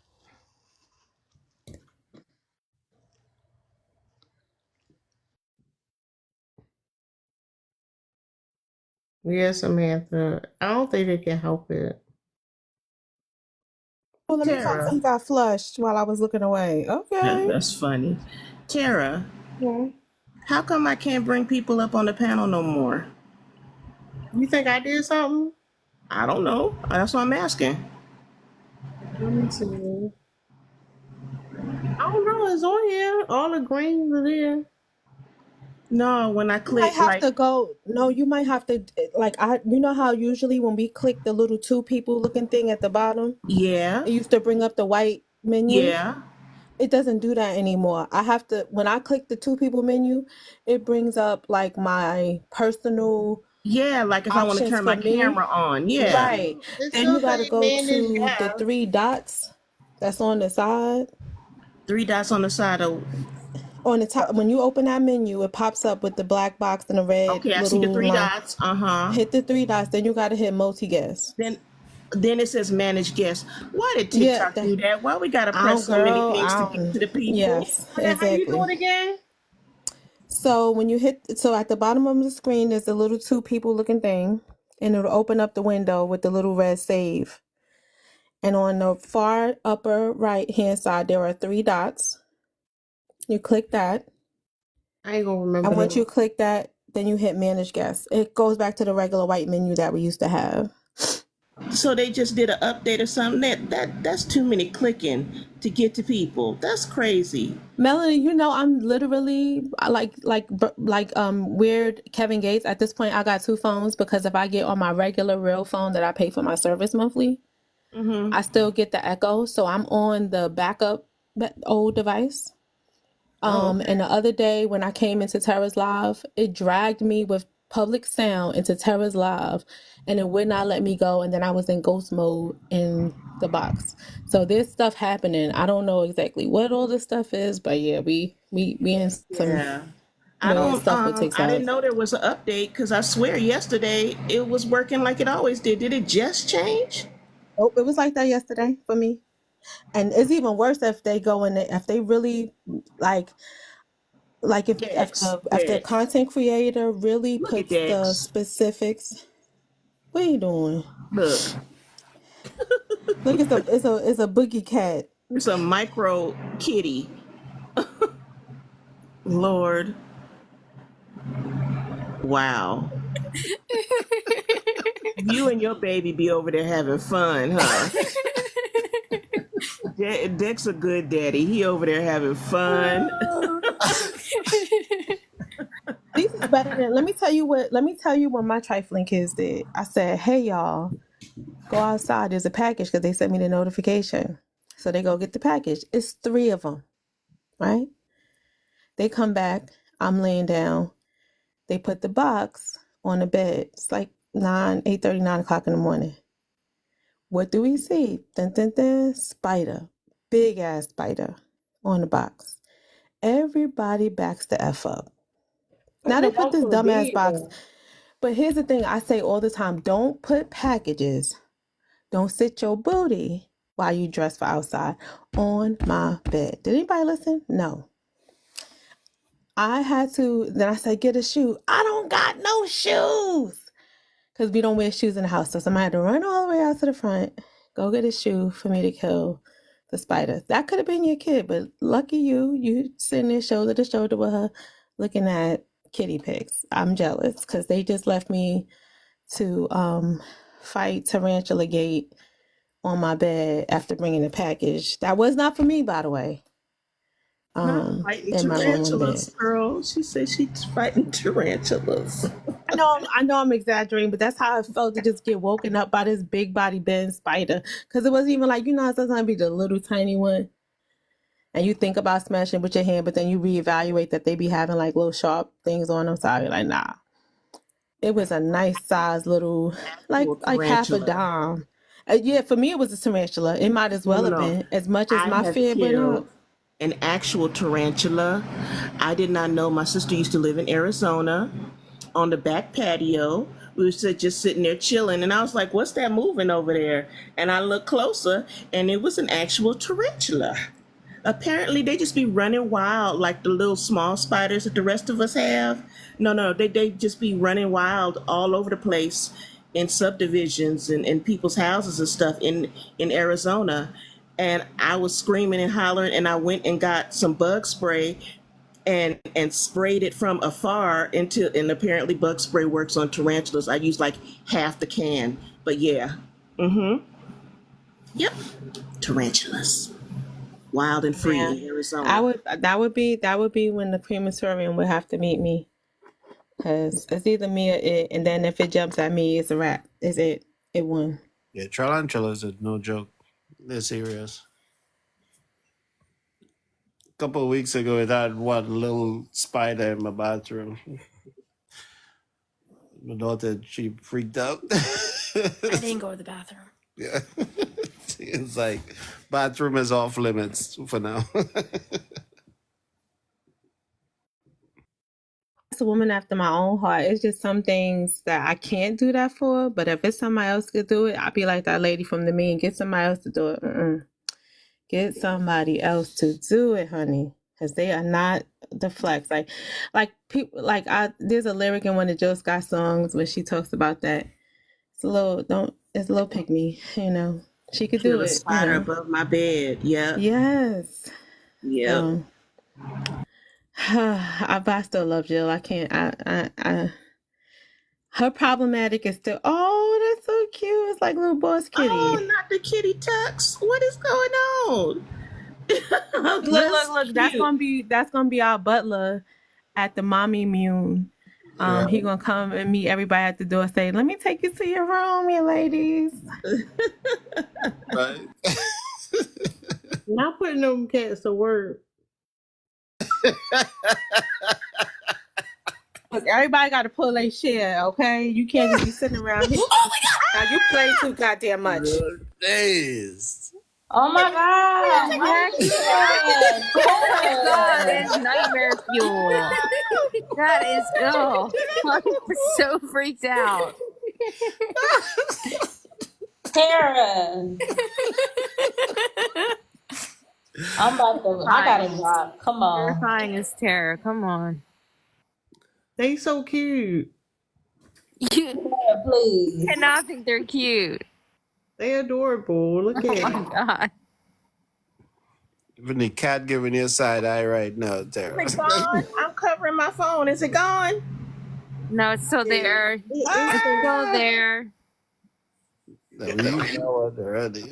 Yeah, Samantha. I don't think they can help it. Well, let me talk. Tara. He got flushed while I was looking away. Okay. That's funny. Tara, Yeah. how come I can't bring people up on the panel no more? You think I did something? I don't know. That's what I'm asking. Let me see. I don't know. It's on here. All the greens are there. No, when I You might click have to go. No, you might have to you know how usually when we click the little two people looking thing at the bottom, yeah, it used to bring up the white menu. yeah. It doesn't do that anymore. I have to when I click the two people menu, it brings up like my personal Yeah, like if I want to options turn for my me. camera on. Yeah. Right. It Then you still got to say go manage to the guest. 3 dots that's on the side. 3 dots on the side of. On the top, when you open that menu, it pops up with the black box and the red Okay, I see the little three line. dots. Uh-huh. Hit the 3 dots, then you got to hit multi-guest. Then it says manage guests. Why did Yeah, TikTok do that? Why we gotta I press don't, so many girl. things I to get don't. to the people? Yes, How you do exactly. it again? So when you hit, so at the bottom of the screen, there's a little 2 people looking thing, and it'll open up the window with the little red save. And on the far upper right hand side, there are 3 dots. You click that. I ain't gonna remember And once that. you click that, then you hit manage guests. It goes back to the regular white menu that we used to have. So they just did an update or something. That's too many clicking to get to people. That's crazy. Melanie, you know I'm literally weird Kevin Gates. At this point, I got 2 phones because if I get on my regular real phone that I pay for my service monthly, I still get the echo. So I'm on the backup old device. And the other day when I came into Terra's Live, it dragged me with public sound into Terra's Live and it would not let me go. And then I was in ghost mode in the box. So there's stuff happening. I don't know exactly what all this stuff is, but yeah, we in some Yeah. weird stuff with I TikTok. didn't know there was an update because I swear yesterday it was working like it always did. Did it just change? Oh, it was like that yesterday for me. And it's even worse if they go in if they really like if the content creator really Look at puts the Dex. specifics. What are you doing? Look. Look, it's a boogie cat. It's a micro kitty. Lord. Wow. You and your baby be over there having fun, huh? Dex a good daddy. He over there having fun. These is better than. Let me tell you what my trifling kids did. I said, "Hey y'all, go outside. There's a package," because they sent me the notification. So they go get the package. It's 3 of them, right? They come back. I'm laying down. They put the box on the bed. It's like 8:30, 9 o'clock in the morning. What do we see? Dun, dun, dun, spider. Big ass spider on the box. Everybody backs the F up. Now they put this dumbass box. But here's the thing I say all the time. Don't put packages. Don't sit your booty while you dress for outside on my bed. Did anybody listen? No. I had to, then I said, get a shoe. I don't got no shoes. Because we don't wear shoes in the house. So somebody had to run all the way out to the front, go get a shoe for me to kill the spider. That could have been your kid, but lucky you sitting there shoulder to shoulder with her looking at kitty pics. I'm jealous because they just left me to fight Tarantula Gate on my bed after bringing the package. That was not for me, by the way. Not fighting In my room on the tarantulas, bed. girl. She said she's fighting tarantulas. I know I'm exaggerating, but that's how I felt to just get woken up by this big body Ben spider. Because it wasn't even like, how sometimes it be the little tiny one. And you think about smashing with your hand, but then you reevaluate that they be having like little sharp things on them. So I be like, nah. It was a nice size little, like half a Tarantula. dime. Yeah, for me it was a tarantula. It might as well have been as much as I my have fear went up. killed an actual tarantula. I did not know. My sister used to live in Arizona. On the back patio, we were just sitting there chilling, and I was like, "What's that moving over there?" And I looked closer, and it was an actual tarantula. Apparently, they just be running wild like the little small spiders that the rest of us have. No, they just be running wild all over the place in subdivisions and people's houses and stuff in Arizona. And I was screaming and hollering, and I went and got some bug spray and sprayed it from afar and apparently bug spray works on tarantulas. I used like half the can, but yeah. Yep. Tarantulas. Wild and free in Arizona. That would be when the crematorium would have to meet me. Because it's either me or it, and then if it jumps at me, it's a wrap. It's it. It won. Yeah, tarantulas are no joke. They're serious. A couple of weeks ago, it had one little spider in my bathroom. My daughter, she freaked out. I didn't go to the bathroom. Yeah. It's like bathroom is off limits for now. It's a woman after my own heart. It's just some things that I can't do that for. But if it's somebody else could do it, I'd be like that lady from the meme. Get somebody else to do it. Get somebody else to do it, honey, because they are not the flex. Like people, there's a lyric in one of Jill Scott songs where she talks about that. It's a little pick me, you know. She could do Feel a it. spider above my bed. Yeah. Yes. Yeah. But I still love Jill. I can't. Her problematic is still. Oh, that's so cute. It's like little boss kitty. Oh, not the kitty tux. What is going on? Look. That's gonna be our butler at the mommy immune. He gonna come and meet everybody at the door. Say, "Let me take you to your room, you ladies." Right. Not putting them cats to work. Look, everybody got to pull their share, okay? You can't just be sitting around here. Oh my Now you play too goddamn much. Days. Oh my God. Oh my God, it's nightmare fuel. That is ill. I'm so freaked out. Tara. I gotta drop. Come on. Terrifying as terror. Come on. They so cute. You Please. cannot think they're cute. They adorable. Look Oh at my it. God. Even the cat giving you a side eye right now, Tara. Is it gone? I'm covering my phone. Is it gone? No, it's still there. It's still there. No, you know what already.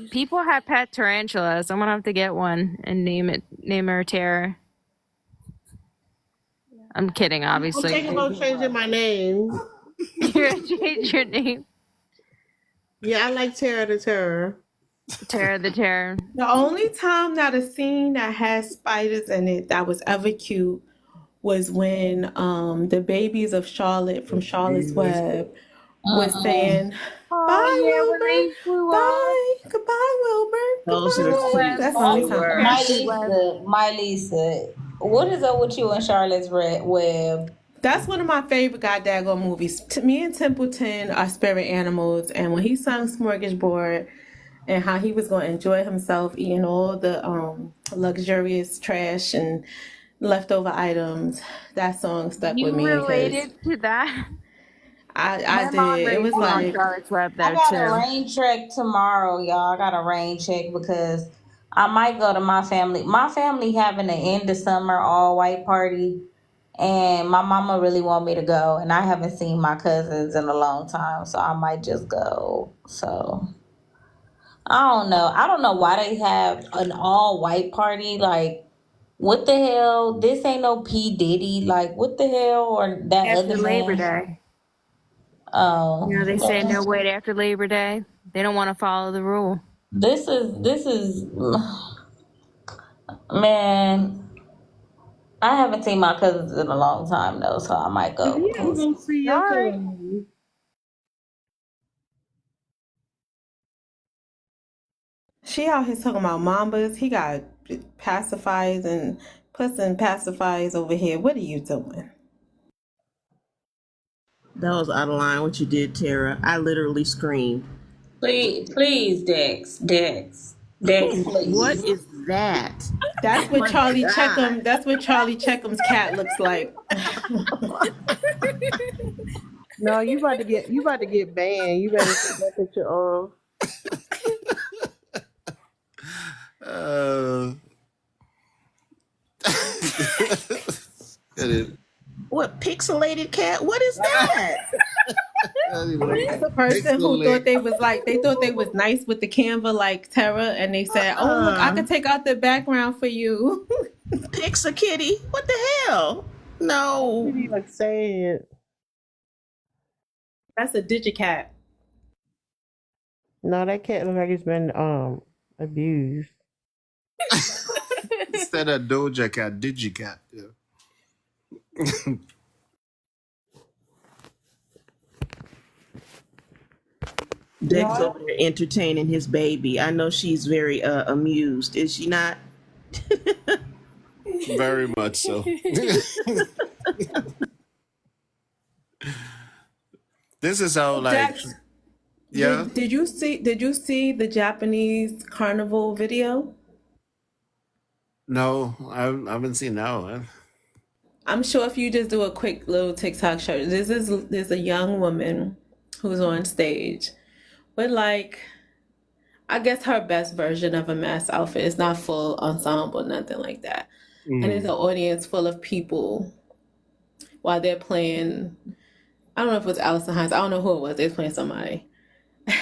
People have pet tarantulas. I'm gonna have to get one and name her Tara. I'm kidding, I'm obviously. thinking about changing my name. You're gonna change your name. Yeah, I like Tara the Terror. Tara the Terror. The only time that a scene that has spiders in it that was ever cute was when the babies of Charlotte from Charlotte's Web was saying, "Bye, Wilbur. Bye. Goodbye, Wilbur. Those Goodbye." are cute. That's the only time. My Lisa. What is up with you and Charlotte's Web? That's one of my favorite goddamn movies. Me and Templeton are spirit animals, and when he sung Smorgasbord and how he was going to enjoy himself eating all the luxurious trash and leftover items, that song stuck You with me. related to that? I mom did. It was raised me on like Charlotte's Web I though got too. a rain check tomorrow, y'all. I got a rain check because I might go to my family. My family having an end of summer all white party, and my mama really want me to go, and I haven't seen my cousins in a long time, so I might just go. So I don't know. I don't know why they have an all white party. Like, what the hell? This ain't no P Diddy. Like, what the hell? Or that After other Labor man? Day. Oh, You know, they say no wait after Labor Day. They don't want to follow the rule. this is man. I haven't seen my cousins in a long time though, so I might go. You ever go see your cousin? she out here talking about mambas. He got pacifiers and puss and pacifiers over here. What are you doing? That was out of line what you did, Tara. I literally screamed. Please, Dex, please. What is that? That's Oh what my Charlie God. Checkham. That's what Charlie Checkham's cat looks like. No, you about to get banned. You better take that picture off. What pixelated cat? What is that? It's a person who thought they was nice with the Canva like Terra, and they said, "Oh look, I can take out the background for you." Pixar kitty? What the hell? No. You like saying it. That's a digicat. No, that cat look like it's been abused. Instead of Doja Cat, Digicat. Yeah. Dex over there entertaining his baby. I know she's very amused. Is she not? Very much so. This is how like Jax, yeah. did you see the Japanese carnival video? No, I haven't seen that one. I'm sure if you just do a quick little TikTok show, there's a young woman who's on stage with like, I guess her best version of a mask outfit. It's not full ensemble, nothing like that. And there's an audience full of people while they're playing. I don't know if it was Alison Hines. I don't know who it was. They was playing somebody.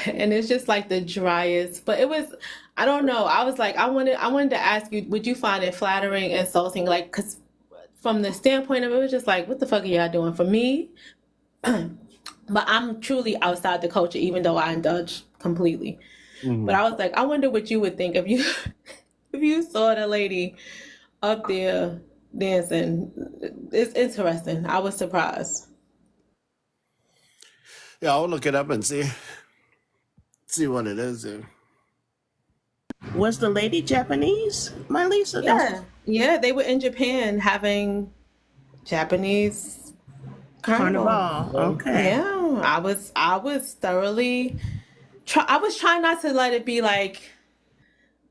And it's just like the driest, but it was, I don't know. I was like, I wanted to ask you, would you find it flattering, insulting? Like, cause from the standpoint of it was just like, what the fuck are y'all doing? For me, but I'm truly outside the culture, even though I indulge completely. But I was like, I wonder what you would think if you if you saw the lady up there dancing. It's interesting. I was surprised. Yeah, I'll look it up and see what it is. Yeah. Was the lady Japanese, my Lisa? Yeah, they were in Japan having Japanese carnival. Okay. Yeah, I was thoroughly. I was trying not to let it be like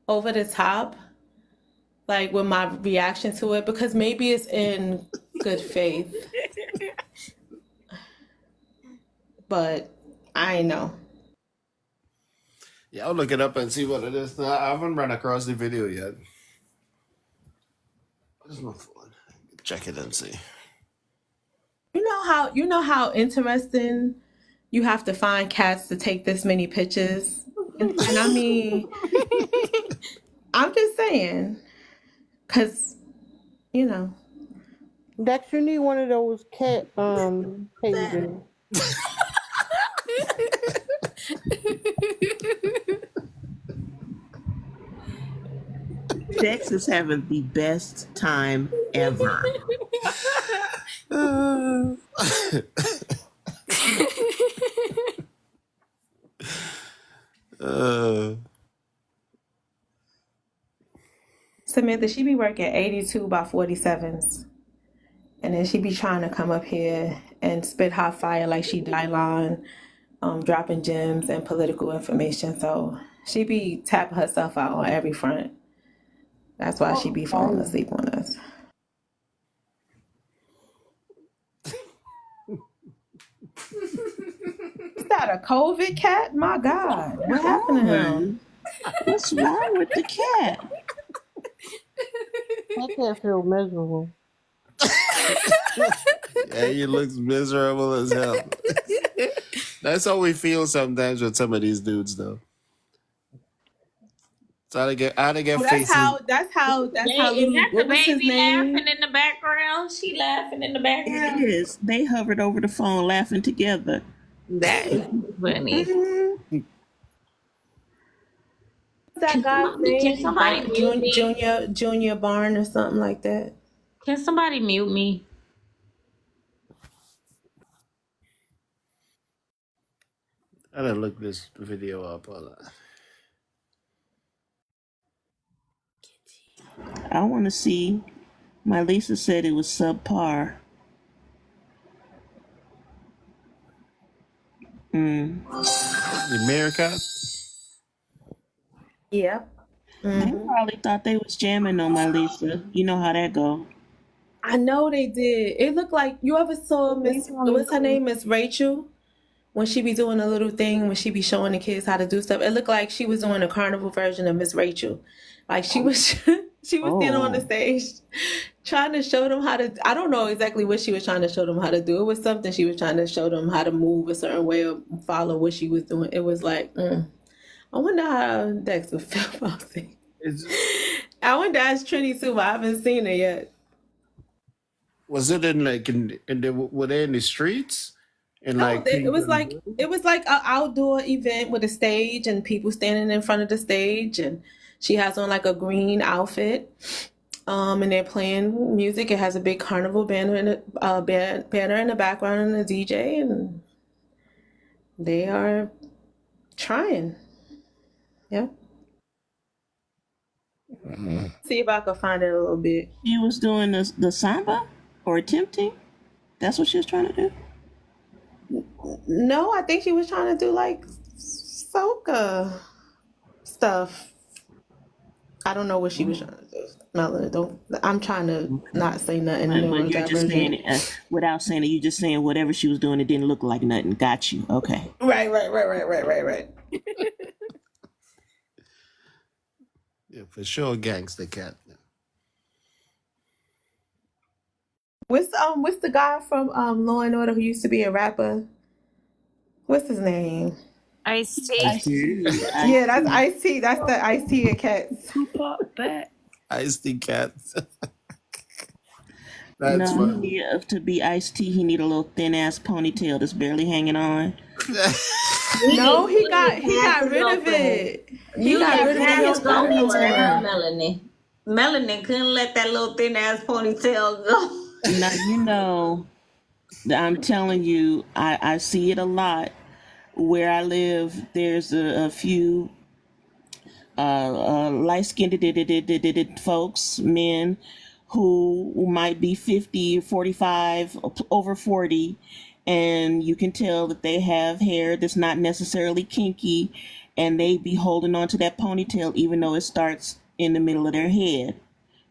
over the top, like with my reaction to it, because maybe it's in good faith, but I know. Yeah, I'll look it up and see what it is. No, I haven't run across the video yet. Where's my phone? Check it and see. You know how interesting you have to find cats to take this many pictures, and I mean, I'm just saying, cause you know. Dex, you need one of those cat pages. Dex is having the best time ever. Samantha, she be working 82 by 47s. And then she be trying to come up here and spit hot fire like she Dylon, dropping gems and political information. So she be tapping herself out on every front. That's why she be falling asleep on us. Is that a COVID cat? My God. What happened to him? What's wrong with the cat? I can't feel miserable. Yeah, he looks miserable as hell. That's how we feel sometimes with some of these dudes, though. So I get faces. That's how. Is that the What was his baby name? laughing in the background? She laughing in the background. It is. They hovered over the phone laughing together. That is funny. That guy's name? Can somebody mute me? Junior Barn or something like that. Can somebody mute me? I gotta look this video up. Hold on. I want to see. My Lisa said it was subpar. The Meerkat? Yep. They probably thought they was jamming on my Lisa. You know how that go. I know they did. It looked like, you ever saw what's her name, Miss Rachel? When she be doing a little thing, when she be showing the kids how to do stuff, it looked like she was doing a carnival version of Miss Rachel. Like she was standing on the stage trying to show them how to, I don't know exactly what she was trying to show them how to do. It was something she was trying to show them how to move a certain way or follow what she was doing. It was like, I wonder how Dex would feel about it. I wonder to ask Trini too, but I haven't seen it yet. Was it in like were they in the streets? And No, like it was like an outdoor event with a stage and people standing in front of the stage, and she has on like a green outfit, and they're playing music. It has a big carnival banner in the banner in the background and a DJ, and they are Trying. Yeah. See if I can find it a little bit. She was doing the samba or attempting. That's what she was trying to do. No, I think she was trying to do like soca stuff. I don't know what she was trying to do. Melanie, don't. I'm trying to not say nothing But you're just saying it without saying it. You're just saying whatever she was doing, it didn't look like nothing. Got you. Okay. Right. Yeah, for sure, gangster cat. What's the guy from Law and Order who used to be a rapper? What's his name? Ice-T. Yeah, that's Ice-T. That's the Ice-T and Cats. Tupac back. Ice-T cat. No, That's he funny. need, to be Ice-T, he need a little thin ass ponytail that's barely hanging on. No, he got rid of it. He got rid of his ponytail. Melanie couldn't let that little thin ass ponytail go. Now you know, I'm telling you, I see it a lot. Where I live, there's a few light-skinned folks, men, who might be 50, 45, over 40, and you can tell that they have hair that's not necessarily kinky, and they be holding on to that ponytail even though it starts in the middle of their head.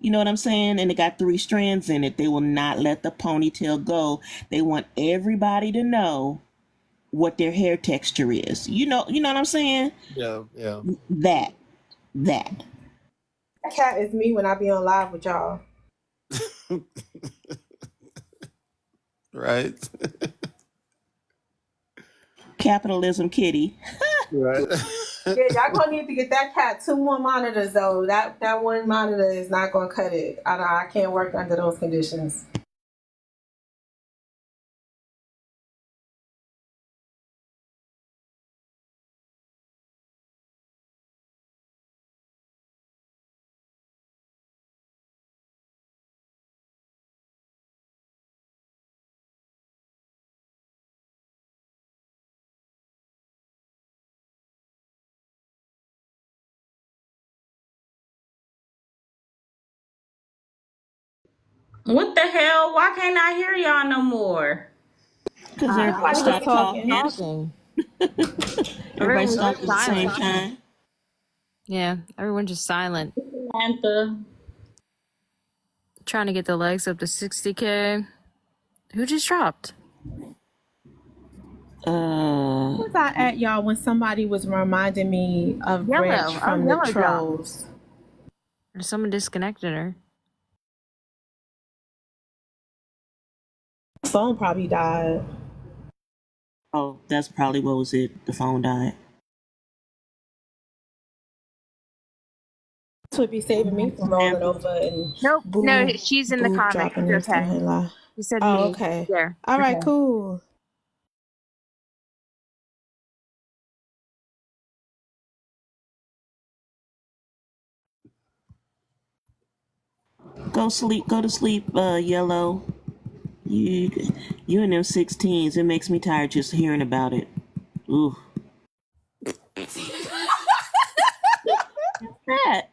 You know what I'm saying? And it got 3 strands in it. They will not let the ponytail go. They want everybody to know what their hair texture is. You know what I'm saying? Yeah. That. That cat is me when I be on live with y'all. Right. Capitalism kitty. Right. Yeah, y'all gonna need to get that cat 2 more monitors though. That one monitor is not gonna cut it. I can't work under those conditions. What the hell? Why can't I hear y'all no more? Because everybody stopped talking. Everybody Everyone's stopped at the same silent. time. Yeah, everyone's just silent. Samantha. Trying to get the likes up to 60K. Who just dropped? Where was I at, y'all, when somebody was reminding me of Yellow. Rich from the Yellow dropped. Trolls? Or someone disconnected her. Phone probably died. Oh, that's probably what was it. The phone died. This would be saving me from rolling over and Nope. boom, No, she's in the boom, comments. dropping It's into okay. my life. She said Oh, me. okay. There. All right, Okay. cool. Go to sleep, Yellow. You and them 16s, it makes me tired just hearing about it. Ooh. What's that?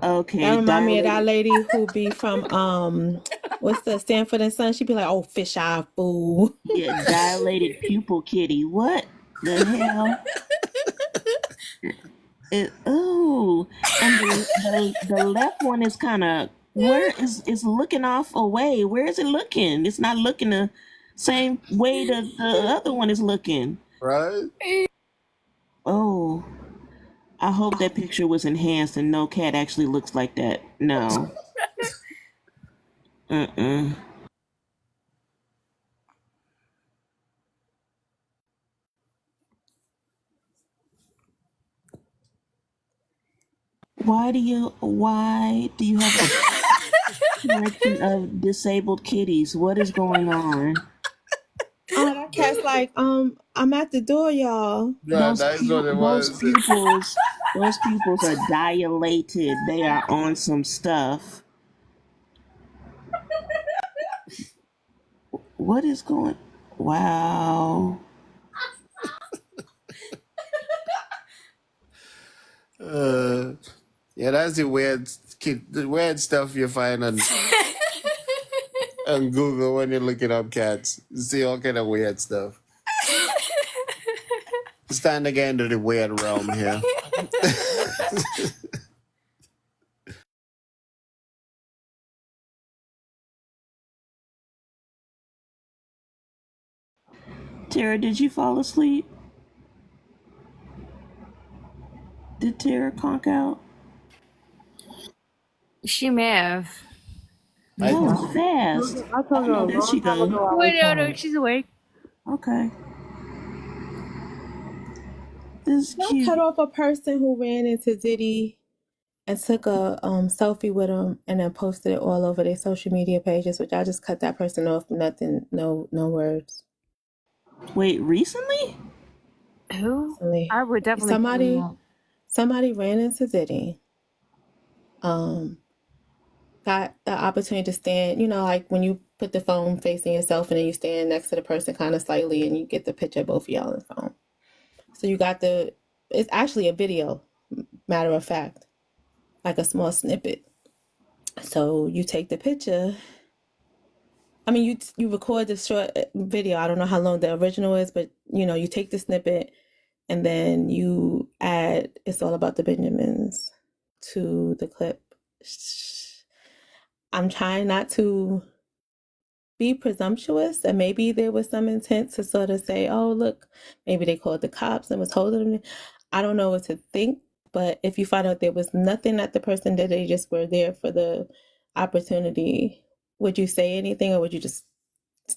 Okay. That remind me of that lady who be from what's the Stanford and Son? She be like, "Oh, fish eye fool." Yeah, dilated pupil kitty. What the hell? And the left one is kind of is looking off away. Where is it looking? It's not looking the same way the other one is looking. Right. Oh, I hope that picture was enhanced and no cat actually looks like that. No. Why do you have a collection of disabled kitties? What is going on? Oh, that cat's like, I'm at the door, y'all. Yeah, that is what it was. Those pupils are dilated. They are on some stuff. What is going? Wow. Yeah, that's the weird stuff you find on Google when you're looking up cats. You see all kind of weird stuff. It's time to get into the weird realm here. Tara, did you fall asleep? Did Tara conk out? She may have. That was fast. I told her Oh, a there she long time goes. ago I Wait, was no, home. she's awake. Okay. This is I cute. cut off a person who ran into Diddy and took a selfie with him and then posted it all over their social media pages, which I just cut that person off. Nothing, no words. Wait, recently? Who? Recently. I would definitely call him out. Somebody ran into Diddy. Got the opportunity to stand, like when you put the phone facing yourself and then you stand next to the person kind of slightly and you get the picture of both of y'all on the phone. So you got it's actually a video, matter of fact, like a small snippet. So you take the picture. I mean, you record the short video. I don't know how long the original is, but you take the snippet and then you add "It's All About the Benjamins" to the clip. I'm trying not to be presumptuous, and maybe there was some intent to sort of say, oh, look, maybe they called the cops and was holding them. I don't know what to think, but if you find out there was nothing that the person did, they just were there for the opportunity, would you say anything or would you just,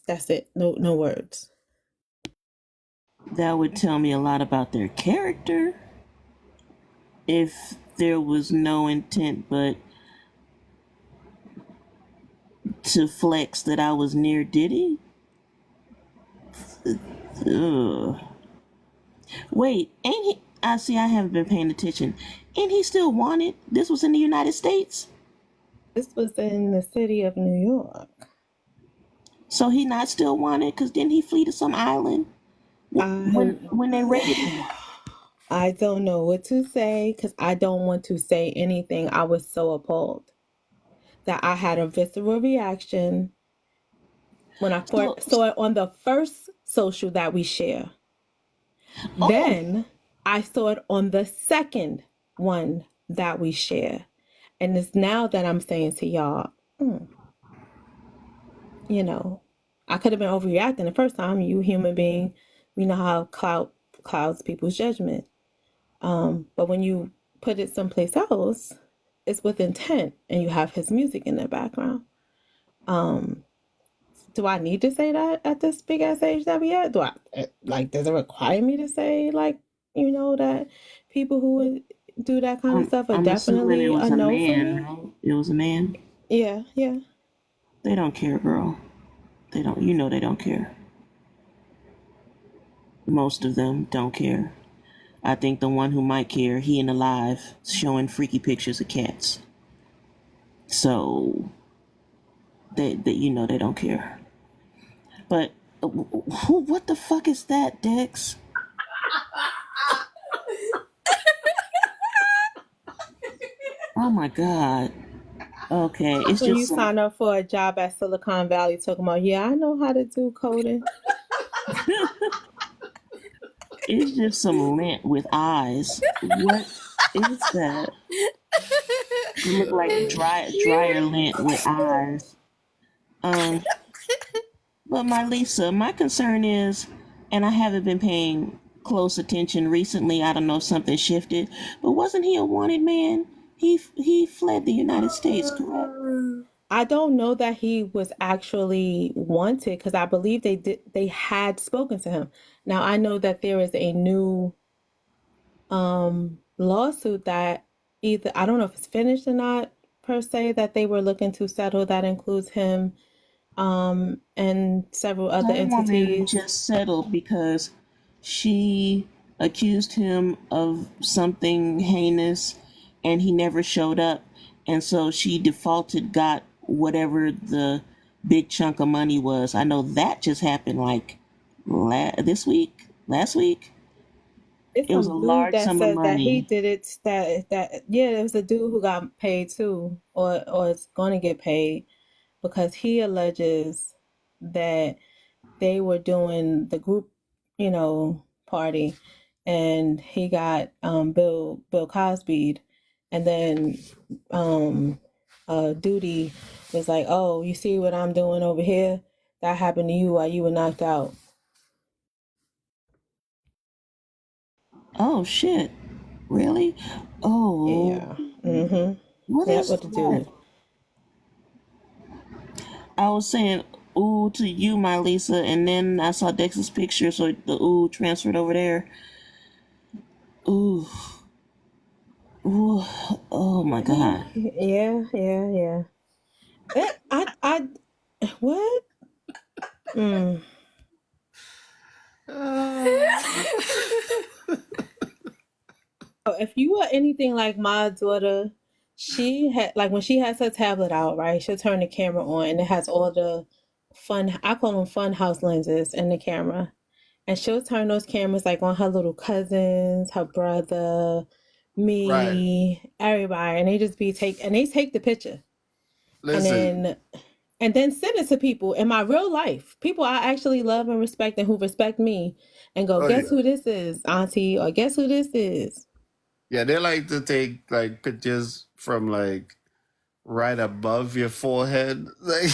that's it, no words? That would tell me a lot about their character. If there was no intent but to flex that I was near Diddy. Ugh. Wait, ain't he? I see. I haven't been paying attention. Ain't he still wanted? This was in the United States. This was in the city of New York. So he not still wanted? Cause didn't he flee to some island when they raided him? I don't know what to say because I don't want to say anything. I was so appalled that I had a visceral reaction when I first saw it on the first social that we share. Then I saw it on the second one that we share. And it's now that I'm saying to y'all, I could have been overreacting the first time. You human being, we know how clouds people's judgment. But when you put it someplace else, it's with intent and you have his music in the background. Do I need to say that at this big ass age that we at? Does it require me to say that people who would do that kind of stuff are I'm definitely assuming it was a a no for man, me? right? It was a man. Yeah. They don't care, girl. They don't. You know they don't care. Most of them don't care. I think the one who might care, he and Alive, showing freaky pictures of cats. So they they don't care. But what the fuck is that, Dex? Oh my god. Okay, it's When you just sign up for a job at Silicon Valley talking about, yeah, I know how to do coding. it's just some lint with eyes. What is that? It look like dryer lint with eyes. But my Lisa, my concern is, and I haven't been paying close attention recently. I don't know if something shifted, but wasn't he a wanted man? He fled the United States, correct? I don't know that he was actually wanted because I believe they had spoken to him. Now I know that there is a new lawsuit that either I don't know if it's finished or not per se that they were looking to settle that includes him and several other That woman entities. just settled because she accused him of something heinous and he never showed up. And so she defaulted, got whatever the big chunk of money was. I know that just happened like last week. It's It was some a dude large that sum of says that he money. did it. That yeah, there was a dude who got paid too, or is going to get paid because he alleges that they were doing the group, party, and he got Bill Cosby, and then Duty was like, "Oh, you see what I'm doing over here? That happened to you while you were knocked out." Oh shit! Really? Oh, Yeah. Mm-hmm. what Yep, is what the that? dude. I was saying ooh to you, my Lisa, and then I saw Dex's picture, so the ooh transferred over there. Ooh, ooh, oh my god. Yeah. I what? Mm. Oh, if you are anything like my daughter, she had like when she has her tablet out, right? She'll turn the camera on and it has all the I call them fun house lenses in the camera. And she'll turn those cameras like on her little cousins, her brother, Right. me, everybody, and they take the picture. And Listen. then send it to people in my real life. People I actually love and respect and who respect me and go, Oh guess yeah. who this is, Auntie, or guess who this is. Yeah, they like to take like pictures from like right above your forehead. Like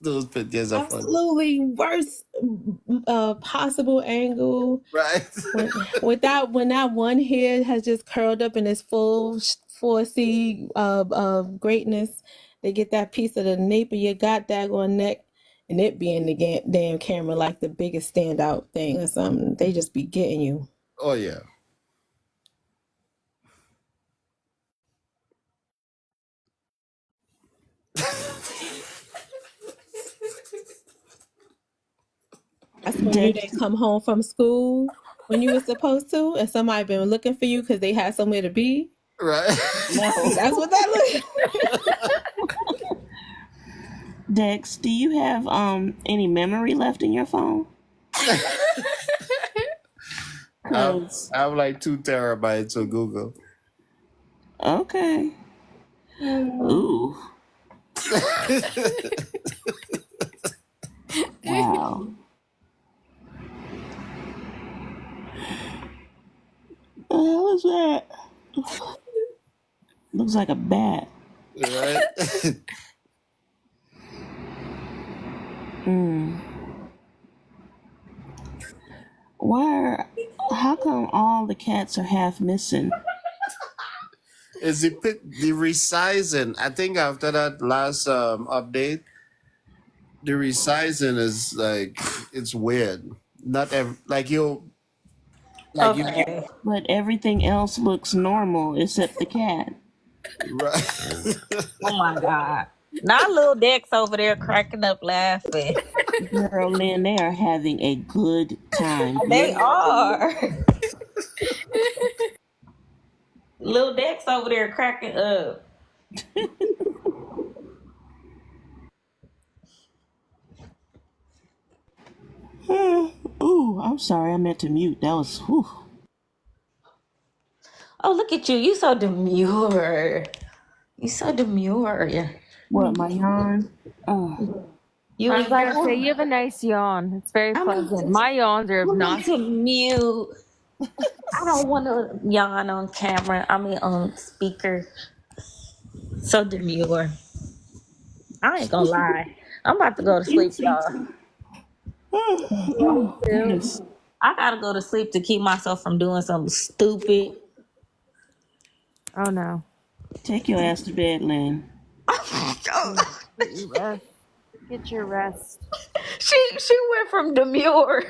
those pictures are funny. Absolutely worst possible angle. Right. When that one hair has just curled up in its full 4C of greatness, they get that piece of the nape of your god daggone neck, and it be in the damn camera like the biggest standout thing or something. They just be getting you. Oh yeah. That's when you Dex, didn't come home from school when you were supposed to, and somebody been looking for you because they had somewhere to be. Right. no. That's what that looks. Dex, do you have any memory left in your phone? I have like 2 terabytes of Google. Okay. Ooh. Wow. What the hell is that? Looks like a bat. Right? How come all the cats are half missing? Is the resizing? I think after that last update, the resizing is like it's weird. Not like you Okay. But everything else looks normal except the cat. right. Oh my God. Now little Dex over there cracking up laughing. Girl, Lynn, they are having a good time. They are. Little Dex over there cracking up. Ooh, I'm sorry, I meant to mute. That was whew. Oh, look at you. You so demure. You so demure. What, my yarn? You I was was like, gonna say you have a nice yawn. It's very pleasant. My yawns are I need obnoxious. to mute. I don't want to yawn on camera. I mean, on speaker. So demure. I ain't gonna lie. I'm about to go to sleep, y'all. Oh, goodness. I gotta go to sleep to keep myself from doing something stupid. Oh no. Take your ass to bed, Lynn. Get your rest. Get your rest. She went from demure.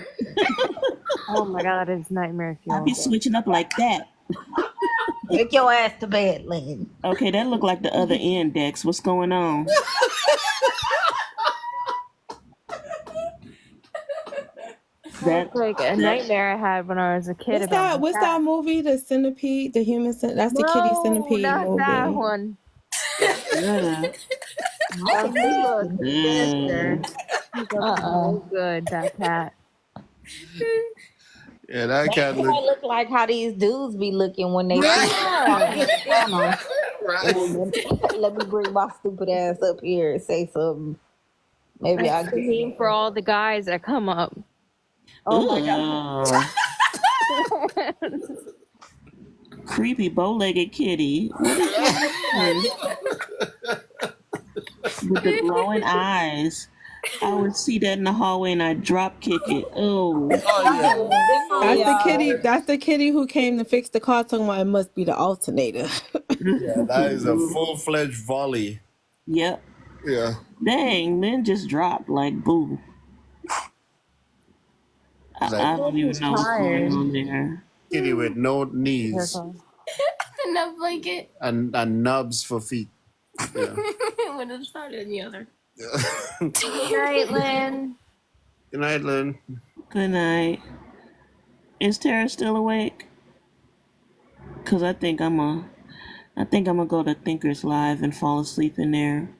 Oh my god, it's nightmare I'll fuel. be switching up like that. Take your ass to bed, Lynn. Okay, that looked like the other end, Dex. What's going on? That's like a nightmare I had when I was a kid about What's that movie? The Centipede, the Human Centipede. That's the Kitty No, Centipede not movie. that one. Yeah. That was a disaster. He got so good, that cat. Yeah, that Maybe cat they look look like how these dudes be looking when they see right. Right. let me bring my stupid ass up here and say something. Maybe I That's the get name for all the guys that come up. oh my god. Creepy bow-legged kitty. What is going on? With the glowing eyes. I would see that in the hallway and I'd drop kick it. Oh. That's the kitty who came to fix the car talking about it must be the alternator. Yeah, that is a full-fledged volley. Yep. Yeah. Dang, Lynn just dropped like boo. I don't even know what's going on there. Kitty with no knees The nub blanket. and nubs for feet. Yeah. One of the started and the other. Good night, Lynn. Good night, Lynn. Good night. Is Tara still awake? Cause I think I'm gonna go to Thinkers Live and fall asleep in there.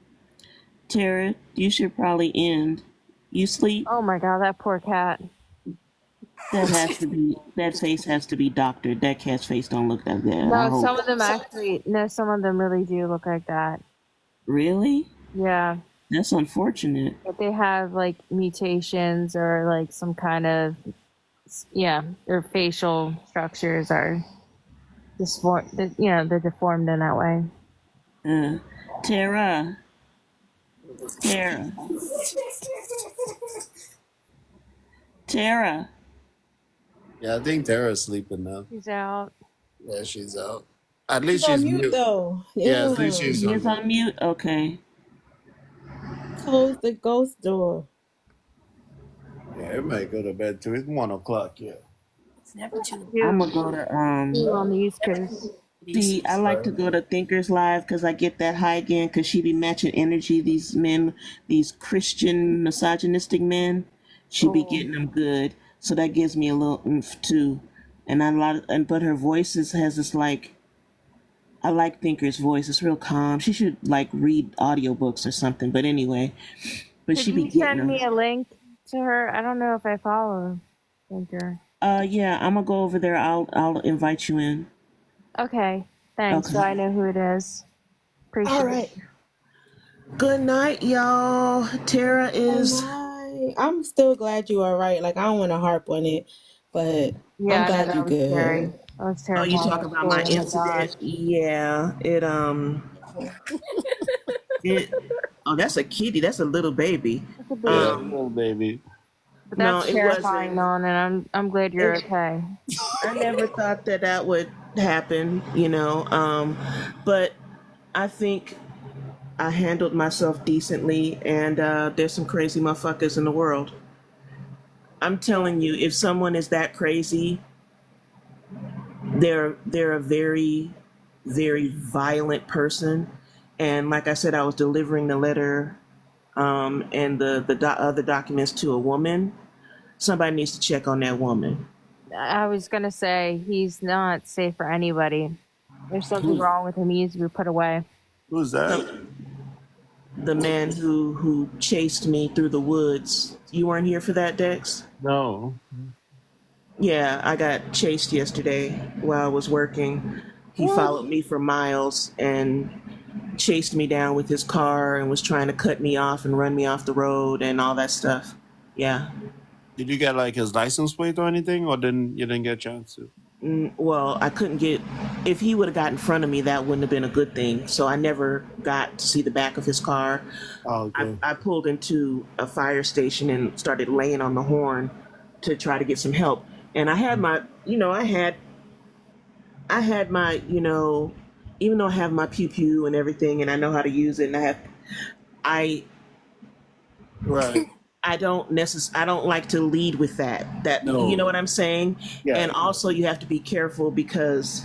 Tara, you should probably end. You sleep? Oh my god, that poor cat. That face has to be doctored. That cat's face don't look that bad. No, some of them really do look like that. Really? Yeah. That's unfortunate. But they have like mutations or like some kind of, their facial structures are disformed, they're deformed in that way. Tara. Tara. Yeah, I think Tara's sleeping now. She's out. Yeah, she's out. At least She's she's on mute, though. Yeah, at least she's She's on mute? Okay. Close the ghost door. Yeah, it might go to bed too. It's 1 o'clock. Yeah. It's never too. I'm gonna go to on the East Coast. See, I like to go to Thinkers Live because I get that high again because she be matching energy. These men, these Christian misogynistic men, she be getting them good. So that gives me a little oomph too. But her voice has this like, I like Thinker's voice. It's real calm. She should like read audiobooks or something. But anyway, she be Could you getting send them. me a link to her? I don't know if I follow Thinker. Yeah, I'm gonna go over there. I'll invite you in. Okay, thanks. Okay. So I know who it is. Appreciate All right. Good night, y'all. Tara is. I'm still glad you are right. Like, I don't want to harp on it, but Yeah, I'm glad that you was good. scary. That was Oh, terrible. you talk about my Oh incident? Yeah, that's a kitty. That's a little baby. Yeah, little baby. But that's No, it terrifying, wasn't. Nolan, and I'm glad you're okay. I never thought that would happen, but I think I handled myself decently, and there's some crazy motherfuckers in the world. I'm telling you, if someone is that crazy, they're a very, very violent person. And like I said, I was delivering the letter and the other documents to a woman. Somebody needs to check on that woman. I was gonna say he's not safe for anybody. There's something wrong with him. He needs to be put away. Who's that? The man who chased me through the woods. You weren't here for that, Dex? No. Yeah, I got chased yesterday while I was working. He followed me for miles and chased me down with his car and was trying to cut me off and run me off the road and all that stuff. Yeah. Did you get like his license plate or anything, or you didn't get a chance to? Well, I couldn't get. If he would have got in front of me, that wouldn't have been a good thing. So I never got to see the back of his car. Oh, okay. I pulled into a fire station and started laying on the horn to try to get some help. And I had my, I had my, even though I have my pew pew and everything, and I know how to use it, and Right. I don't like to lead with that. No. You know what I'm saying? Yeah. And also you have to be careful because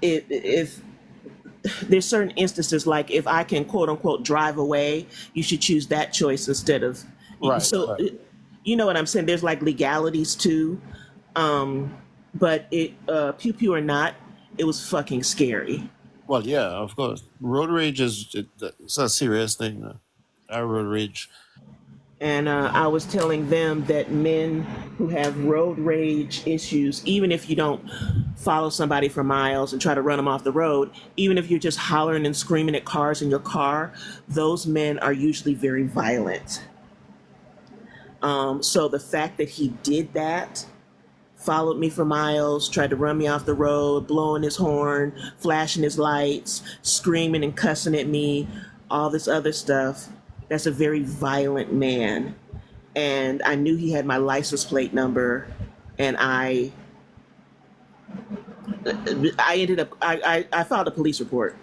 if there's certain instances, like if I can quote unquote drive away, you should choose that choice instead of. Right, So right. you know what I'm saying? There's like legalities too. But pew pew or not, it was fucking scary. Well, yeah, of course. Road rage it's a serious thing. Road rage. And I was telling them that men who have road rage issues, even if you don't follow somebody for miles and try to run them off the road, even if you're just hollering and screaming at cars in your car, those men are usually very violent. So the fact that he did that, followed me for miles, tried to run me off the road, blowing his horn, flashing his lights, screaming and cussing at me, all this other stuff, that's a very violent man. And I knew he had my license plate number, and I ended up I filed a police report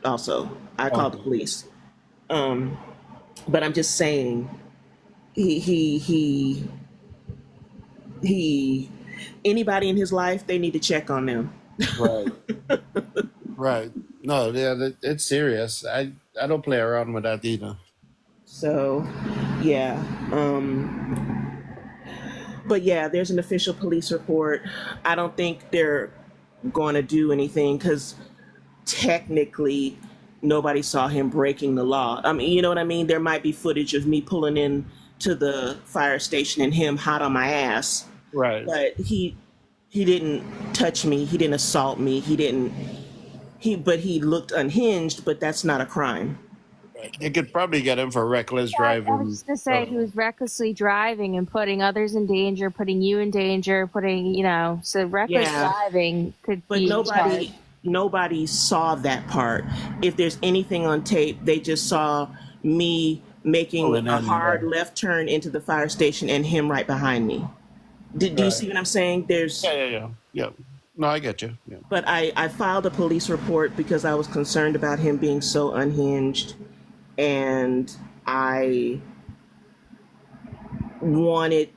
also. I called the police. But I'm just saying, he anybody in his life, they need to check on them. Right. Right. No, yeah, it's serious. I don't play around with that either. So, yeah. But yeah, there's an official police report. I don't think they're going to do anything because technically nobody saw him breaking the law. I mean, you know what I mean? There might be footage of me pulling in to the fire station and him hot on my ass. Right. But he didn't touch me. He didn't assault me. But he looked unhinged, but that's not a crime. They could probably get him for reckless Yeah, I was driving. just gonna say he was recklessly driving and putting others in danger, putting you in danger, so reckless Yeah. driving could But be nobody saw that part. If there's anything on tape, they just saw me making Pulling a in, hard right. left turn into the fire station and him right behind me. Do you Right. see what I'm saying? Yeah. No, I get you. Yeah. But I filed a police report because I was concerned about him being so unhinged, and I wanted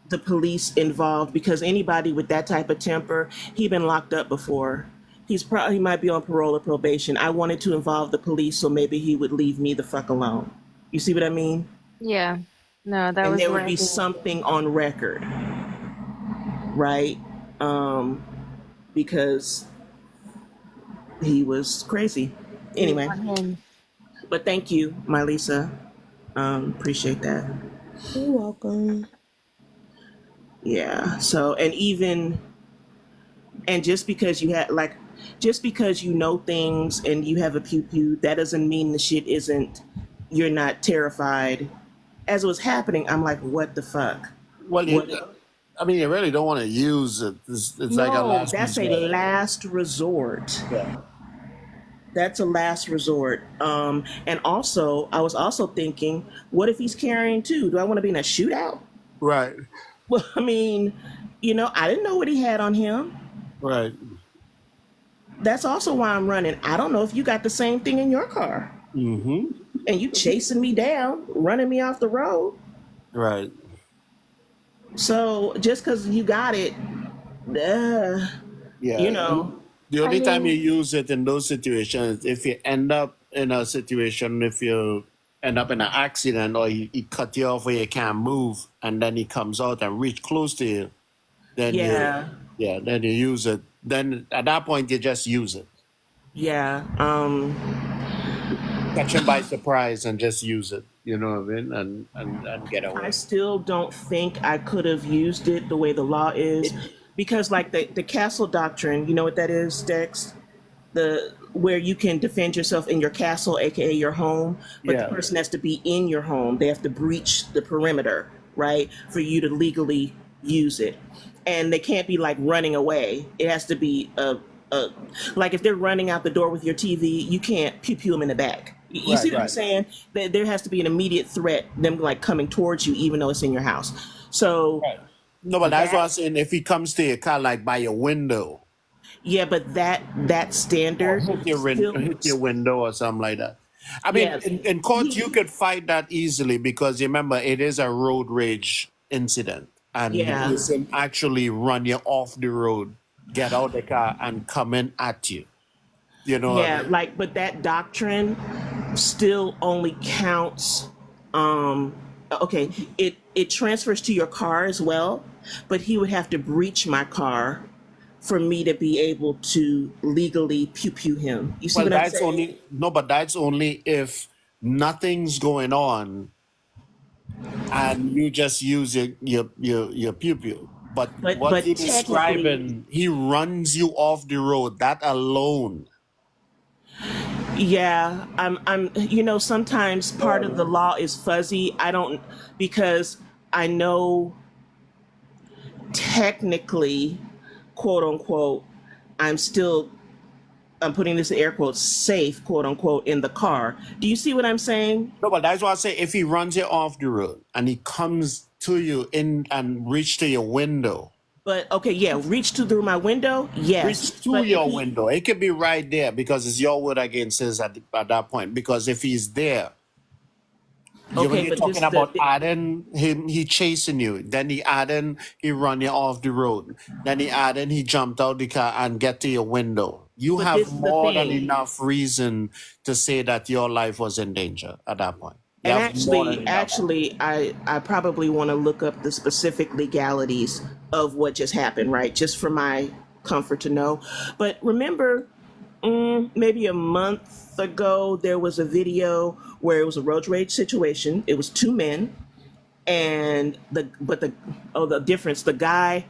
the police involved because anybody with that type of temper, he's been locked up before. He might be on parole or probation. I wanted to involve the police so maybe he would leave me the fuck alone. You see what I mean? Yeah. No, that And was there what would I be think. something on record, right? Because he was crazy. Anyway, but thank you, my Lisa. Appreciate that. You're welcome. Yeah. So, just because just because you know things and you have a pew pew, that doesn't mean the shit isn't. You're not terrified. As it was happening, I'm like, what the fuck? Well, you really don't want to use it. It's like a No, last that's a resort. last resort. Yeah. That's a last resort. And also, I was also thinking, what if he's carrying too? Do I want to be in a shootout? Right. Well, I mean, I didn't know what he had on him. Right. That's also why I'm running. I don't know if you got the same thing in your car. Mm-hmm. And you chasing me down, running me off the road. Right. So just because you got it, Yeah. The only time you use it in those situations, if you end up in a situation, if you end up in an accident or he cut you off where you can't move, and then he comes out and reach close to you, then yeah, then you use it. Then at that point you just use it. yeah. Catch him by surprise and just use it. You know what I mean? And get I away. still don't think I could have used it the way the law is, because like the castle doctrine, you know what that is, Dex? Where you can defend yourself in your castle, aka your home, but Yeah. the person has to be in your home. They have to breach the perimeter, right, for you to legally use it. And they can't be like running away. It has to be like if they're running out the door with your TV, you can't pew pew them in the back. You see what I'm saying? There has to be an immediate threat, them like coming towards you, even though it's in your house. So No, but that's what I'm saying. If he comes to your car, like by your window, yeah, but that standard hit your window or something like that. I mean, Yeah. in court, you could fight that easily because remember, it is a road rage incident. And Yeah. you can actually run you off the road, get out the car, and come in at you. You know what I Yeah, mean? like, but that doctrine still only counts. Okay, it transfers to your car as well, but he would have to breach my car for me to be able to legally pew pew him. You see Well, what I'm that's saying? only, no, but that's only if nothing's going on and you just use your pew pew. But what But he technically, describing, he runs you off the road. That alone. yeah, I'm sometimes part of the law is fuzzy. I don't because I know technically, quote unquote, I'm still I'm putting this in air quotes safe, quote unquote, in the car. Do you see what I'm saying? No, but that's why I say if he runs you off the road and he comes to you in and reach to your window, But okay, yeah, reach through my window, yes. reach to But if your he window, it could be right there because it's your word against his at that point. Because if he's there, when okay, you're but talking about adding him, he chasing you. Then he run you off the road. Then he jumped out the car and get to your window. You but have this is the more than thing. enough reason to say that your life was in danger at that point. You And have more than enough. I probably want to look up the specific legalities of what just happened, right? Just for my comfort to know. But remember, maybe a month ago, there was a video where it was a road rage situation. It was two men, and the difference, the guy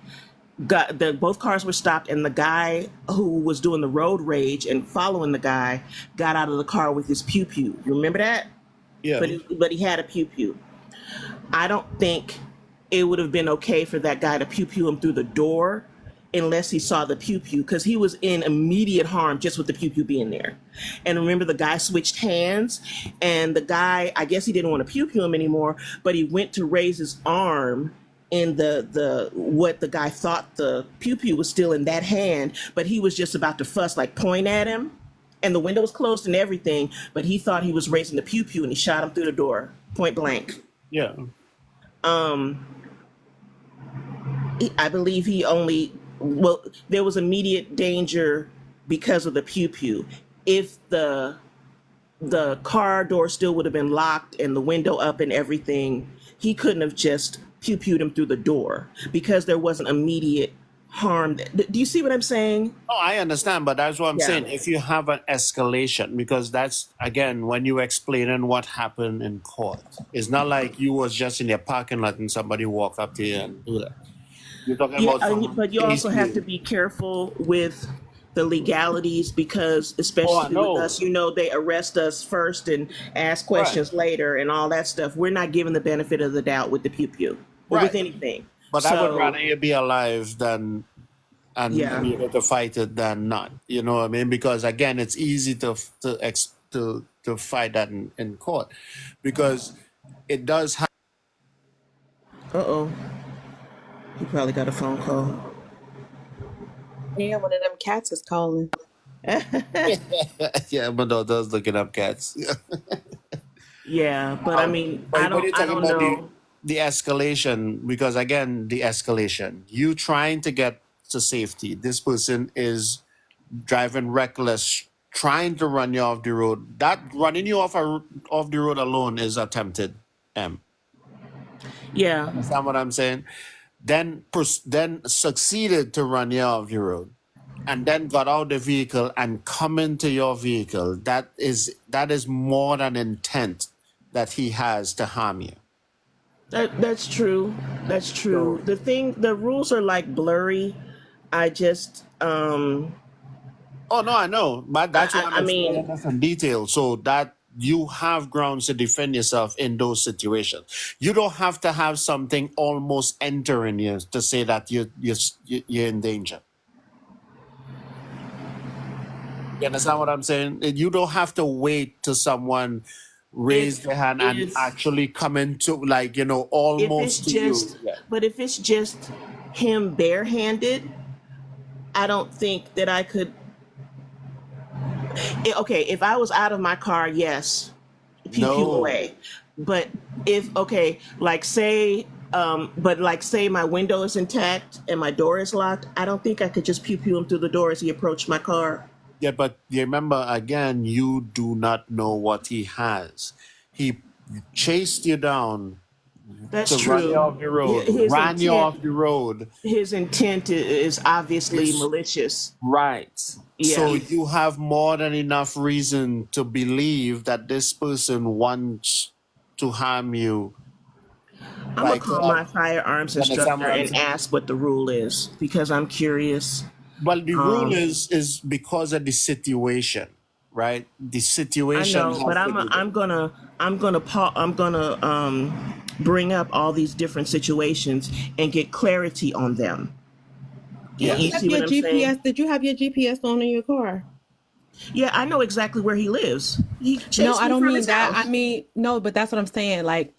got both cars were stopped, and the guy who was doing the road rage and following the guy got out of the car with his pew pew. You remember that? Yeah. But he had a pew pew. I don't think it would have been okay for that guy to pew pew him through the door unless he saw the pew pew, because he was in immediate harm just with the pew pew being there. And remember, the guy switched hands, and the guy, I guess he didn't want to pew pew him anymore, but he went to raise his arm in the what the guy thought the pew pew was still in that hand, but he was just about to fuss, like point at him, and the window was closed and everything, but he thought he was raising the pew pew, and he shot him through the door, point blank. Yeah. Um, I believe there was immediate danger because of the pew pew. If the car door still would have been locked and the window up and everything, he couldn't have just pew pewed him through the door because there wasn't immediate harm. Do you see what I'm saying? Oh, I understand, but that's what I'm Yeah. saying. If you have an escalation, because that's again when you explaining what happened in court, it's not like you was just in your parking lot and somebody walk up to you and do that. You're talking Yeah, about some but you also have to issue. be careful with the legalities because, Oh, I especially with us, know. they arrest us first and ask Right. questions later and all that stuff. We're not given the benefit of the doubt with the pew pew or with Right. anything. But I would So, rather you be alive than and yeah. be able to fight it than not. You know what I mean? Because again, it's easy to fight that in court because it does have. Uh-oh. He probably got a phone call. Yeah, one of them cats is calling. Yeah, but those looking up cats. Yeah, but I mean, But when you're I talking don't about know. the escalation, because again, the escalation, you trying to get to safety. This person is driving reckless, trying to run you off the road. That running you off the road alone is attempted. Yeah. Understand what I'm saying? Then succeeded to run you off the road, and then got out the vehicle and come into your vehicle. That is more than intent that he has to harm you. That's true. That's true. The rules are like blurry. I just Oh no, I know, but that's why I'm I explaining mean, this in detail so that you have grounds to defend yourself in those situations. You don't have to have something almost entering you to say that you're in danger. You understand what I'm saying? You don't have to wait till someone raise their hand and if actually come into if it's almost to you. just Yeah. but if it's just him barehanded, I don't think that I could. Okay, if I was out of my car, yes, pew pew No. away. But like say my window is intact and my door is locked, I don't think I could just pew pew him through the door as he approached my car. Yeah, but you remember again, you do not know what he has. He chased you down That's to run you true. off the road, His ran you off intent the road. his intent is obviously It's malicious. right. So Yeah. you have more than enough reason to believe that this person wants to harm you I'm gonna Like, call my firearms you understand instructor what I'm and saying? ask what the rule is because I'm curious. Well, the rule Um, is because of the situation, right? The I situation know, but has to be there. I'm gonna bring up all these different situations and get clarity on them. Yeah. You see what I'm saying? Did you have your GPS on in your car? Yeah, I know exactly where he lives. He No, chased I me don't from mean his that. I house. mean, no, but that's what I'm saying. Like,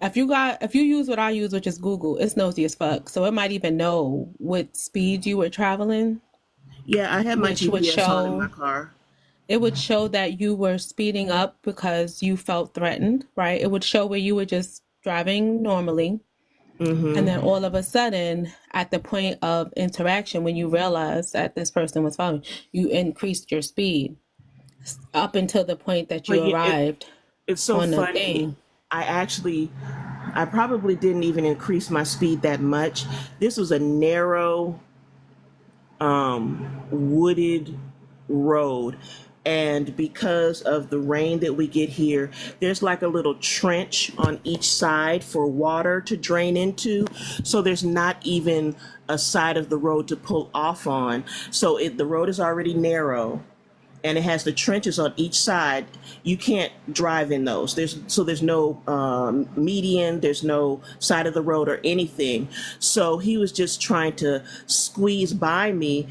if you use what I use, which is Google, it's nosy as fuck. So it might even know what speed you were traveling, Yeah, I had my which would GPS on in my show car. it would show that you were speeding up because you felt threatened, right? It would show where you were just driving normally. And then Mm-hmm. all of a sudden, at the point of interaction, when you realized that this person was following, you increased your speed up until the point that you But yeah, arrived it's so on the funny. thing. I probably didn't even increase my speed that much. This was a narrow, wooded road. And because of the rain that we get here, there's like a little trench on each side for water to drain into. So there's not even a side of the road to pull off on. So the road is already narrow and it has the trenches on each side. You can't drive in those. There's no median. There's no side of the road or anything. So he was just trying to squeeze by me.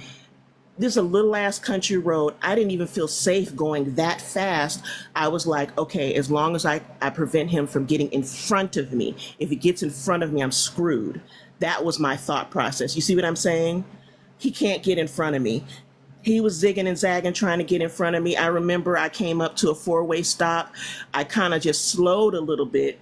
This is a little ass country road. I didn't even feel safe going that fast. I was like, okay, as long as I prevent him from getting in front of me. If he gets in front of me, I'm screwed. That was my thought process. You see what I'm saying? He can't get in front of me. He was zigging and zagging trying to get in front of me. I remember I came up to a four-way stop. I kind of just slowed a little bit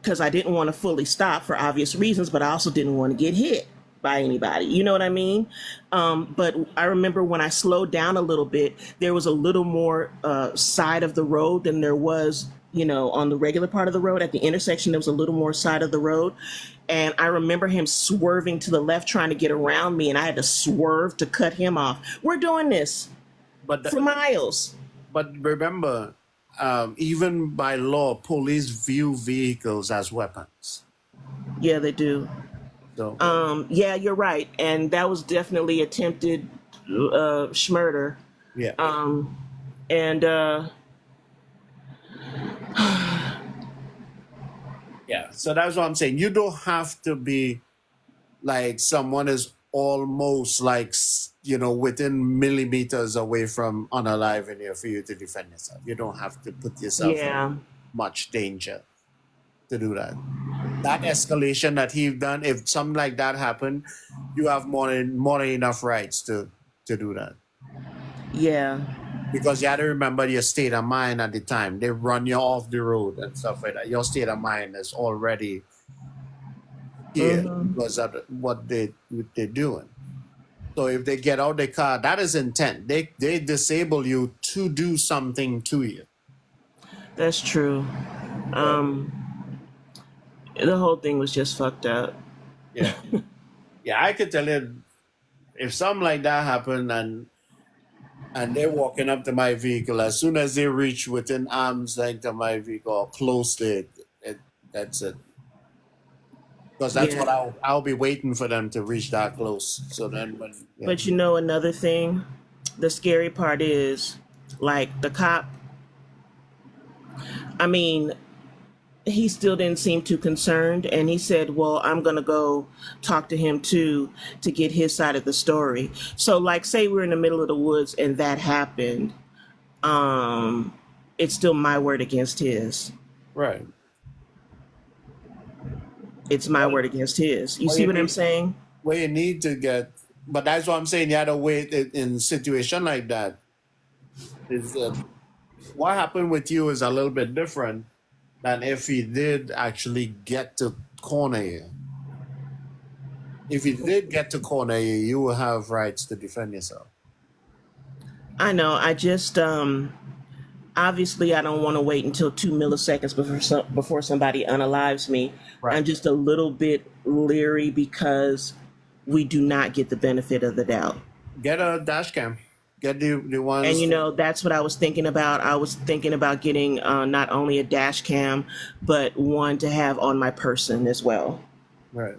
because I didn't want to fully stop for obvious reasons, but I also didn't want to get hit by anybody. You know what I mean? But I remember when I slowed down a little bit, there was a little more side of the road than there was, on the regular part of the road. At the intersection, there was a little more side of the road. And I remember him swerving to the left, trying to get around me, and I had to swerve to cut him off. We're doing this But for miles. but remember, even by law, police view vehicles as weapons. Yeah, they do. So Yeah, you're right. And that was definitely attempted schmurder. yeah. And Yeah, so that's what I'm saying. You don't have to be like someone is almost like within millimeters away from unaliving you for you to defend yourself. You don't have to put yourself yeah. in much danger to do that. That escalation that he's done, if something like that happened, you have more than enough rights to do that. Yeah. Because you had to remember your state of mind at the time. They run you off the road and stuff like that. Your state of mind is already here because of what they're doing. So if they get out the car, that is intent. They disable you to do something to you. That's true. The whole thing was just fucked up. Yeah. Yeah, I could tell you if something like that happened and they're walking up to my vehicle, as soon as they reach within arm's length of my vehicle or close to it, that's it. Because that's what I'll be waiting for them to reach that close. So then But another thing, the scary part is, like, the cop, I mean, he still didn't seem too concerned, and he said, well, I'm going to go talk to him too to get his side of the story. So, like, say we're in the middle of the woods and that happened, it's still my word against his. Right. It's my word against his. You see what I'm saying? Well, you need to get, but that's what I'm saying. You had to wait in a situation like that. Is what happened with you is a little bit different than if he did actually get to corner you. If he did get to corner you, you will have rights to defend yourself. I know. I just obviously I don't want to wait until 2 milliseconds before somebody unalives me. Right. I'm just a little bit leery because we do not get the benefit of the doubt. Get a dash cam. Get the And ones. you know, that's what I was thinking about. I was thinking about getting not only a dash cam, but one to have on my person as well. Right.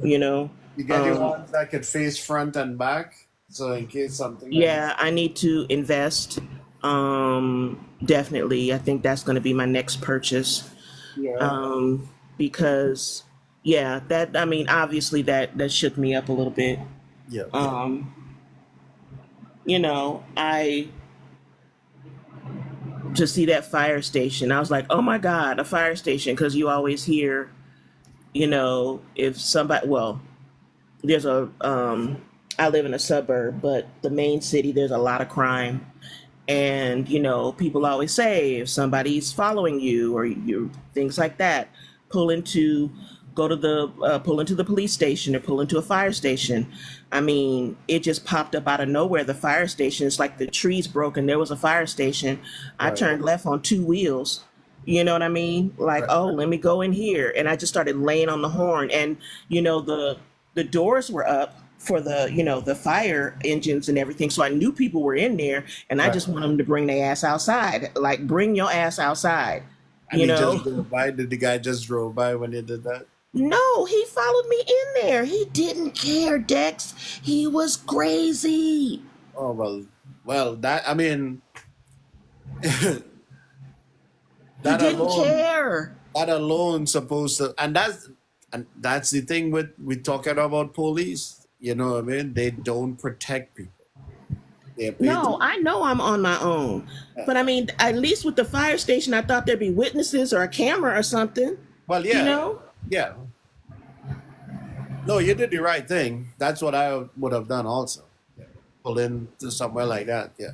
You know, You get the ones that could face front and back, so in case something. yeah, I need to invest. Definitely, I think that's going to be my next purchase. Yeah. Because yeah, that I mean, obviously that shook me up a little bit. Yeah. You know, to see that fire station, I was like, oh my God, a fire station, because you always hear, you know, if somebody, well, there's I live in a suburb, but the main city, there's a lot of crime. And, you know, people always say if somebody's following you or you, things like that, pull into, pull into the police station or pull into a fire station. I mean, it just popped up out of nowhere. The fire station, it's like the trees broke and there was a fire station. I Right. turned left on two wheels. You know what I mean? Like, Right. oh, let me go in here. And I just started laying on the horn. And, you know, the doors were up for the, you know, the fire engines and everything. So I knew people were in there and I Right. just want them to bring their ass outside. Like, bring your ass outside, And you he know? just drove by. Did the guy just drove by when he did that? No, he followed me in there. He didn't care, Dex. He was crazy. Oh well. That I mean, He that didn't alone. care. That alone supposed to, and that's the thing with we talking about police. You know what I mean? They don't protect people. They're paid No, to. I know I'm on my own. But I mean, at least with the fire station, I thought there'd be witnesses or a camera or something. Well, You yeah, know? yeah. No, you did the right thing. That's what I would have done also. Yeah. Pull into somewhere like that. Yeah.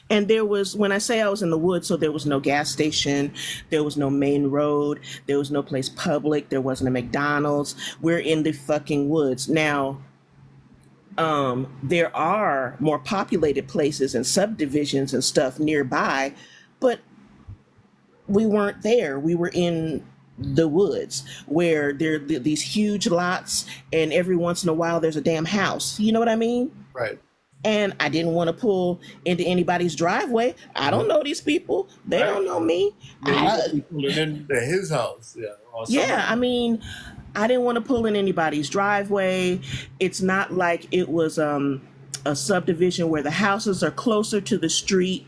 And there was, when I say I was in the woods, so there was no gas station, there was no main road, there was no place public, there wasn't a McDonald's. We're in the fucking woods. Now, there are more populated places and subdivisions and stuff nearby, but we weren't there. We were in the woods where there are these huge lots, and every once in a while there's a damn house. You know what I mean? Right. And I didn't want to pull into anybody's driveway. I don't know these people. They don't know me. Maybe pulling into his house. Yeah. Or Yeah, I mean, I didn't want to pull in anybody's driveway. It's not like it was a subdivision where the houses are closer to the street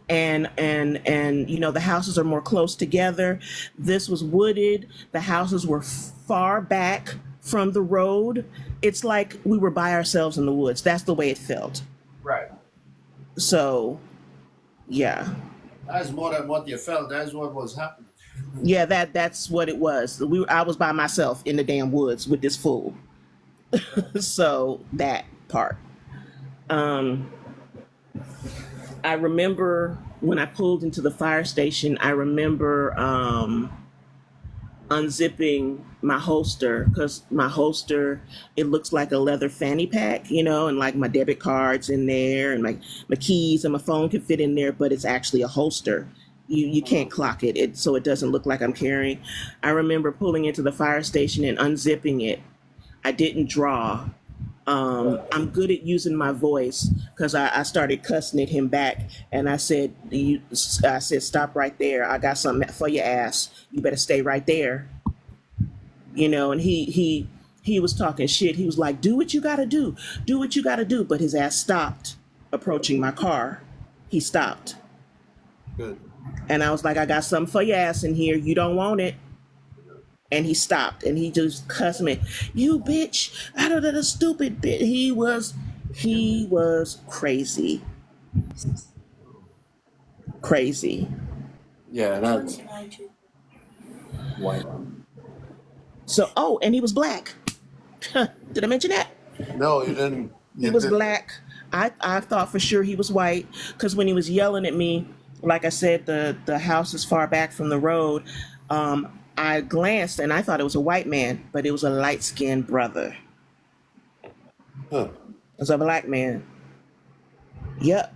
and you know the houses are more close together. This was wooded. The houses were far back from the road. It's like we were by ourselves in the woods. That's the way it felt. Right. So, yeah. That's more than what you felt. That's what was happening. Yeah, that's what it was. I was by myself in the damn woods with this fool. So that part. I remember when I pulled into the fire station, I remember unzipping my holster, because my holster, it looks like a leather fanny pack, you know, and like my debit cards in there and my keys and my phone can fit in there, but it's actually a holster. You can't clock it, so it doesn't look like I'm carrying. I remember pulling into the fire station and unzipping it. I didn't draw. I'm good at using my voice because I started cussing at him back, and I said, stop right there. I got something for your ass. You better stay right there. You know, and he was talking shit. He was like, do what you gotta do. Do what you gotta do. But his ass stopped approaching my car. He stopped. Good. And I was like, I got something for your ass in here. You don't want it. And he stopped and he just cussed me. You bitch. I don't know, the stupid bitch. He was crazy. Crazy. Yeah, that's white. So, oh, and he was black. Did I mention that? No, you didn't. He You was didn't. black. I thought for sure he was white because when he was yelling at me, like I said, the house is far back from the road. I glanced and I thought it was a white man, but it was a light-skinned brother. Huh. It was a black man. Yep.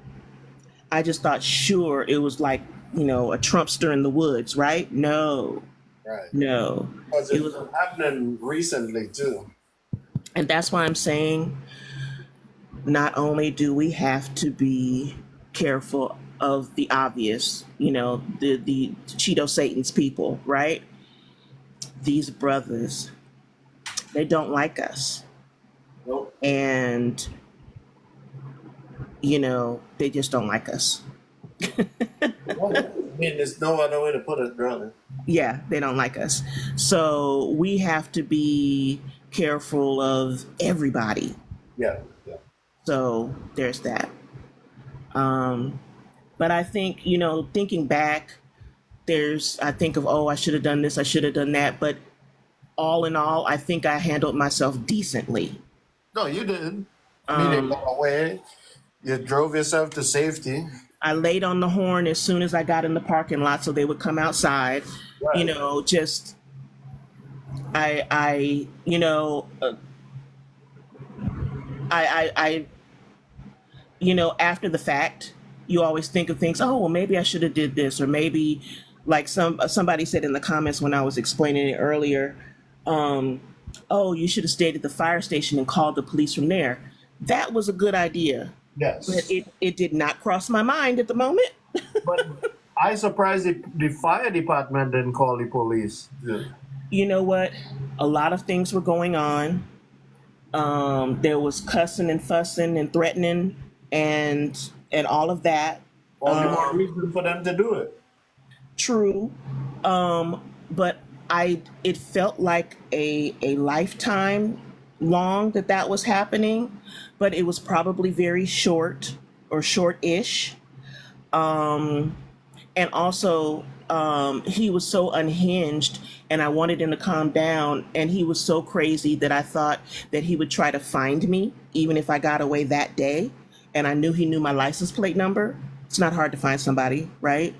I just thought sure it was like, you know, a Trumpster in the woods, right? No, Right. no. Because It it was, was happening recently too. and that's why I'm saying not only do we have to be careful of the obvious, the Cheeto Satan's people, right? These brothers, they don't like us. Nope. And, they just don't like us. I mean, there's no other way to put it, brother. Yeah, they don't like us. So we have to be careful of everybody. Yeah. So there's that. But I think, thinking back, I think of, I should have done this, I should have done that. But all in all, I think I handled myself decently. No, you didn't. I mean, they got away. You drove yourself to safety. I laid on the horn as soon as I got in the parking lot so they would come outside. Right. Just, after the fact, you always think of things, well, maybe I should have did this, or maybe like somebody said in the comments when I was explaining it earlier, you should have stayed at the fire station and called the police from there. That was a good idea. Yes. But it did not cross my mind at the moment. But I surprised the fire department didn't call the police. Yeah. You know what? A lot of things were going on. There was cussing and fussing and threatening and all of that. All the more reason for them to do it. True. But it felt like a lifetime long that was happening, but it was probably very short or short-ish. And also, he was so unhinged, and I wanted him to calm down, and he was so crazy that I thought that he would try to find me, even if I got away that day, and I knew he knew my license plate number. It's not hard to find somebody, right?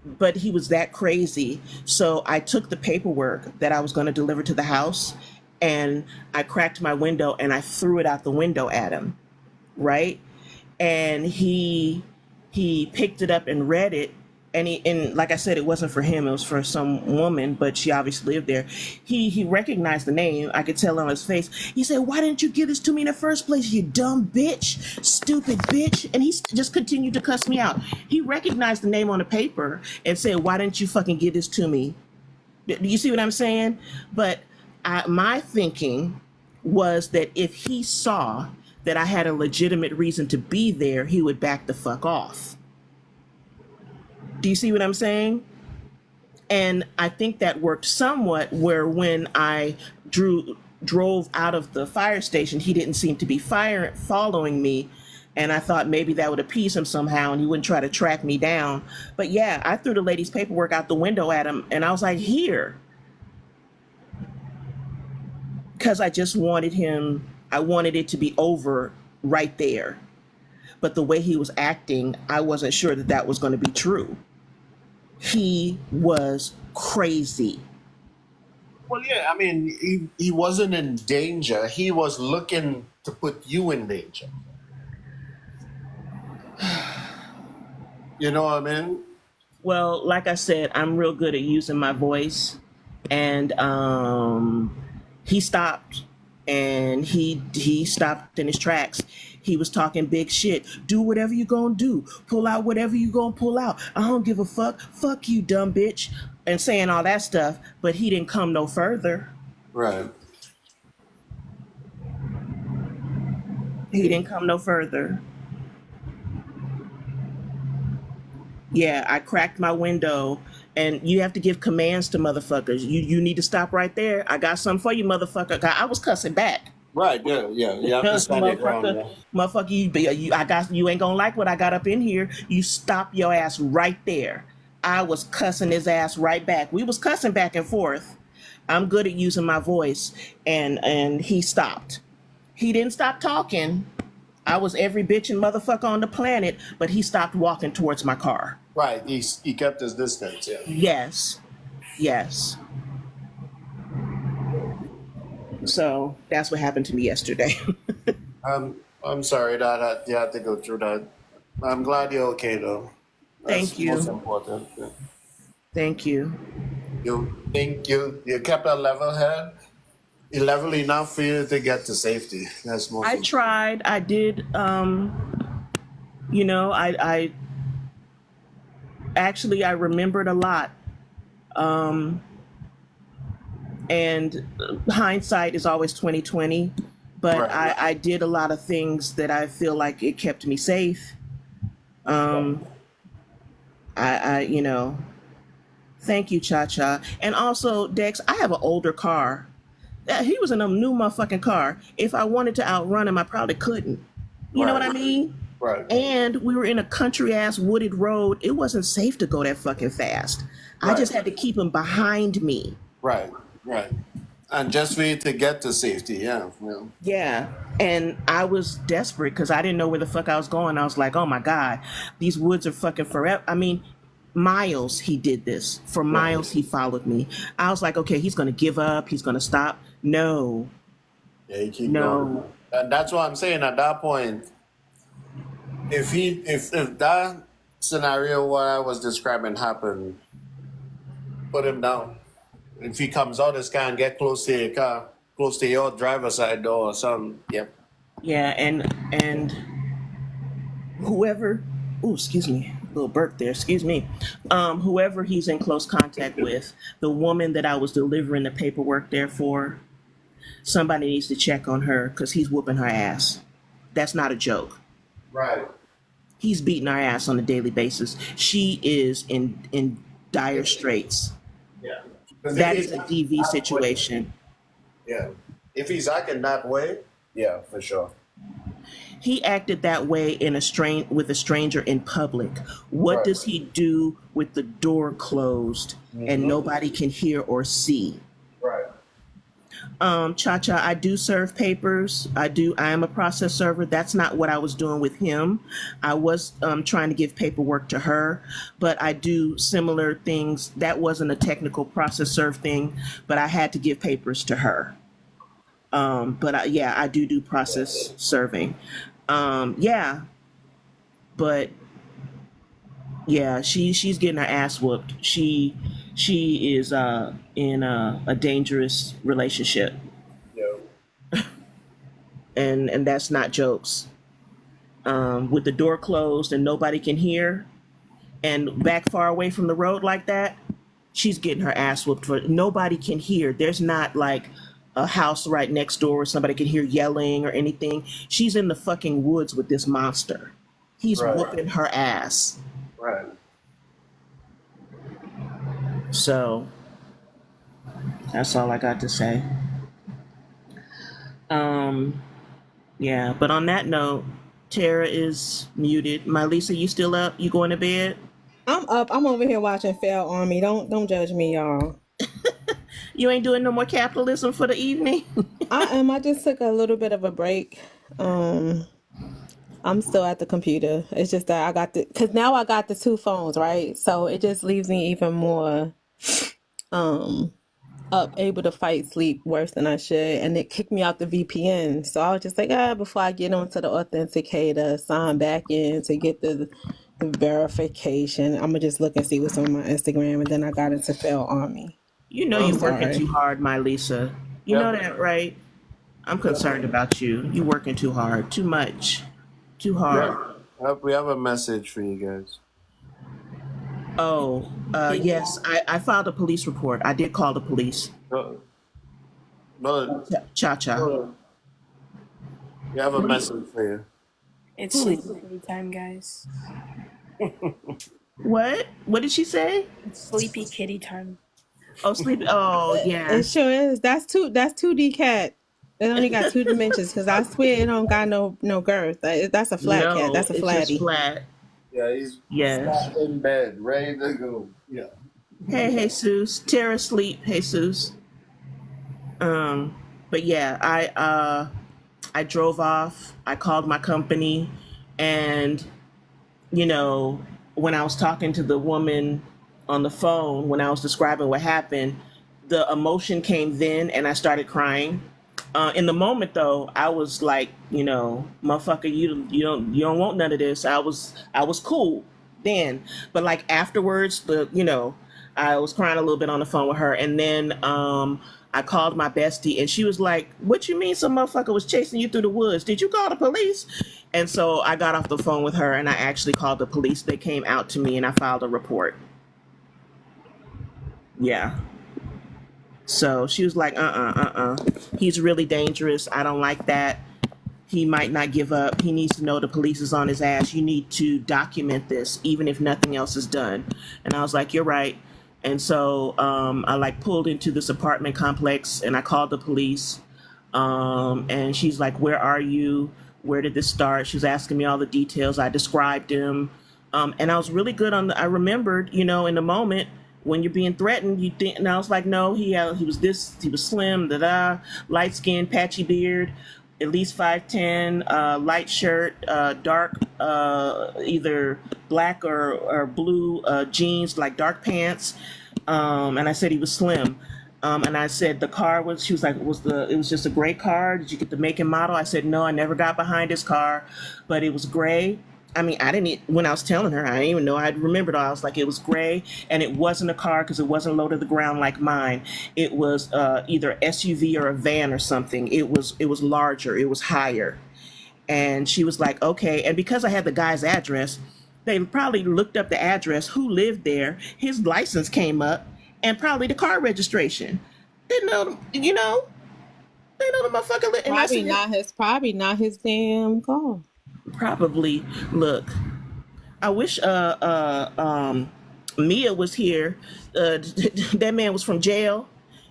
But he was that crazy. So I took the paperwork that I was going to deliver to the house, and I cracked my window and I threw it out the window at him, right? And he picked it up and read it, and like I said, it wasn't for him, it was for some woman, but she obviously lived there. He recognized the name. I could tell on his face. He said, "Why didn't you give this to me in the first place, you dumb bitch, stupid bitch?" And he just continued to cuss me out. He recognized the name on the paper and said, "Why didn't you fucking give this to me?" Do you see what I'm saying? But my thinking was that if he saw that I had a legitimate reason to be there, he would back the fuck off. Do you see what I'm saying? And I think that worked somewhat, where when I drove out of the fire station, he didn't seem to be following me. And I thought maybe that would appease him somehow and he wouldn't try to track me down. But yeah, I threw the lady's paperwork out the window at him and I was like, "Here." Because I just wanted it to be over right there. But the way he was acting, I wasn't sure that was going to be true. He was crazy. Well, yeah, I mean, he wasn't in danger. He was looking to put you in danger. You know what I mean? Well, like I said, I'm real good at using my voice. And he stopped. And he stopped in his tracks. He was talking big shit. "Do whatever you gonna do. Pull out whatever you gonna pull out. I don't give a fuck. Fuck you, dumb bitch." And saying all that stuff, but he didn't come no further. Right. He didn't come no further. Yeah, I cracked my window, and you have to give commands to motherfuckers. You need to stop right there. I got something for you, motherfucker. I was cussing back. Right, yeah. You have to stand your ground. Motherfucker, you ain't gonna like what I got up in here. You stop your ass right there. I was cussing his ass right back. We was cussing back and forth. I'm good at using my voice, and he stopped. He didn't stop talking. I was every bitch and motherfucker on the planet, but he stopped walking towards my car. Right, he kept his distance, yeah. Yes. So that's what happened to me yesterday. I'm sorry that you had to go through that. I'm glad you're okay though. Thank you. Most important. Yeah. Thank you. You kept a level head. level enough for you to get to safety. That's most I important. tried. I did. I actually I remembered a lot. Um, and hindsight is always 2020. But Right. I did a lot of things that I feel like it kept me safe. Um, thank you, Cha Cha. And also, Dex, I have an older car. He was in a new motherfucking car. If I wanted to outrun him, I probably couldn't. You know what I Right. mean? Right. And we were in a country ass wooded road. It wasn't safe to go that fucking fast. I just Right. had to keep him behind me. Right. Right. And just for you to get to safety, yeah. Yeah. Yeah. And I was desperate because I didn't know where the fuck I was going. I was like, oh my God, these woods are fucking forever. I mean, miles he did this. For miles he followed me. I was like, okay, he's gonna give up, he's gonna stop. No, Yeah, you keep going. no. And that's what I'm saying at that point. If that scenario what I was describing happened, put him down. If he comes out this car and get close to your car, close to your driver's side door or something, yep. Yeah, and whoever, oh, excuse me, little burp there, excuse me. Whoever he's in close contact with, the woman that I was delivering the paperwork there for, somebody needs to check on her because he's whooping her ass. That's not a joke. Right. He's beating our ass on a daily basis. She is in dire straits. Yeah. 'Cause That if is he's a DV situation. yeah. If he's acting that way, yeah, for sure. He acted that way with a stranger in public. What Right. does he do with the door closed and nobody can hear or see? Right. Cha Cha, I do serve papers. I am a process server. That's not what I was doing with him. I was trying to give paperwork to her, but I do similar things. That wasn't a technical process serve thing, but I had to give papers to her. Yeah, I do process serving. Yeah, but yeah, she's getting her ass whooped. She is in a dangerous relationship, Yeah. and that's not jokes. With the door closed and nobody can hear, and back far away from the road like that, she's getting her ass whooped for nobody can hear. There's not like a house right next door where somebody can hear yelling or anything. She's in the fucking woods with this monster. He's Right. whooping her ass. Right. So that's all I got to say. Yeah, but on that note, Tara is muted. My Lisa, you still up? You going to bed? I'm up. I'm over here watching Fail Army. Don't judge me, y'all. You ain't doing no more capitalism for the evening? I am. I just took a little bit of a break. I'm still at the computer. It's just that I got because now I got the two phones, right? So it just leaves me even more up, able to fight sleep worse than I should. And it kicked me out the VPN. So I was just like, before I get onto the authenticator, sign back in to get the verification, I'm gonna just look and see what's on my Instagram. And then I got into Fail Army. You know I'm you're working sorry. too hard, my Lisa. You know Yep. that, right? I'm concerned about you. You working too hard, too much, too hard. We have a message for you guys. Oh, yes, I filed a police report. I did call the police. No, Cha Cha. we have a message for you. It's sleepy time, guys. What? What did she say? It's sleepy kitty time. Oh, sleep. Oh, yeah. It sure is. That's 2D cat. It only got two dimensions because I swear it don't got no girth. That's a flat cat. No, That's a it's flatty. just flat. Yeah, he's Yes. flat in bed, ready to go. Yeah. Hey, Jesus. Tara sleep, Jesus. But yeah, I drove off. I called my company, and when I was talking to the woman on the phone, when I was describing what happened, the emotion came then, and I started crying. In the moment, though, I was like, motherfucker, you don't want none of this. I was cool then, but like afterwards, I was crying a little bit on the phone with her, and then I called my bestie, and she was like, "What you mean some motherfucker was chasing you through the woods? Did you call the police?" And so I got off the phone with her, and I actually called the police. They came out to me, and I filed a report. Yeah. So she was like, he's really dangerous. I don't like that. He might not give up. He needs to know the police is on his ass. You need to document this, even if nothing else is done." And I was like, "You're right." And so I like pulled into this apartment complex, and I called the police. And she's like, "Where are you? Where did this start?" She was asking me all the details. I described him. And I was really good I remembered, in the moment when you're being threatened, you think, and I was like, "No, he was slim, light skin, patchy beard, at least 5'10", light shirt, dark, either black or blue jeans, like dark pants." And I said he was slim. And I said the car was. She was like, it was just a gray car? Did you get the make and model?" I said, "No, I never got behind his car, but it was gray." I mean, when I was telling her, I didn't even know I remembered all. I was like, it was gray, and it wasn't a car because it wasn't low to the ground like mine. It was either SUV or a van or something. It was larger. It was higher. And she was like, "Okay." And because I had the guy's address, they probably looked up the address, who lived there. His license came up, and probably the car registration. They know, they know the motherfucker. And I said, Probably not his damn car. probably. Look, I wish Mia was here. That man was from jail.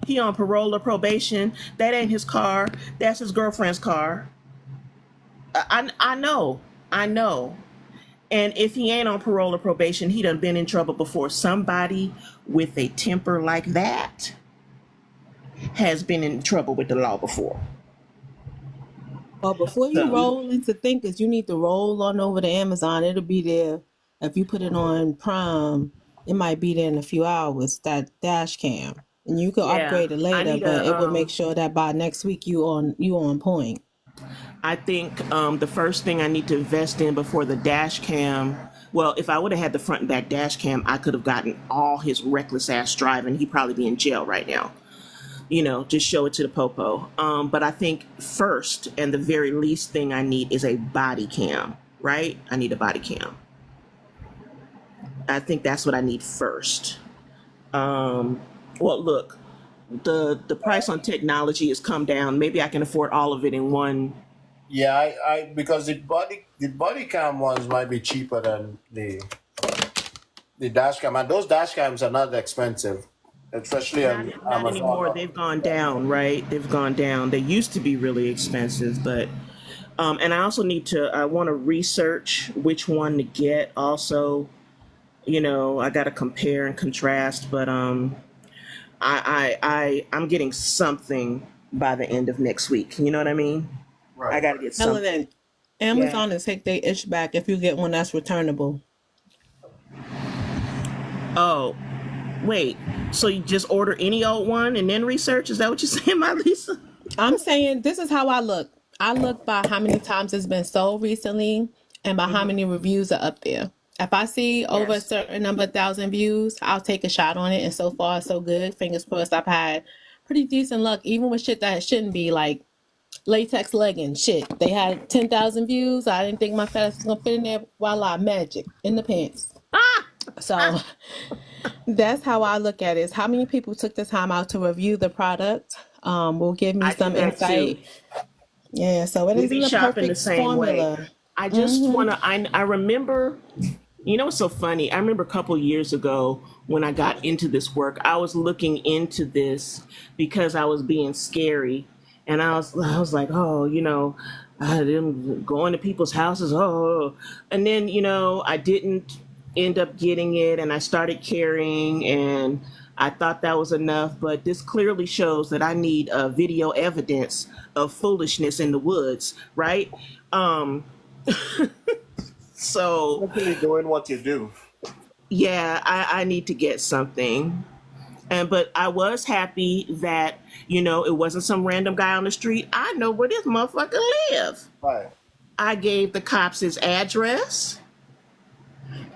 He on parole or probation. That ain't his car. That's his girlfriend's car. I know. And if he ain't on parole or probation, he done been in trouble before. Somebody with a temper like that has been in trouble with the law before. Well, before you So, roll into Thinkers, you need to roll on over to Amazon. It'll be there. If you put it on Prime, it might be there in a few hours, that dash cam. And you could yeah, upgrade it I later, need but it will a make sure that by next week you on point. I think the first thing I need to invest in before the dash cam. Well, if I would have had the front and back dash cam, I could have gotten all his reckless ass driving. He'd probably be in jail right now. Just show it to the popo. But I think first and the very least thing I need is a body cam, right? I need a body cam. I think that's what I need first. Well, look, the price on technology has come down. Maybe I can afford all of it in one. Yeah, I because the body cam ones might be cheaper than the dash cam, and those dash cams are not expensive, especially Not, on not anymore. Amazon. They've gone down, right? They've gone down. They used to be really expensive, but and I also I want to research which one to get. Also, I got to compare and contrast, but I'm getting something by the end of next week. You know what I mean? I Right. got to get something. Melanin, Yeah. Amazon is take their itch back if you get one that's returnable. Oh, wait. So you just order any old one and then research? Is that what you're saying, my Lisa? I'm saying this is how I look. I look by how many times it's been sold recently and by how many reviews are up there. If I see over a Yes. certain number of thousand views, I'll take a shot on it. And so far, so good. Fingers crossed. I've had pretty decent luck, even with shit that shouldn't be, like latex leggings. Shit, they had 10,000 views. I didn't think my fast was gonna fit in there. Voila, magic in the pants. So that's how I look at it. Is how many people took the time out to review the product. Will give me I do some that too. insight. Yeah, so it We isn't be a shopping the perfect same way. formula. I just want to, I remember, what's so funny? I remember a couple years ago when I got into this work, I was looking into this because I was being scary. And I was like, oh, them going to people's houses. Oh, and then, I didn't end up getting it, and I started carrying, and I thought that was enough. But this clearly shows that I need video evidence of foolishness in the woods, right? So Hopefully doing what you do. yeah, I need to get something. But I was happy that, it wasn't some random guy on the street. I know where this motherfucker live. Right. I gave the cops his address.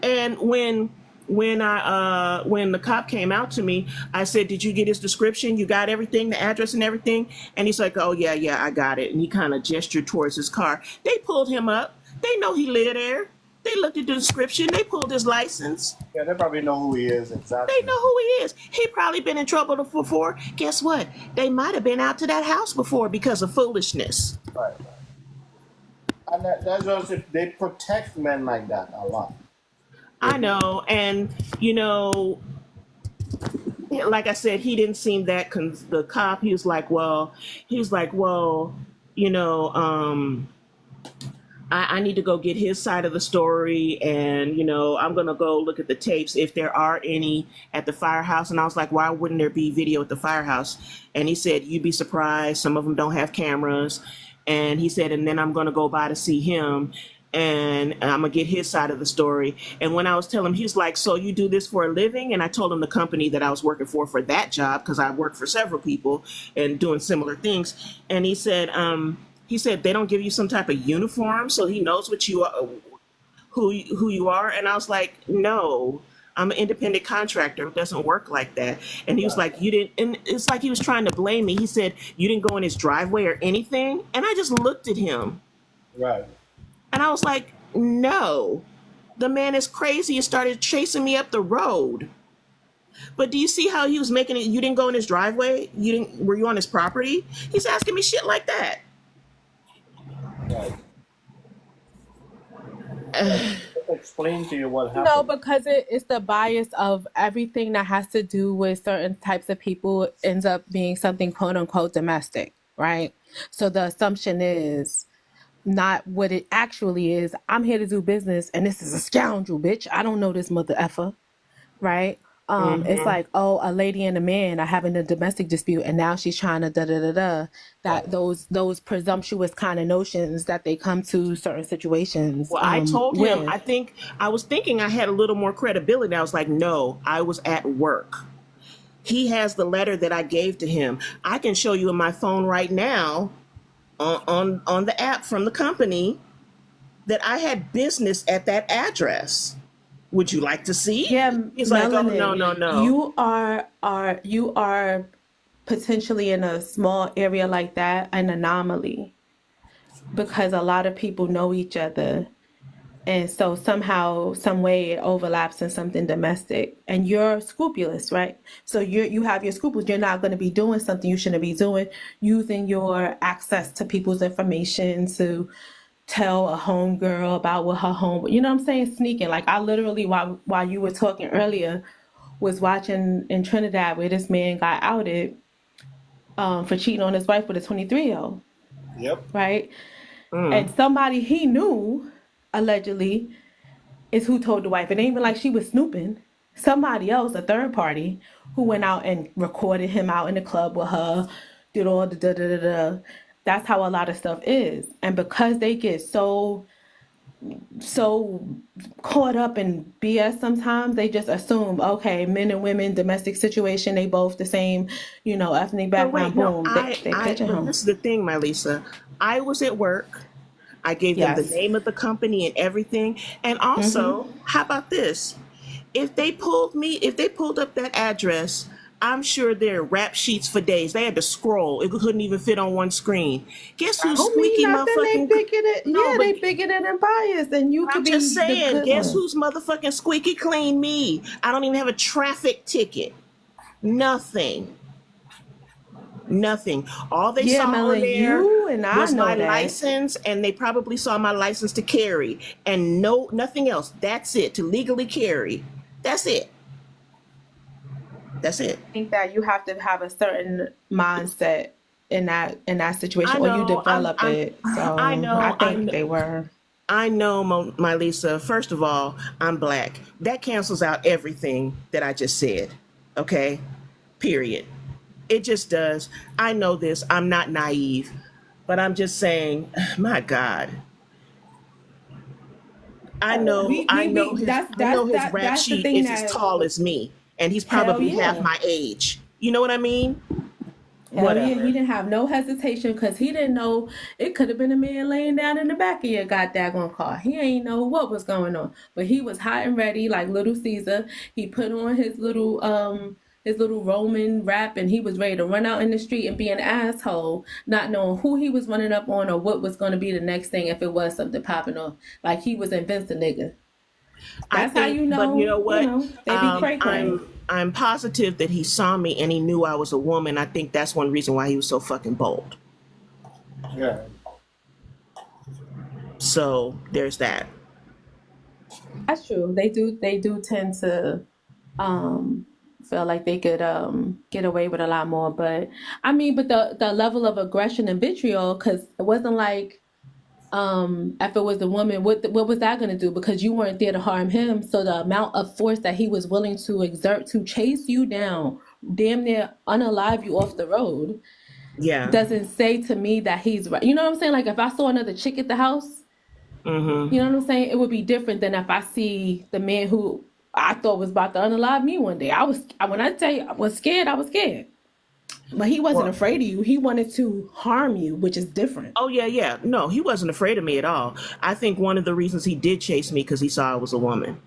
And when when the cop came out to me, I said, "Did you get his description? You got everything, the address and everything?" And he's like, "Oh yeah, I got it." And he kind of gestured towards his car. They pulled him up. They know he lived there. They looked at the description. They pulled his license. Yeah, they probably know who he is exactly. They know who he is. He probably been in trouble before. Guess what? They might have been out to that house before because of foolishness. Right. And that's just if they protect men like that a lot. I know, and like I said, he didn't seem that. The cop, he was like, well, you know, I need to go get his side of the story, and I'm gonna go look at the tapes if there are any at the firehouse. And I was like, why wouldn't there be video at the firehouse? And he said, you'd be surprised. Some of them don't have cameras. And he said, and then I'm gonna go by to see him, and I'm gonna get his side of the story. And when I was telling him, he's like, so you do this for a living? And I told him the company that I was working for that job, because I worked for several people and doing similar things. And he said they don't give you some type of uniform so he knows what you are, who you are. And I was like, no, I'm an independent contractor. It doesn't work like that. And he was like, you didn't, and it's like he was trying to blame me. He said, you didn't go in his driveway or anything. And I just looked at him. Right. And I was like, no, the man is crazy and started chasing me up the road. But do you see how he was making it? You didn't go in his driveway? Were you on his property? He's asking me shit like that. Right. Explain to you what happened. No, because it's the bias of everything that has to do with certain types of people ends up being something quote unquote domestic, right? So the assumption is not what it actually is. I'm here to do business and this is a scoundrel, bitch. I don't know this mother effer, right? It's like, oh, a lady and a man are having a domestic dispute and now she's trying to that those presumptuous kind of notions that they come to certain situations. Well, I told him, with. I was thinking I had a little more credibility. I was like, no, I was at work. He has the letter that I gave to him. I can show you in my phone right now on the app from the company that I had business at that address. Would you like to see? Yeah, He's like, oh, Melanin, no. You are potentially in a small area like that an anomaly because a lot of people know each other, and so somehow, some way, it overlaps in something domestic. And you're scrupulous, right? So you have your scruples. You're not going to be doing something you shouldn't be doing, using your access to people's information to tell a homegirl about what her home, you know what I'm saying? Sneaking. Like I literally, while you were talking earlier, was watching in Trinidad where this man got outed for cheating on his wife with a 23-year-old. Yep. Right? And somebody he knew, allegedly, is who told the wife. It ain't even like she was snooping. Somebody else, a third party, who went out and recorded him out in the club with her, did all the da-da-da-da. That's how a lot of stuff is. And because they get so caught up in BS sometimes, they just assume, okay, men and women, domestic situation, they both the same, ethnic background, boom. They pigeonhole. This is the thing, my Lisa. I was at work. I gave them the name of the company and everything. And also, how about this? If they pulled up that address, I'm sure there are rap sheets for days. They had to scroll. It couldn't even fit on one screen. Guess who's squeaky motherfucking... They bigoted and biased, and you could be I'm just saying, guess one. who's motherfucking squeaky clean? Me. I don't even have a traffic ticket. Nothing. All they saw on there was my license, and they probably saw my license to carry, and nothing else. That's it. To legally carry. That's it. I think that you have to have a certain mindset in that situation, or you develop it. So I think they were. I know, my Lisa. First of all, I'm black. That cancels out everything that I just said. Okay, period. It just does. I know this. I'm not naive, but I'm just saying. My God. I know his rap sheet is as tall as me. And he's probably half my age. You know what I mean? Hell yeah, he Whatever. didn't have no hesitation because he didn't know it could have been a man laying down in the back of your goddamn car. He ain't know what was going on, but he was hot and ready like Little Caesar. He put on his little Roman wrap and he was ready to run out in the street and be an asshole, not knowing who he was running up on or what was going to be the next thing if it was something popping off. Like he was Vince the nigga. I That's how think, you but you know what? know, they be cray cray. I'm positive that he saw me and he knew I was a woman. I think that's one reason why he was so fucking bold. Yeah. So there's that. That's true. They do tend to feel like they could get away with a lot more. But I mean, but the level of aggression and vitriol, because it wasn't like if it was a woman, what was that going to do? Because you weren't there to harm him. So the amount of force that he was willing to exert to chase you down, damn near unalive you off the road, Yeah. doesn't say to me that he's right. You know what I'm saying? Like if I saw another chick at the house, Mm-hmm. you know what I'm saying? It would be different than if I see the man who I thought was about to unalive me one day. When I tell you I was scared, I was scared. But he wasn't Well, afraid of you. He wanted to harm you, which is different. oh yeah. No, he wasn't afraid of me at all. I think one of the reasons he did chase me because he saw I was a woman.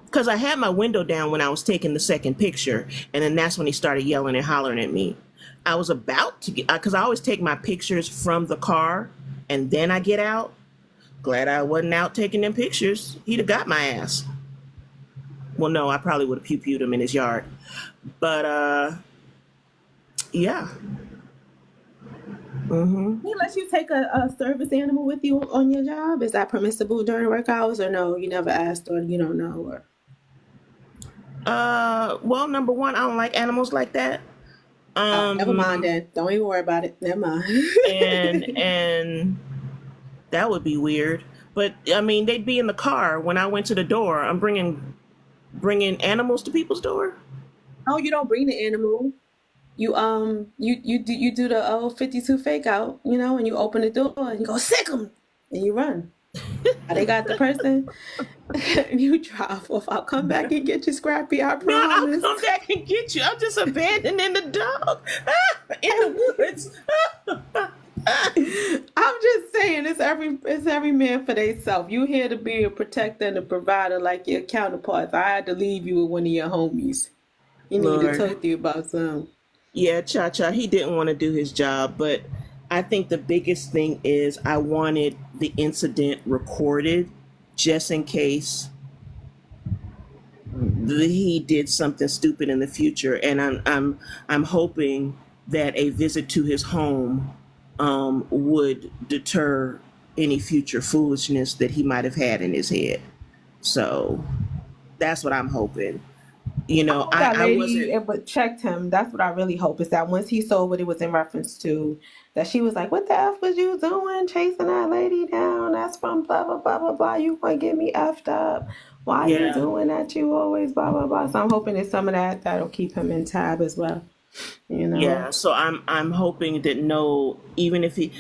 Because I had my window down when I was taking the second picture, and then that's when he started yelling and hollering at me. I was about to get, because I always take my pictures from the car, and then I get out. Glad I wasn't out taking them pictures. He'd have got my ass. Well, no, I probably would have pew-pewed him in his yard. But, yeah. Mm-hmm. He lets you take a service animal with you on your job. Is that permissible during work hours or no? You never asked or you don't know or Well, number one, I don't like animals like that. never mind then. Don't even worry about it. Never mind. and that would be weird. But I mean, they'd be in the car when I went to the door. I'm bringing animals to people's door. Oh, you don't bring the animal. You do the 52 fake out, and you open the door and you go sick 'em and you run. They got the person. You drive off. I'll come back and get you, Scrappy. I No, I'll promise. come back and get you. I'm just abandoning the dog in the woods. I'm just saying, it's every man for theyself. You here to be a protector and a provider like your counterparts. I had to leave you with one of your homies. You need to Lord. talk to you about something. Yeah, Cha-Cha, he didn't want to do his job, but I think the biggest thing is I wanted the incident recorded just in case he did something stupid in the future. And I'm hoping that a visit to his home would deter any future foolishness that he might have had in his head. So that's what I'm hoping. That I lady wasn't. it but checked him. That's what I really hope is that once he saw what it was in reference to, that she was like, "What the f was you doing, chasing that lady down? That's from blah blah blah blah blah. You gonna get me effed up? Why you Yeah. doing that? You always blah blah blah." So I'm hoping there's some of that'll keep him in tab as well. Yeah, so I'm hoping that even if he,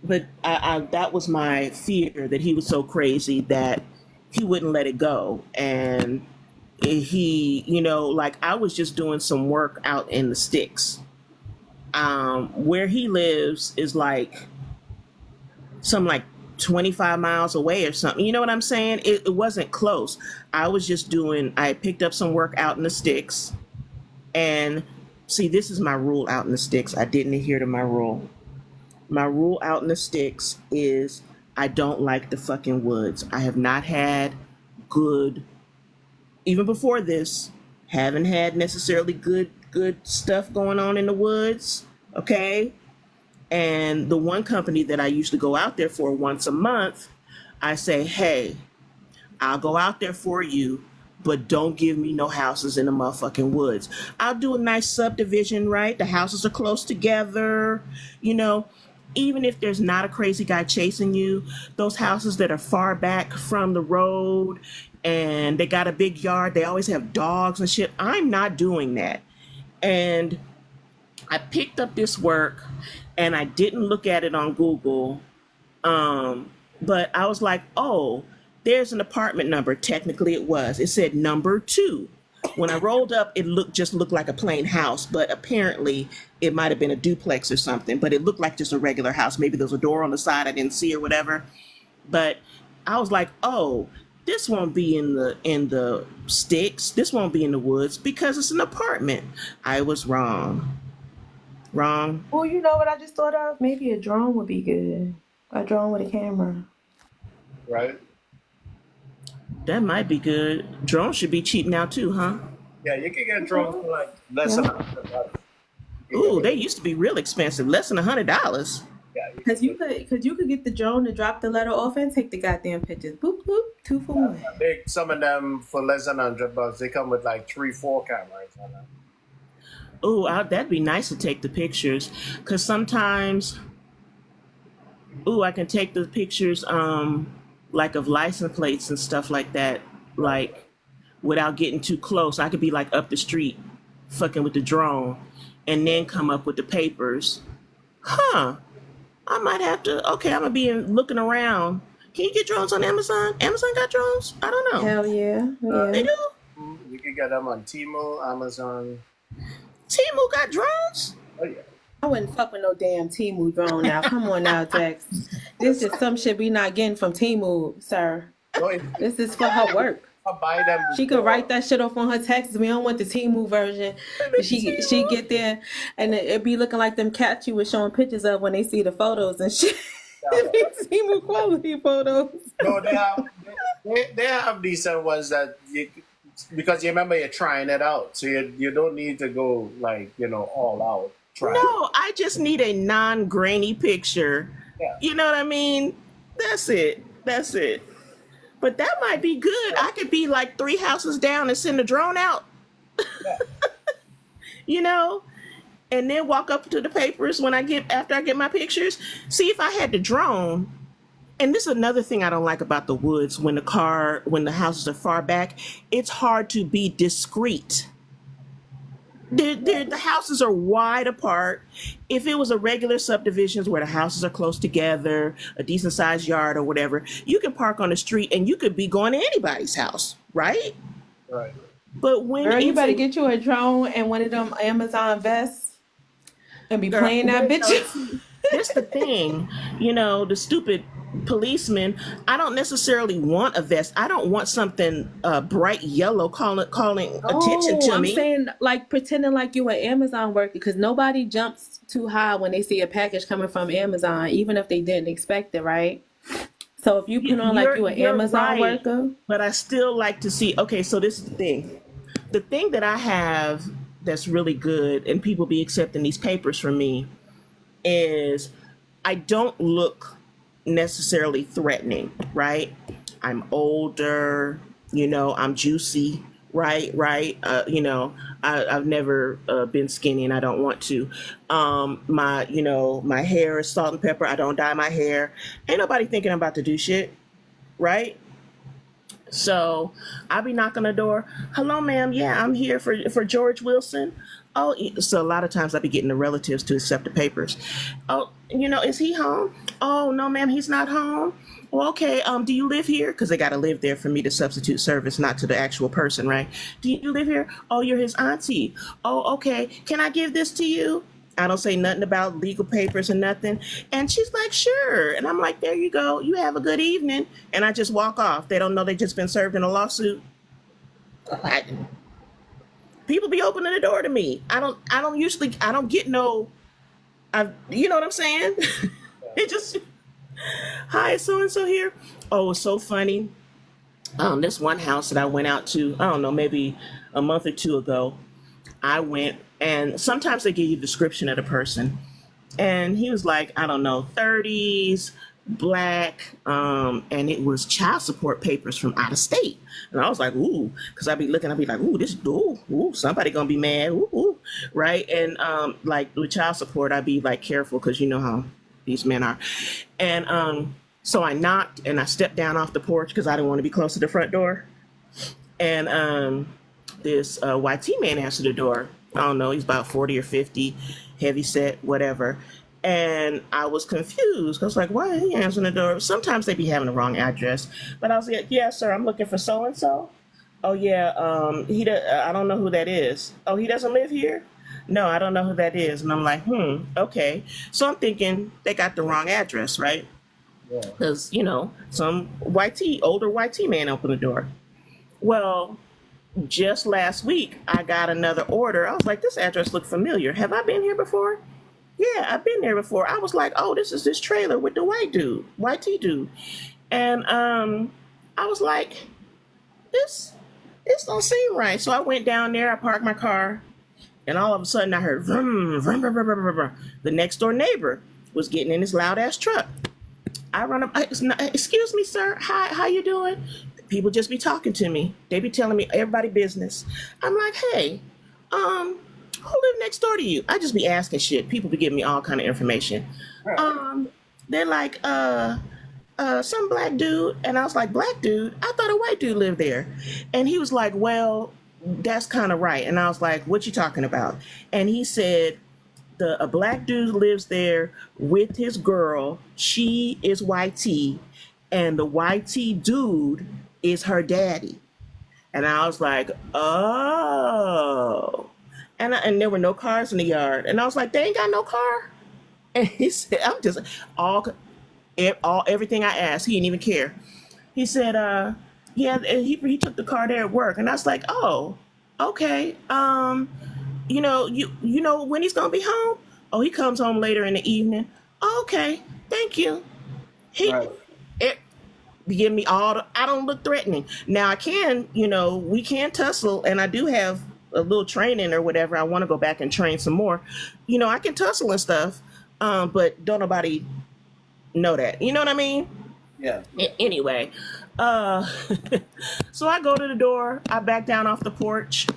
but I that was my fear, that he was so crazy that he wouldn't let it go. And he, like I was just doing some work out in the sticks. Where he lives is like 25 miles away or something. You know what I'm saying? It wasn't close. I picked up some work out in the sticks. And see, this is my rule out in the sticks. I didn't adhere to my rule. My rule out in the sticks is I don't like the fucking woods. I have not had good, even before this, haven't had necessarily good stuff going on in the woods. Okay. And the one company that I usually go out there for once a month, I say, hey, I'll go out there for you, but don't give me no houses in the motherfucking woods. I'll do a nice subdivision, right? The houses are close together, even if there's not a crazy guy chasing you, those houses that are far back from the road and they got a big yard, they always have dogs and shit. I'm not doing that. And I picked up this work and I didn't look at it on Google. But I was like, oh, there's an apartment number. Technically it was. It said number 2. When I rolled up, it looked like a plain house, but apparently it might have been a duplex or something. But it looked like just a regular house. Maybe there was a door on the side I didn't see or whatever. But I was like, oh, this won't be in the sticks. This won't be in the woods because it's an apartment. I was wrong. Wrong. Well, you know what I just thought of? Maybe a drone would be good. A drone with a camera. Right? That might be good. Drones should be cheap now too, huh? Yeah, you can get drones for like less than $100. Ooh, they used to be real expensive, less than $100. Yeah, Cause you could get the drone to drop the letter off and take the goddamn pictures. Boop boop, 2 for 1. some of them for less than $100. They come with like 3-4 cameras on them. Ooh, that'd be nice to take the pictures, cause sometimes, I can take the pictures, like of license plates and stuff like that, like without getting too close. I could be like up the street, fucking with the drone, and then come up with the papers. Huh? I might have to. Okay, I'm gonna be looking around. Can you get drones on Amazon? Amazon got drones? I don't know. Hell yeah, yeah. They do. You can get them on Temu, Amazon. Temu got drones? Oh yeah. I wouldn't fuck with no damn Temu drone now. Come on now, Tex. This is some shit we not getting from Temu, sir. This is for her work. I'll buy them. She could write that shit off on her texts. We don't want the Temu version. She get there and it be looking like them cats you was showing pictures of when they see the photos and shit. It be Temu quality photos. No, they have decent ones that because you remember you're trying it out, so you don't need to go like all out. No, I just need a non-grainy picture. Yeah. You know what I mean? That's it. But that might be good. I could be like 3 houses down and send a drone out. Yeah. And then walk up to the papers after I get my pictures. See, if I had the drone, and this is another thing I don't like about the woods, when the houses are far back, it's hard to be discreet. The houses are wide apart. If it was a regular subdivisions where the houses are close together, a decent sized yard or whatever, you can park on the street and you could be going to anybody's house, right? Right. But when Girl, you better get you a drone and one of them Amazon vests and be playing that bitch. That's the thing, the stupid policeman. I don't necessarily want a vest. I don't want something bright yellow calling attention to me. I'm saying like pretending like you an Amazon worker, because nobody jumps too high when they see a package coming from Amazon, even if they didn't expect it, right? So if you put on like you an Amazon worker. But I still like to see, okay, so this is the thing. The thing that I have that's really good, and people be accepting these papers from me, is I don't look necessarily threatening, right? I'm older, I'm juicy, right? I've never been skinny and I don't want to. My hair is salt and pepper. I don't dye my hair. Ain't nobody thinking I'm about to do shit, right? So I'll be knocking on the door. Hello, ma'am. Yeah, I'm here for George Wilson. Oh, so a lot of times I be getting the relatives to accept the papers. Oh, is he home? Oh, no, ma'am, he's not home. Well, okay. Do you live here? Because they got to live there for me to substitute service, not to the actual person, right? Do you live here? Oh, you're his auntie. Oh, okay. Can I give this to you? I don't say nothing about legal papers or nothing. And she's like, sure. And I'm like, there you go. You have a good evening. And I just walk off. They don't know they just been served in a lawsuit. People be opening the door to me. I don't get no, you know what I'm saying? It just, hi, so-and-so here. Oh, it's so funny. This one house that I went out to, I don't know, maybe a month or 2 ago, I went, and sometimes they give you a description of the person. And he was like, I don't know, 30s, black, and it was child support papers from out of state. And I was like, ooh, because I'd be like, ooh, somebody gonna be mad, ooh, right? And like with child support, I'd be like careful because you know how these men are. And so I knocked and I stepped down off the porch because I didn't want to be close to the front door. And this YT man answered the door. I don't know, he's about 40 or 50, heavy set, whatever. And I was confused. I was like, why are he answering the door? Sometimes they be having the wrong address. But I was like, yeah, sir, I'm looking for so-and-so. Oh yeah, I don't know who that is. Oh, he doesn't live here? No, I don't know who that is. And I'm like, okay. So I'm thinking they got the wrong address, right? Yeah. Because, some older YT man opened the door. Well, just last week, I got another order. I was like, this address looked familiar. Have I been here before? Yeah, I've been there before. I was like, oh, this is this trailer with the YT dude. And I was like, this don't seem right. So I went down there, I parked my car, and all of a sudden I heard vroom, vroom, vroom, vroom, vroom, vroom. The next door neighbor was getting in his loud ass truck. I run up, excuse me, sir. Hi, how you doing? People just be talking to me. They be telling me everybody business. I'm like, hey, who live next door to you? I just be asking shit. People be giving me all kind of information. They're like, some black dude. And I was like, black dude? I thought a white dude lived there. And he was like, well, that's kind of right. And I was like, what you talking about? And he said, a black dude lives there with his girl. She is YT. And the YT dude is her daddy. And I was like, oh. And there were no cars in the yard. And I was like, they ain't got no car? And he said, I'm just, everything I asked, he didn't even care. He said, he took the car there at work. And I was like, oh, okay. You know when he's gonna be home? Oh, he comes home later in the evening. Oh, okay, thank you. It give me I don't look threatening. Now I can, we can tussle, and I do have a little training or whatever. I want to go back and train some more. I can tussle and stuff, but don't nobody know that. You know what I mean? Yeah. Anyway, so I go to the door. I back down off the porch,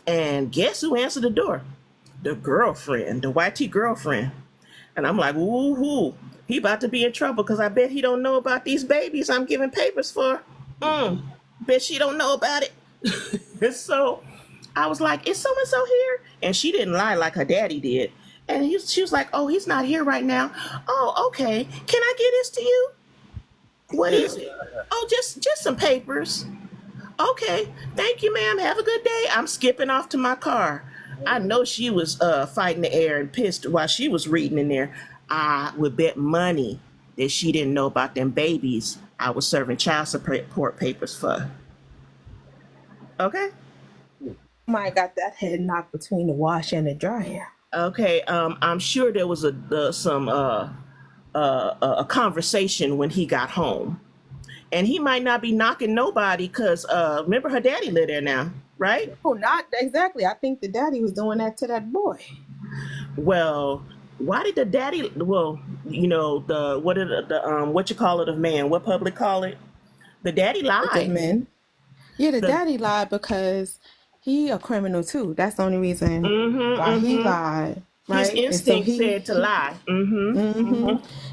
and guess who answered the door? The girlfriend, the YT girlfriend. And I'm like, ooh, he about to be in trouble because I bet he don't know about these babies I'm giving papers for. Bet she don't know about it. So I was like, is so-and-so here? And she didn't lie like her daddy did. And she was like, oh, he's not here right now. Oh, okay. Can I get this to you? What is it? Oh, just some papers. Okay. Thank you, ma'am. Have a good day. I'm skipping off to my car. I know she was fighting the air and pissed while she was reading in there. I would bet money that she didn't know about them babies I was serving child support papers for. Okay? Might got that head knocked between the wash and the dryer. Okay. I'm sure there was a conversation when he got home. And he might not be knocking nobody because remember her daddy lived there now, right? Oh, not exactly. I think the daddy was doing that to that boy. Well, why did the daddy? Well, what you call it of man? What public call it? The daddy lied. Men. Yeah, the daddy lied because he a criminal too. That's the only reason why he lied. Right? His instinct said to lie.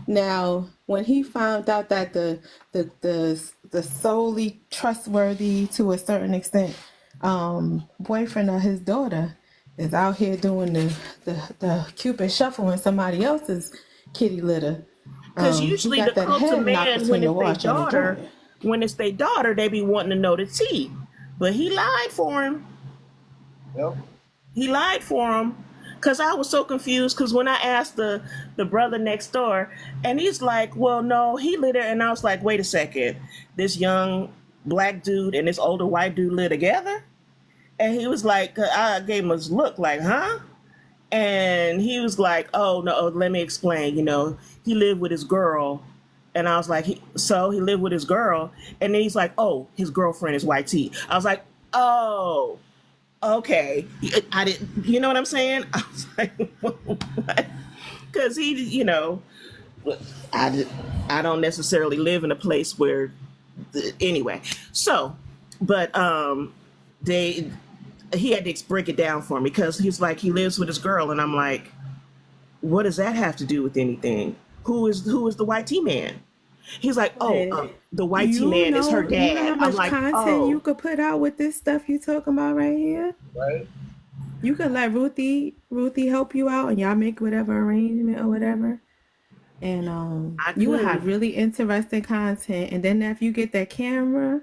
Now, when he found out that the solely trustworthy to a certain extent boyfriend of his daughter is out here doing the Cupid shuffle in somebody else's kitty litter. Because usually the cult man, when it's their daughter, they be wanting to know the tea. But he lied for him. Yep. He lied for him. Because I was so confused, because when I asked the brother next door, and he's like, well, no, he lived there. And I was like, wait a second. This young black dude and this older white dude live together? And he was like, I gave him a look like, huh? And he was like, oh, no, let me explain. He lived with his girl. And I was like, he lived with his girl. And then he's like, oh, his girlfriend is YT. I was like, oh. Okay, I didn't. You know what I'm saying? I was like, what? Because he, I don't necessarily live in a place where. Anyway, so, but he had to break it down for me because he's like he lives with his girl, and I'm like, what does that have to do with anything? Who is the YT man? He's like, oh, the YT man is her dad. You know how much I'm like, content you could put out with this stuff you talking about right here? Right. You could let Ruthie help you out, and y'all make whatever arrangement or whatever. And you would have really interesting content. And then if you get that camera,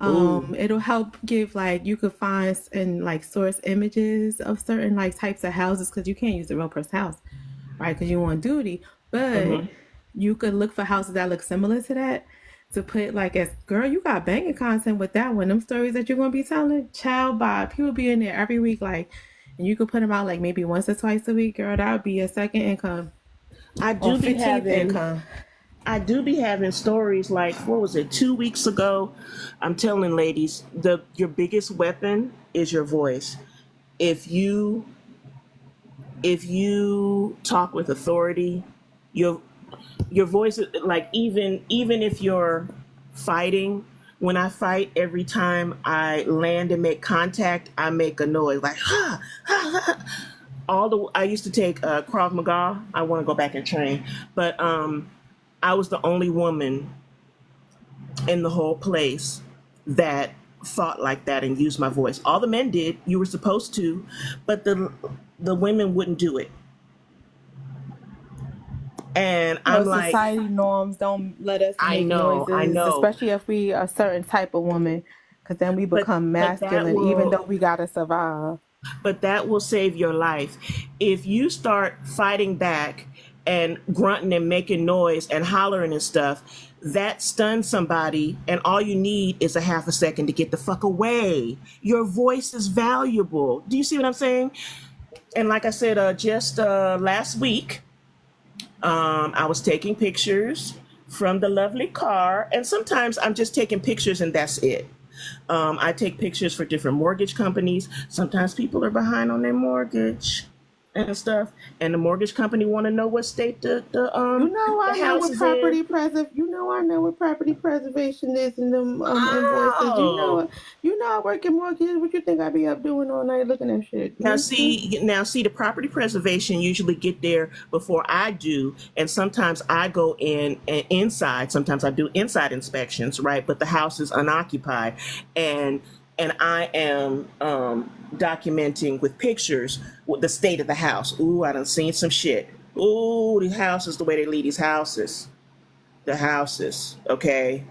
Ooh. It'll help give like you could find and like source images of certain like types of houses because you can't use the real person's house, right? Because you're on duty. But hmm you could look for houses that look similar to that to put like as girl, you got banging content with that one. Them stories that you're gonna be telling, child by people be in there every week, like, and you could put them out like maybe once or twice a week, girl. That would be a second income I or do be 15th having income. I do be having stories like what was it 2 weeks ago? I'm telling ladies, your biggest weapon is your voice. If you talk with authority, your voice is like even if you're fighting. When I fight, every time I land and make contact, I make a noise like ha ha ha. I used to take Krav Maga. I want to go back and train, but I was the only woman in the whole place that fought like that and used my voice. All the men did. You were supposed to, but the women wouldn't do it. And I'm like, Society norms don't let us I make know, noises, especially if we a certain type of woman, because then we become but that masculine, even though will we gotta survive. save your life. If you start fighting back and grunting and making noise and hollering and stuff, that stuns somebody, and all you need is a half a second to get the fuck away. Your voice is valuable. Do you see what I'm saying? And like I said, just last week, I was taking pictures from the lovely car, and sometimes I'm just taking pictures and that's it. I take pictures for different mortgage companies. Sometimes people are behind on their mortgage and stuff, and the mortgage company want to know what state the You know I the know house what is in. I know what property preservation is in them invoices. Oh, You know I work in mortgage. What you think I be up doing all night looking at shit? now see, the property preservation usually get there before I do, and sometimes I go in and inside. Sometimes I do inside inspections, right? But the house is unoccupied, and I am documenting with pictures with the state of the house. Ooh, I done seen some shit. Ooh, the houses, the way they leave these houses, the houses. Okay,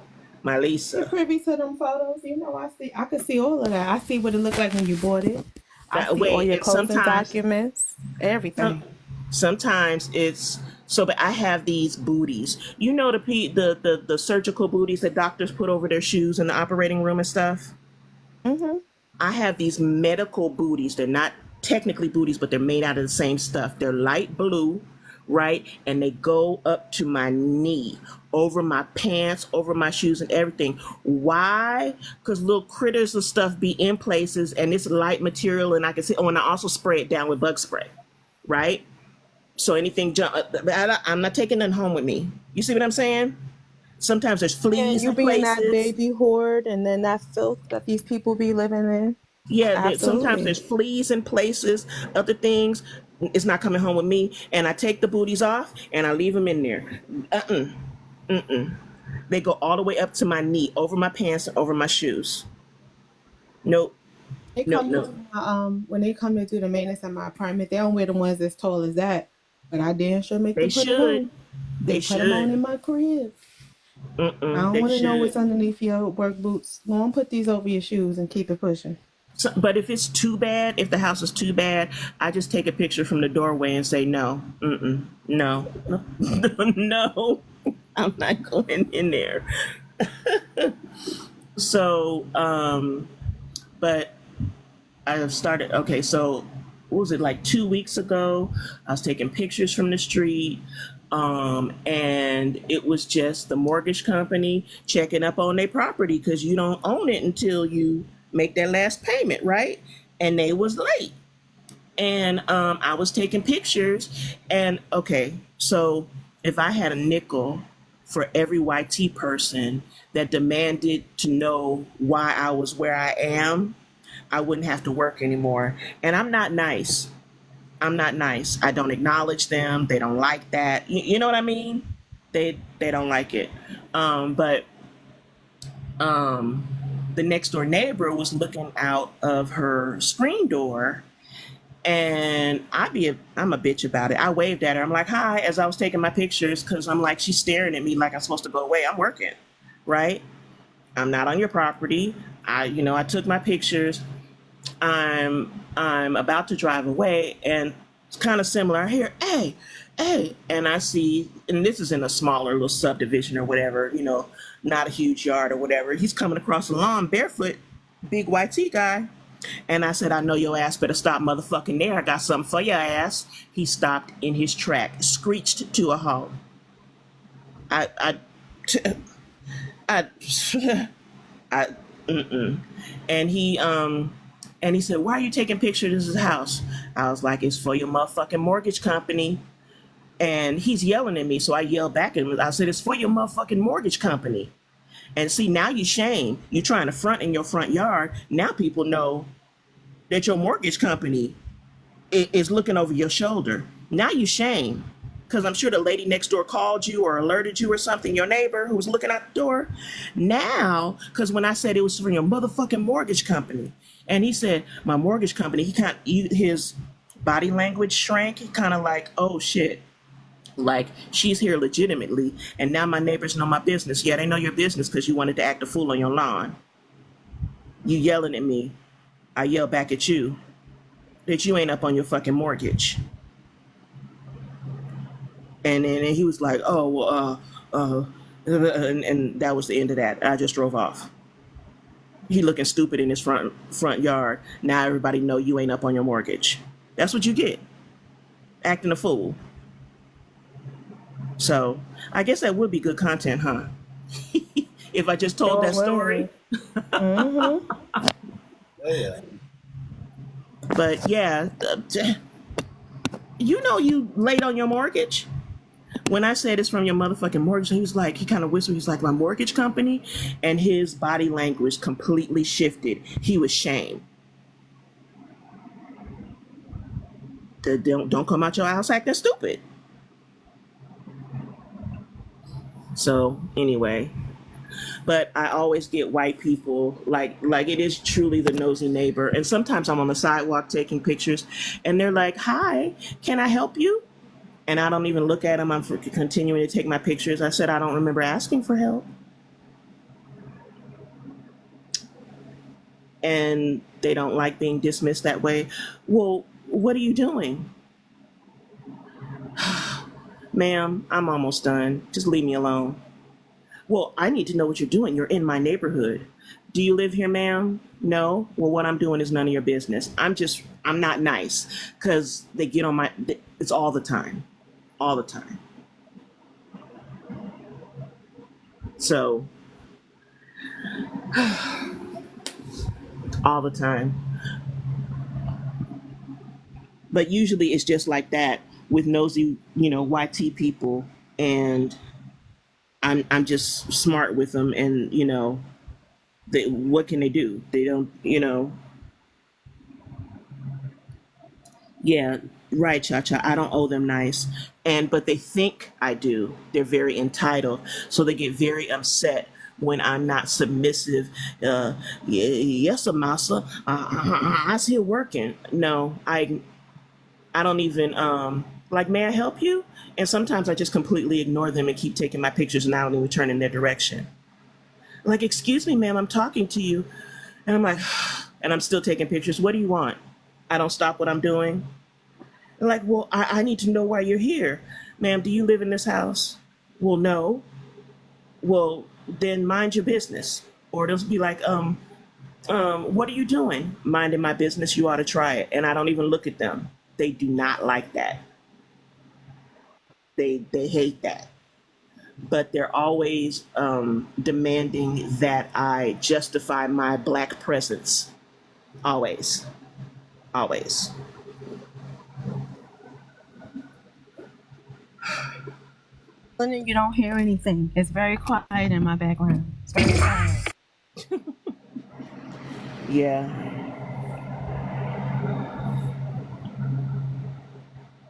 my You're Lisa. privy to them photos. You know I can see all of that. I see what it looked like when you bought it. I That see all way, your and closing sometimes documents, Some, everything. sometimes it's so, but I have these booties. You know the surgical booties that doctors put over their shoes in the operating room and stuff. Mm-hmm. I have these medical booties. They're not technically booties, but they're made out of the same stuff. They're light blue, right? And they go up to my knee, over my pants, over my shoes, and everything. Why? Because little critters and stuff be in places, and it's light material, and I can see. Oh, and I also spray it down with bug spray, right? So anything jump, I'm not taking none home with me. You see what I'm saying? Sometimes there's And fleas you in be in that places. baby horde and then that filth that these people be living in. Yeah, sometimes Absolutely. there's fleas in places, other things. It's not coming home with me. And I take the booties off and I leave them in there. Uh-uh, mm-mm. They go all the way up to my knee, over my pants, and over my shoes. Nope, They nope, come nope. to my, when they come to do the maintenance at my apartment, they don't wear the ones as tall as that. But I damn sure make They them put them should. on. They They put them on should. in my crib. I don't They want to know what's should. underneath your work boots. Go on, put these over your shoes and keep it pushing. So, but if it's too bad, if the house is too bad, I just take a picture from the doorway and say no, no, no, I'm not going in there. So, but I have started. Okay, so what was it like 2 weeks ago? I was taking pictures from the street, and it was just the mortgage company checking up on their property because you don't own it until you make that last payment, right? And they was late, and I was taking pictures, and okay, so if I had a nickel for every YT person that demanded to know why I was where I am, I wouldn't have to work anymore. And I'm not nice. I'm not nice. I don't acknowledge them. They don't like that. You know what I mean? They don't like it. But um, the next door neighbor was looking out of her screen door, and I'm a bitch about it. I waved at her. I'm like, hi, as I was taking my pictures, because I'm like, she's staring at me like I'm supposed to go away. I'm working, right? I'm not on your property. I took my pictures. I'm about to drive away, and it's kind of similar. I hear, hey, hey, and I see, and this is in a smaller little subdivision or whatever, not a huge yard or whatever. He's coming across the lawn barefoot, big white tee guy. And I said, I know your ass better stop motherfucking there. I got something for your ass. He stopped in his track, screeched to a halt. I, I, I, I, mm-mm. And he said, why are you taking pictures of his house? I was like, it's for your motherfucking mortgage company. And he's yelling at me, so I yelled back at him. I said, it's for your motherfucking mortgage company. And see, now you shame. You're trying to front in your front yard. Now people know that your mortgage company is looking over your shoulder. Now you shame. Because I'm sure the lady next door called you or alerted you or something, your neighbor who was looking out the door. Now, because when I said it was from your motherfucking mortgage company, and he said, my mortgage company, his body language shrank. He kind of like, oh shit. Like, she's here legitimately, and now my neighbors know my business. Yeah, they know your business because you wanted to act a fool on your lawn. You yelling at me. I yell back at you that you ain't up on your fucking mortgage. And then he was like, oh, well, and that was the end of that. I just drove off. He looking stupid in his front yard. Now everybody know you ain't up on your mortgage. That's what you get. Acting a fool. So I guess that would be good content, huh? If I just told that story. Yeah. But yeah, you late on your mortgage. When I said it's from your motherfucking mortgage, he kind of whispered, he's like, my mortgage company, and his body language completely shifted. He was shamed. Don't come out your house acting stupid. So anyway, but I always get white people like it is truly the nosy neighbor. And sometimes I'm on the sidewalk taking pictures, and they're like, "Hi, can I help you?" And I don't even look at them. I'm continuing to take my pictures. I said I don't remember asking for help, and they don't like being dismissed that way. Well, what are you doing? Ma'am, I'm almost done. Just leave me alone. Well, I need to know what you're doing. You're in my neighborhood. Do you live here, ma'am? No? Well, what I'm doing is none of your business. I'm not nice because they get on it's all the time. All the time. So, all the time. But usually it's just like that with nosy, YT people, and I'm just smart with them, and what can they do? They don't, yeah, right, Cha-Cha. I don't owe them nice, but they think I do. They're very entitled, so they get very upset when I'm not submissive. Yes, Amasa, I see it working. No, I don't even like, may I help you? And sometimes I just completely ignore them and keep taking my pictures, and I don't even turn in their direction. Like, excuse me, ma'am, I'm talking to you. And I'm like, and I'm still taking pictures. What do you want? I don't stop what I'm doing. They're like, well, I need to know why you're here. Ma'am, do you live in this house? Well, no. Well, then mind your business. Or they'll be like, what are you doing? Minding my business, you ought to try it. And I don't even look at them. They do not like that. They hate that. But they're always demanding that I justify my Black presence. Always. Always. London, you don't hear anything. It's very quiet in my background. It's very quiet. Yeah.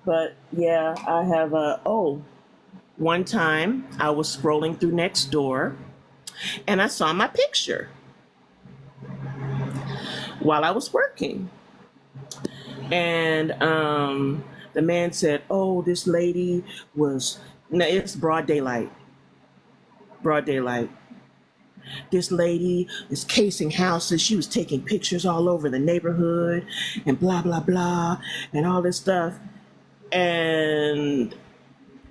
But yeah, I have one time I was scrolling through Nextdoor and I saw my picture while I was working. And the man said, oh, this lady was, no, it's broad daylight. Broad daylight. This lady is casing houses. She was taking pictures all over the neighborhood and blah, blah, blah, and all this stuff. And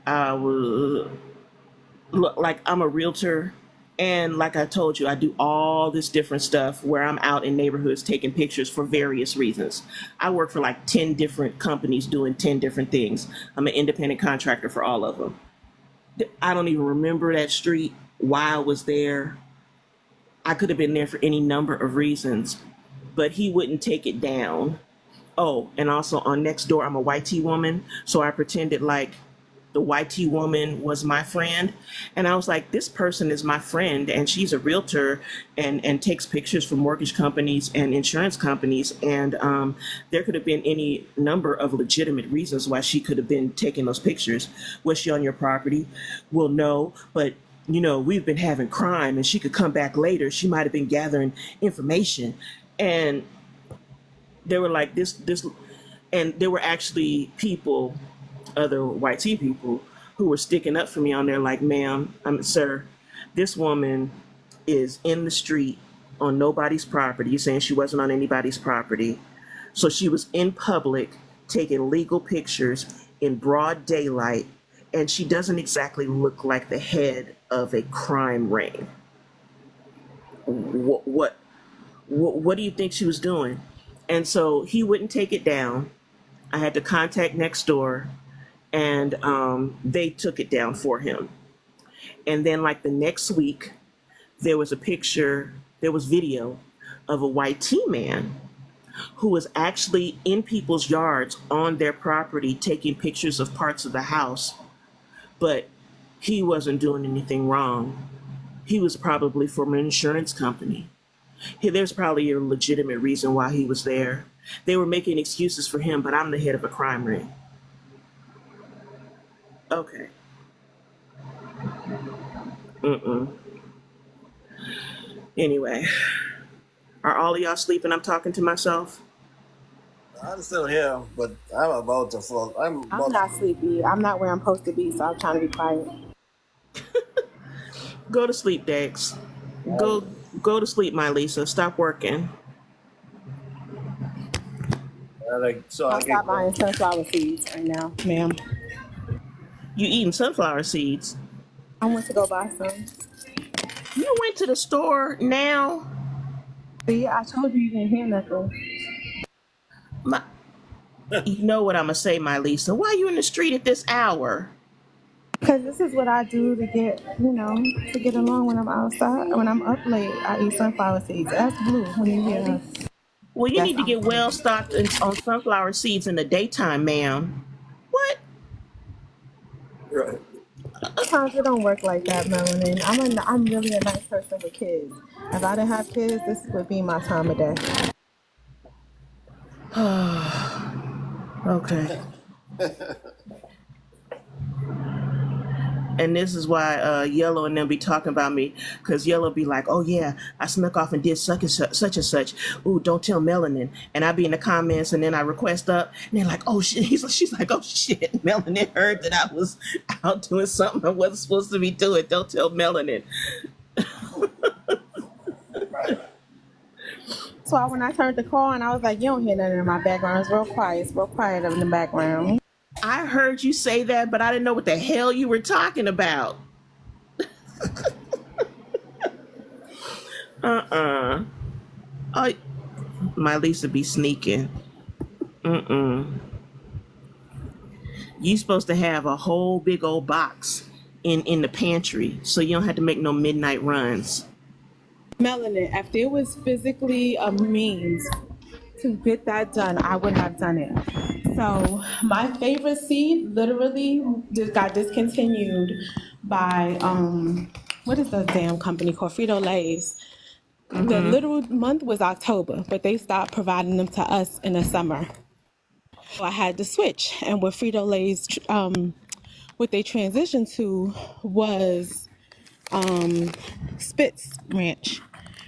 I was like, I'm a realtor. And like I told you, I do all this different stuff where I'm out in neighborhoods taking pictures for various reasons. I work for like 10 different companies doing 10 different things. I'm an independent contractor for all of them. I don't even remember that street, why I was there. I could have been there for any number of reasons, but he wouldn't take it down. Oh, and also on Nextdoor, I'm a white tea woman, so I pretended like the white tea woman was my friend. And I was like, this person is my friend, and she's a realtor and takes pictures for mortgage companies and insurance companies. And there could have been any number of legitimate reasons why she could have been taking those pictures. Was she on your property? Well, no, but you know, we've been having crime and she could come back later. She might have been gathering information. And they were like this, and there were actually people, other white tea people, who were sticking up for me on there like, ma'am, sir, this woman is in the street on nobody's property. You're saying she wasn't on anybody's property. So she was in public taking legal pictures in broad daylight, and she doesn't exactly look like the head of a crime ring. What do you think she was doing? And so he wouldn't take it down. I had to contact Nextdoor, and they took it down for him. And then like the next week, there was video of a white tea man who was actually in people's yards on their property taking pictures of parts of the house, but he wasn't doing anything wrong. He was probably from an insurance company. There's probably a legitimate reason why he was there. They were making excuses for him, but I'm the head of a crime ring. Okay. Anyway, are all of y'all sleeping? I'm talking to myself. I'm still here, but I'm about to fall. I'm not sleepy. I'm not where I'm supposed to be, so I'm trying to be quiet. Go to sleep, Dex. Go to sleep, my Lisa. Stop working. I'll stop buying sunflower seeds right now, ma'am. You eating sunflower seeds? I went to go buy some. You went to the store now? See, I told you didn't hear nothing. You know what I'm gonna say, my Lisa? Why are you in the street at this hour? Because this is what I do to get, to get along when I'm outside. When I'm up late, I eat sunflower seeds. That's Blue when you hear us. Well, you need to get well stocked on sunflower seeds in the daytime, ma'am. What? Right. Sometimes it don't work like that, Melanin. I'm really a nice person with kids. If I didn't have kids, this would be my time of day. Okay. And this is why Yellow and them be talking about me, because Yellow be like, oh yeah, I snuck off and did such and such. Ooh, don't tell Melanin. And I be in the comments, and then I request up, and they're like, oh shit. She's like, oh shit, Melanin heard that I was out doing something I wasn't supposed to be doing. Don't tell Melanin. So when I turned the car on, I was like, you don't hear nothing in my background. It's real quiet. It's real quiet in the background. I heard you say that, but I didn't know what the hell you were talking about. Oh, my Lisa be sneaking. You supposed to have a whole big old box in the pantry, so you don't have to make no midnight runs. Melanin, if there was physically a means to get that done, I would have done it. So my favorite seed literally just got discontinued by what is the damn company called? Frito-Lay's. The literal month was October, but they stopped providing them to us in the summer. So I had to switch, and what Frito-Lay's what they transitioned to was Spitz Ranch.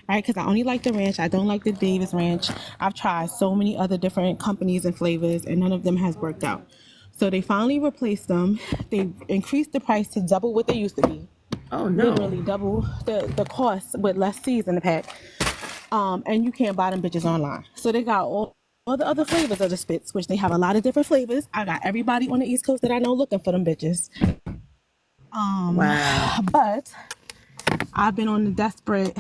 Right, because I only like the ranch. I don't like the Davis Ranch. I've tried so many other different companies and flavors, and none of them has worked out. So they finally replaced them. They increased the price to double what they used to be. Oh no. Literally double the cost with less seeds in the pack. And you can't buy them bitches online. So they got all the other flavors of the spits, which they have a lot of different flavors. I got everybody on the East Coast that I know looking for them bitches. Wow. But I've been on the desperate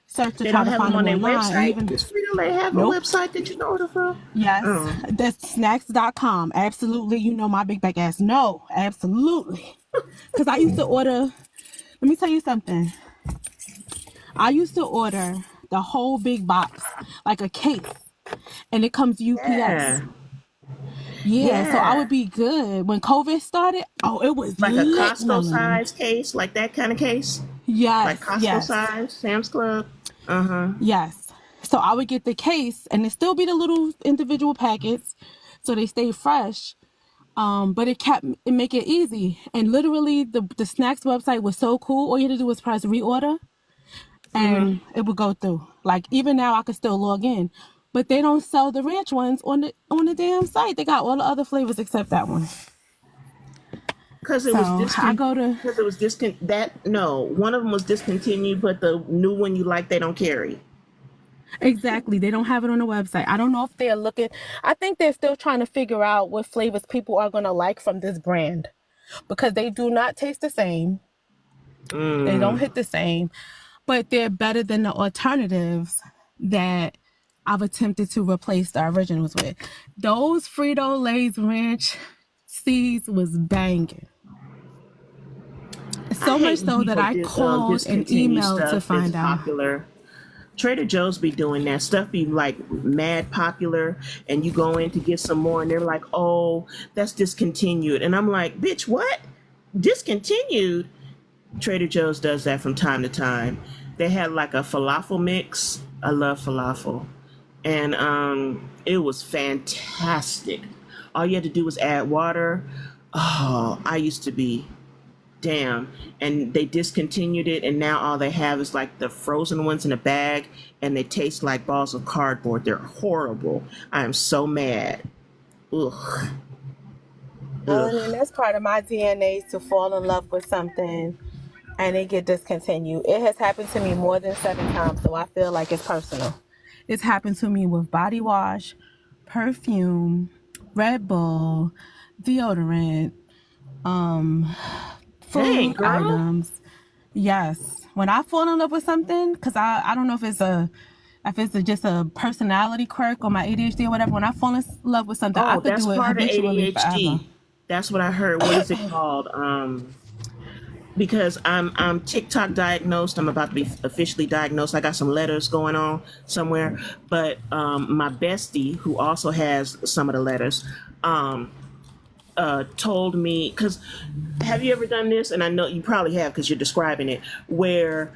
search to They try don't to have find them on them their online. website. Even Does Frito-Lay have nope. a website that you can order from? Yes, Oh. that's snacks.com. Absolutely. You know my big back ass. No, absolutely. Because I used to order, let me tell you something. I used to order the whole big box, like a case, and it comes UPS. Yeah. So I Yeah. would be good. When COVID started, oh, it was Like a lit, Costco Melanie. size case, like that kind of case? Yes, Like Costco yes. size, Sam's Club? Uh-huh. Yes. So I would get the case and it still be the little individual packets so they stay fresh. But it make it easy. And literally the snacks website was so cool. All you had to do was press reorder and it would go through. Like even now I could still log in. But they don't sell the ranch ones on the damn site. They got all the other flavors except that one. Because it So was I go to because it was one of them was discontinued, but the new one you like they don't carry. exactly. They don't have it on the website. I don't know if they're looking. I think they're still trying to figure out what flavors people are going to like from this brand because they do not taste the same. They don't hit the same, but they're better than the alternatives that I've attempted to replace the originals with. Those Frito-Lay's ranch seeds was banging. So I much hate when so that people I called and discontinue emailed to stuff find that's out. popular. Trader Joe's be doing that stuff, be like mad popular, and you go in to get some more, and they're like, "Oh, that's discontinued," and I'm like, "Bitch, what? Discontinued?" Trader Joe's does that from time to time. They had like a falafel mix. I love falafel, and it was fantastic. All you had to do was add water. Oh, I used to be damn, and they discontinued it, and now all they have is like the frozen ones in a bag, and they taste like balls of cardboard. They're horrible. I am so mad. Ugh. And that's part of my DNA to fall in love with something and it get discontinued. It has happened to me more than 7 times, so I feel like it's personal. It's happened to me with body wash, perfume, Red Bull, deodorant, Dang, food girl. items. Yes. When I fall in love with something, because I don't know if it's just a personality quirk or my ADHD or whatever, when I fall in love with something, I Oh, could that's do it part of habitually forever. ADHD. That's what I heard. What is it called? Because I'm TikTok diagnosed. I'm about to be officially diagnosed. I got some letters going on somewhere. But my bestie, who also has some of the letters, told me, because have you ever done this? And I know you probably have because you're describing it, where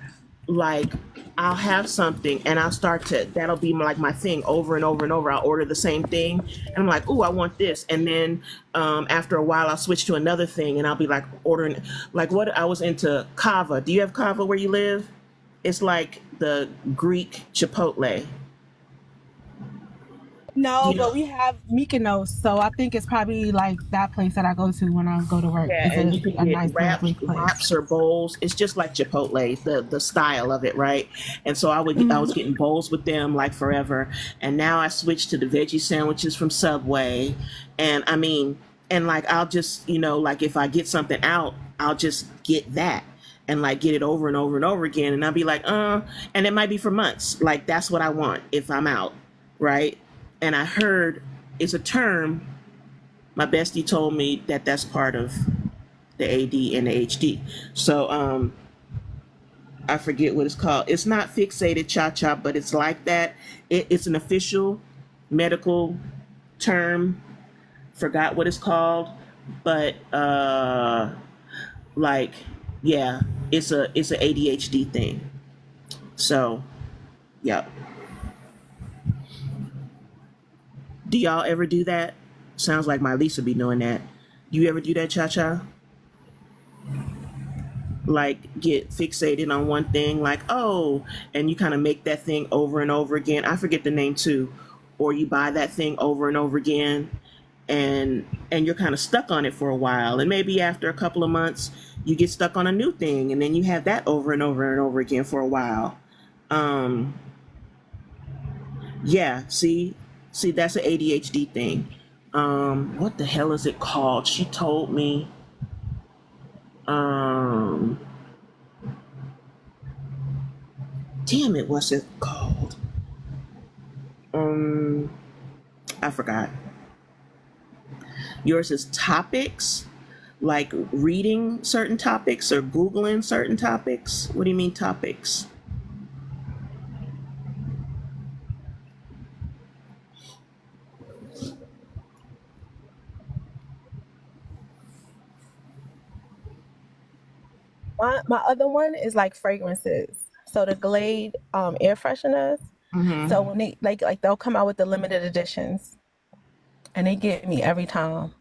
like I'll have something and that'll be like my thing over and over and over. I'll order the same thing and I'm like, ooh, I want this. And then after a while I'll switch to another thing and I'll be like ordering, like what I was into kava. Do you have kava where you live? It's like the Greek Chipotle. No, You know, but we have Mykonos, so I think it's probably like that place that I go to when I go to work. yeah, It's and you can a get nice little Greek place. wraps or bowls. It's just like Chipotle, the style of it, right? And so I was getting bowls with them like forever, and now I switched to the veggie sandwiches from Subway, and I mean, and like I'll just like if I get something out, I'll just get that and like get it over and over and over again, and I'll be like, and it might be for months. Like that's what I want if I'm out, right? And I heard it's a term. My bestie told me that that's part of the AD and the HD. So I forget what it's called. It's not fixated cha-cha, but it's like that. It's an official medical term. Forgot what it's called, but like yeah, it's a ADHD thing. So yeah. Do y'all ever do that? Sounds like my Lisa be doing that. Do you ever do that, Cha-Cha? Like get fixated on one thing, like, oh, and you kind of make that thing over and over again. I forget the name too. Or you buy that thing over and over again and you're kind of stuck on it for a while. And maybe after a couple of months, you get stuck on a new thing, and then you have that over and over and over again for a while. Yeah, see, that's an ADHD thing. What the hell is it called? She told me. Damn it, what's it called? I forgot. Yours is topics, like reading certain topics or Googling certain topics. What do you mean topics? My other one is like fragrances. So the Glade air fresheners. Mm-hmm. So when they like they'll come out with the limited editions, and they get me every time.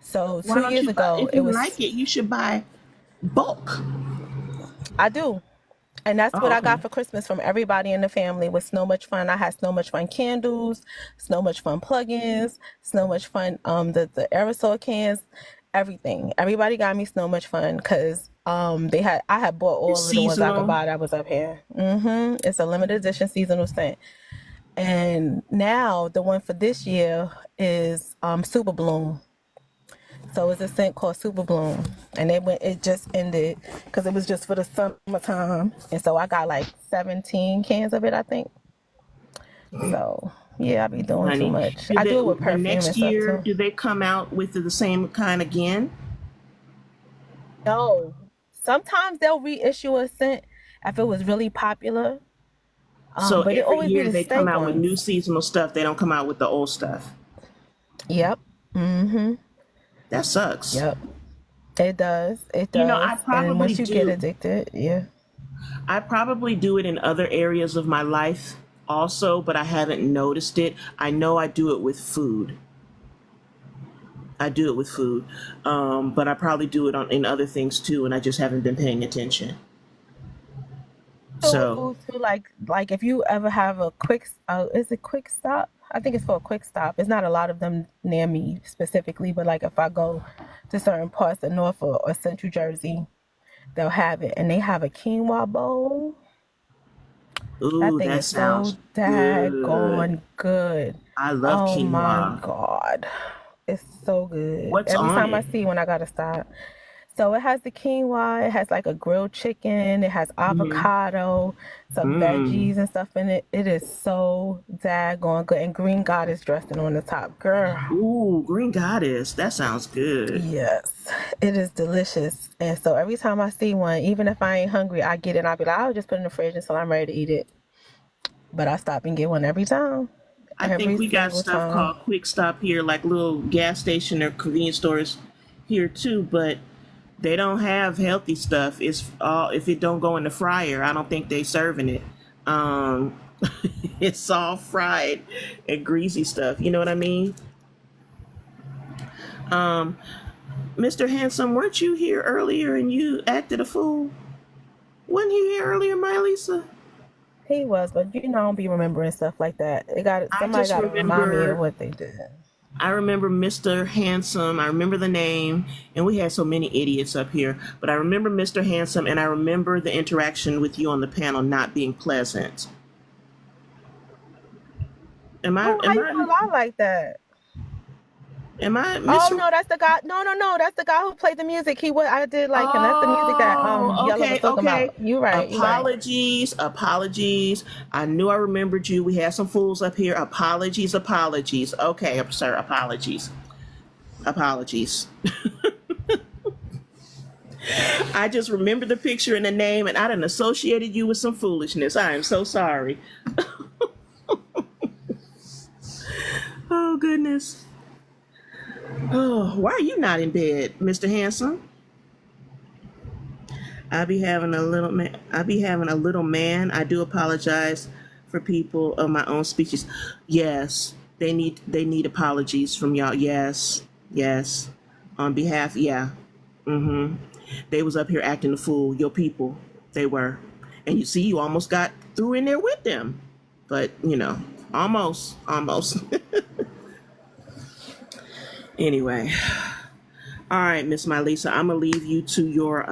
So Why 2 don't years you buy, ago, if it you was like it, you should buy bulk. I do. And that's what Oh, I got okay. for Christmas from everybody in the family with Snow Much Fun. I had Snow Much Fun candles, Snow Much Fun plugins, Snow Much Fun the aerosol cans, everything. Everybody got me Snow Much Fun because I had bought all It's of the ones I could seasonal. buy that was up here. It's a limited edition seasonal scent. And now the one for this year is Super Bloom. So it's a scent called Super Bloom, and it just ended because it was just for the summertime, and so I got like 17 cans of it, I think. So yeah, I be doing too Honey, much. do I they, do it with the perfume and next stuff year, too. do they come out with the same kind again? No, sometimes they'll reissue a scent if it was really popular, So but it every always be year the they come stank out with new ones. seasonal stuff. They don't come out with the old stuff. Yep. That sucks. Yep. It does. It You know, does. I And probably once you get do. addicted, yeah. I probably do it in other areas of my life also, but I haven't noticed it. I know I do it with food. I do it with food, but I probably do it in other things too, and I just haven't been paying attention. So with So, food too, like if you ever have a is it Quick Stop? I think it's for a Quick Stop. It's not a lot of them near me specifically, but like if I go to certain parts of North or Central Jersey, they'll have it, and they have a quinoa bowl. That ooh, thing that is so sounds good. daggone good. I love Oh my quinoa. God, it's so good. What's Every on time I it? see one, I gotta stop. So it has the quinoa, it has like a grilled chicken, it has Mm-hmm. avocado, some Mm. veggies and stuff in it. It is so daggone good. And green goddess dressing on the top. Girl, Ooh, Green Goddess. That sounds good. yes, it is delicious. And so every time I see one, even if I ain't hungry, I get it and I'll be like, I'll just put it in the fridge until I'm ready to eat it. But I stop and get one every time. I think Every we got single stuff time. called Quick Stop here, like little gas station or convenience stores here too, but they don't have healthy stuff. It's all if it don't go in the fryer, I don't think they serving it. Um, it's all fried and greasy stuff. You know what I mean? Um, Mr. Handsome, weren't you here earlier and you acted a fool? Wasn't he here earlier, my Lisa? He was, but I don't be remembering stuff like that. I Somebody just got to remind me of remember what they did. I remember Mr. Handsome. I remember the name, and we had so many idiots up here. But I remember Mr. Handsome, and I remember the interaction with you on the panel not being pleasant. Am I? Oh, how Am you gonna I? lie like that? Am I Oh Mr. no, that's the guy. No, that's the guy who played the music. I did like him. That's the music that Oh, Yella was okay, talking okay. about. You right. Apologies, apologies. I knew I remembered you. We had some fools up here. Apologies, apologies. Okay, sir, apologies. Apologies. I just remembered the picture and the name, and I done associated you with some foolishness. I am so sorry. Oh, goodness. Oh, why are you not in bed, Mr. Handsome? I be having a little man. I be having a little man. I do apologize for people of my own species. Yes, they need apologies from y'all. Yes, yes. On behalf, yeah. Mm-hmm. They was up here acting the fool. Your people, they were, and you see, you almost got through in there with them, but almost. Anyway, All right, Miss Mylisa, I'm gonna leave you to your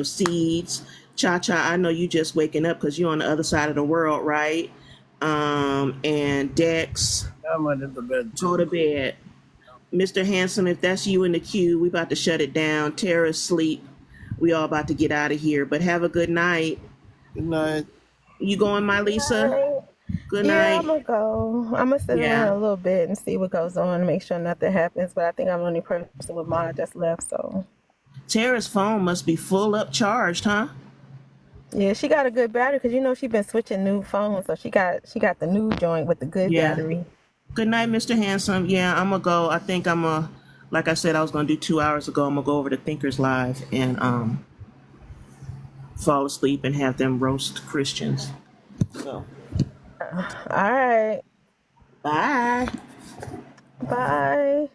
seeds. Cha Cha, I know you just waking up because you're on the other side of the world, right? And Dex, I went into bed too. go to bed. Mr. Handsome, if that's you in the queue, we about to shut it down. Tara's sleep. We all about to get out of here. But have a good night. Good night. You going, Mylisa? Good Yeah, night. I'm gonna go. I'm gonna sit Yeah. around a little bit and see what goes on and make sure nothing happens. But I think I'm the only person with mine that's left. So Tara's phone must be full up charged, huh? yeah, she got a good battery because you know she been switching new phones, so she got the new joint with the good Yeah. battery. Good night, Mr. Handsome. Yeah, I'm gonna go. I think like I said, I was gonna do 2 hours ago. I'm gonna go over to Thinkers Live and fall asleep and have them roast Christians. So, All right, bye. bye.